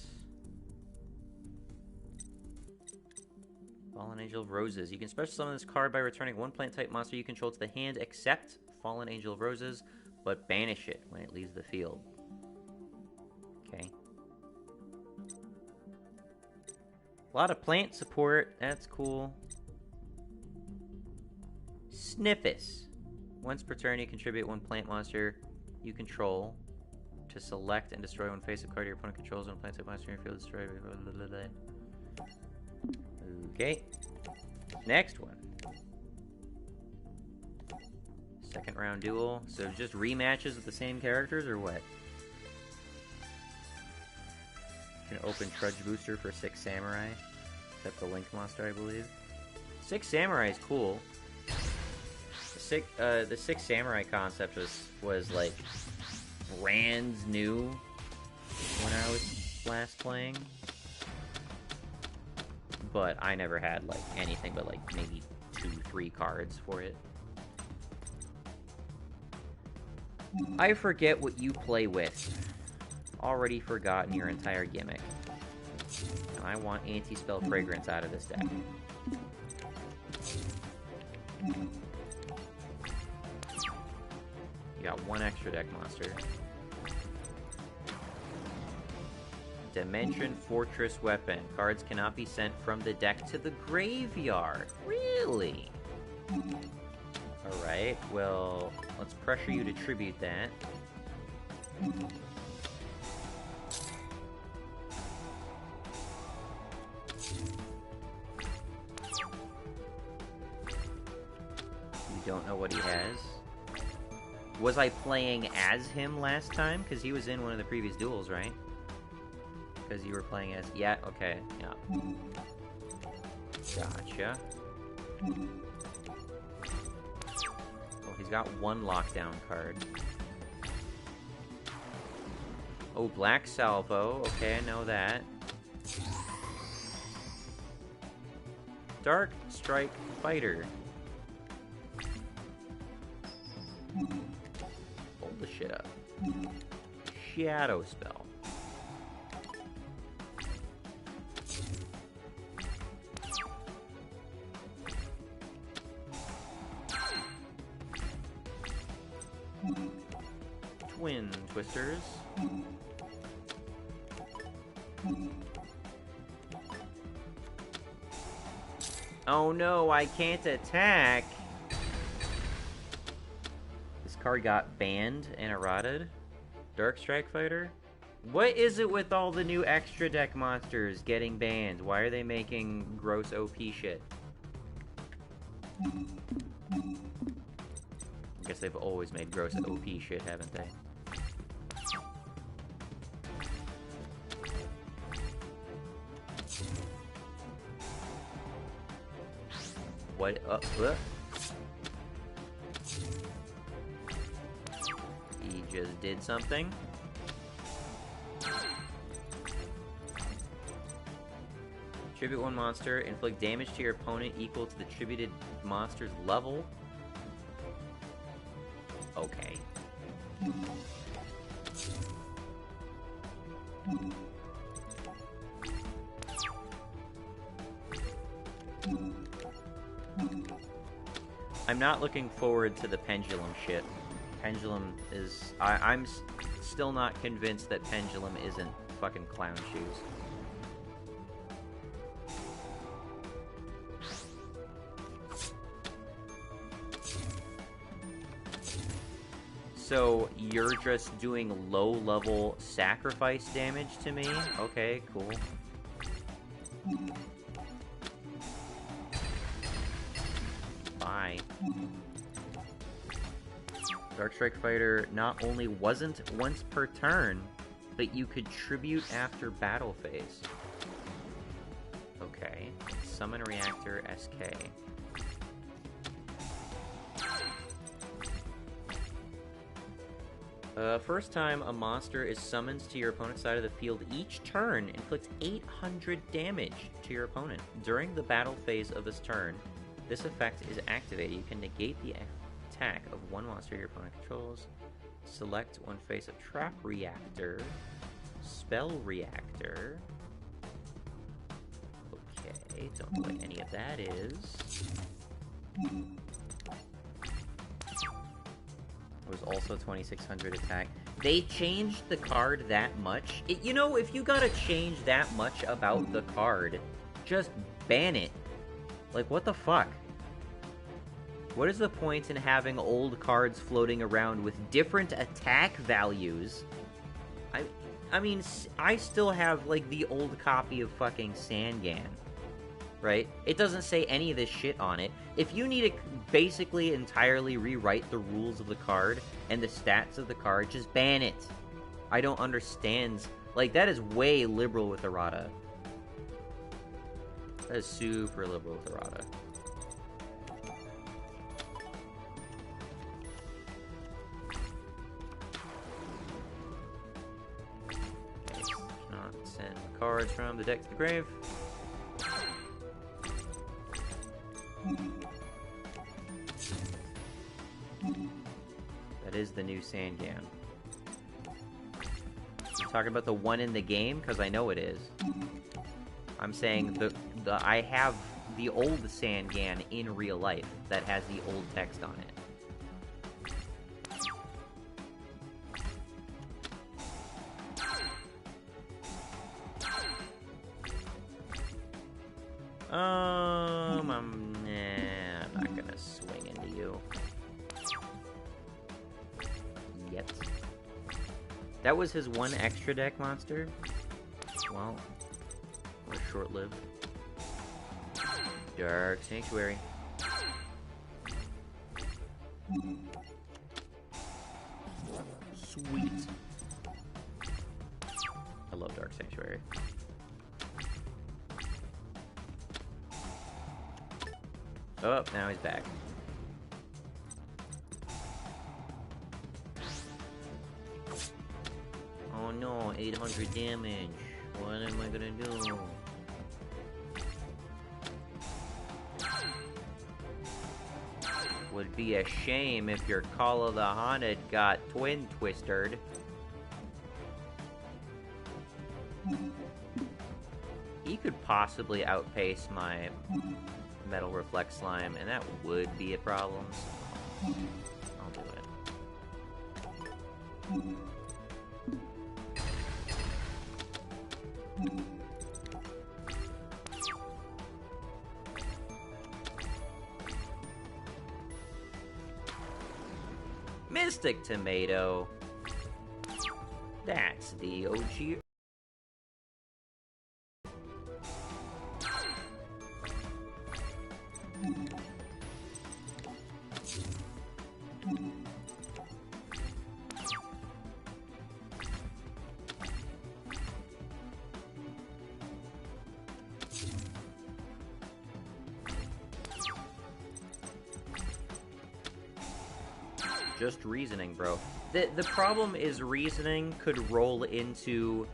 Fallen Angel of Roses. You can special summon this card by returning 1 plant type monster you control to the hand, except Fallen Angel of Roses, but banish it when it leaves the field. Okay. A lot of plant support. That's cool. Sniffus. Once per turn, you contribute 1 plant monster you control to select and destroy 1 face-up card your opponent controls. 1 plant type monster in your field destroyed. Okay. Next one. Second round duel. So just rematches with the same characters or what? You can open Trudge Booster for 6 Samurai. Except the Link monster, I believe. 6 Samurai is cool. The 6 Samurai concept was like brand new when I was last playing. But I never had like anything but like maybe 2-3 cards for it. I forget what you play with. Already forgotten your entire gimmick. And I want anti-spell fragrance out of this deck. You got 1 extra deck monster. Dimension Fortress Weapon. Cards cannot be sent from the deck to the graveyard. Really? Alright, well, let's pressure you to tribute that. You don't know what he has. Was I playing as him last time? Because he was in one of the previous duels, right? Because you were playing as... Yeah, okay, yeah. Gotcha. Oh, he's got 1 lockdown card. Oh, Black Salvo. Okay, I know that. Dark Strike Fighter. Hold the shit up. Shadow Spell. Twin Twisters. Oh no, I can't attack! This card got banned and errated. Dark Strike Fighter? What is it with all the new extra deck monsters getting banned? Why are they making gross OP shit? I guess they've always made gross OP shit, haven't they? What? He just did something. Tribute one monster. Inflict damage to your opponent equal to the tributed monster's level. Okay. I'm not looking forward to the pendulum shit. Pendulum is... I'm still not convinced that pendulum isn't fucking clown shoes. So, you're just doing low-level sacrifice damage to me? Okay, cool. Bye. Dark Strike Fighter not only wasn't once per turn, but you could tribute after battle phase. Okay. Summon Reactor SK. First time a monster is summoned to your opponent's side of the field each turn, inflicts 800 damage to your opponent. During the battle phase of this turn, this effect is activated. You can negate the attack of one monster your opponent controls. Select one face of Trap Reactor, Spell Reactor. Okay, don't know what any of that is. It was also 2600 attack. They changed the card that much? You know, if you gotta change that much about the card, just ban it. Like, what the fuck? What is the point in having old cards floating around with different attack values? I mean, I still have, like, the old copy of fucking Sangan, right? It doesn't say any of this shit on it. If you need to basically entirely rewrite the rules of the card and the stats of the card, just ban it. I don't understand. Like, that is way liberal with errata. That is super liberal with errata. Cannot send cards from the deck to the grave. That is the new Sangan. I'm talking about the one in the game, because I know it is. I'm saying I have the old Sangan in real life that has the old text on it. I'm not gonna swing into you. Yet. That was his one extra deck monster? Well, we're short-lived. Dark Sanctuary. Sweet. I love Dark Sanctuary. Oh, now he's back. Oh no, 800 damage. What am I gonna do? Would be a shame if your Call of the Haunted got twin twistered. He could possibly outpace my Metal Reflect Slime, and that would be a problem. So I'll do it. Mystic Tomato. That's the OG. Just reasoning, bro. The problem is reasoning could roll into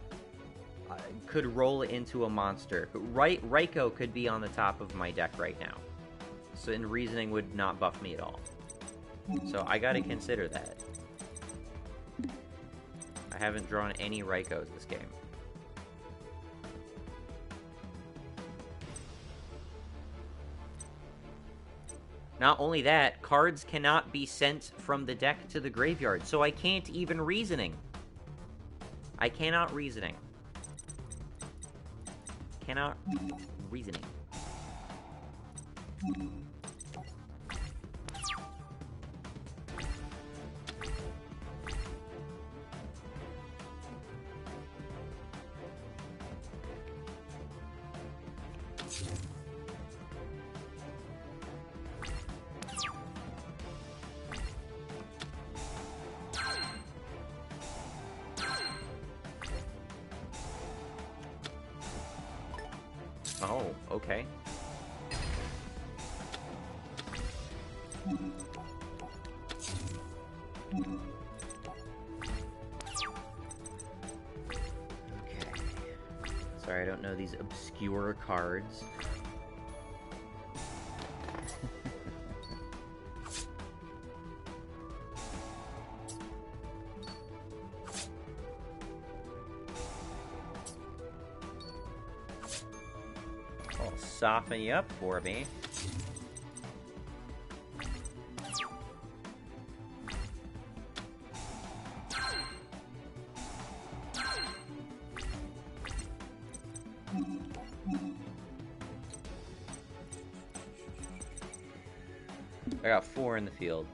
could roll into a monster. Raikou could be on the top of my deck right now. So, and reasoning would not buff me at all. So I gotta consider that. I haven't drawn any Raikous this game. Not only that, cards cannot be sent from the deck to the graveyard, so I can't even reasoning. I cannot reasoning. Cannot reasoning. Oh, okay. Okay. Sorry, I don't know these obscure cards. I'll soften you up for me. I got 4 in the field.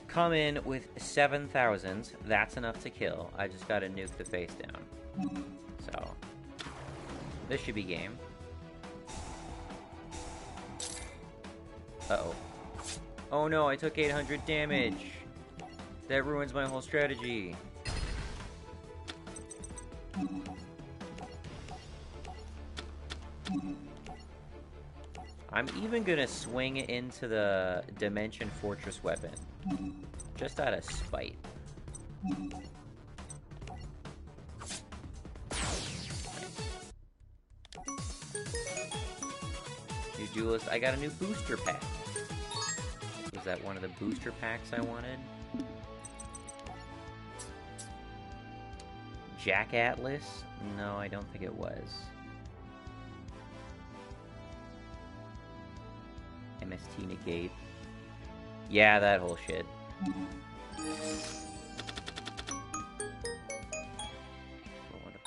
Come in with 7,000. That's enough to kill. I just gotta nuke the face down. So, this should be game. Uh-oh. Oh no, I took 800 damage. That ruins my whole strategy. I'm even gonna swing into the Dimension Fortress weapon. Just out of spite. New duelist. I got a new booster pack. Was that one of the booster packs I wanted? Jack Atlas? No, I don't think it was. MST negate. Yeah, that whole shit.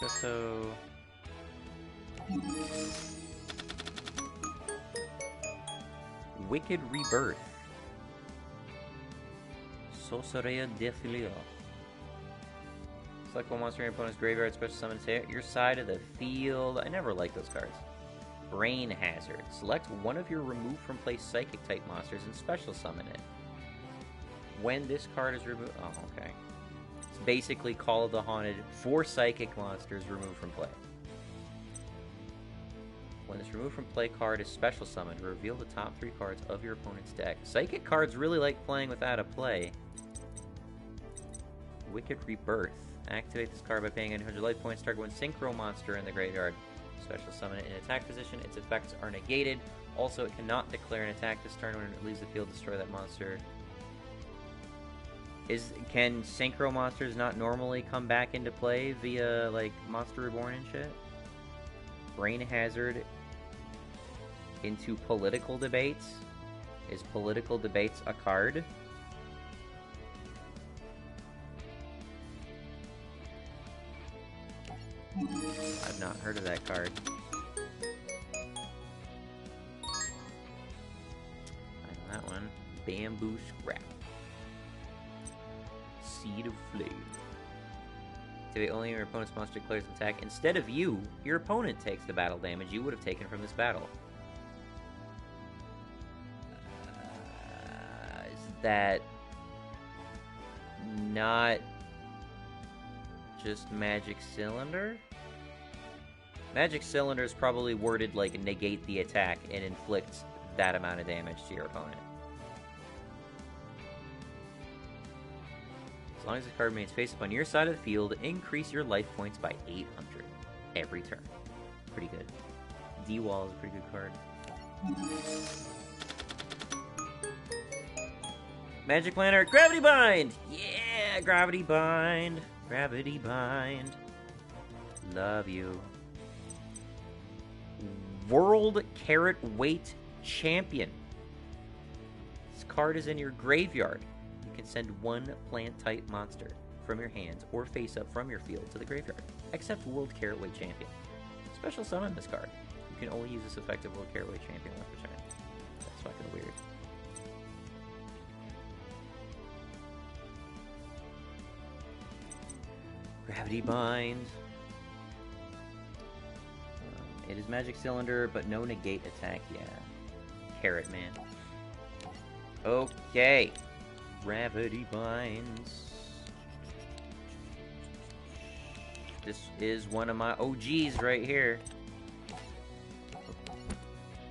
Pisto. Wicked Rebirth. Sorcerer de Filio. Select one monster in your opponent's graveyard, special summon to your side of the field. I never liked those cards. Brain Hazard. Select one of your removed from play psychic type monsters and special summon it. When this card is removed... Oh, okay. It's basically Call of the Haunted for psychic monsters removed from play. When this removed from play card is special summoned, reveal the top 3 cards of your opponent's deck. Psychic cards really like playing without a play. Wicked Rebirth. Activate this card by paying 100 life points. Target one synchro monster in the graveyard. Special summon it in attack position. Its effects are negated. Also, it cannot declare an attack this turn. When it leaves the field, destroy that monster. Can synchro monsters not normally come back into play via, like, Monster Reborn and shit? Brain Hazard into political debates? Is political debates a card? I've not heard of that card. I know that one. Bamboo Scrap. Seed of Flame. Activate only your opponent's monster declares an attack. Instead of you, your opponent takes the battle damage you would have taken from this battle. Is that not just Magic Cylinder? Magic Cylinder is probably worded like negate the attack and inflict that amount of damage to your opponent. As long as the card remains face up on your side of the field, increase your life points by 800. every turn. Pretty good. D-Wall is a pretty good card. Magic Lantern, Gravity Bind! Yeah, Gravity Bind. Gravity Bind. Love you. World Carrot Weight Champion. This card is in your graveyard. You can send one plant-type monster from your hands or face-up from your field to the graveyard, except World Carrot Weight Champion. Special summon this card. You can only use this effective World Carrot Weight Champion once per turn. That's fucking weird. Gravity Bind. It is Magic Cylinder, but no negate attack. Yeah. Carrot Man. Okay. Gravity Binds. This is one of my OGs right here.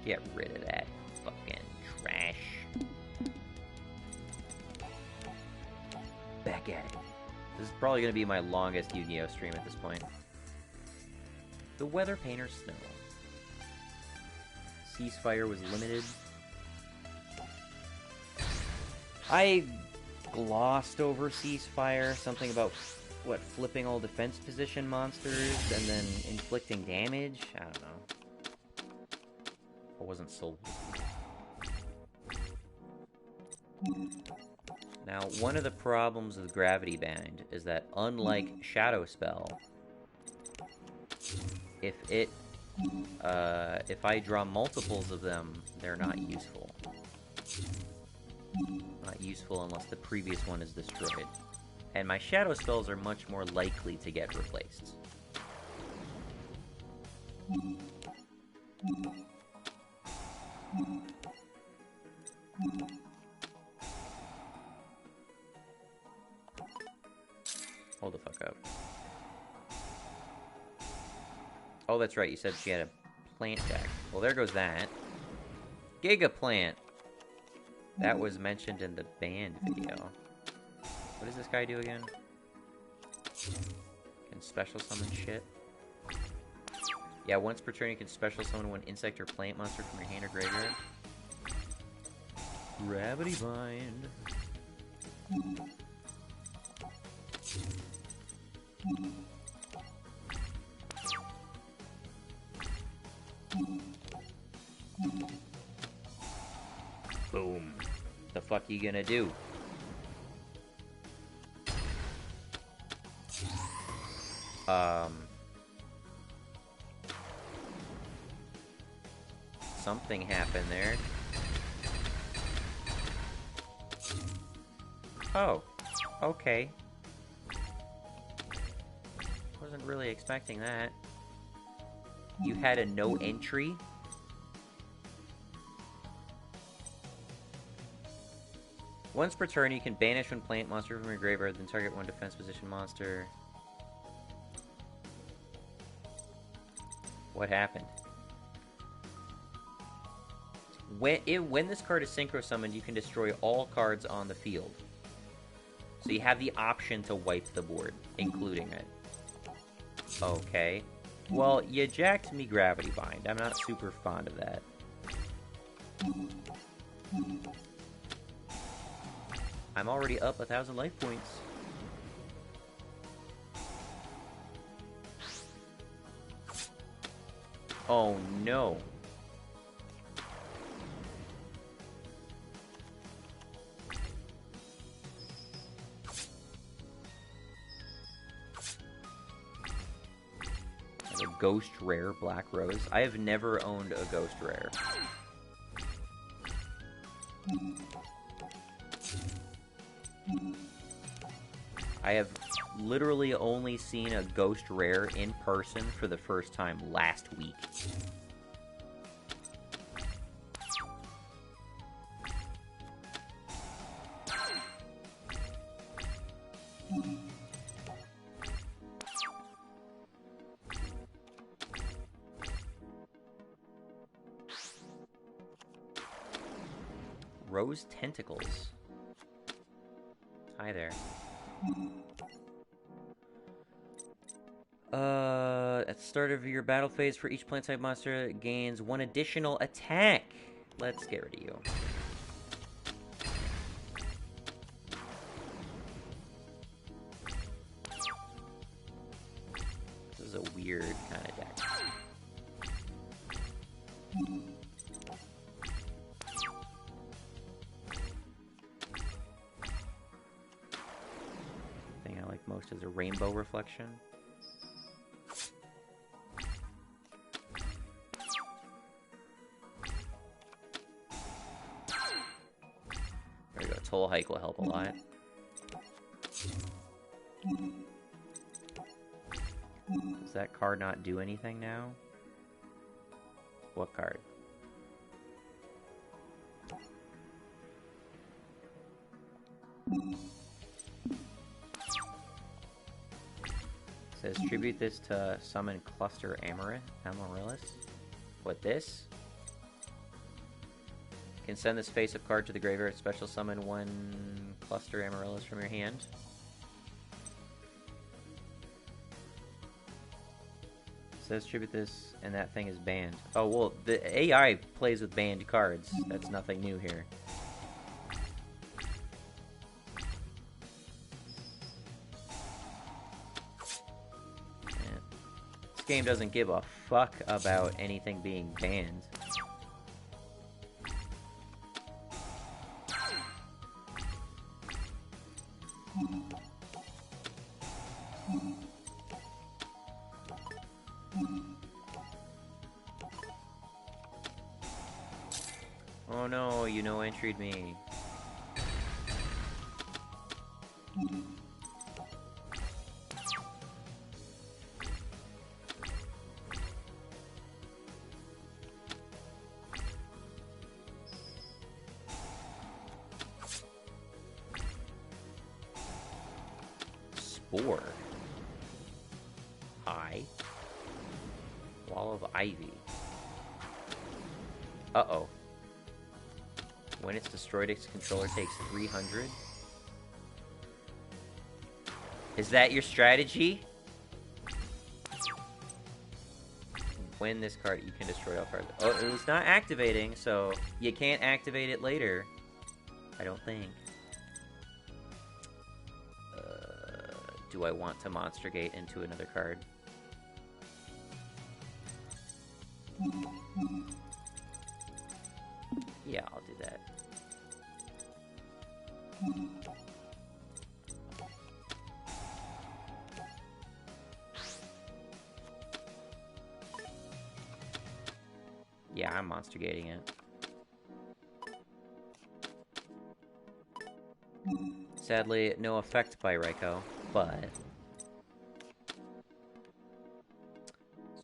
Get rid of that fucking trash. Back at it. This is probably going to be my longest Yu-Gi-Oh! Stream at this point. The Weather Painter Snow. Ceasefire was limited. I glossed over Ceasefire. Something about, what, flipping all defense position monsters and then inflicting damage? I don't know. I wasn't sold. Now, one of the problems with Gravity Bind is that, unlike Shadow Spell, if I draw multiples of them, they're not useful. Not useful unless the previous one is destroyed. And my Shadow Spells are much more likely to get replaced. Hold the fuck up. Oh, that's right, you said she had a plant deck. Well, there goes that. Giga Plant! That was mentioned in the band video. What does this guy do again? Can special summon shit? Yeah, once per turn you can special summon one insect or plant monster from your hand or graveyard. Gravity Bind. Boom. The fuck you gonna do? Something happened there. Oh. Okay. Wasn't really expecting that. You had a no entry? Once per turn, you can banish one plant monster from your graveyard, then target one defense position monster. What happened? When this card is synchro summoned, you can destroy all cards on the field. So you have the option to wipe the board, including it. Okay. Well, you jacked me Gravity Bind. I'm not super fond of that. I'm already up 1,000 life points. Oh no. A Ghost Rare Black Rose. I have never owned a Ghost Rare. I have literally only seen a Ghost Rare in person for the first time last week. Rose Tentacles. Hi there. at the start of your battle phase for each plant type monster, it gains 1 additional attack. Let's get rid of you. This is a weird kind of deck. The thing I like most is a rainbow reflection. There we go. Toll Hike will help a lot. Does that card not do anything now? What card? Says tribute this to summon Cluster Amaryllis. What, this? Can send this face-up card to the graveyard. Special summon 1 Cluster Amaryllis from your hand. Says tribute this, and that thing is banned. Oh, well, the AI plays with banned cards. That's nothing new here. This game doesn't give a fuck about anything being banned. Oh no, you no-entry'd me. Spore. Hi. Wall of Ivy. Uh-oh. When it's destroyed, its controller takes 300. Is that your strategy? When this card, you can destroy all cards. Oh, it was not activating, so you can't activate it later. I don't think. Do I want to Monster Gate into another card? Yeah, I'll do that. Yeah, I'm Monster Gating it. Sadly, no effect by Raikou, but...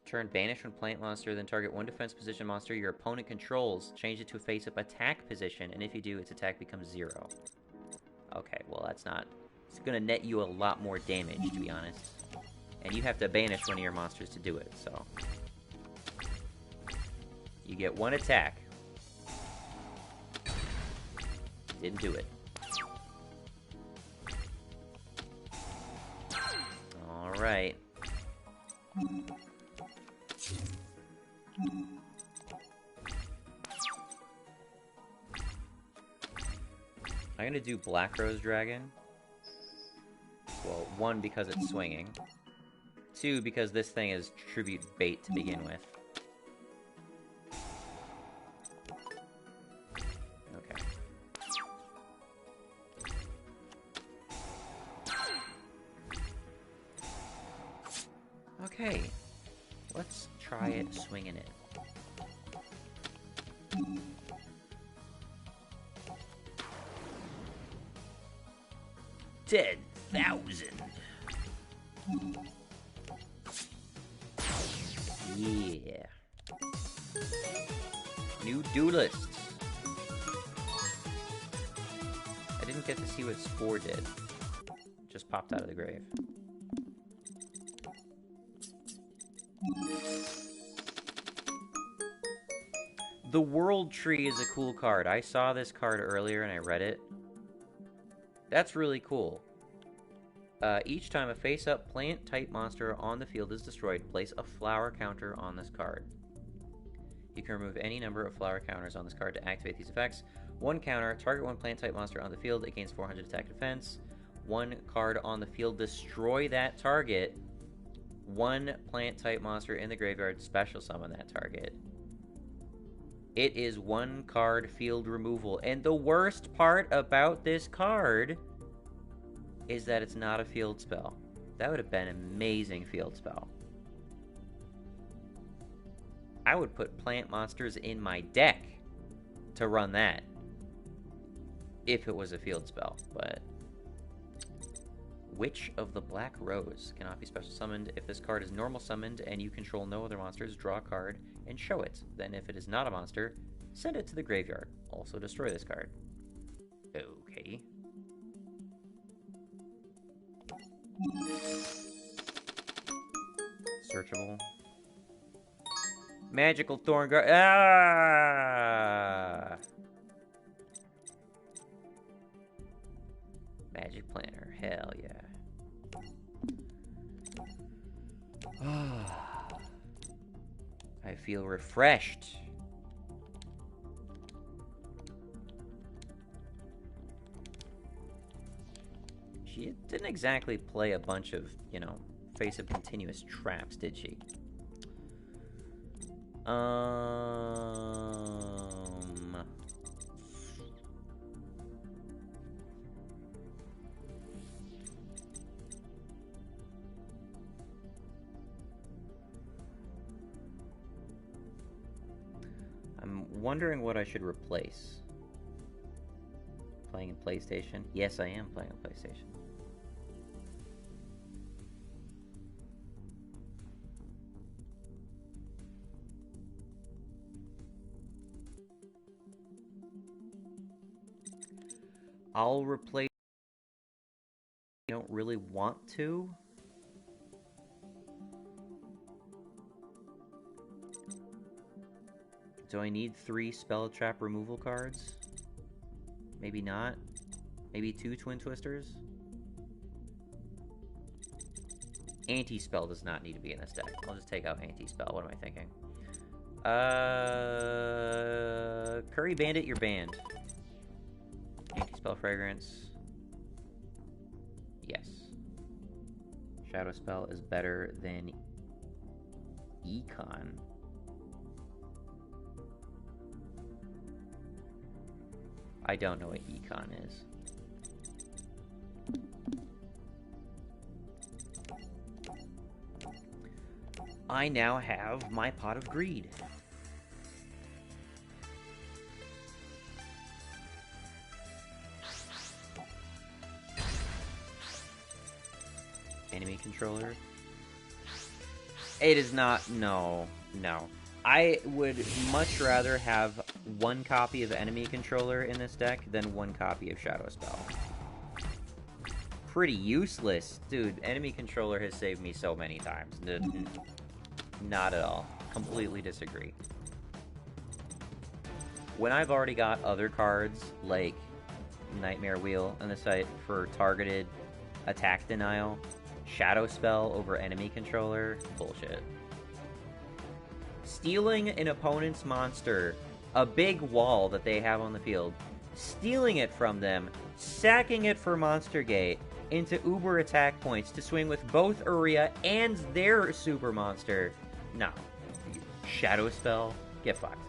Turn banish when plant monster, then target 1 defense position monster your opponent controls. Change it to a face-up attack position, and if you do, its attack becomes 0. Okay, well that's not... It's gonna net you a lot more damage, to be honest. And you have to banish one of your monsters to do it, so... You get 1 attack. Didn't do it. Alright. I'm gonna do Black Rose Dragon. Well, 1, because it's swinging. 2, because this thing is tribute bait to begin with. Okay. Okay. Let's try it swinging it. $10,000. Yeah. New duelists. I didn't get to see what Spore did. Just popped out of the grave. The World Tree is a cool card. I saw this card earlier and I read it. That's really cool. Each time a face-up plant-type monster on the field is destroyed, place a flower counter on this card. You can remove any number of flower counters on this card to activate these effects. One counter, target one plant-type monster on the field, it gains 400 attack defense. One card on the field, destroy that target. One plant-type monster in the graveyard, special summon that target. It is one card field removal. And the worst part about this card is that it's not a field spell. That would have been an amazing field spell. I would put plant monsters in my deck to run that if it was a field spell, but Witch of the Black Rose cannot be special summoned. If this card is normal summoned and you control no other monsters, draw a card and show it. Then if it is not a monster, send it to the graveyard. Also destroy this card. Okay. Searchable. Magical Thorn Guard. Ah! Magic Planner. Hell yeah. I feel refreshed. She didn't exactly play a bunch of, you know, face-up continuous traps, did she? I'm wondering what I should replace. Playing in PlayStation? Yes, I am playing on PlayStation. I'll replace... I don't really want to. Do I need 3 spell trap removal cards? Maybe not. Maybe 2 Twin Twisters? Anti-spell does not need to be in this deck. I'll just take out anti-spell. What am I thinking? Curry Bandit, you're banned. Anti-spell fragrance. Yes. Shadow spell is better than Econ. I don't know what Econ is. I now have my Pot of Greed. Enemy controller. It is not. No. No. I would much rather have 1 copy of enemy controller in this deck than 1 copy of Shadow Spell. Pretty useless. Dude, enemy controller has saved me so many times. Not at all. Completely disagree. When I've already got other cards, like Nightmare Wheel on the site for targeted attack denial, Shadow Spell over enemy controller, bullshit. Stealing an opponent's monster, a big wall that they have on the field, stealing it from them, sacking it for Monster Gate into Uber attack points to swing with both Uria and their super monster. No. Shadow Spell? Get fucked.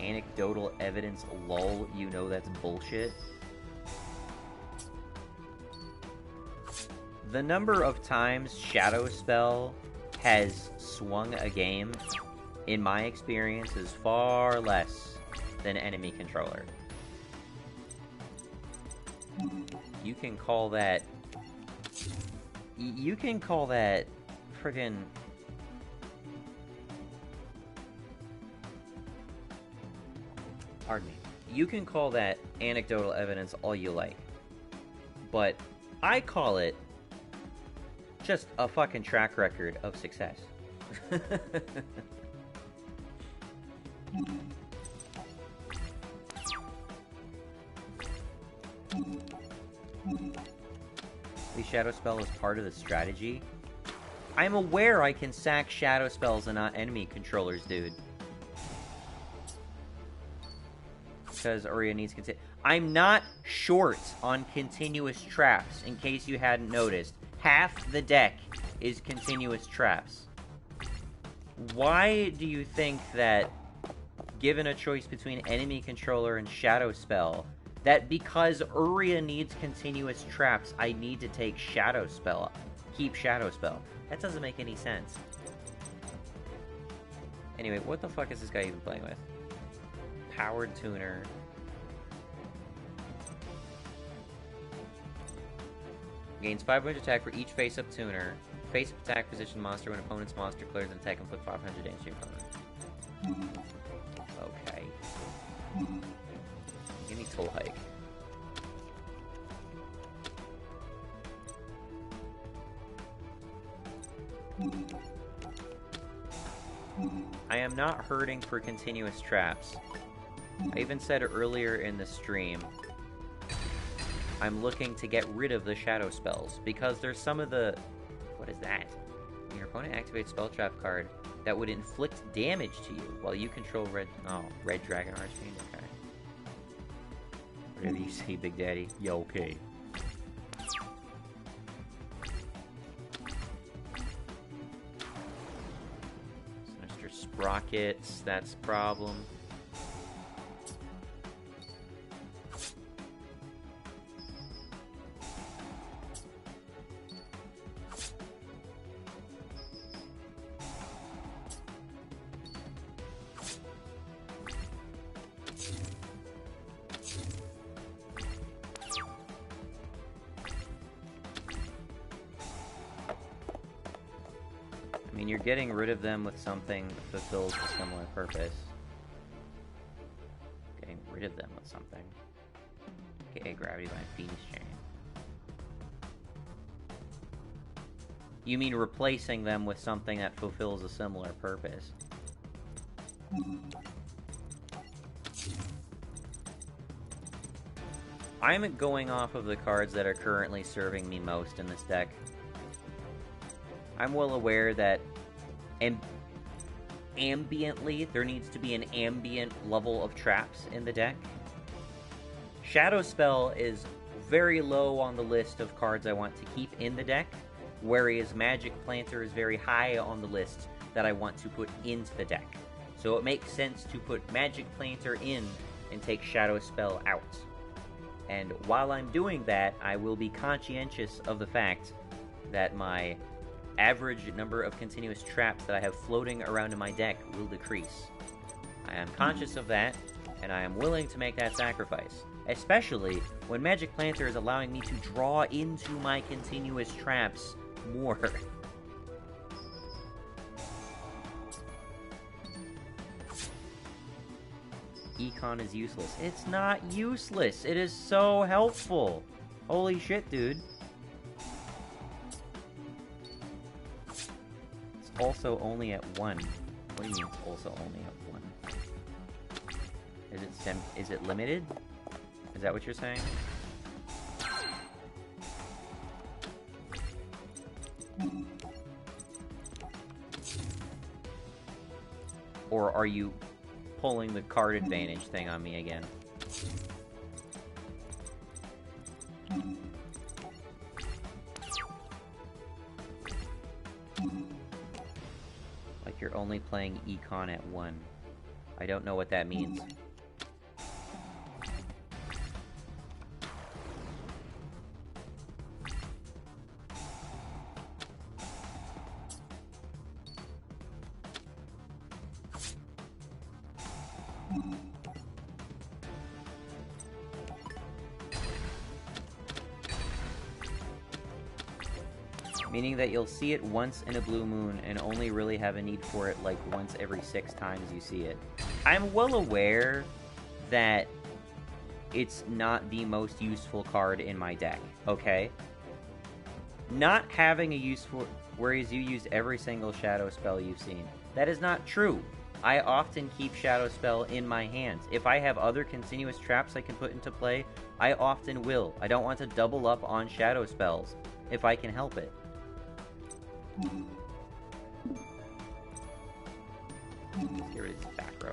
Anecdotal evidence, lol, you know that's bullshit. The number of times Shadow Spell has swung a game, in my experience, is far less than enemy controller. You can call that... You can call that... friggin'... Pardon me. You can call that anecdotal evidence all you like. But I call it just a fucking track record of success. The Shadow Spell is part of the strategy. I'm aware I can sack Shadow Spells and not enemy controllers, dude. Because Uria needs I'm not short on continuous traps, in case you hadn't noticed. Half the deck is continuous traps. Why do you think that, given a choice between enemy controller and Shadow Spell, that because Uria needs continuous traps, I need to take Shadow Spell? Keep Shadow Spell. That doesn't make any sense. Anyway, what the fuck is this guy even playing with? Powered Tuner. Gains 500 attack for each face-up tuner. Face-up attack position monster when opponent's monster clears an attack and put 500 damage to your opponent. Okay. Give me Toll Hike. I am not hurting for continuous traps. I even said earlier in the stream, I'm looking to get rid of the Shadow Spells, because there's some of the... What is that? When your opponent activates Spell Trap card that would inflict damage to you while you control red... Oh, Red Dragon Archfiend? Okay. Whatever you say, Big Daddy. Yo, okay. Sinister Sprockets, that's a problem. I mean, you're getting rid of them with something that fulfills a similar purpose. Getting rid of them with something. Okay, Gravity Bind, Phoenix Chain. You mean replacing them with something that fulfills a similar purpose? I'm going off of the cards that are currently serving me most in this deck. I'm well aware that ambiently, there needs to be an ambient level of traps in the deck. Shadow Spell is very low on the list of cards I want to keep in the deck, whereas Magic Planter is very high on the list that I want to put into the deck. So it makes sense to put Magic Planter in and take Shadow Spell out. And while I'm doing that, I will be conscientious of the fact that my average number of continuous traps that I have floating around in my deck will decrease. I am conscious of that, and I am willing to make that sacrifice, especially when Magic Planter is allowing me to draw into my continuous traps more. Econ is useless. It's not useless! It is so helpful! Holy shit, dude. Also only at 1. What do you mean it's also only at 1? Is it limited? Is that what you're saying? Or are you pulling the card advantage thing on me again? Like you're only playing Econ at 1. I don't know what that means. Meaning that you'll see it once in a blue moon and only really have a need for it like once every 6 times you see it. I'm well aware that it's not the most useful card in my deck, okay? Not having a use for... whereas you use every single Shadow Spell you've seen. That is not true. I often keep Shadow Spell in my hands. If I have other continuous traps I can put into play, I often will. I don't want to double up on Shadow Spells if I can help it. Let's get rid of this back row.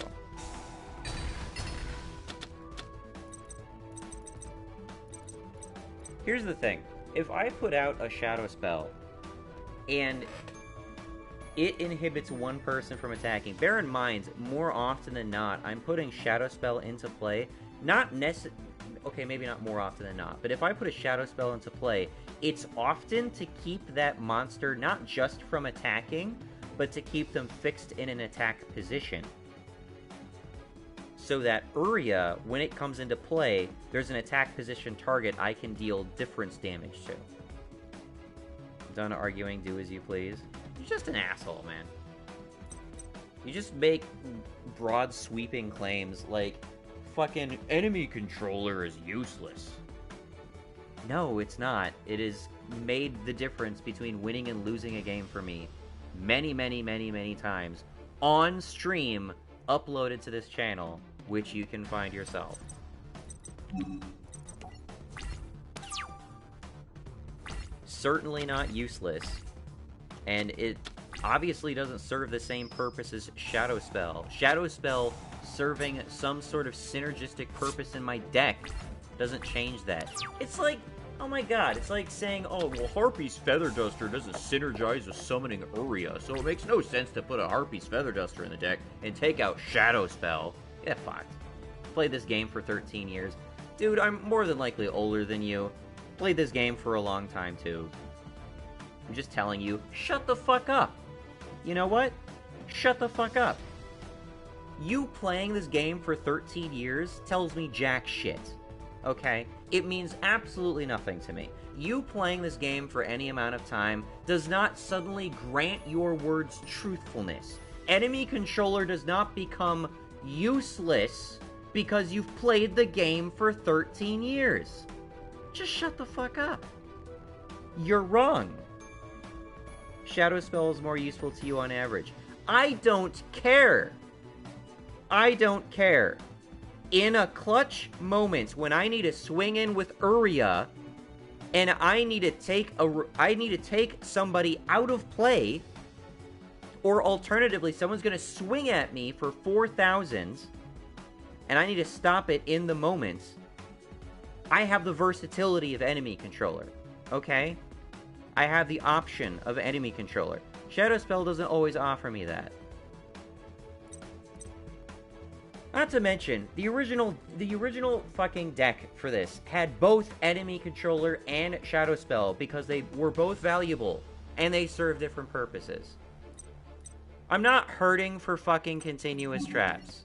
Here's the thing. If I put out a Shadow Spell and it inhibits one person from attacking, bear in mind, more often than not, I'm putting Shadow Spell into play, not necessarily... Okay, maybe not more often than not, but if I put a Shadow Spell into play, it's often to keep that monster not just from attacking, but to keep them fixed in an attack position. So that Uria, when it comes into play, there's an attack position target I can deal difference damage to. Done arguing, do as you please. You're just an asshole, man. You just make broad sweeping claims like, fucking enemy controller is useless. No, it's not. It has made the difference between winning and losing a game for me many, many, many, many times on stream, uploaded to this channel, which you can find yourself. Certainly not useless, and it obviously doesn't serve the same purpose as Shadow Spell. Shadow Spell serving some sort of synergistic purpose in my deck doesn't change that. It's like, oh my god, it's like saying, oh, well, Harpy's Feather Duster doesn't synergize with summoning Uria, so it makes no sense to put a Harpy's Feather Duster in the deck and take out Shadow Spell. Get fucked. Played this game for 13 years. Dude, I'm more than likely older than you. Played this game for a long time, too. I'm just telling you, shut the fuck up. You know what? Shut the fuck up. You playing this game for 13 years tells me jack shit. Okay? It means absolutely nothing to me. You playing this game for any amount of time does not suddenly grant your words truthfulness. Enemy controller does not become useless because you've played the game for 13 years. Just shut the fuck up. You're wrong. Shadow Spell is more useful to you on average. I don't care. I don't care. In a clutch moment when I need to swing in with Uria and I need to take somebody out of play, or alternatively someone's going to swing at me for 4,000 and I need to stop it in the moment, I have the versatility of enemy controller, okay? I have the option of enemy controller. Shadow Spell doesn't always offer me that. Not to mention, the original fucking deck for this had both enemy controller and Shadow Spell because they were both valuable and they serve different purposes. I'm not hurting for fucking continuous traps.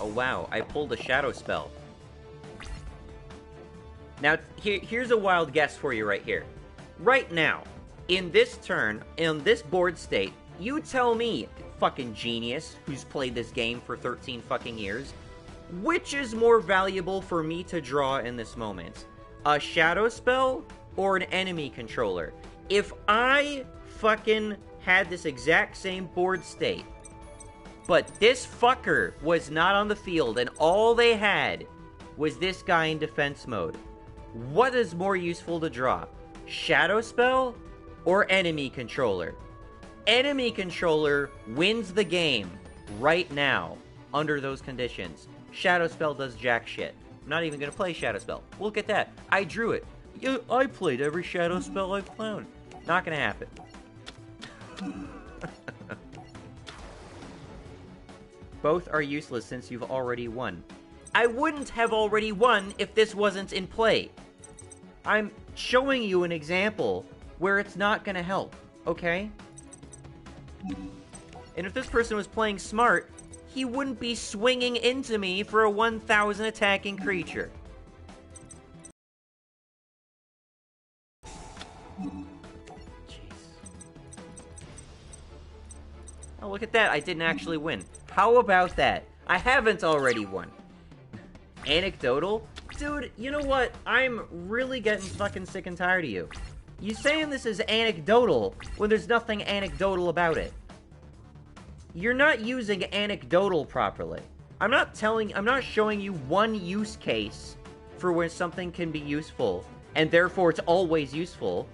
Oh wow, I pulled a Shadow Spell. Now, here's a wild guess for you right here. Right now, in this turn, in this board state, you tell me, fucking genius, who's played this game for 13 fucking years, which is more valuable for me to draw in this moment? A Shadow Spell or an enemy controller? If I fucking had this exact same board state, but this fucker was not on the field and all they had was this guy in defense mode, what is more useful to draw? Shadow Spell or enemy controller? Enemy controller wins the game right now under those conditions. Shadow Spell does jack shit. I'm not even going to play Shadow Spell. Look at that. I drew it. I played every Shadow Spell I've found. Not going to happen. Both are useless since you've already won. I wouldn't have already won if this wasn't in play. I'm showing you an example where it's not going to help, okay? And if this person was playing smart, he wouldn't be swinging into me for a 1,000 attacking creature. Oh, look at that. I didn't actually win. How about that? I haven't already won. Anecdotal? Dude, you know what? I'm really getting fucking sick and tired of you. You saying this is anecdotal when there's nothing anecdotal about it. You're not using anecdotal properly. I'm not showing you one use case for where something can be useful, and therefore it's always useful.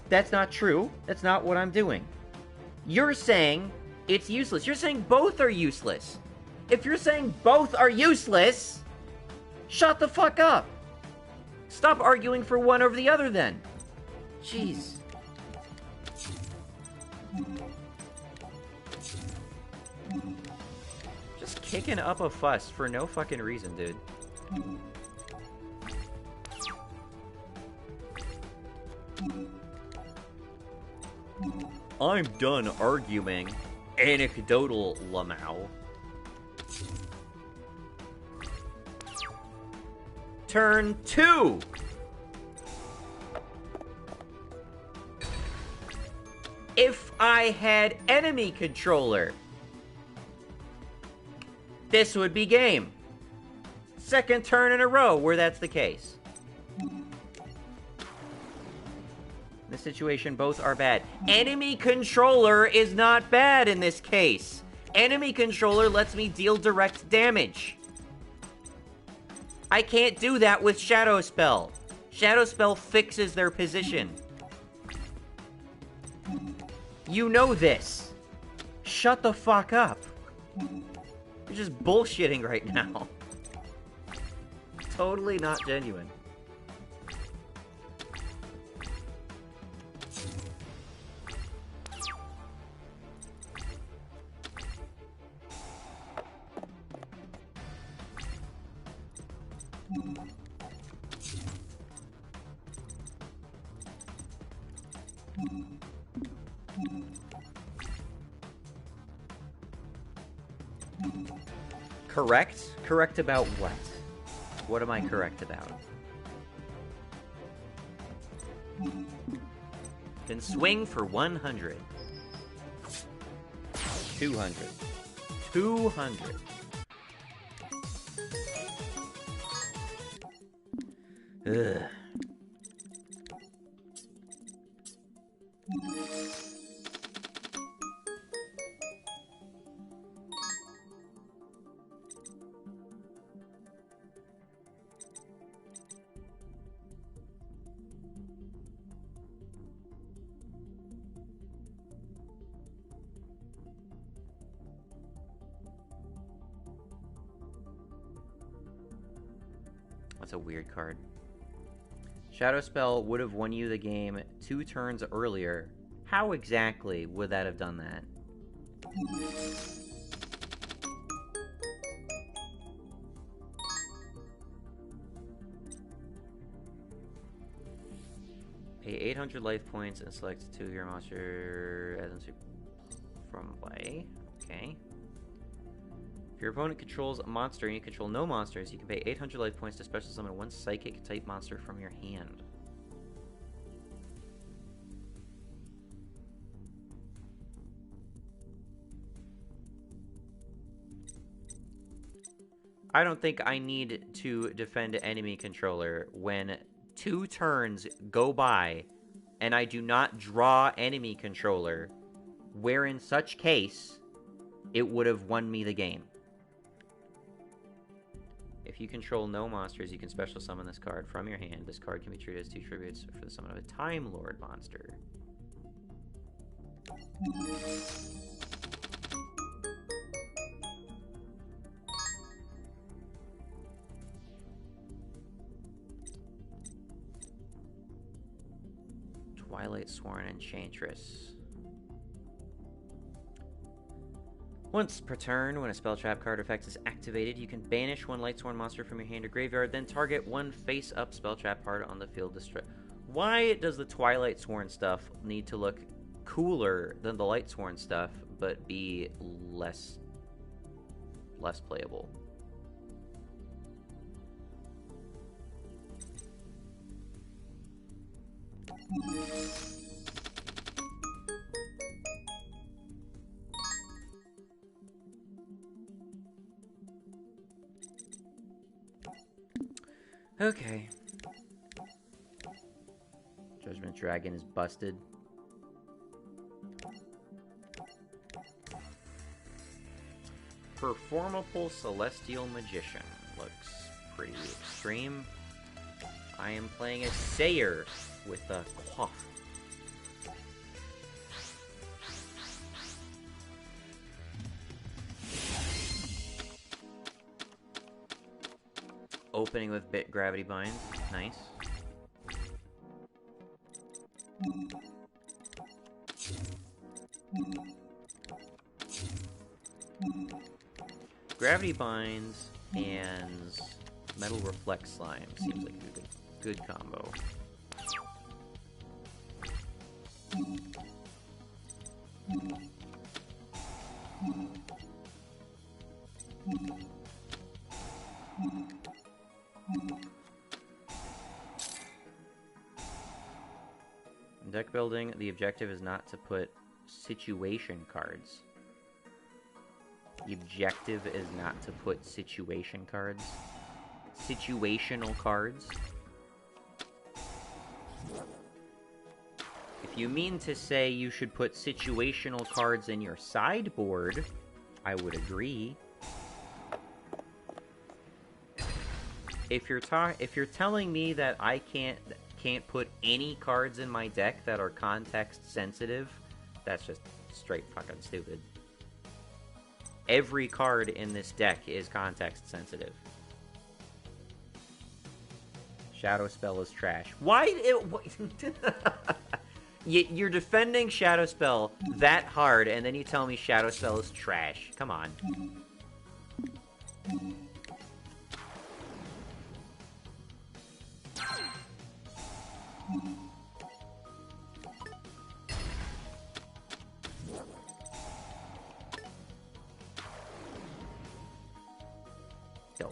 That's not true. That's not what I'm doing. You're saying it's useless. You're saying both are useless. If you're saying both are useless, shut the fuck up. Stop arguing for one over the other then. Jeez. Just kicking up a fuss for no fucking reason, dude. I'm done arguing. Anecdotal, Lamau. Turn 2! If I had enemy controller, this would be game. Second turn in a row where that's the case. In this situation, both are bad. Enemy controller is not bad in this case. Enemy controller lets me deal direct damage. I can't do that with Shadow Spell. Shadow Spell fixes their position. You know this. Shut the fuck up. You're just bullshitting right now. Totally not genuine. Correct? Correct about what? What am I correct about? Can swing for 100. 200. 200. Ugh. That's a weird card. Shadow Spell would have won you the game 2 turns earlier. How exactly would that have done that? Pay 800 life points and select 2 hero monster items from play. Okay. If your opponent controls a monster and you control no monsters, you can pay 800 life points to special summon 1 psychic type monster from your hand. I don't think I need to defend enemy controller when 2 turns go by and I do not draw enemy controller, where in such case it would have won me the game. If you control no monsters, you can special summon this card from your hand. This card can be treated as 2 tributes for the summon of a Time Lord monster. Twilight Sworn Enchantress. Once per turn, when a spell trap card effect is activated, you can banish 1 Lightsworn monster from your hand or graveyard, then target 1 face-up spell trap card on the field. Why does the Twilight Sworn stuff need to look cooler than the Lightsworn stuff, but be less less playable. Okay. Judgment Dragon is busted. Performable Celestial Magician. Looks pretty extreme. I am playing a Sayer with a Quaff. Opening with Bit Gravity Binds. Nice. Gravity Binds and Metal Reflect Slime seems like a good combo. In deck building, the objective is not to put situation cards. The objective is not to put situation cards. Situational cards. If you mean to say you should put situational cards in your sideboard, I would agree. If you're telling me that I can't put any cards in my deck that are context sensitive, that's just straight fucking stupid. Every card in this deck is context sensitive. Shadow Spell is trash. Why? You're defending Shadow Spell that hard, and then you tell me Shadow Spell is trash. Come on. Okay.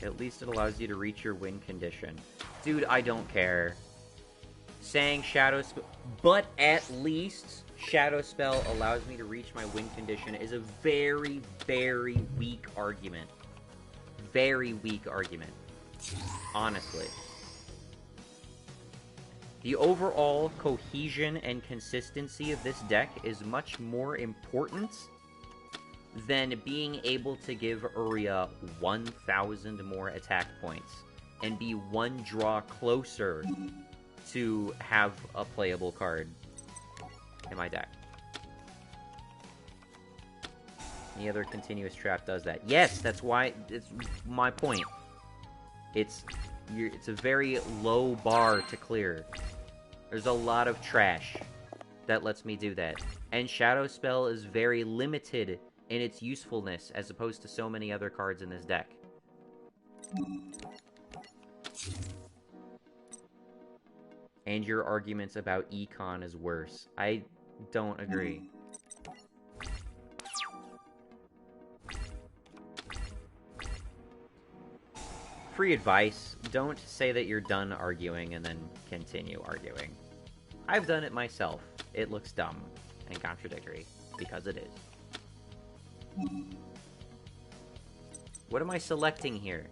At least it allows you to reach your win condition. Dude, I don't care. Saying Shadow Spell... But at least Shadow Spell allows me to reach my win condition is a very, very weak argument. Very weak argument. Honestly. The overall cohesion and consistency of this deck is much more important than being able to give Uria 1,000 more attack points and be one draw closer to have a playable card in my deck. Any other continuous trap does that. Yes, that's why, it's my point. It's a very low bar to clear. There's a lot of trash that lets me do that. And Shadow Spell is very limited in its usefulness as opposed to so many other cards in this deck. And your arguments about Econ is worse. I don't agree. Free advice, don't say that you're done arguing and then continue arguing. I've done it myself. It looks dumb and contradictory, because it is. What am I selecting here?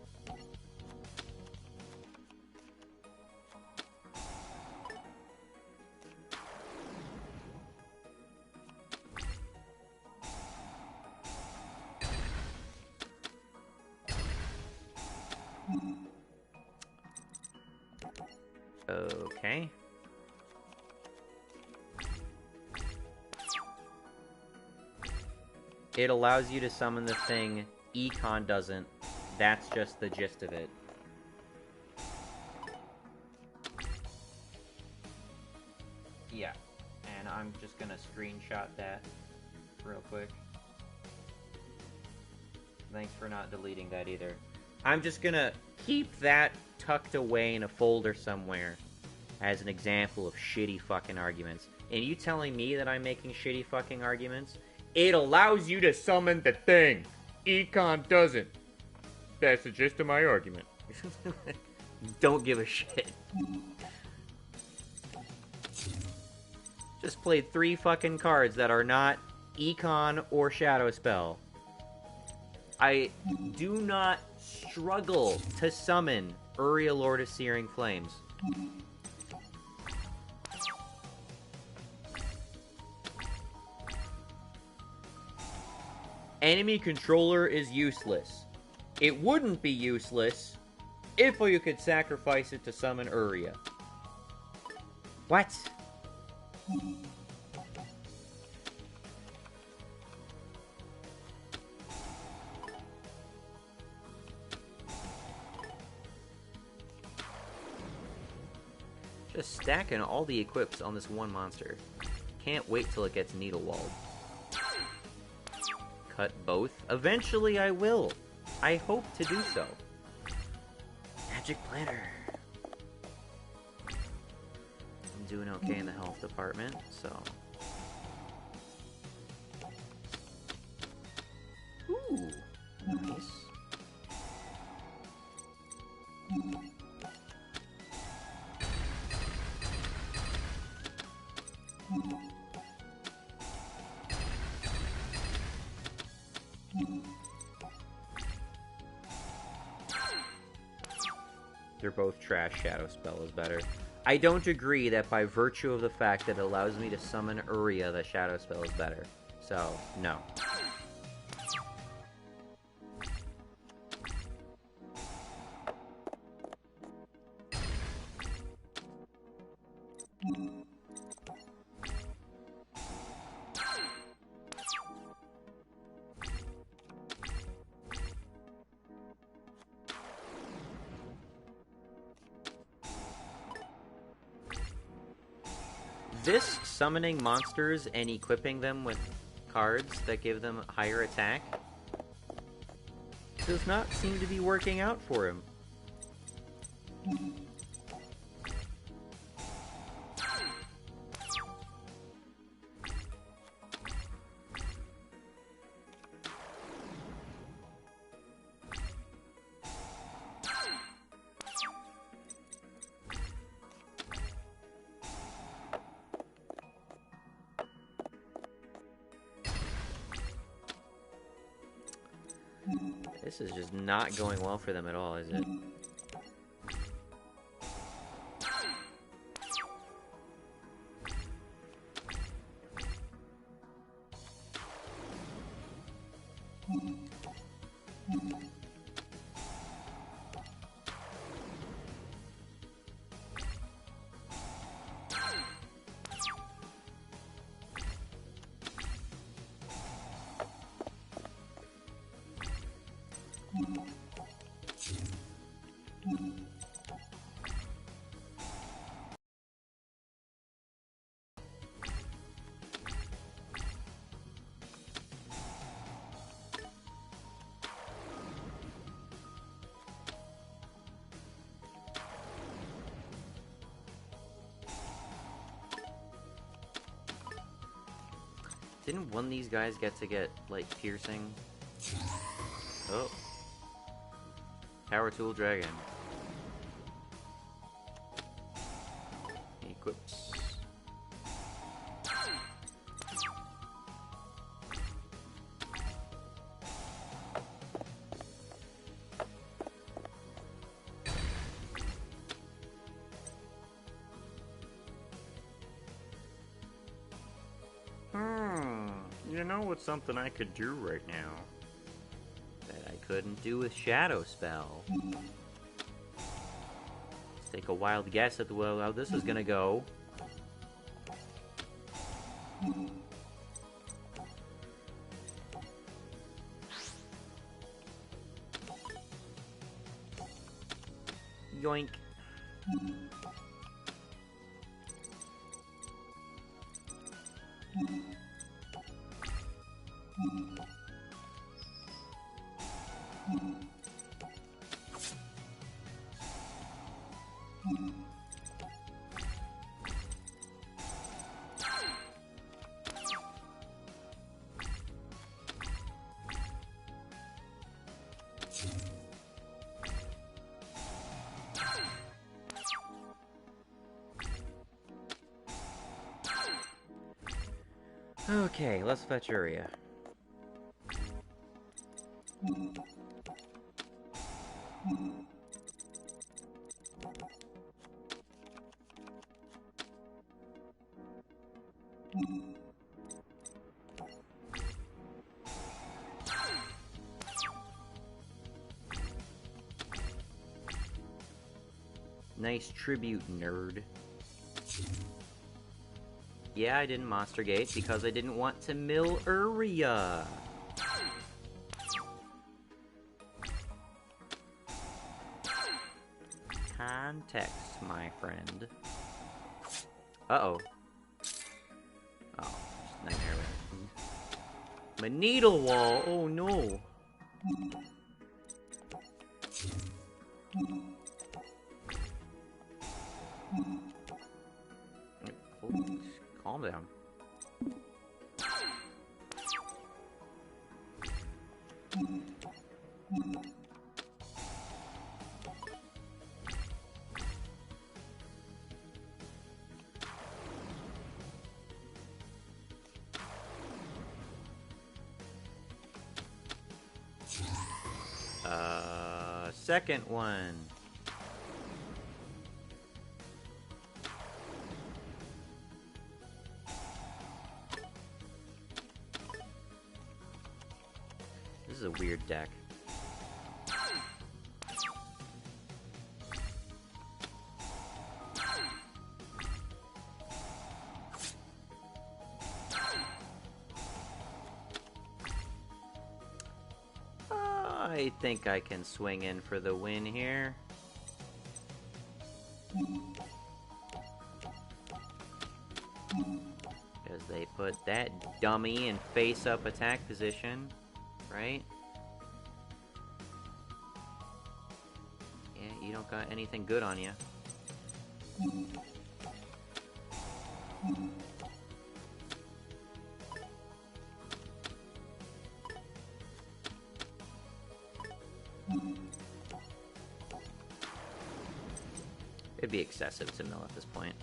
Okay. It allows you to summon the thing. Econ doesn't. That's just the gist of it. Yeah. And I'm just gonna screenshot that real quick. Thanks for not deleting that either. I'm just gonna keep that tucked away in a folder somewhere as an example of shitty fucking arguments. And you telling me that I'm making shitty fucking arguments? It allows you to summon the thing. Econ doesn't. That's the gist of my argument. Don't give a shit. Just played 3 fucking cards that are not Econ or Shadow Spell. I do not struggle to summon Uria, Lord of Searing Flames. Enemy controller is useless. It wouldn't be useless if you could sacrifice it to summon Uria. What? Just stacking all the equips on this one monster. Can't wait till it gets needle walled. Cut both? Eventually I will. I hope to do so. Magic Planner. I'm doing okay in the health department, so... Ooh, nice. They're both trash. Shadow Spell is better. I don't agree that by virtue of the fact that it allows me to summon Uria, that Shadow Spell is better. So, no. This summoning monsters and equipping them with cards that give them higher attack does not seem to be working out for him. This is just not going well for them at all, is it? Didn't one of these guys get, like, piercing? Oh. Power Tool Dragon. Equips. You know what's something I could do right now that I couldn't do with Shadow Spell? Let's take a wild guess at how this is gonna go. Yoink. Okay, let's fetch Uria. Nice tribute, nerd. Yeah, I didn't Monster Gate because I didn't want to mill Uria. Context, my friend. Uh-oh. Oh, just nightmare. My needle wall! Oh no! Calm down. Second one. This is a weird deck. I think I can swing in for the win here. Because they put that dummy in face-up attack position, right? Yeah, you don't got anything good on you. It'd be excessive to mill at this point.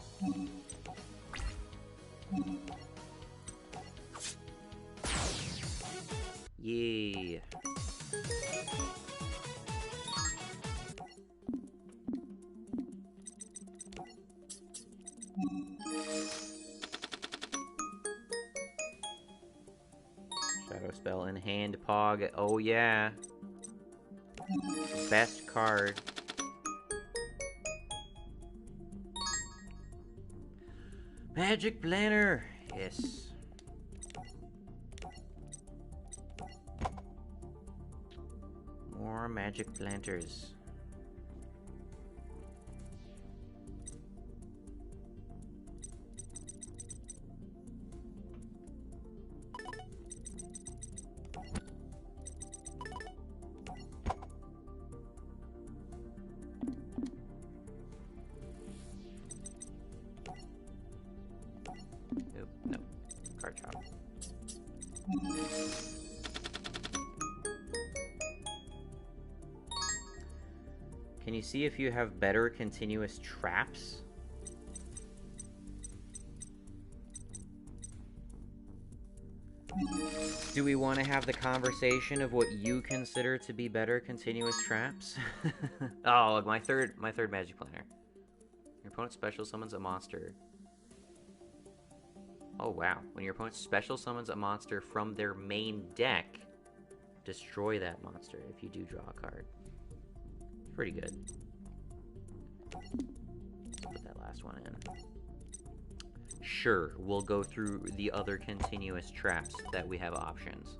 Yeah. Shadow spell in hand, Pog. Oh yeah. Best card. Magic Planner! Yes. More Magic Planters. No. Card chop. Can you see if you have better continuous traps? Do we want to have the conversation of what you consider to be better continuous traps? Oh, my third magic planner. Your opponent special summons a monster. Oh wow. When your opponent special summons a monster from their main deck, destroy that monster if you do draw a card. Pretty good. Let's put that last one in. Sure, we'll go through the other continuous traps that we have options.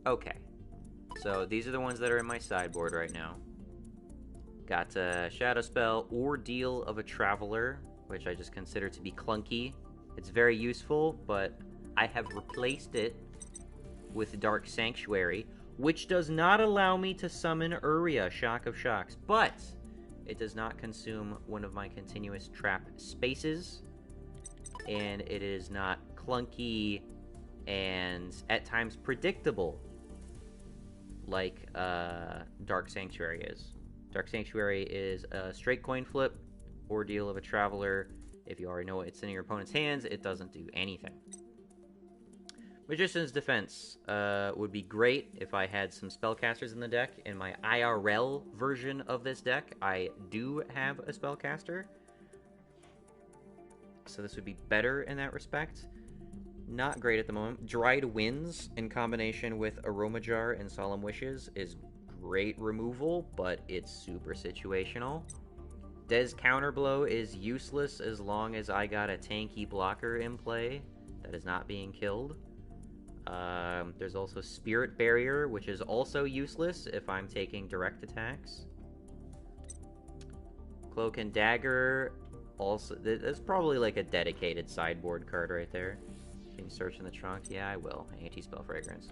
Okay. So these are the ones that are in my sideboard right now. Got a Shadow Spell, Ordeal of a Traveler, which I just consider to be clunky. It's very useful, but I have replaced it with Dark Sanctuary, which does not allow me to summon Uria, Shock of Shocks, but it does not consume one of my continuous trap spaces, and it is not clunky and at times predictable like Dark Sanctuary is. Dark Sanctuary is a straight coin flip, Ordeal of a Traveler. If you already know it's in your opponent's hands, it doesn't do anything. Magician's Defense would be great if I had some spellcasters in the deck. In my IRL version of this deck, I do have a spellcaster, so this would be better in that respect. Not great at the moment. Dried Winds in combination with Aroma Jar and Solemn Wishes is great removal, but it's super situational. Des Counterblow is useless as long as I got a tanky blocker in play that is not being killed. There's also Spirit Barrier, which is also useless if I'm taking direct attacks. Cloak and Dagger, also, that's probably like a dedicated sideboard card right there. Can you search in the trunk? Yeah, I will. Anti-Spell Fragrance.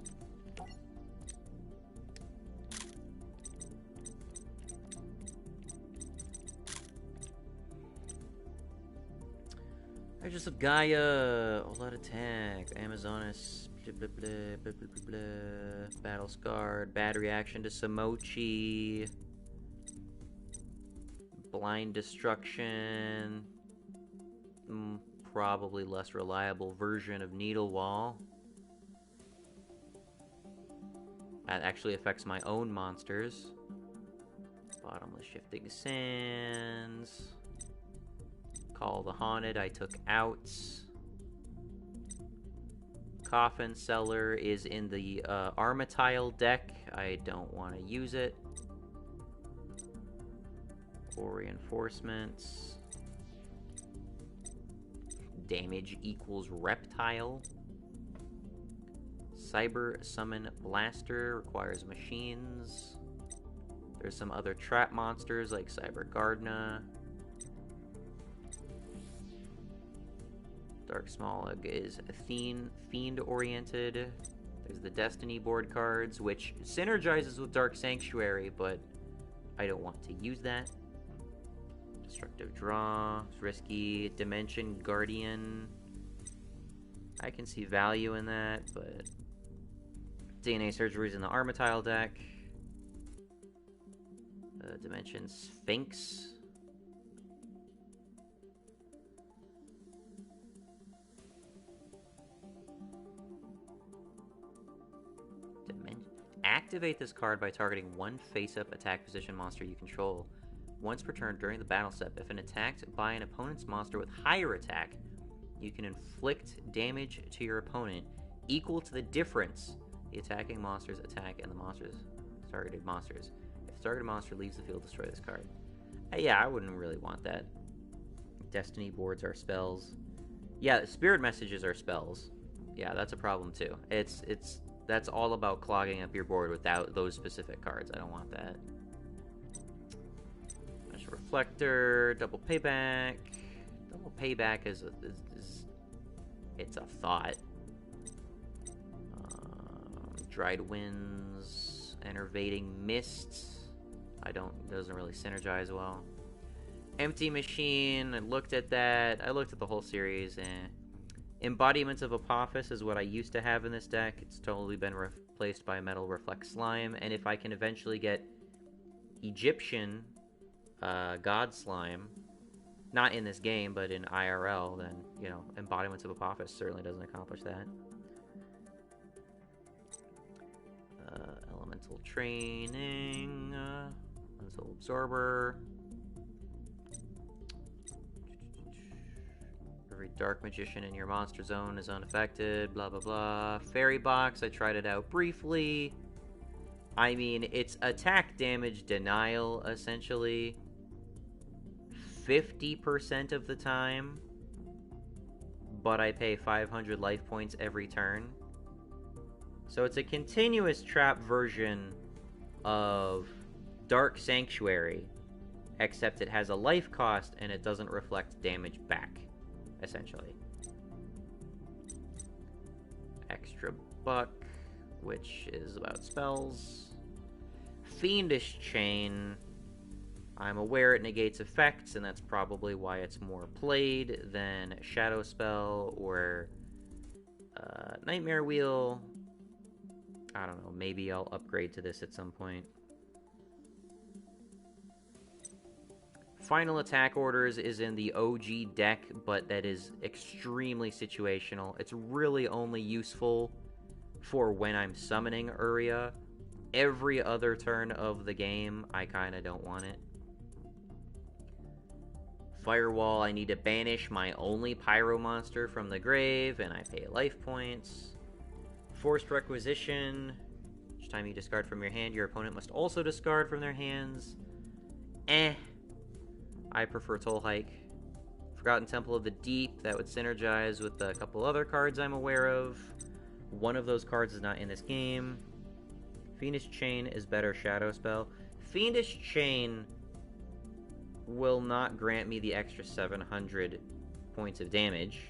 Regis of Gaia, All Out Attack, Amazonas, blah, blah, blah, blah, blah, blah, blah. Battle Scarred, Bad Reaction to Samochi, Blind Destruction, probably less reliable version of Needle Wall. That actually affects my own monsters. Bottomless Shifting Sands. Call the Haunted, I took out. Coffin Cellar is in the Armatile deck. I don't want to use it. Core Reinforcements. Damage equals Reptile. Cyber Summon Blaster requires machines. There's some other trap monsters like Cyber Gardna. Dark Smolog is Fiend oriented. There's the Destiny board cards, which synergizes with Dark Sanctuary, but I don't want to use that. Destructive Draw, it's risky. Dimension Guardian, I can see value in that, but DNA Surgery's in the Armatile deck. Dimension Sphinx. Activate this card by targeting one face-up attack position monster you control once per turn during the battle step. If attacked by an opponent's monster with higher attack, you can inflict damage to your opponent equal to the difference the attacking monster's attack and the monster's targeted monsters. If the targeted monster leaves the field, destroy this card. Yeah, I wouldn't really want that. Destiny boards are spells. Yeah, Spirit Messages are spells. Yeah, that's a problem too. That's all about clogging up your board without those specific cards. I don't want that. Reflector, Double Payback. Double Payback is it's a thought. Dried Winds, Enervating Mist. Doesn't really synergize well. Empty Machine, I looked at that. I looked at the whole series, and Embodiments of Apophis is what I used to have in this deck. It's totally been replaced by Metal Reflect Slime, and if I can eventually get Egyptian God Slime, not in this game, but in IRL, then, you know, Embodiments of Apophis certainly doesn't accomplish that. Elemental Training, Elemental Absorber. Every Dark Magician in your monster zone is unaffected, blah blah blah. Fairy Box, I tried it out briefly. I mean, it's attack damage denial, essentially, 50% of the time, but I pay 500 life points every turn. So it's a continuous trap version of Dark Sanctuary, except it has a life cost and it doesn't reflect damage back, essentially. Extra buck, which is about spells. Fiendish Chain. I'm aware it negates effects, and that's probably why it's more played than Shadow Spell or Nightmare Wheel. I don't know, maybe I'll upgrade to this at some point. Final Attack Orders is in the OG deck, but that is extremely situational. It's really only useful for when I'm summoning Uria. Every other turn of the game, I kind of don't want it. Firewall, I need to banish my only Pyro monster from the grave, and I pay life points. Forced Requisition. Each time you discard from your hand, your opponent must also discard from their hands. I prefer Toll Hike. Forgotten Temple of the Deep, that would synergize with a couple other cards I'm aware of. One of those cards is not in this game. Fiendish Chain is better Shadow Spell. Fiendish Chain will not grant me the extra 700 points of damage,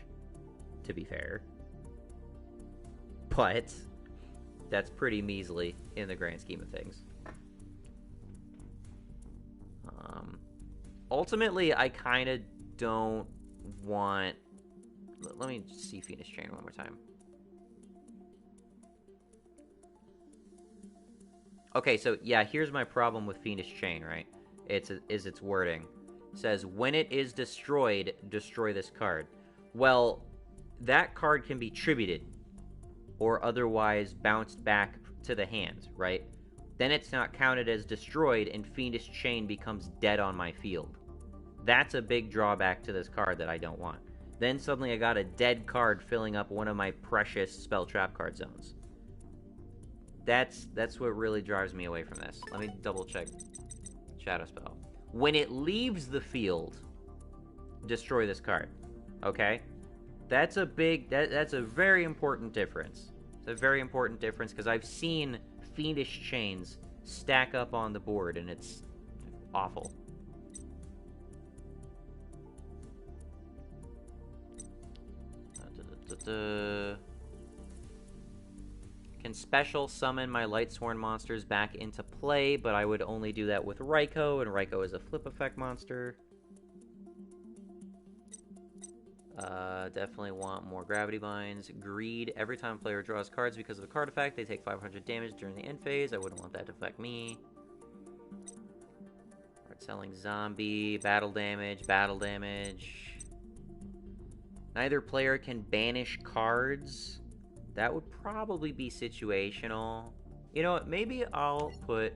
to be fair. But that's pretty measly in the grand scheme of things. Ultimately, I kind of don't want... Let me see Fiendish Chain one more time. Okay, so yeah, here's my problem with Fiendish Chain, right? It's its wording. It says, when it is destroyed, destroy this card. Well, that card can be tributed or otherwise bounced back to the hand, right? Then it's not counted as destroyed, and Fiendish Chain becomes dead on my field. That's a big drawback to this card that I don't want. Then suddenly I got a dead card filling up one of my precious spell trap card zones. That's what really drives me away from this. Let me double check Shadow Spell. When it leaves the field, destroy this card. Okay? That's a very important difference. It's a very important difference because I've seen Fiendish Chains stack up on the board and it's awful. Can special summon my Lightsworn monsters back into play, but I would only do that with Raikou, and Raikou is a flip effect monster. Definitely want more Gravity Binds. Greed. Every time a player draws cards because of a card effect, they take 500 damage during the end phase. I wouldn't want that to affect me. Hard selling Zombie. Battle damage. Battle damage. Neither player can banish cards. That would probably be situational. You know what? Maybe I'll put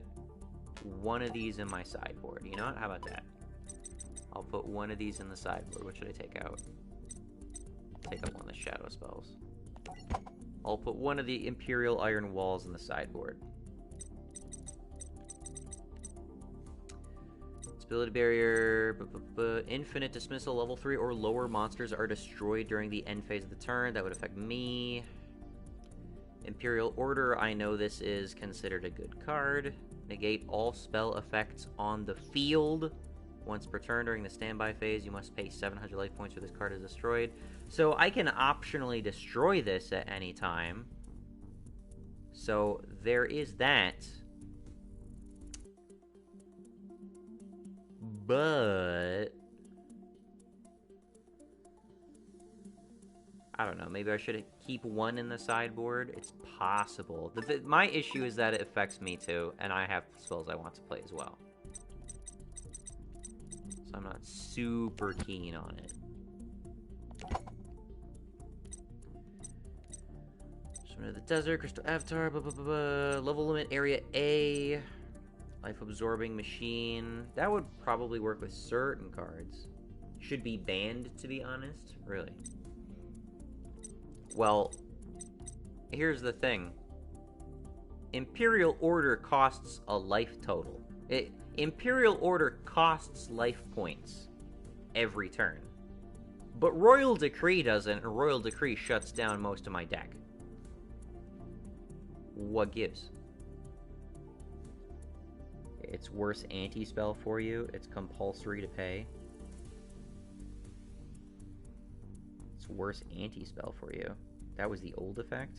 one of these in my sideboard. You know what? How about that? I'll put one of these in the sideboard. What should I take out? Take up one of the Shadow Spells. I'll put one of the Imperial Iron Walls in the sideboard. Stability Barrier, Infinite Dismissal, level 3 or lower monsters are destroyed during the end phase of the turn. That would affect me. Imperial Order, I know this is considered a good card. Negate all spell effects on the field. Once per turn during the standby phase, you must pay 700 life points or this card is destroyed. So I can optionally destroy this at any time. So there is that. But I don't know. Maybe I should keep one in the sideboard. It's possible. My issue is that it affects me too, and I have spells I want to play as well. So I'm not super keen on it. Swim to the Desert, Crystal Avatar, level limit area A. Life Absorbing Machine. That would probably work with certain cards. Should be banned, to be honest. Really. Well, here's the thing. Imperial Order costs a life total. Imperial Order costs life points every turn. But Royal Decree doesn't, and Royal Decree shuts down most of my deck. What gives? it's worse anti-spell for you. It's compulsory to pay. It's worse anti-spell for you. That was the old effect?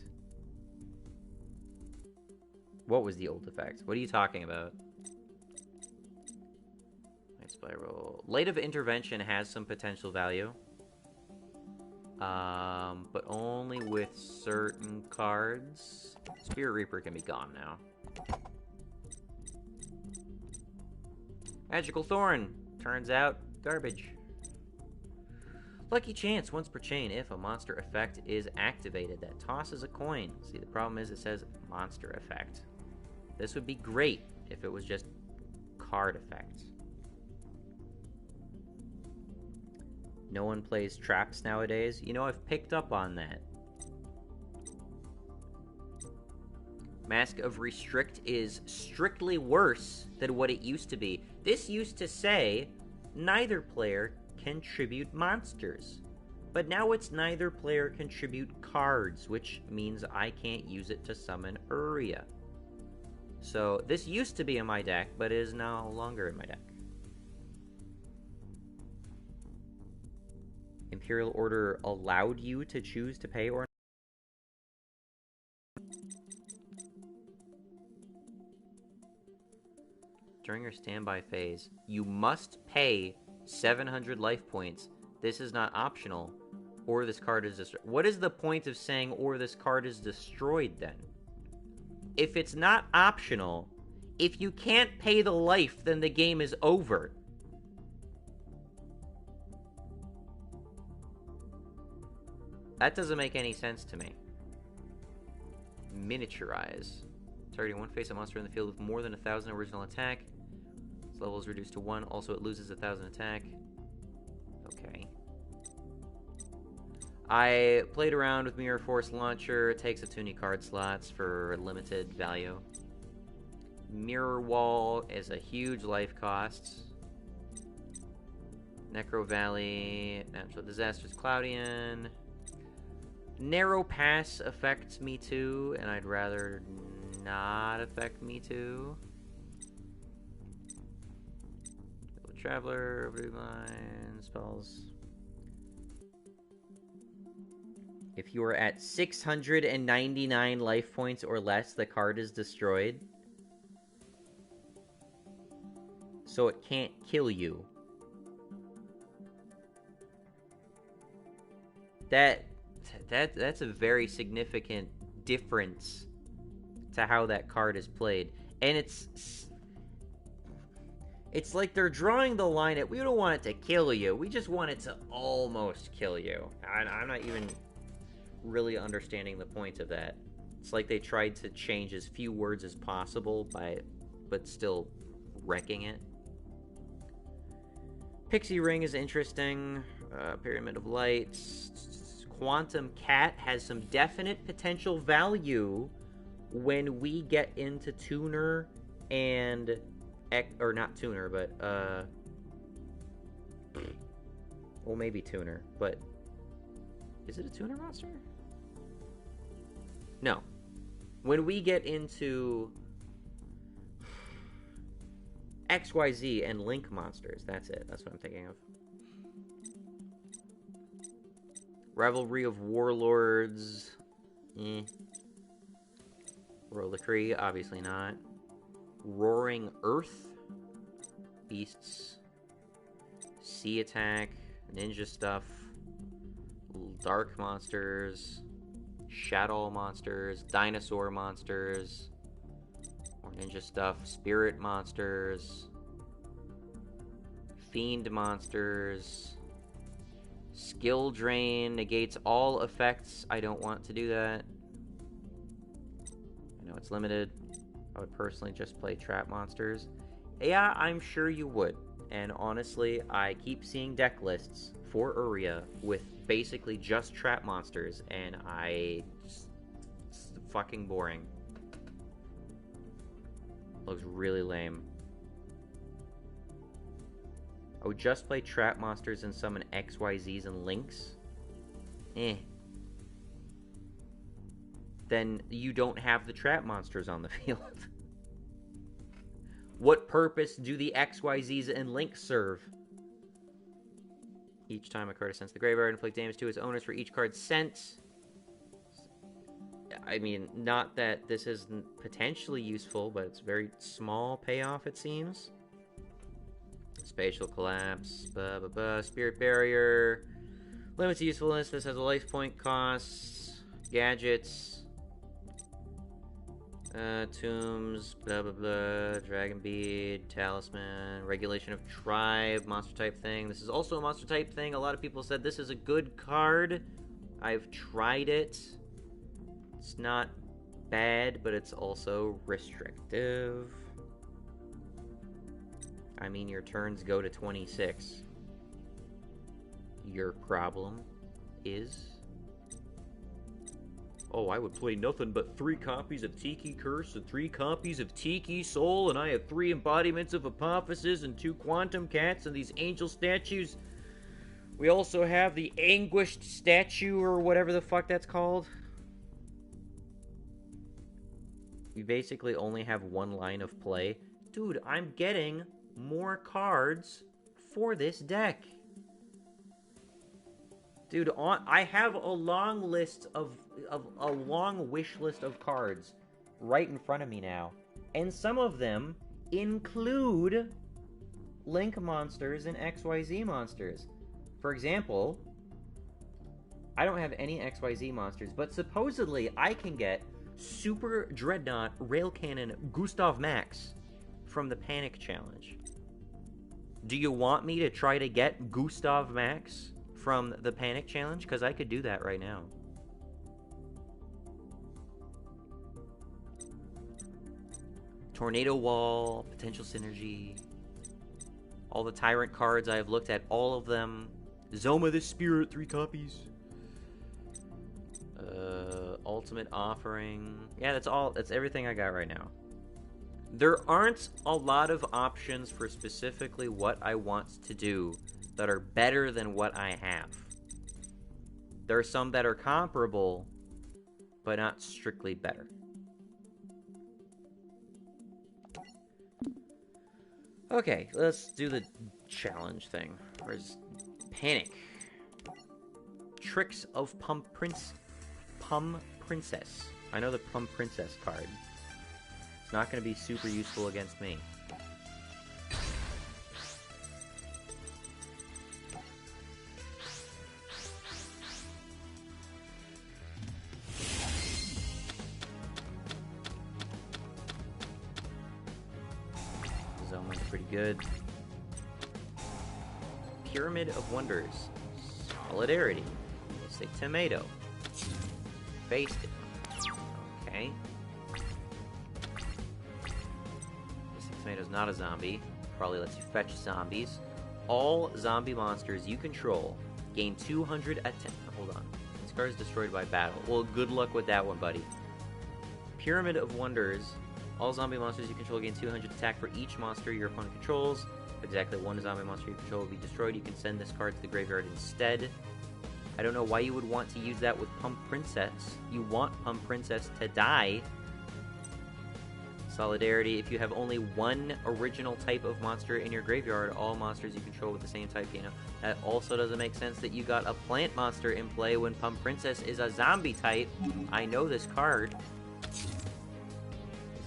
What was the old effect? What are you talking about? Night Spiral. Light of Intervention has some potential value. But only with certain cards. Spirit Reaper can be gone now. Magical Thorn. Turns out, garbage. Lucky Chance, once per chain. If a monster effect is activated, that tosses a coin. See, the problem is it says monster effect. This would be great if it was just card effects. No one plays traps nowadays. You know, I've picked up on that. Mask of Restrict is strictly worse than what it used to be. This used to say neither player contribute monsters. But now it's neither player contribute cards, which means I can't use it to summon Uria. So this used to be in my deck, but is no longer in my deck. Imperial Order allowed you to choose to pay or not. During your standby phase, you must pay 700 life points. This is not optional, or this card is destroyed. What is the point of saying, or this card is destroyed, then? If it's not optional, if you can't pay the life, then the game is over. That doesn't make any sense to me. Miniaturize. Targeting one face a monster in the field with more than 1,000 original attack. Its level is reduced to 1. Also, it loses 1,000 attack. Okay. I played around with Mirror Force Launcher. It takes up 20 card slots for limited value. Mirror Wall is a huge life cost. Necro Valley. Natural Disasters Cloudian. Narrow Pass affects me too, and I'd rather not affect me too. Traveler, Blue Line, spells. If you are at 699 life points or less, the card is destroyed. So it can't kill you. That's a very significant difference to how that card is played. And it's like they're drawing the line at, we don't want it to kill you, we just want it to almost kill you. I'm not even really understanding the point of that. It's like they tried to change as few words as possible but still wrecking it. Pixie Ring is interesting. Pyramid of Lights. Quantum Cat has some definite potential value when we get into Tuner and... or not Tuner, but, well, maybe Tuner, but... Is it a Tuner monster? No. When we get into... XYZ and Link monsters, that's it. That's what I'm thinking of. Rivalry of Warlords. Rollicree, obviously not. Roaring Earth. Beasts. Sea Attack. Ninja stuff. Dark monsters. Shadow monsters. Dinosaur monsters. More ninja stuff. Spirit monsters. Fiend monsters. Skill Drain negates all effects. I don't want to do that. I know it's limited. I would personally just play trap monsters. Yeah, I'm sure you would. And honestly, I keep seeing deck lists for Uria with basically just trap monsters, and it's fucking boring. Looks really lame. I would just play trap monsters and summon XYZs and Links. Then you don't have the trap monsters on the field. What purpose do the XYZs and links serve? Each time a card is sent to the graveyard, inflict damage to its owners for each card sent. I mean, not that this isn't potentially useful, but it's very small payoff, it seems. Spatial Collapse, Spirit Barrier. Limits usefulness, this has a life point cost. Gadgets. Tombs, Dragon Bead, Talisman, Regulation of Tribe, monster type thing. This is also a monster type thing. A lot of people said this is a good card. I've tried it. It's not bad, but it's also restrictive. I mean, your turns go to 26. Your problem is... Oh, I would play nothing but 3 copies of Tiki Curse and 3 copies of Tiki Soul, and I have 3 embodiments of Apophysis and 2 Quantum Cats and these angel statues. We also have the Anguished Statue, or whatever the fuck that's called. We basically only have 1 line of play. Dude, I'm getting more cards for this deck. Dude, I have a long list of a long wish list of cards right in front of me now. And some of them include Link monsters and XYZ monsters. For example, I don't have any XYZ monsters, but supposedly I can get Super Dreadnought Rail Cannon Gustav Max from the Panic Challenge. Do you want me to try to get Gustav Max from the Panic Challenge? Because I could do that right now. Tornado Wall, Potential Synergy. All the Tyrant cards, I have looked at all of them. Zoma the Spirit, 3 copies. Ultimate Offering. Yeah, that's all. That's everything I got right now. There aren't a lot of options for specifically what I want to do that are better than what I have. There are some that are comparable, but not strictly better. Okay, let's do the challenge thing. Where's Panic? Tricks of Pum Princess. I know the Pum Princess card. It's not going to be super useful against me. Zoma's pretty good. Pyramid of Wonders. Solidarity. Mystic Tomato. Faced it. Okay. Mystic Tomato's not a zombie. Probably lets you fetch zombies. All zombie monsters you control gain 200 attack. Hold on. This card is destroyed by battle. Well, good luck with that one, buddy. Pyramid of Wonders. All zombie monsters you control gain 200 attack for each monster your opponent controls. If exactly 1 zombie monster you control will be destroyed, you can send this card to the graveyard instead. I don't know why you would want to use that with Pump Princess. You want Pump Princess to die. Solidarity, if you have only 1 original type of monster in your graveyard, all monsters you control with the same type gain. That also doesn't make sense that you got a plant monster in play when Pump Princess is a zombie type. I know this card. It's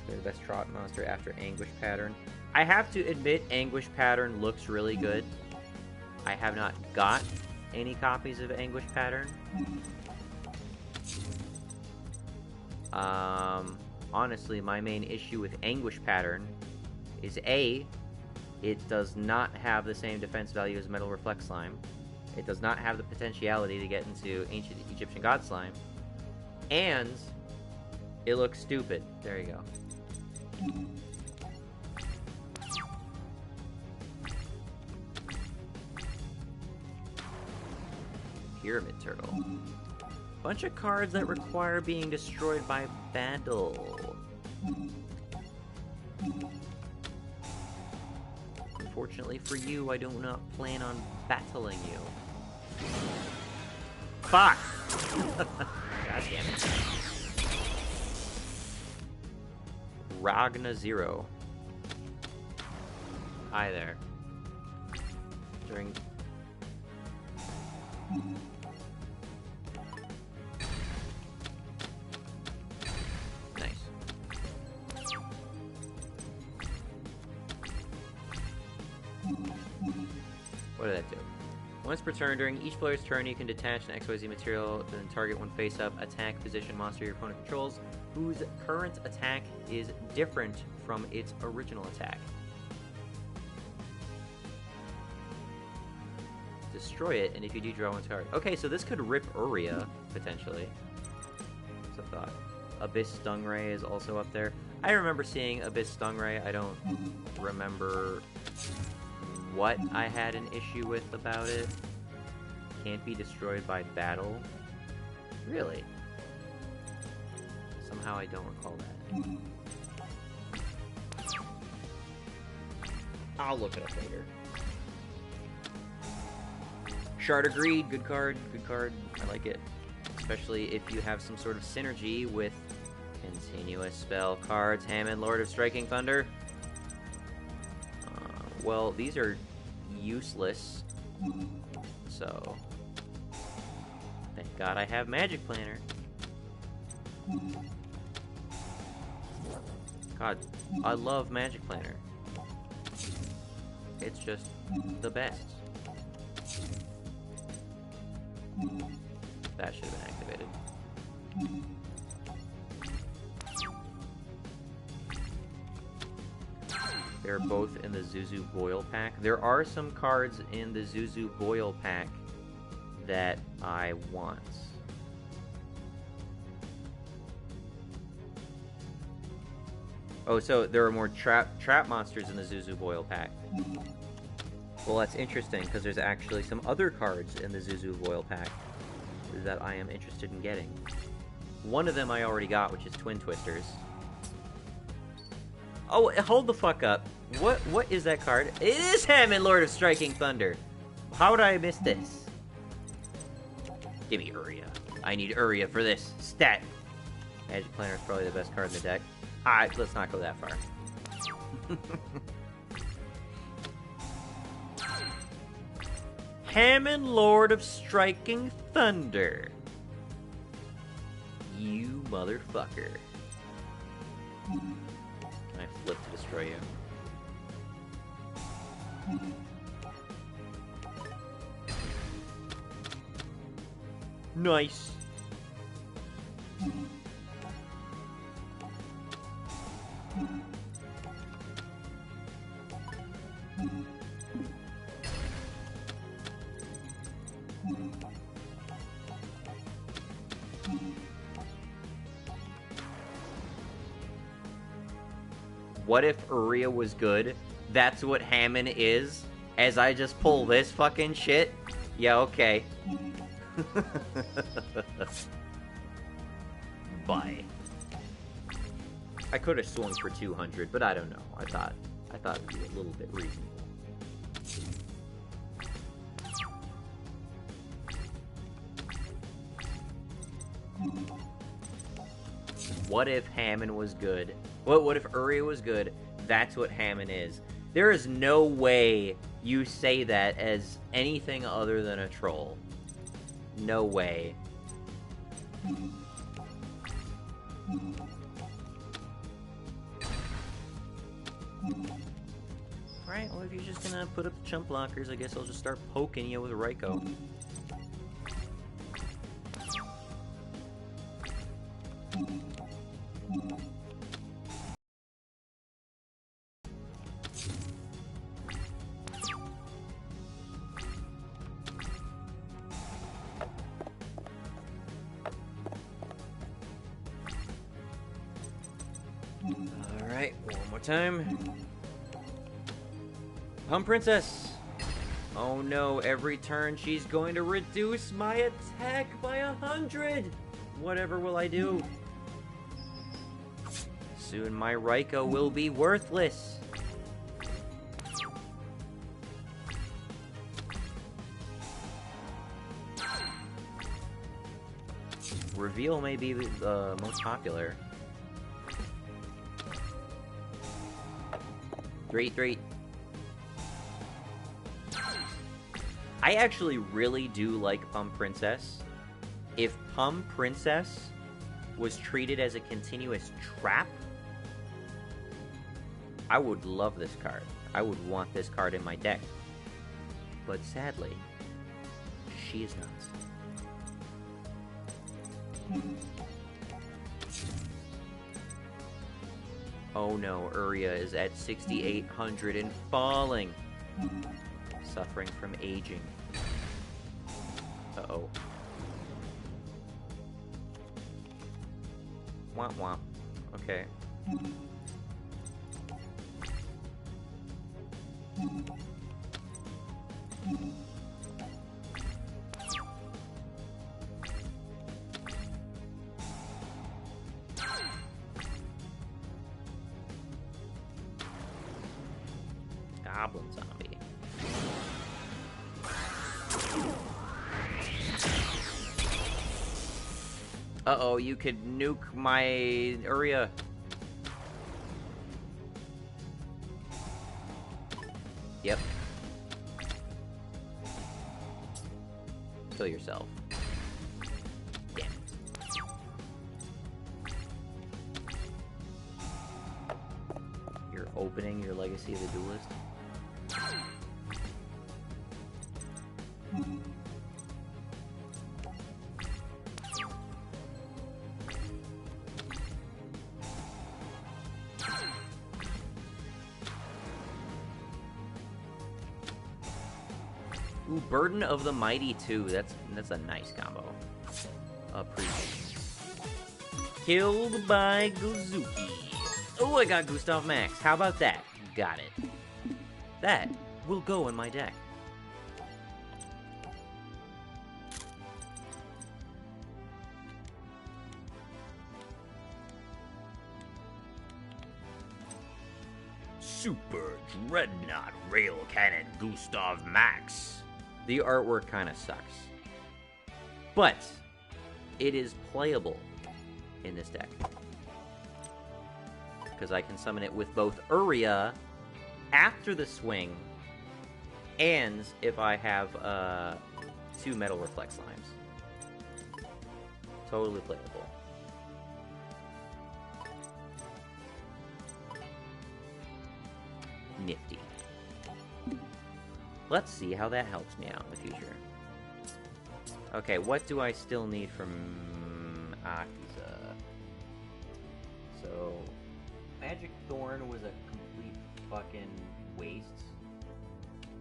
the best trot monster after Anguish Pattern. I have to admit, Anguish Pattern looks really good. I have not got any copies of Anguish Pattern. Honestly, my main issue with Anguish Pattern is A, it does not have the same defense value as Metal Reflect Slime. It does not have the potentiality to get into Ancient Egyptian God Slime. And it looks stupid. There you go. Pyramid Turtle. Bunch of cards that require being destroyed by battle. Unfortunately for you, I do not plan on battling you. Fuck! God damn it. Ragna Zero. Hi there. During... Nice. What did that do? Once per turn, during each player's turn, you can detach an XYZ material, then target one face-up, attack, position monster your opponent controls, whose current attack is different from its original attack. Destroy it, and if you do, draw one card. Okay, so this could rip Uria, potentially. That's a thought. Abyss Stingray is also up there. I remember seeing Abyss Stingray. I don't remember what I had an issue with about it. Can't be destroyed by battle. Really? Somehow I don't recall that. I'll look it up later. Shard of Greed, good card, good card. I like it. Especially if you have some sort of synergy with continuous spell cards. Hammond, Lord of Striking Thunder. Well, these are useless. So, thank God I have Magic Planner. God, I love Magic Planner. It's just the best. That should have been activated. They're both in the Zuzu Boil pack. There are some cards in the Zuzu Boil pack that I want. Oh, so there are more trap monsters in the Zuzu Boil pack. Well, that's interesting, because there's actually some other cards in the Zuzu Boil pack that I am interested in getting. One of them I already got, which is Twin Twisters. Oh, hold the fuck up. What is that card? It is Hammond, Lord of Striking Thunder. How would I miss this? Give me Uria. I need Uria for this. Stat. Magic Planner is probably the best card in the deck. Alright, let's not go that far. Hammond, Lord of Striking Thunder. You motherfucker. I flip to destroy you. Nice. What if Uria was good? That's what Hammond is? As I just pull this fucking shit? Yeah, okay. Bye. I could have swung for 200, but I don't know. I thought it'd be a little bit reasonable. What if Hammond was good? What if Uria was good? That's what Hammond is. There is no way you say that as anything other than a troll. No way. Alright, well if you're just gonna put up the chump blockers, I guess I'll just start poking you with Raikou. Alright, one more time. Pump Princess! Oh no, every turn she's going to reduce my attack by 100! Whatever will I do? Soon my Raikou will be worthless. Reveal may be the most popular. 3-3. I actually really do like Pum Princess. If Pum Princess was treated as a continuous trap, I would love this card. I would want this card in my deck. But sadly, she is not. Oh no, Uria is at 6,800 and falling. Suffering from aging. Uh-oh. Womp womp. Okay. Goblin zombie. Uh-oh, you could nuke my Uria. Yep. Kill yourself. Damn it. You're opening your Legacy of the Duelist. Ooh, Burden of the Mighty too. That's a nice combo. Appreciate. Killed by Gozuki. Oh, I got Gustav Max. How about that? Got it. That will go in my deck. Super Dreadnought Rail Cannon Gustav Max. The artwork kind of sucks. But it is playable in this deck. Because I can summon it with both Uria after the swing, and if I have 2 Metal Reflect Slimes. Totally playable. Nifty. Let's see how that helps me out in the future. Okay, what do I still need from Akiza? So, Magic Thorn was a complete fucking waste.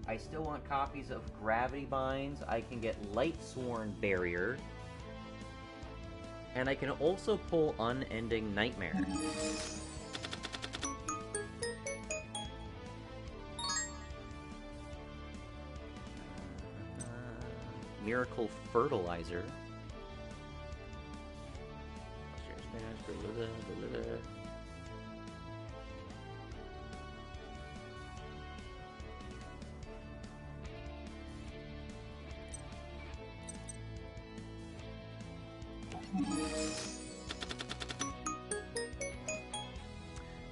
I still want copies of Gravity Binds. I can get Lightsworn Barrier. And I can also pull Unending Nightmare. Miracle Fertilizer.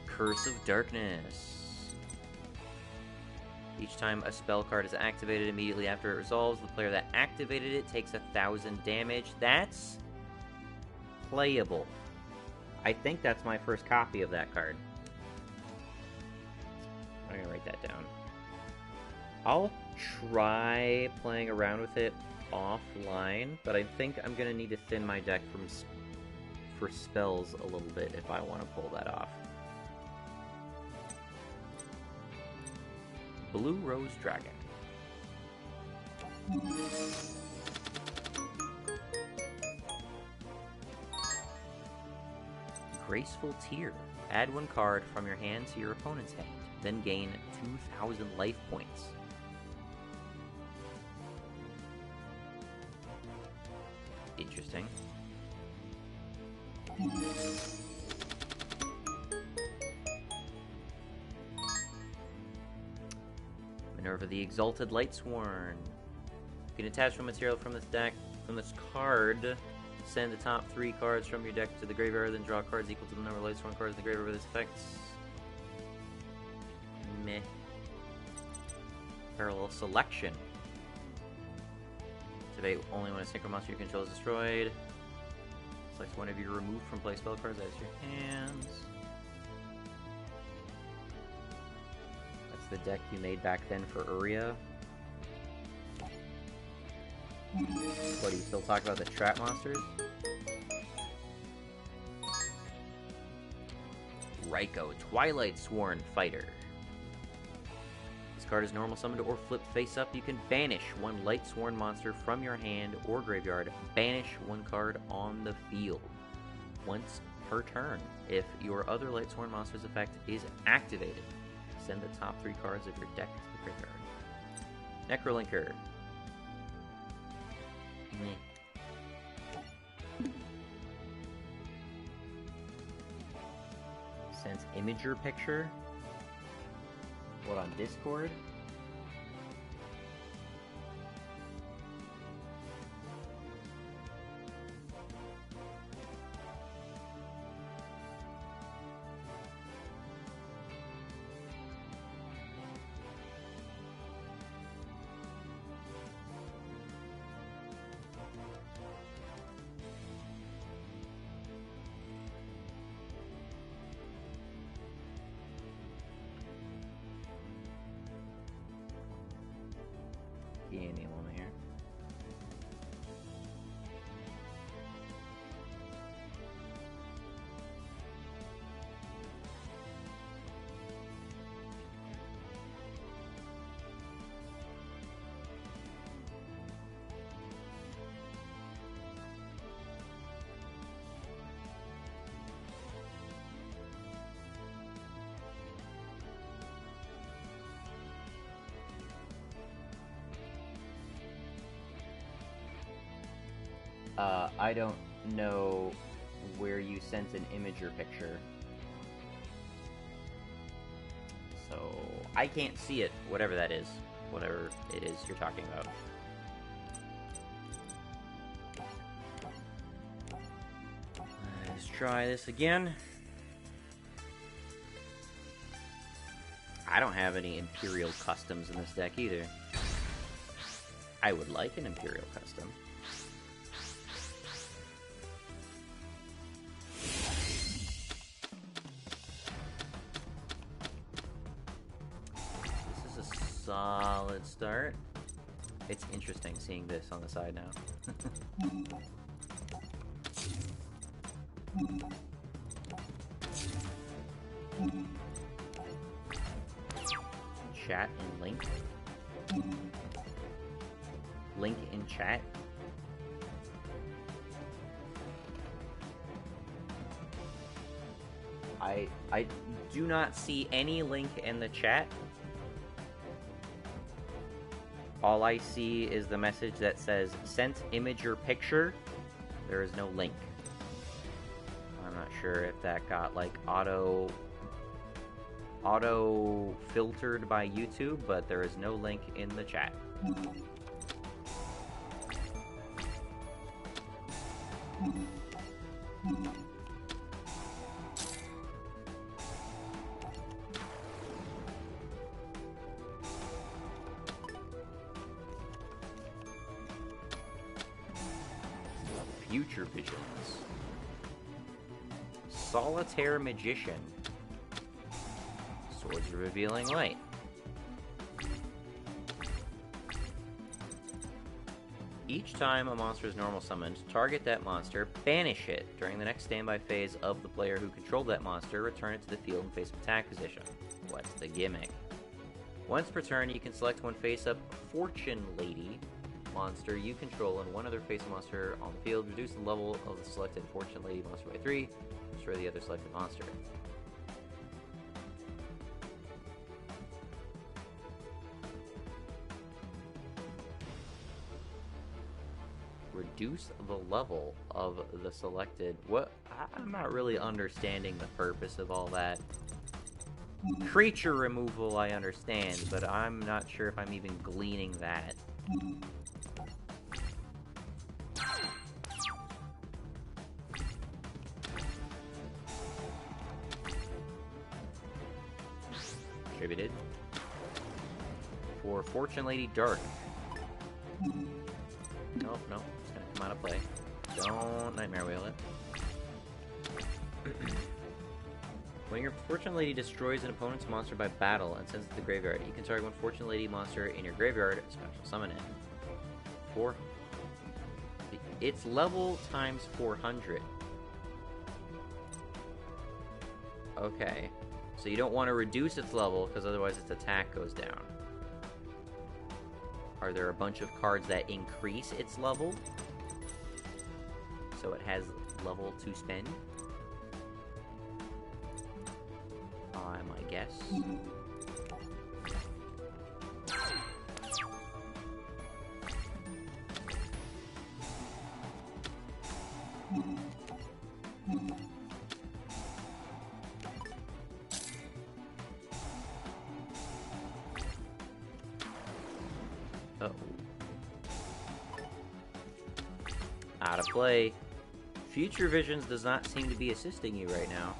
Curse of Darkness. Each time a spell card is activated immediately after it resolves, the player that activated it takes 1,000 damage. That's playable. I think that's my first copy of that card. I'm gonna write that down. I'll try playing around with it offline, but I think I'm gonna need to thin my deck for spells a little bit if I want to pull that off. Blue Rose Dragon. Graceful Tear. Add 1 card from your hand to your opponent's hand, then gain 2,000 life points. Interesting. Minerva the Exalted Lightsworn. You can attach from material from this deck, from this card. Send the top 3 cards from your deck to the graveyard, then draw cards equal to the number of Lightsworn cards in the graveyard with this effect. Meh. Parallel Selection. Activate only when a synchro monster you control is destroyed. Select one of your removed from play spell cards as your hands. That's the deck you made back then for Uria. What, do you still talk about the trap monsters? Raiko, Twilight Sworn Fighter. This card is normal summoned or flip face up. You can banish one Light Sworn monster from your hand or graveyard. Banish one card on the field once per turn. If your other Light Sworn monster's effect is activated, send the top 3 cards of your deck to the graveyard. Necrolinker. Sense Imager Picture. What, on Discord? Give me a moment here. I don't know where you sent an Imager picture. So, I can't see it, whatever that is. Whatever it is you're talking about. Let's try this again. I don't have any Imperial Customs in this deck either. I would like an Imperial Custom. Solid start. It's interesting seeing this on the side now. Chat and Link. Link in chat. I do not see any link in the chat. All I see is the message that says, sent Imager Picture. There is no link. I'm not sure if that got, like, auto filtered by YouTube, but there is no link in the chat. Future Visions. Solitaire Magician. Swords of Revealing Light. Each time a monster is normal summoned, target that monster, banish it. During the next standby phase of the player who controlled that monster, return it to the field in face-up attack position. What's the gimmick? Once per turn, you can select one face-up Fortune Lady monster you control and one other face monster on the field. Reduce the level of the selected Fortune Lady monster by 3. Destroy the other selected monster. Reduce the level of the selected... What? I'm not really understanding the purpose of all that. Creature removal I understand, but I'm not sure if I'm even gleaning that. Contributed. For Fortune Lady Dark. Nope, nope. It's gonna come out of play. Don't Nightmare Wheel it. When your Fortune Lady destroys an opponent's monster by battle and sends it to the graveyard, you can target one Fortune Lady monster in your graveyard, special summon it. 4. It's level times 400. Okay. So you don't want to reduce its level, because otherwise its attack goes down. Are there a bunch of cards that increase its level? So it has level to spend? My guess. Uh-oh. Out of play. Future Visions does not seem to be assisting you right now.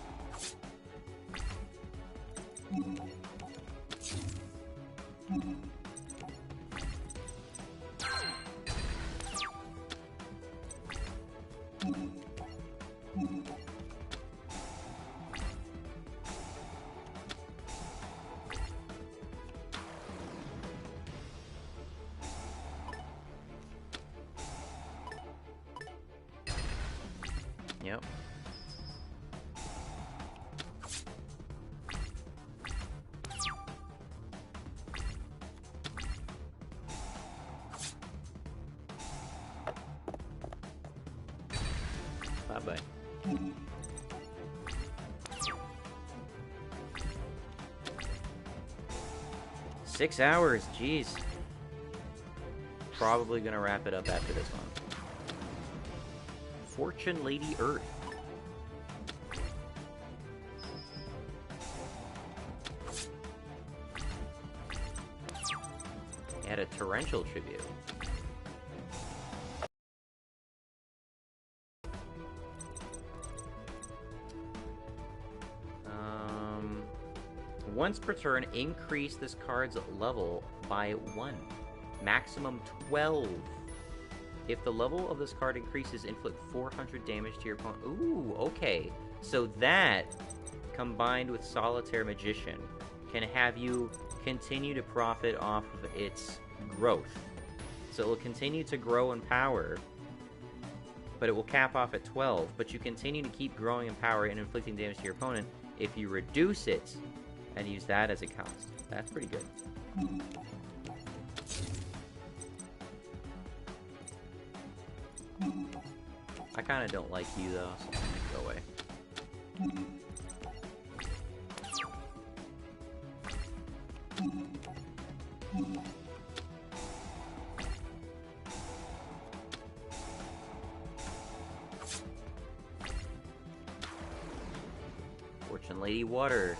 Yep. Bye-bye. Six hours, jeez. Probably gonna wrap it up after this one. Fortune Lady Earth. Add a torrential tribute. Once per turn, increase this card's level by 1. Maximum 12. If the level of this card increases, inflict 400 damage to your opponent. Ooh, okay. So that, combined with Solitaire Magician, can have you continue to profit off of its growth. So it will continue to grow in power, but it will cap off at 12. But you continue to keep growing in power and inflicting damage to your opponent if you reduce it and use that as a cost. That's pretty good. I kind of don't like you, though, so go away. Fortune Lady Water.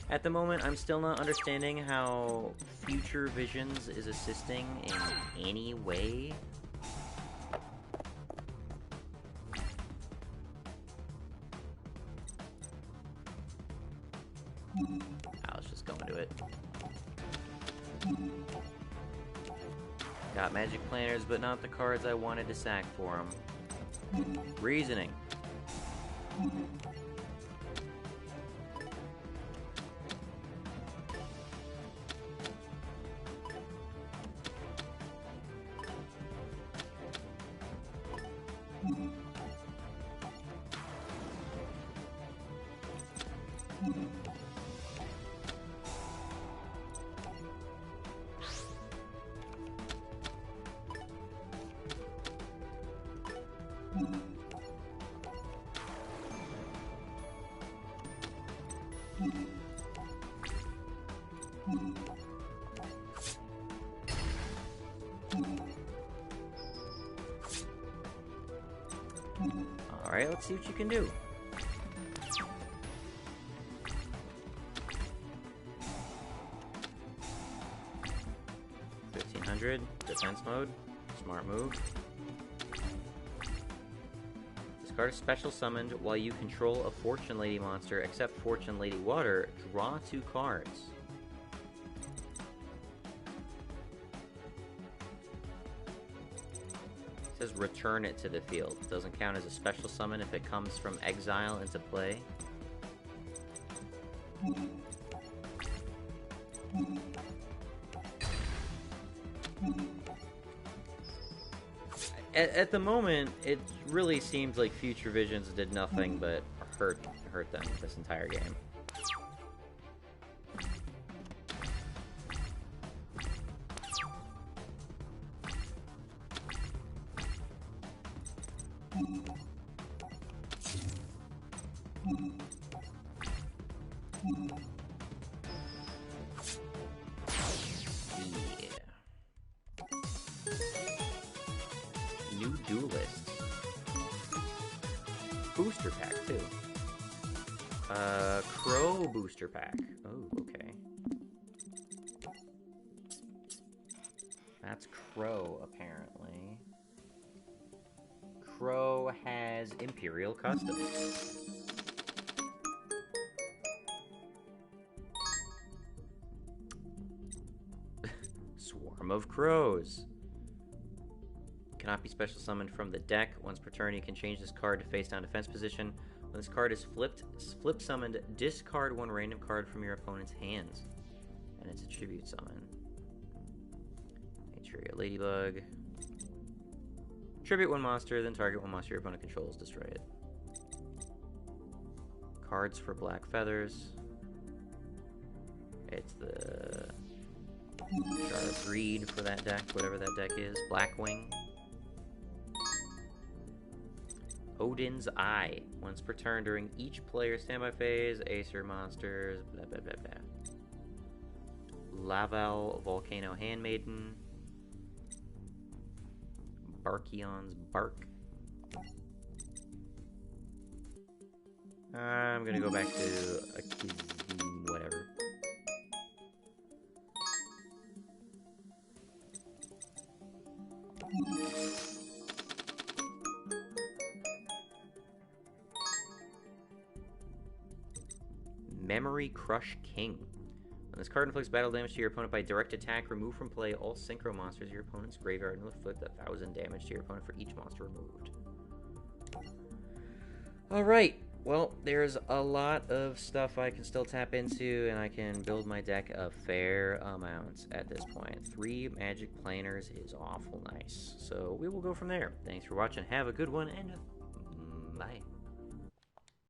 At the moment, I'm still not understanding how Future Visions is assisting in any way. Let's just go into it. Got magic planners, but not the cards I wanted to sack for them. Reasoning. Alright, let's see what you can do. $1,500, defense mode, smart move. This card is special summoned while you control a Fortune Lady monster, except Fortune Lady Water, draw 2 cards. says return it to the field. It doesn't count as a special summon if it comes from exile into play. At the moment, it really seems like Future Visions did nothing but hurt them this entire game. New duelists. Booster pack too. Crow booster pack. Oh, okay. That's Crow, apparently. Crow has Imperial Custom. Swarm of Crows. Cannot be special summoned from the deck. Once per turn, you can change this card to face down defense position. When this card is flip summoned, discard one random card from your opponent's hands. And it's a tribute summon. Atria Ladybug. Tribute one monster, then target one monster your opponent controls, destroy it. Cards for Black Feathers. It's the Shard of Greed for that deck, whatever that deck is. Blackwing. Odin's Eye. Once per turn during each player's standby phase, Acer monsters, blah blah blah blah. Laval Volcano Handmaiden. Barkion's Bark. I'm gonna go back to a whatever. Memory Crush King. When this card inflicts battle damage to your opponent by direct attack, remove from play all synchro monsters in your opponent's graveyard and will inflict 1,000 damage to your opponent for each monster removed. Alright, well, there's a lot of stuff I can still tap into, and I can build my deck a fair amount at this point. 3 Magic Planers is awful nice. So we will go from there. Thanks for watching, have a good one, and bye.